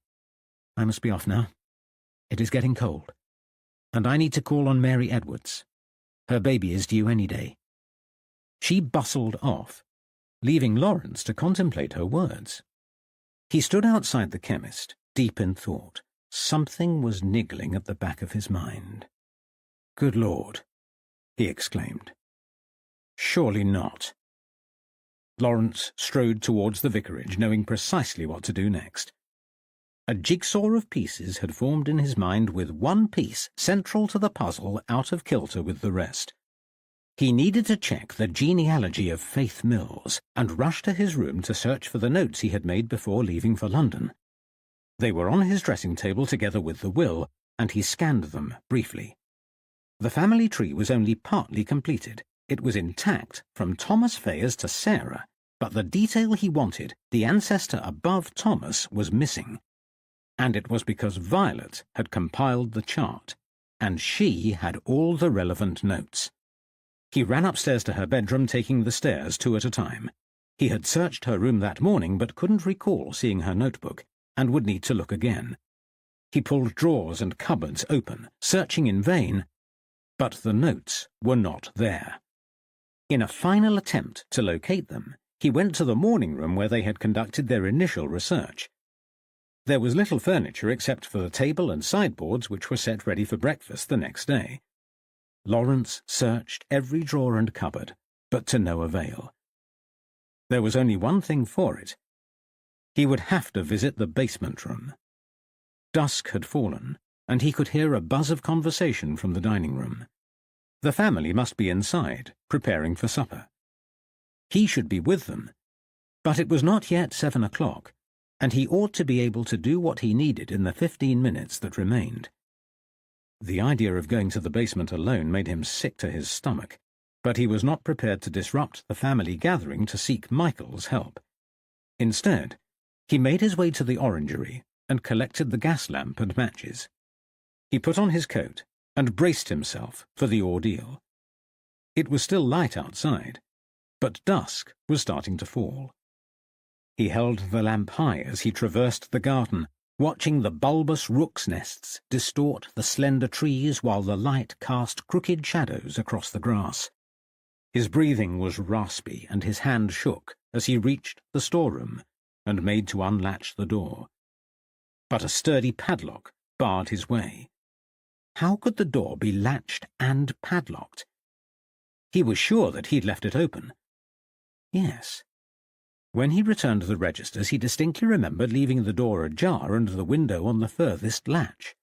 "I must be off now. It is getting cold, and I need to call on Mary Edwards. Her baby is due any day." She bustled off, leaving Lawrence to contemplate her words. He stood outside the chemist, deep in thought. Something was niggling at the back of his mind. "Good Lord," he exclaimed. "Surely not." Lawrence strode towards the vicarage, knowing precisely what to do next. A jigsaw of pieces had formed in his mind, with one piece, central to the puzzle, out of kilter with the rest. He needed to check the genealogy of Faith Mills, and rushed to his room to search for the notes he had made before leaving for London. They were on his dressing table together with the will, and he scanned them briefly. The family tree was only partly completed. It was intact from Thomas Fayers to Sarah, but the detail he wanted, the ancestor above Thomas, was missing. And it was because Violet had compiled the chart, and she had all the relevant notes. He ran upstairs to her bedroom, taking the stairs 2 at a time. He had searched her room that morning, but couldn't recall seeing her notebook, and would need to look again. He pulled drawers and cupboards open, searching in vain, but the notes were not there. In a final attempt to locate them, he went to the morning room where they had conducted their initial research. There was little furniture except for the table and sideboards, which were set ready for breakfast the next day. Lawrence searched every drawer and cupboard, but to no avail. There was only one thing for it. He would have to visit the basement room. Dusk had fallen, and he could hear a buzz of conversation from the dining room. The family must be inside, preparing for supper. He should be with them, but it was not yet 7 o'clock, and he ought to be able to do what he needed in the 15 minutes that remained. The idea of going to the basement alone made him sick to his stomach, but he was not prepared to disrupt the family gathering to seek Michael's help. Instead, he made his way to the orangery and collected the gas lamp and matches. He put on his coat and braced himself for the ordeal. It was still light outside, but dusk was starting to fall. He held the lamp high as he traversed the garden, watching the bulbous rook's nests distort the slender trees while the light cast crooked shadows across the grass. His breathing was raspy, and his hand shook as he reached the storeroom and made to unlatch the door. But a sturdy padlock barred his way. How could the door be latched and padlocked? He was sure that he'd left it open. Yes. When he returned to the registers, he distinctly remembered leaving the door ajar and the window on the furthest latch.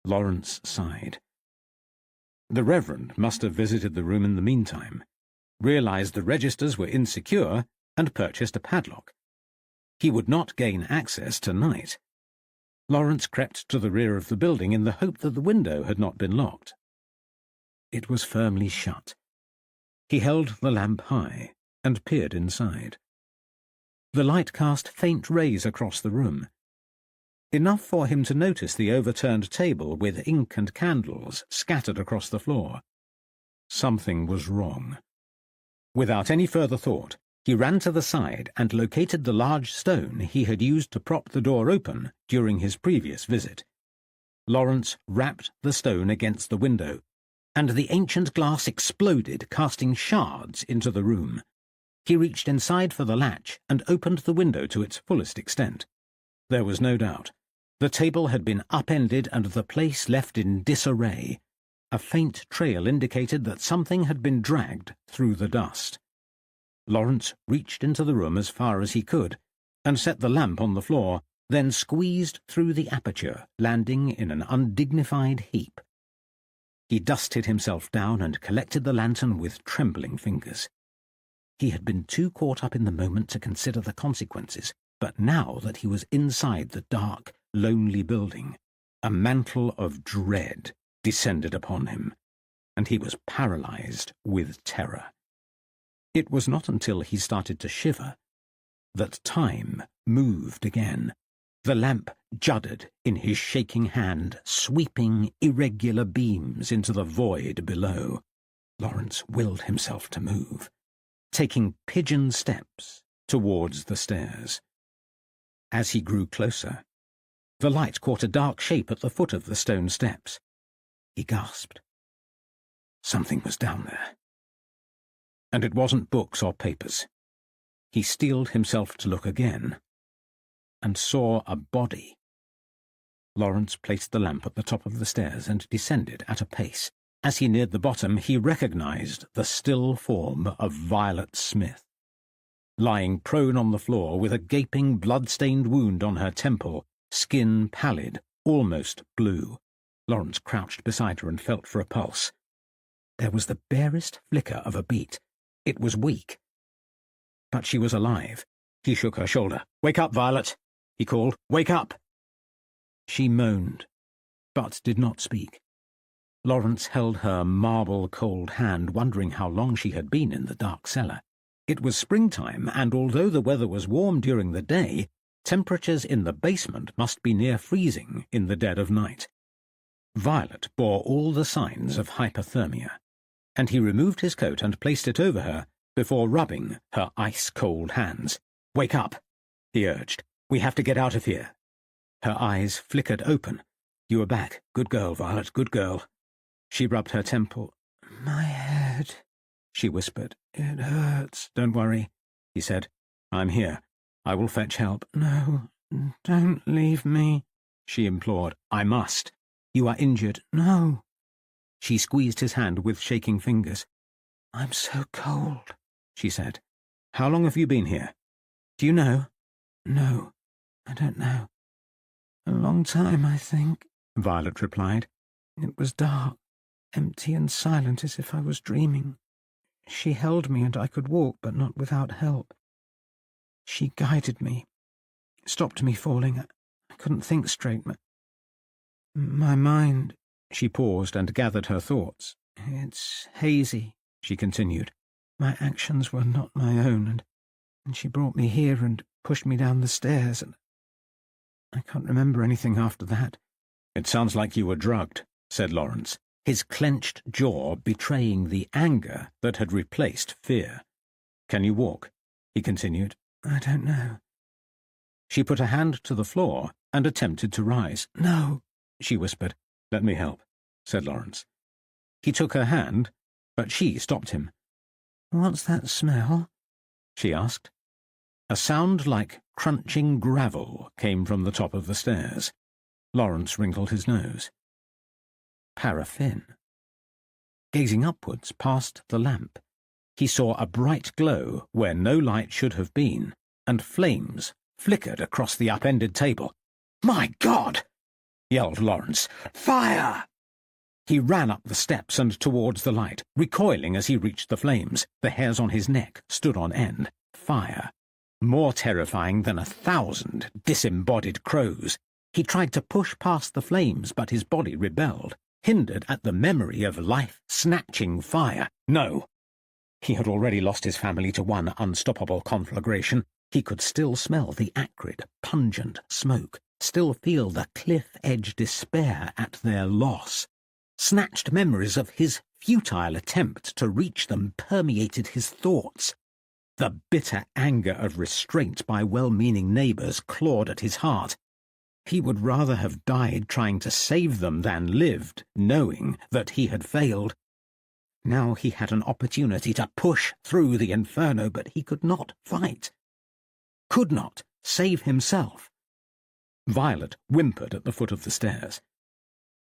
Lawrence sighed. The Reverend must have visited the room in the meantime, realized the registers were insecure, and purchased a padlock. He would not gain access tonight. Lawrence crept to the rear of the building in the hope that the window had not been locked. It was firmly shut. He held the lamp high and peered inside. The light cast faint rays across the room, enough for him to notice the overturned table with ink and candles scattered across the floor. Something was wrong. Without any further thought, he ran to the side and located the large stone he had used to prop the door open during his previous visit. Lawrence rapped the stone against the window, and the ancient glass exploded, casting shards into the room. He reached inside for the latch and opened the window to its fullest extent. There was no doubt. The table had been upended and the place left in disarray. A faint trail indicated that something had been dragged through the dust. Lawrence reached into the room as far as he could and set the lamp on the floor, then squeezed through the aperture, landing in an undignified heap. He dusted himself down and collected the lantern with trembling fingers. He had been too caught up in the moment to consider the consequences, but now that he was inside the dark, lonely building, a mantle of dread descended upon him, and he was paralyzed with terror. It was not until he started to shiver that time moved again. The lamp juddered in his shaking hand, sweeping irregular beams into the void below. Lawrence willed himself to move, taking pigeon steps towards the stairs. As he grew closer, the light caught a dark shape at the foot of the stone steps. He gasped. Something was down there. And it wasn't books or papers. He steeled himself to look again, and saw a body. Lawrence placed the lamp at the top of the stairs and descended at a pace. As he neared the bottom, he recognized the still form of Violet Smith. Lying prone on the floor with a gaping, blood-stained wound on her temple, skin pallid, almost blue, Lawrence crouched beside her and felt for a pulse. There was the barest flicker of a beat. It was weak, but she was alive. He shook her shoulder. "Wake up, Violet," he called. "Wake up!" She moaned, but did not speak. Lawrence held her marble-cold hand, wondering how long she had been in the dark cellar. It was springtime, and although the weather was warm during the day, temperatures in the basement must be near freezing in the dead of night. Violet bore all the signs of hypothermia, and he removed his coat and placed it over her before rubbing her ice-cold hands. "Wake up," he urged. "We have to get out of here." Her eyes flickered open. "You are back. Good girl, Violet, good girl." She rubbed her temple. "My head," she whispered. "It hurts." "Don't worry," he said. "I'm here. I will fetch help." "No, don't leave me," she implored. "I must. You are injured." "No." She squeezed his hand with shaking fingers. "I'm so cold," she said. "How long have you been here? Do you know?" "No, I don't know. A long time, I think," Violet replied. "It was dark, empty and silent, as if I was dreaming. She held me and I could walk, but not without help. She guided me, stopped me falling. I couldn't think straight. My mind—" She paused and gathered her thoughts. "It's hazy," she continued. "My actions were not my own, and she brought me here and pushed me down the stairs, and I can't remember anything after that." "It sounds like you were drugged," said Lawrence, his clenched jaw betraying the anger that had replaced fear. "Can you walk?" he continued. "I don't know." She put a hand to the floor and attempted to rise. "No," she whispered. "Let me help," said Lawrence. He took her hand, but she stopped him. "What's that smell?" she asked. A sound like crunching gravel came from the top of the stairs. Lawrence wrinkled his nose. Paraffin. Gazing upwards past the lamp, he saw a bright glow where no light should have been, and flames flickered across the upended table. "My God!" yelled Lawrence. "Fire!" He ran up the steps and towards the light, recoiling as he reached the flames. The hairs on his neck stood on end. Fire. More terrifying than 1,000 disembodied crows. He tried to push past the flames, but his body rebelled, hindered at the memory of life-snatching fire. No! He had already lost his family to one unstoppable conflagration. He could still smell the acrid, pungent smoke, still feel the cliff-edge despair at their loss. Snatched memories of his futile attempt to reach them permeated his thoughts. The bitter anger of restraint by well-meaning neighbours clawed at his heart. He would rather have died trying to save them than lived, knowing that he had failed. Now he had an opportunity to push through the inferno, but he could not fight. Could not save himself. Violet whimpered at the foot of the stairs.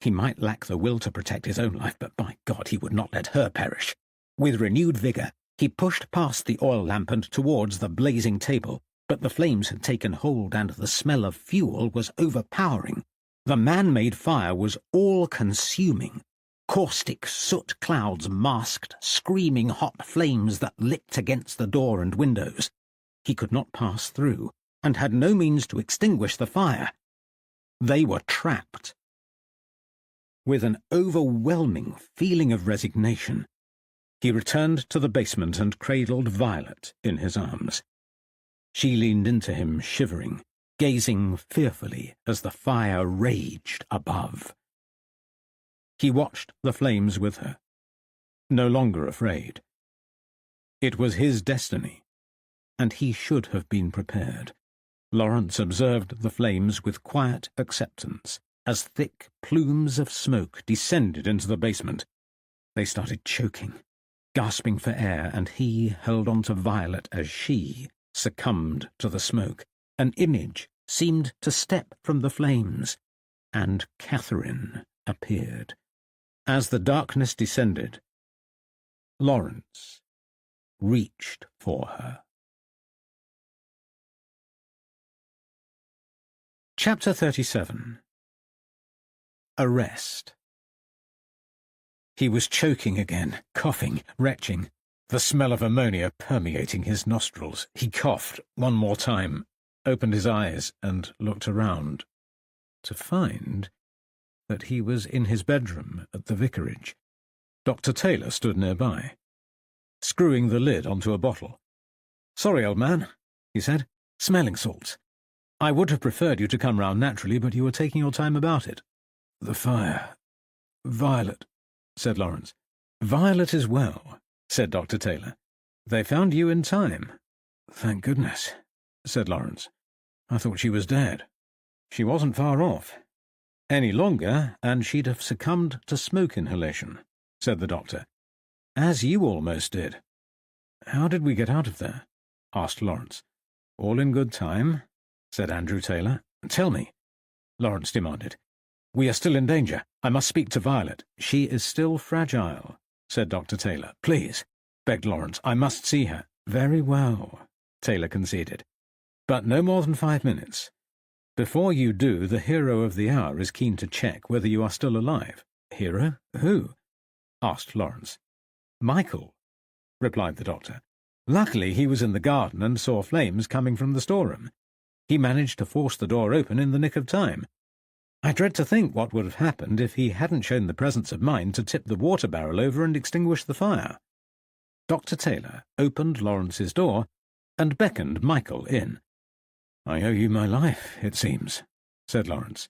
He might lack the will to protect his own life, but by God he would not let her perish. With renewed vigour, he pushed past the oil lamp and towards the blazing table, but the flames had taken hold and the smell of fuel was overpowering. The man-made fire was all-consuming. Caustic soot clouds masked screaming hot flames that licked against the door and windows. He could not pass through, and had no means to extinguish the fire. They were trapped. With an overwhelming feeling of resignation, he returned to the basement and cradled Violet in his arms. She leaned into him, shivering, gazing fearfully as the fire raged above. He watched the flames with her, no longer afraid. It was his destiny, and he should have been prepared. Lawrence observed the flames with quiet acceptance as thick plumes of smoke descended into the basement. They started choking, gasping for air, and he held on to Violet as she succumbed to the smoke. An image seemed to step from the flames, and Catherine appeared. As the darkness descended, Lawrence reached for her. Chapter 37. Arrest. He was choking again, coughing, retching, the smell of ammonia permeating his nostrils. He coughed one more time, opened his eyes, and looked around, to find that he was in his bedroom at the vicarage. Dr. Taylor stood nearby, screwing the lid onto a bottle. "Sorry, old man," he said. "Smelling salts. I would have preferred you to come round naturally, but you were taking your time about it." "The fire. Violet," said Lawrence. "Violet is well," said Dr. Taylor. "They found you in time." "Thank goodness," said Lawrence. "I thought she was dead." "She wasn't far off. Any longer, and she'd have succumbed to smoke inhalation," said the doctor. "As you almost did." "How did we get out of there?" asked Lawrence. "All in good time," said Andrew Taylor. "Tell me," Lawrence demanded. "We are still in danger. I must speak to Violet." "She is still fragile," said Dr. Taylor. "Please," begged Lawrence, "I must see her." "Very well," Taylor conceded. "But no more than 5 minutes. Before you do, the hero of the hour is keen to check whether you are still alive." "Hero? Who?" asked Lawrence. "Michael," replied the doctor. "Luckily he was in the garden and saw flames coming from the storeroom. He managed to force the door open in the nick of time. I dread to think what would have happened if he hadn't shown the presence of mind to tip the water barrel over and extinguish the fire." Dr. Taylor opened Lawrence's door and beckoned Michael in. "I owe you my life, it seems," said Lawrence.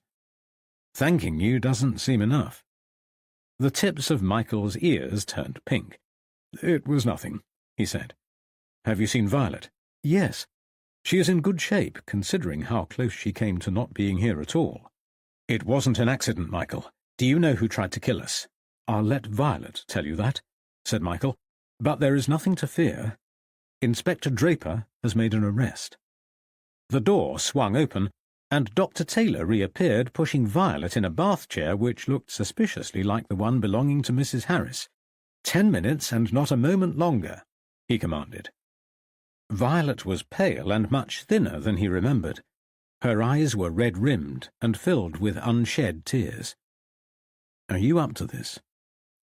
"Thanking you doesn't seem enough." The tips of Michael's ears turned pink. "It was nothing," he said. "Have you seen Violet?" "Yes. She is in good shape, considering how close she came to not being here at all." "It wasn't an accident, Michael. Do you know who tried to kill us?" "I'll let Violet tell you that," said Michael. "But there is nothing to fear. Inspector Draper has made an arrest." The door swung open, and Dr. Taylor reappeared, pushing Violet in a bath chair which looked suspiciously like the one belonging to Mrs. Harris. 10 minutes and not a moment longer," he commanded. Violet was pale and much thinner than he remembered. Her eyes were red-rimmed and filled with unshed tears. "Are you up to this?"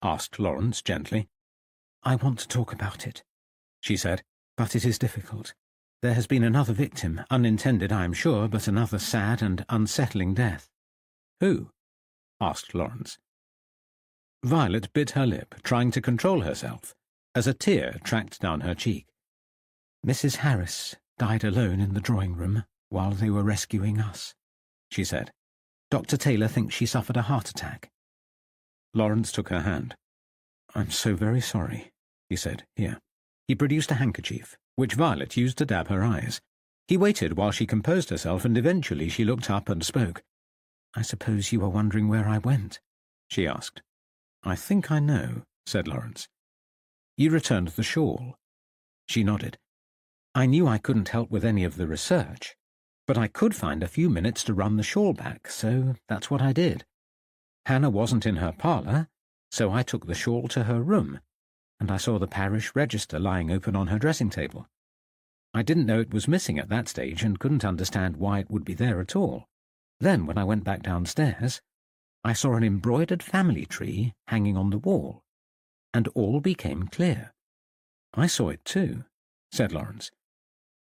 asked Lawrence gently. "I want to talk about it," she said, "but it is difficult. There has been another victim, unintended, I am sure, but another sad and unsettling death." "Who?" asked Lawrence. Violet bit her lip, trying to control herself, as a tear tracked down her cheek. "Mrs. Harris died alone in the drawing-room while they were rescuing us," she said. "Dr. Taylor thinks she suffered a heart attack." Lawrence took her hand. "I'm so very sorry," he said. "Here." He produced a handkerchief, which Violet used to dab her eyes. He waited while she composed herself, and eventually she looked up and spoke. "I suppose you are wondering where I went?" she asked. "I think I know," said Lawrence. "You returned the shawl." She nodded. "I knew I couldn't help with any of the research. But I could find a few minutes to run the shawl back, so that's what I did. Hannah wasn't in her parlour, so I took the shawl to her room, and I saw the parish register lying open on her dressing table. I didn't know it was missing at that stage and couldn't understand why it would be there at all. Then, when I went back downstairs, I saw an embroidered family tree hanging on the wall, and all became clear. "I saw it too," said Lawrence,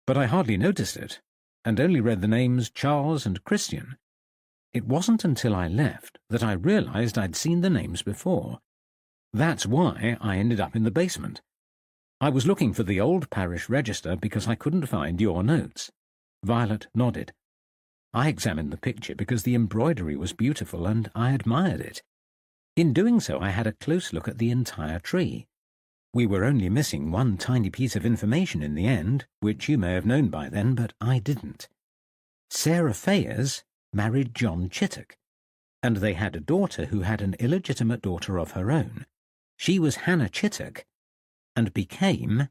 "but I hardly noticed it, and only read the names Charles and Christian. It wasn't until I left that I realized I'd seen the names before. That's why I ended up in the basement. I was looking for the old parish register because I couldn't find your notes." Violet nodded. "I examined the picture because the embroidery was beautiful and I admired it. In doing so, I had a close look at the entire tree. We were only missing one tiny piece of information in the end, which you may have known by then, but I didn't. Sarah Fayers married John Chittock, and they had a daughter who had an illegitimate daughter of her own. She was Hannah Chittock, and became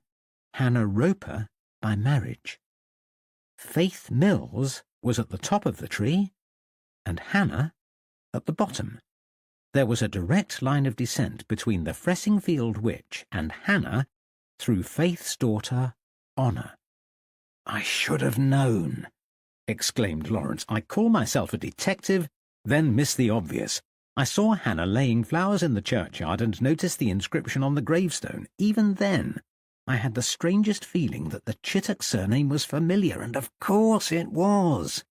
Hannah Roper by marriage. Faith Mills was at the top of the tree, and Hannah at the bottom. There was a direct line of descent between the Fressingfield Witch and Hannah through Faith's daughter, Honor." "I should have known," exclaimed Lawrence. "I call myself a detective, then miss the obvious. I saw Hannah laying flowers in the churchyard and noticed the inscription on the gravestone. Even then, I had the strangest feeling that the Chittock surname was familiar, and of course it was."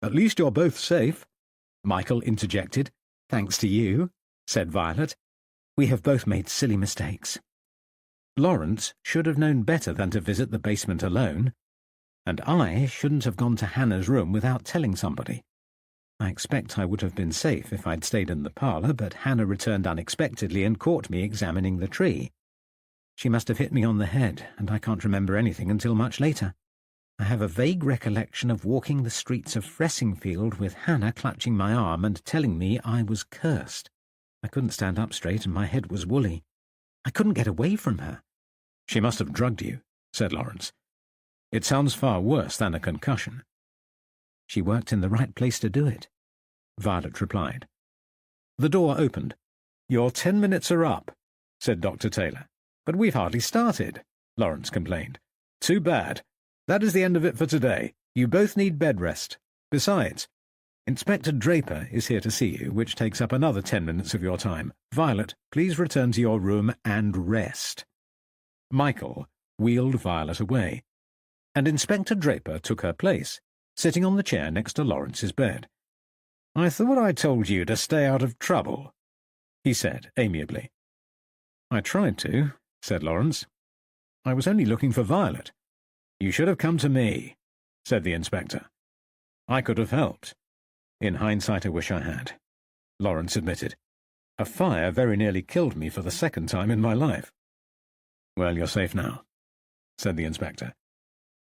"At least you're both safe," Michael interjected. "Thanks to you," said Violet. "We have both made silly mistakes." Lawrence should have known better than to visit the basement alone, and I shouldn't have gone to Hannah's room without telling somebody. I expect I would have been safe if I'd stayed in the parlour, but Hannah returned unexpectedly and caught me examining the tree. She must have hit me on the head, and I can't remember anything until much later. I have a vague recollection of walking the streets of Fressingfield with Hannah clutching my arm and telling me I was cursed. I couldn't stand up straight and my head was woolly. I couldn't get away from her. "She must have drugged you," said Lawrence. "It sounds far worse than a concussion." "She worked in the right place to do it," Violet replied. The door opened. "Your 10 minutes are up," said Dr. Taylor. "But we've hardly started," Lawrence complained. "Too bad. That is the end of it for today. You both need bed rest. Besides, Inspector Draper is here to see you, which takes up another 10 minutes of your time. Violet, please return to your room and rest." Michael wheeled Violet away, and Inspector Draper took her place, sitting on the chair next to Lawrence's bed. "I thought I told you to stay out of trouble," he said amiably. "I tried to," said Lawrence. "I was only looking for Violet." "You should have come to me," said the inspector. "I could have helped. In hindsight, I wish I had," Lawrence admitted. "A fire very nearly killed me for the second time in my life." "Well, you're safe now," said the inspector.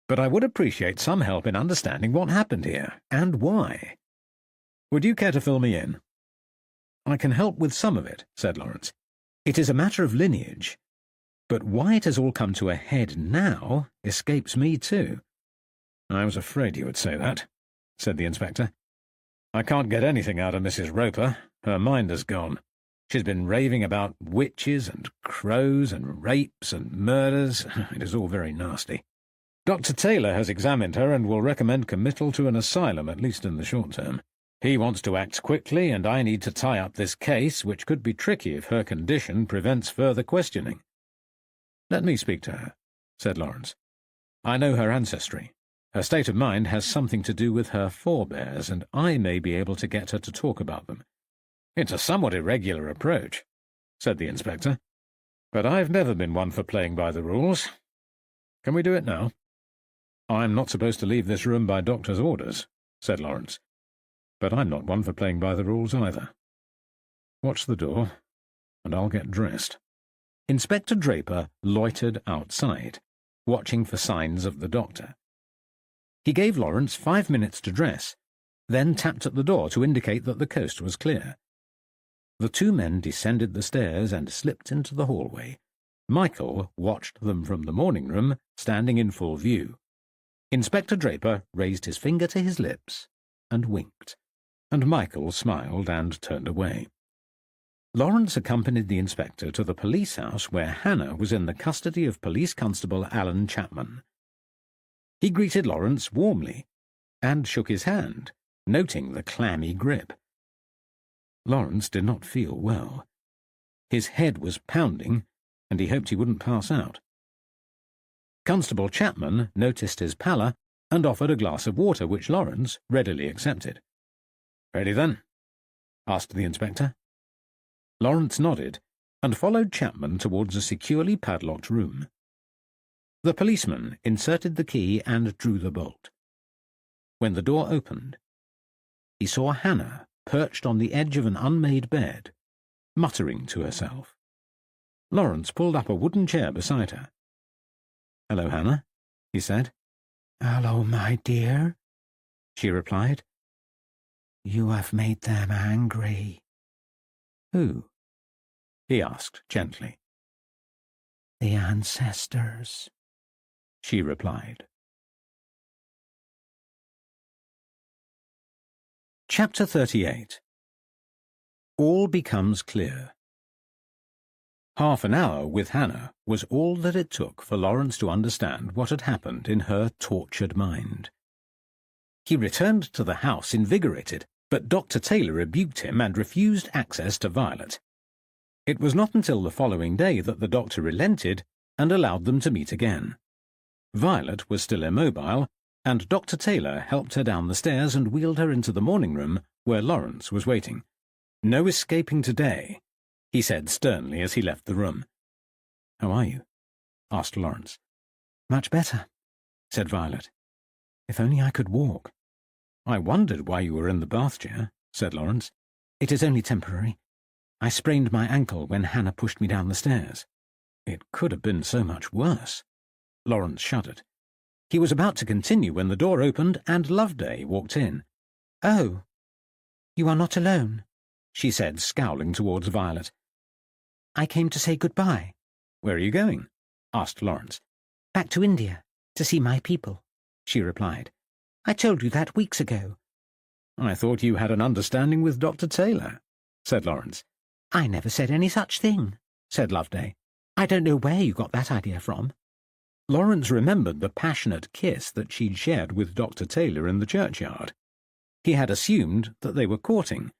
"But I would appreciate some help in understanding what happened here, and why. Would you care to fill me in?" "I can help with some of it," said Lawrence. "It is a matter of lineage, but why it has all come to a head now escapes me too." "I was afraid you would say that," said the inspector. "I can't get anything out of Mrs. Roper. Her mind has gone. She's been raving about witches and crows and rapes and murders. It is all very nasty. Dr. Taylor has examined her and will recommend committal to an asylum, at least in the short term. He wants to act quickly, and I need to tie up this case, which could be tricky if her condition prevents further questioning." "Let me speak to her," said Lawrence. "I know her ancestry. Her state of mind has something to do with her forebears, and I may be able to get her to talk about them." "It's a somewhat irregular approach," said the inspector, "but I've never been one for playing by the rules. Can we do it now?" "I'm not supposed to leave this room by doctor's orders," said Lawrence, "but I'm not one for playing by the rules either. Watch the door, and I'll get dressed." Inspector Draper loitered outside, watching for signs of the doctor. He gave Lawrence 5 minutes to dress, then tapped at the door to indicate that the coast was clear. The two men descended the stairs and slipped into the hallway. Michael watched them from the morning room, standing in full view. Inspector Draper raised his finger to his lips and winked, and Michael smiled and turned away. Lawrence accompanied the inspector to the police house where Hannah was in the custody of Police Constable Alan Chapman. He greeted Lawrence warmly and shook his hand, noting the clammy grip. Lawrence did not feel well. His head was pounding, and he hoped he wouldn't pass out. Constable Chapman noticed his pallor and offered a glass of water, which Lawrence readily accepted. "Ready, then?" asked the inspector. Lawrence nodded and followed Chapman towards a securely padlocked room. The policeman inserted the key and drew the bolt. When the door opened, he saw Hannah perched on the edge of an unmade bed, muttering to herself. Lawrence pulled up a wooden chair beside her. "Hello, Hannah," he said. "Hello, my dear," she replied. "You have made them angry." "Who?" he asked gently. "The ancestors," she replied. Chapter 38. All becomes clear. Half an hour with Hannah was all that it took for Lawrence to understand what had happened in her tortured mind. He returned to the house invigorated, but Dr. Taylor rebuked him and refused access to Violet. It was not until the following day that the doctor relented and allowed them to meet again. Violet was still immobile, and Dr. Taylor helped her down the stairs and wheeled her into the morning room where Lawrence was waiting. "No escaping today," he said sternly as he left the room. "How are you?" asked Lawrence. "Much better," said Violet. "If only I could walk." "I wondered why you were in the bath chair," said Lawrence. "It is only temporary. I sprained my ankle when Hannah pushed me down the stairs." "It could have been so much worse." Lawrence shuddered. He was about to continue when the door opened and Loveday walked in. "Oh, you are not alone," she said, scowling towards Violet. "I came to say goodbye." "Where are you going?" asked Lawrence. "Back to India, to see my people," she replied. "I told you that weeks ago." "I thought you had an understanding with Dr. Taylor," said Lawrence. "I never said any such thing," said Loveday. "I don't know where you got that idea from." Lawrence remembered the passionate kiss that she'd shared with Dr. Taylor in the churchyard. He had assumed that they were courting.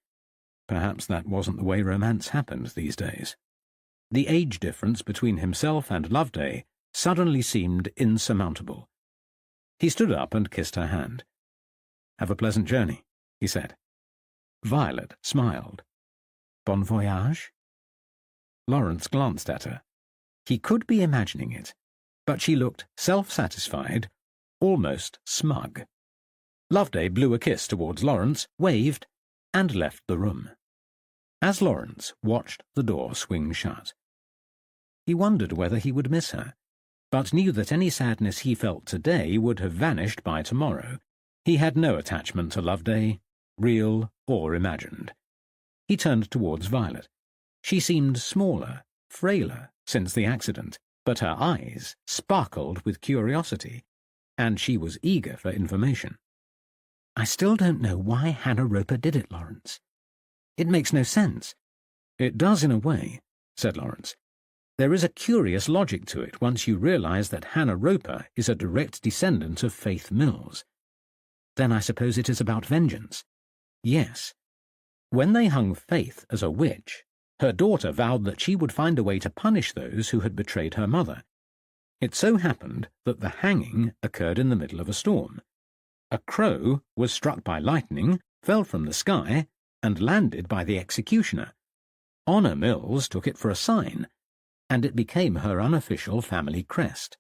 Perhaps that wasn't the way romance happened these days. The age difference between himself and Loveday suddenly seemed insurmountable. He stood up and kissed her hand. "Have a pleasant journey," he said. Violet smiled. "Bon voyage?" Lawrence glanced at her. He could be imagining it, but she looked self-satisfied, almost smug. Loveday blew a kiss towards Lawrence, waved, and left the room. As Lawrence watched the door swing shut, he wondered whether he would miss her, but knew that any sadness he felt today would have vanished by tomorrow. He had no attachment to Loveday, real or imagined. He turned towards Violet. She seemed smaller, frailer since the accident, but her eyes sparkled with curiosity, and she was eager for information. "I still don't know why Hannah Roper did it, Lawrence. It makes no sense." "It does in a way," said Lawrence. "There is a curious logic to it once you realize that Hannah Roper is a direct descendant of Faith Mills." "Then I suppose it is about vengeance." "Yes. When they hung Faith as a witch, her daughter vowed that she would find a way to punish those who had betrayed her mother. It so happened that the hanging occurred in the middle of a storm. A crow was struck by lightning, fell from the sky, and landed by the executioner. Honor Mills took it for a sign, and it became her unofficial family crest.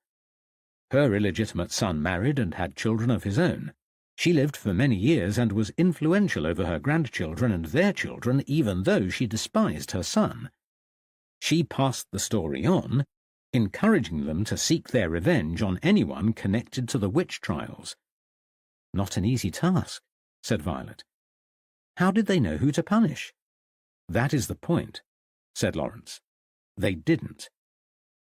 Her illegitimate son married and had children of his own. She lived for many years and was influential over her grandchildren and their children, even though she despised her son. She passed the story on, encouraging them to seek their revenge on anyone connected to the witch trials." "Not an easy task," said Violet. "How did they know who to punish?" "That is the point," said Lawrence. "They didn't.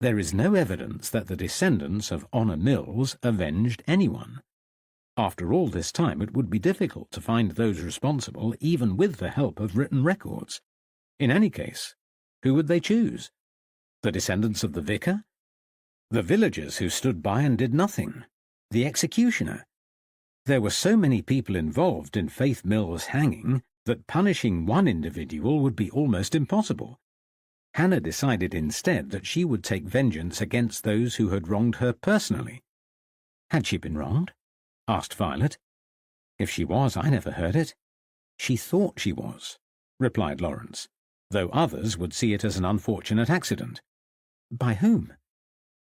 There is no evidence that the descendants of Honor Mills avenged anyone. After all this time, it would be difficult to find those responsible, even with the help of written records. In any case, who would they choose? The descendants of the vicar? The villagers who stood by and did nothing? The executioner? There were so many people involved in Faith Mill's hanging that punishing one individual would be almost impossible. Hannah decided instead that she would take vengeance against those who had wronged her personally. Had she been wronged? Asked Violet. If she was, I never heard it. She thought she was, replied Lawrence, though others would see it as an unfortunate accident. By whom?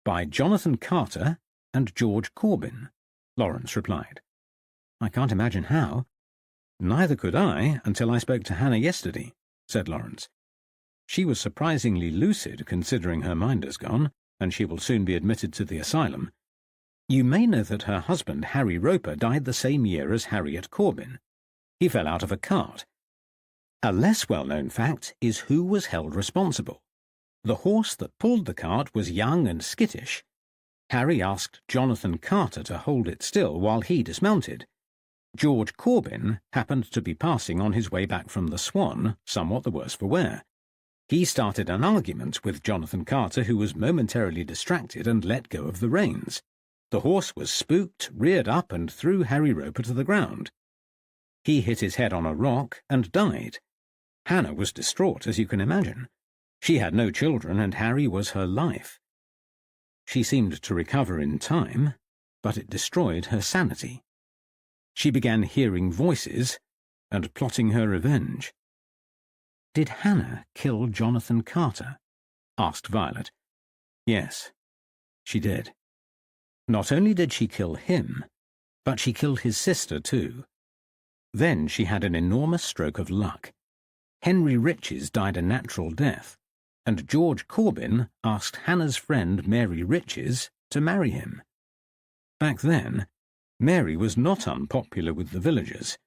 By Jonathan Carter and George Corbin, Lawrence replied. I can't imagine how. Neither could I until I spoke to Hannah yesterday, said Lawrence. She was surprisingly lucid considering her mind is gone, and she will soon be admitted to the asylum. You may know that her husband, Harry Roper, died the same year as Harriet Corbin. He fell out of a cart. A less well-known fact is who was held responsible. The horse that pulled the cart was young and skittish. Harry asked Jonathan Carter to hold it still while he dismounted. George Corbin happened to be passing on his way back from the Swan, somewhat the worse for wear. He started an argument with Jonathan Carter, who was momentarily distracted and let go of the reins. The horse was spooked, reared up, and threw Harry Roper to the ground. He hit his head on a rock and died. Hannah was distraught, as you can imagine. She had no children, and Harry was her life. She seemed to recover in time, but it destroyed her sanity. She began hearing voices and plotting her revenge. Did Hannah kill Jonathan Carter? Asked Violet. Yes, she did. Not only did she kill him, but she killed his sister too. Then she had an enormous stroke of luck. Henry Riches died a natural death, and George Corbin asked Hannah's friend Mary Riches to marry him. Back then, Mary was not unpopular with the villagers.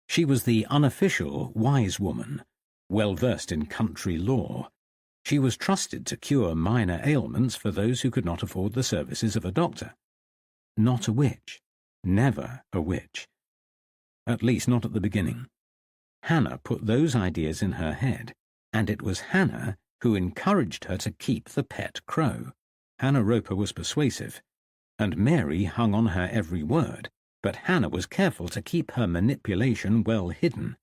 She was the unofficial wise woman, well-versed in country law. She was trusted to cure minor ailments for those who could not afford the services of a doctor. Not a witch. Never a witch. At least not at the beginning. Hannah put those ideas in her head, and it was Hannah who encouraged her to keep the pet crow. Hannah Roper was persuasive, and Mary hung on her every word, but Hannah was careful to keep her manipulation well hidden.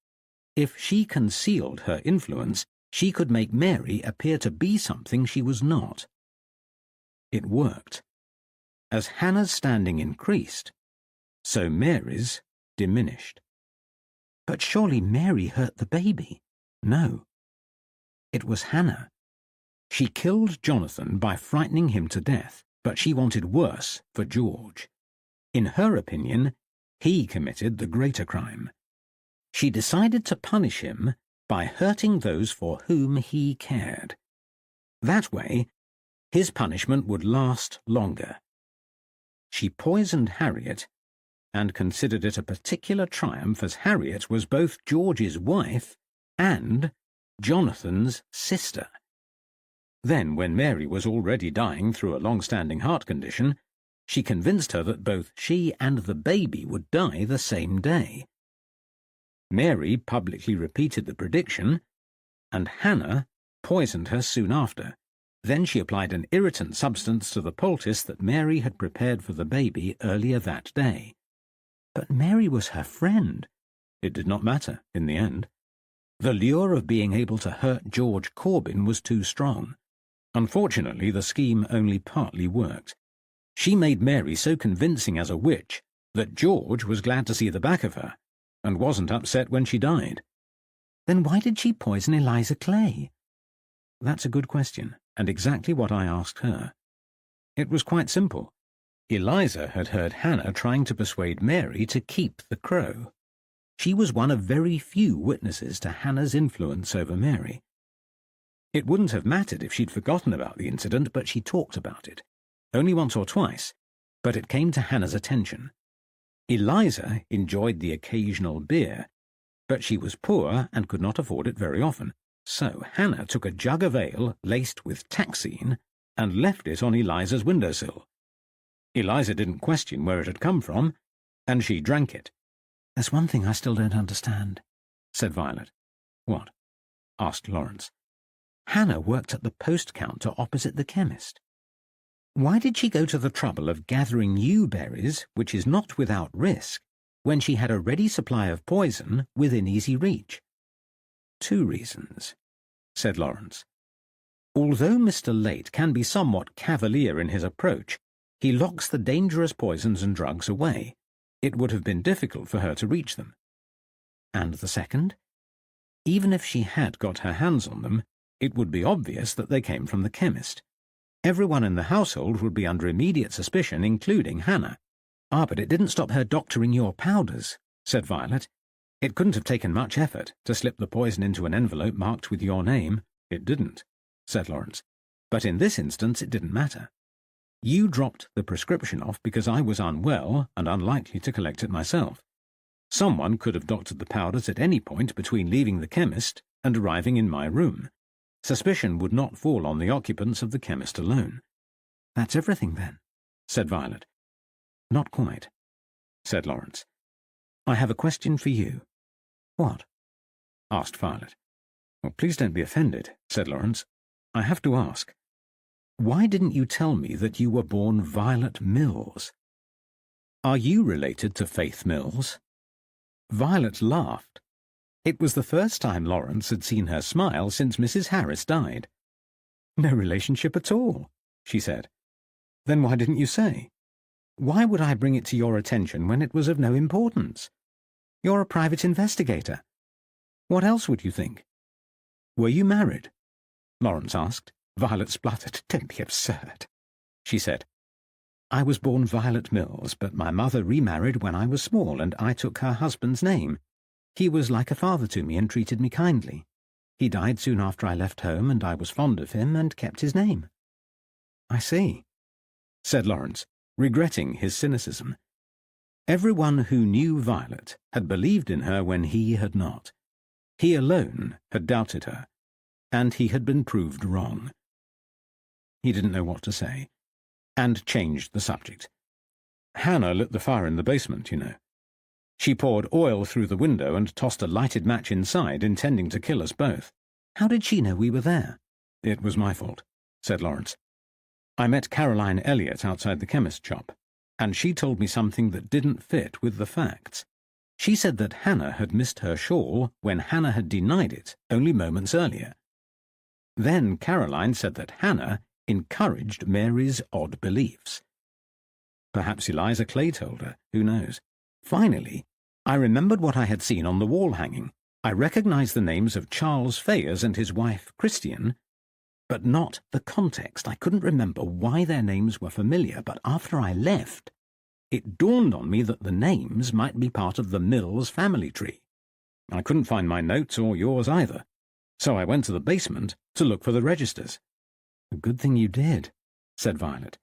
If she concealed her influence, she could make Mary appear to be something she was not. It worked. As Hannah's standing increased, so Mary's diminished. But surely Mary hurt the baby. No. It was Hannah. She killed Jonathan by frightening him to death, but she wanted worse for George. In her opinion, he committed the greater crime. She decided to punish him by hurting those for whom he cared. That way, his punishment would last longer. She poisoned Harriet and considered it a particular triumph, as Harriet was both George's wife and Jonathan's sister. Then, when Mary was already dying through a long-standing heart condition, she convinced her that both she and the baby would die the same day. Mary publicly repeated the prediction, and Hannah poisoned her soon after. Then she applied an irritant substance to the poultice that Mary had prepared for the baby earlier that day. But Mary was her friend. It did not matter, in the end. The lure of being able to hurt George Corbin was too strong. Unfortunately, the scheme only partly worked. She made Mary so convincing as a witch that George was glad to see the back of her, and wasn't upset when she died. Then why did she poison Eliza Clay? That's a good question, and exactly what I asked her. It was quite simple. Eliza had heard Hannah trying to persuade Mary to keep the crow. She was one of very few witnesses to Hannah's influence over Mary. It wouldn't have mattered if she'd forgotten about the incident, but she talked about it. Only once or twice, but it came to Hannah's attention. Eliza enjoyed the occasional beer, but she was poor and could not afford it very often, so Hannah took a jug of ale laced with taxine and left it on Eliza's windowsill. Eliza didn't question where it had come from, and she drank it. "There's one thing I still don't understand," said Violet. "What?" asked Lawrence. "Hannah worked at the post counter opposite the chemist. Why did she go to the trouble of gathering new berries, which is not without risk, when she had a ready supply of poison within easy reach?" "Two reasons," said Lawrence. "Although Mr. Late can be somewhat cavalier in his approach, he locks the dangerous poisons and drugs away. It would have been difficult for her to reach them. And the second? Even if she had got her hands on them, it would be obvious that they came from the chemist. Everyone in the household would be under immediate suspicion, including Hannah." "Ah, but it didn't stop her doctoring your powders," said Violet. "It couldn't have taken much effort to slip the poison into an envelope marked with your name." "It didn't," said Lawrence. "But in this instance it didn't matter. You dropped the prescription off because I was unwell and unlikely to collect it myself. Someone could have doctored the powders at any point between leaving the chemist and arriving in my room. Suspicion would not fall on the occupants of the chemist alone." "That's everything, then," said Violet. "Not quite," said Lawrence. "I have a question for you." "What?" asked Violet. "Well, please don't be offended," said Lawrence. "I have to ask. Why didn't you tell me that you were born Violet Mills? Are you related to Faith Mills?" Violet laughed. It was the first time Lawrence had seen her smile since Mrs. Harris died. "No relationship at all," she said. "Then why didn't you say? Why would I bring it to your attention when it was of no importance? You're a private investigator. What else would you think?" "Were you married?" Lawrence asked. Violet spluttered. "Don't be absurd," she said. "I was born Violet Mills, but my mother remarried when I was small, and I took her husband's name. He was like a father to me and treated me kindly. He died soon after I left home, and I was fond of him and kept his name." "I see," said Lawrence, regretting his cynicism. Everyone who knew Violet had believed in her when he had not. He alone had doubted her, and he had been proved wrong. He didn't know what to say, and changed the subject. "Hannah lit the fire in the basement, you know. She poured oil through the window and tossed a lighted match inside, intending to kill us both." "How did she know we were there?" "It was my fault," said Lawrence. "I met Caroline Elliott outside the chemist shop, and she told me something that didn't fit with the facts. She said that Hannah had missed her shawl when Hannah had denied it only moments earlier. Then Caroline said that Hannah encouraged Mary's odd beliefs. Perhaps Eliza Clay told her, who knows. Finally, I remembered what I had seen on the wall hanging. I recognized the names of Charles Fayers and his wife, Christian, but not the context. I couldn't remember why their names were familiar, but after I left, it dawned on me that the names might be part of the Mills family tree. I couldn't find my notes or yours either, so I went to the basement to look for the registers." "A good thing you did," said Violet.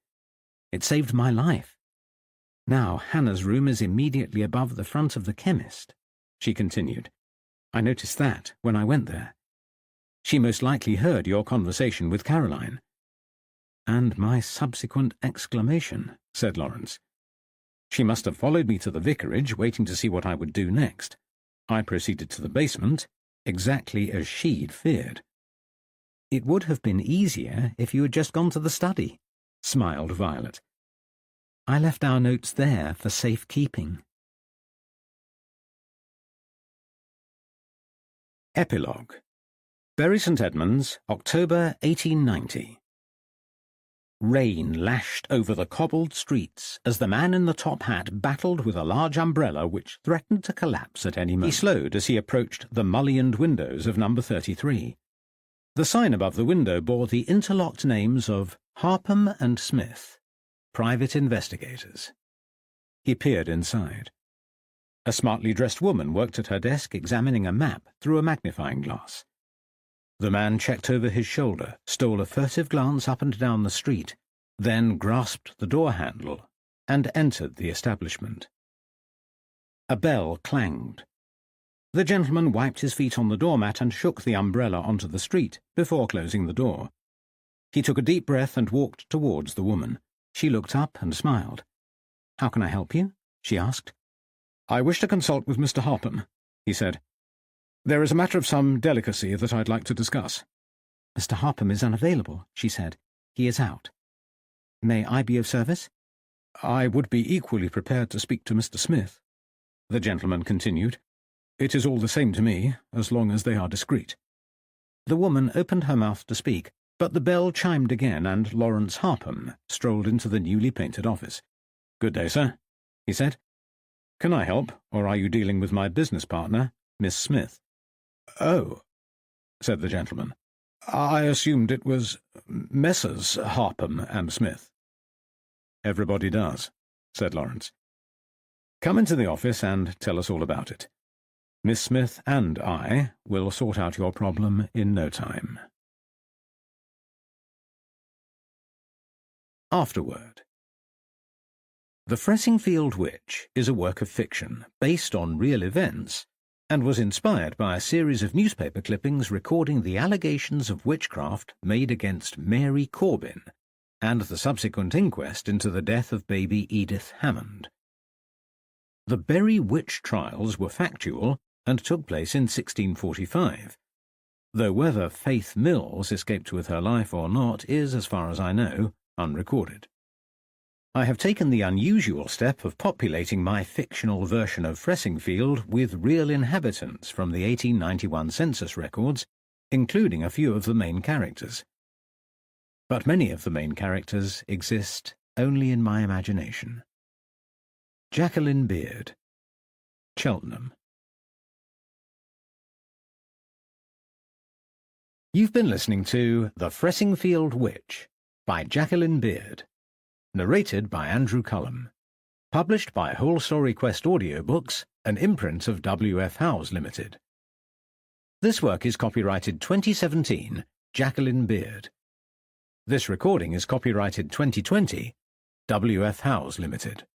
"It saved my life. Now, Hannah's room is immediately above the front of the chemist," she continued. "I noticed that when I went there. She most likely heard your conversation with Caroline." "And my subsequent exclamation," said Lawrence. "She must have followed me to the vicarage, waiting to see what I would do next. I proceeded to the basement, exactly as she'd feared." "It would have been easier if you had just gone to the study," smiled Violet. "I left our notes there for safekeeping." Epilogue. Bury St. Edmunds, October 1890. Rain lashed over the cobbled streets as the man in the top hat battled with a large umbrella which threatened to collapse at any moment. He slowed as he approached the mullioned windows of number 33. The sign above the window bore the interlocked names of Harpham and Smith, private investigators. He peered inside. A smartly dressed woman worked at her desk examining a map through a magnifying glass. The man checked over his shoulder, stole a furtive glance up and down the street, then grasped the door handle and entered the establishment. A bell clanged. The gentleman wiped his feet on the doormat and shook the umbrella onto the street before closing the door. He took a deep breath and walked towards the woman. She looked up and smiled. "How can I help you?" she asked. "I wish to consult with Mr. Harpham," he said. "There is a matter of some delicacy that I'd like to discuss." "Mr. Harpham is unavailable," she said. "He is out. May I be of service?" "I would be equally prepared to speak to Mr. Smith," the gentleman continued. "It is all the same to me, as long as they are discreet." The woman opened her mouth to speak, but the bell chimed again, and Lawrence Harpham strolled into the newly painted office. "Good day, sir," he said. "Can I help, or are you dealing with my business partner, Miss Smith?" "Oh," said the gentleman. "I assumed it was Messrs. Harpham and Smith." "Everybody does," said Lawrence. "Come into the office and tell us all about it. Miss Smith and I will sort out your problem in no time." Afterword. The Fressingfield Witch is a work of fiction based on real events and was inspired by a series of newspaper clippings recording the allegations of witchcraft made against Mary Corbin and the subsequent inquest into the death of baby Edith Hammond. The Bury witch trials were factual and took place in 1645, though whether Faith Mills escaped with her life or not is, as far as I know, unrecorded. I have taken the unusual step of populating my fictional version of Fressingfield with real inhabitants from the 1891 census records, including a few of the main characters. But many of the main characters exist only in my imagination. Jacqueline Beard, Cheltenham. You've been listening to The Fressingfield Witch by Jacqueline Beard, narrated by Andrew Cullum, published by Whole Story Quest Audiobooks, an imprint of W.F. Howes Limited. This work is copyrighted 2017, Jacqueline Beard. This recording is copyrighted 2020, W.F. Howes Limited.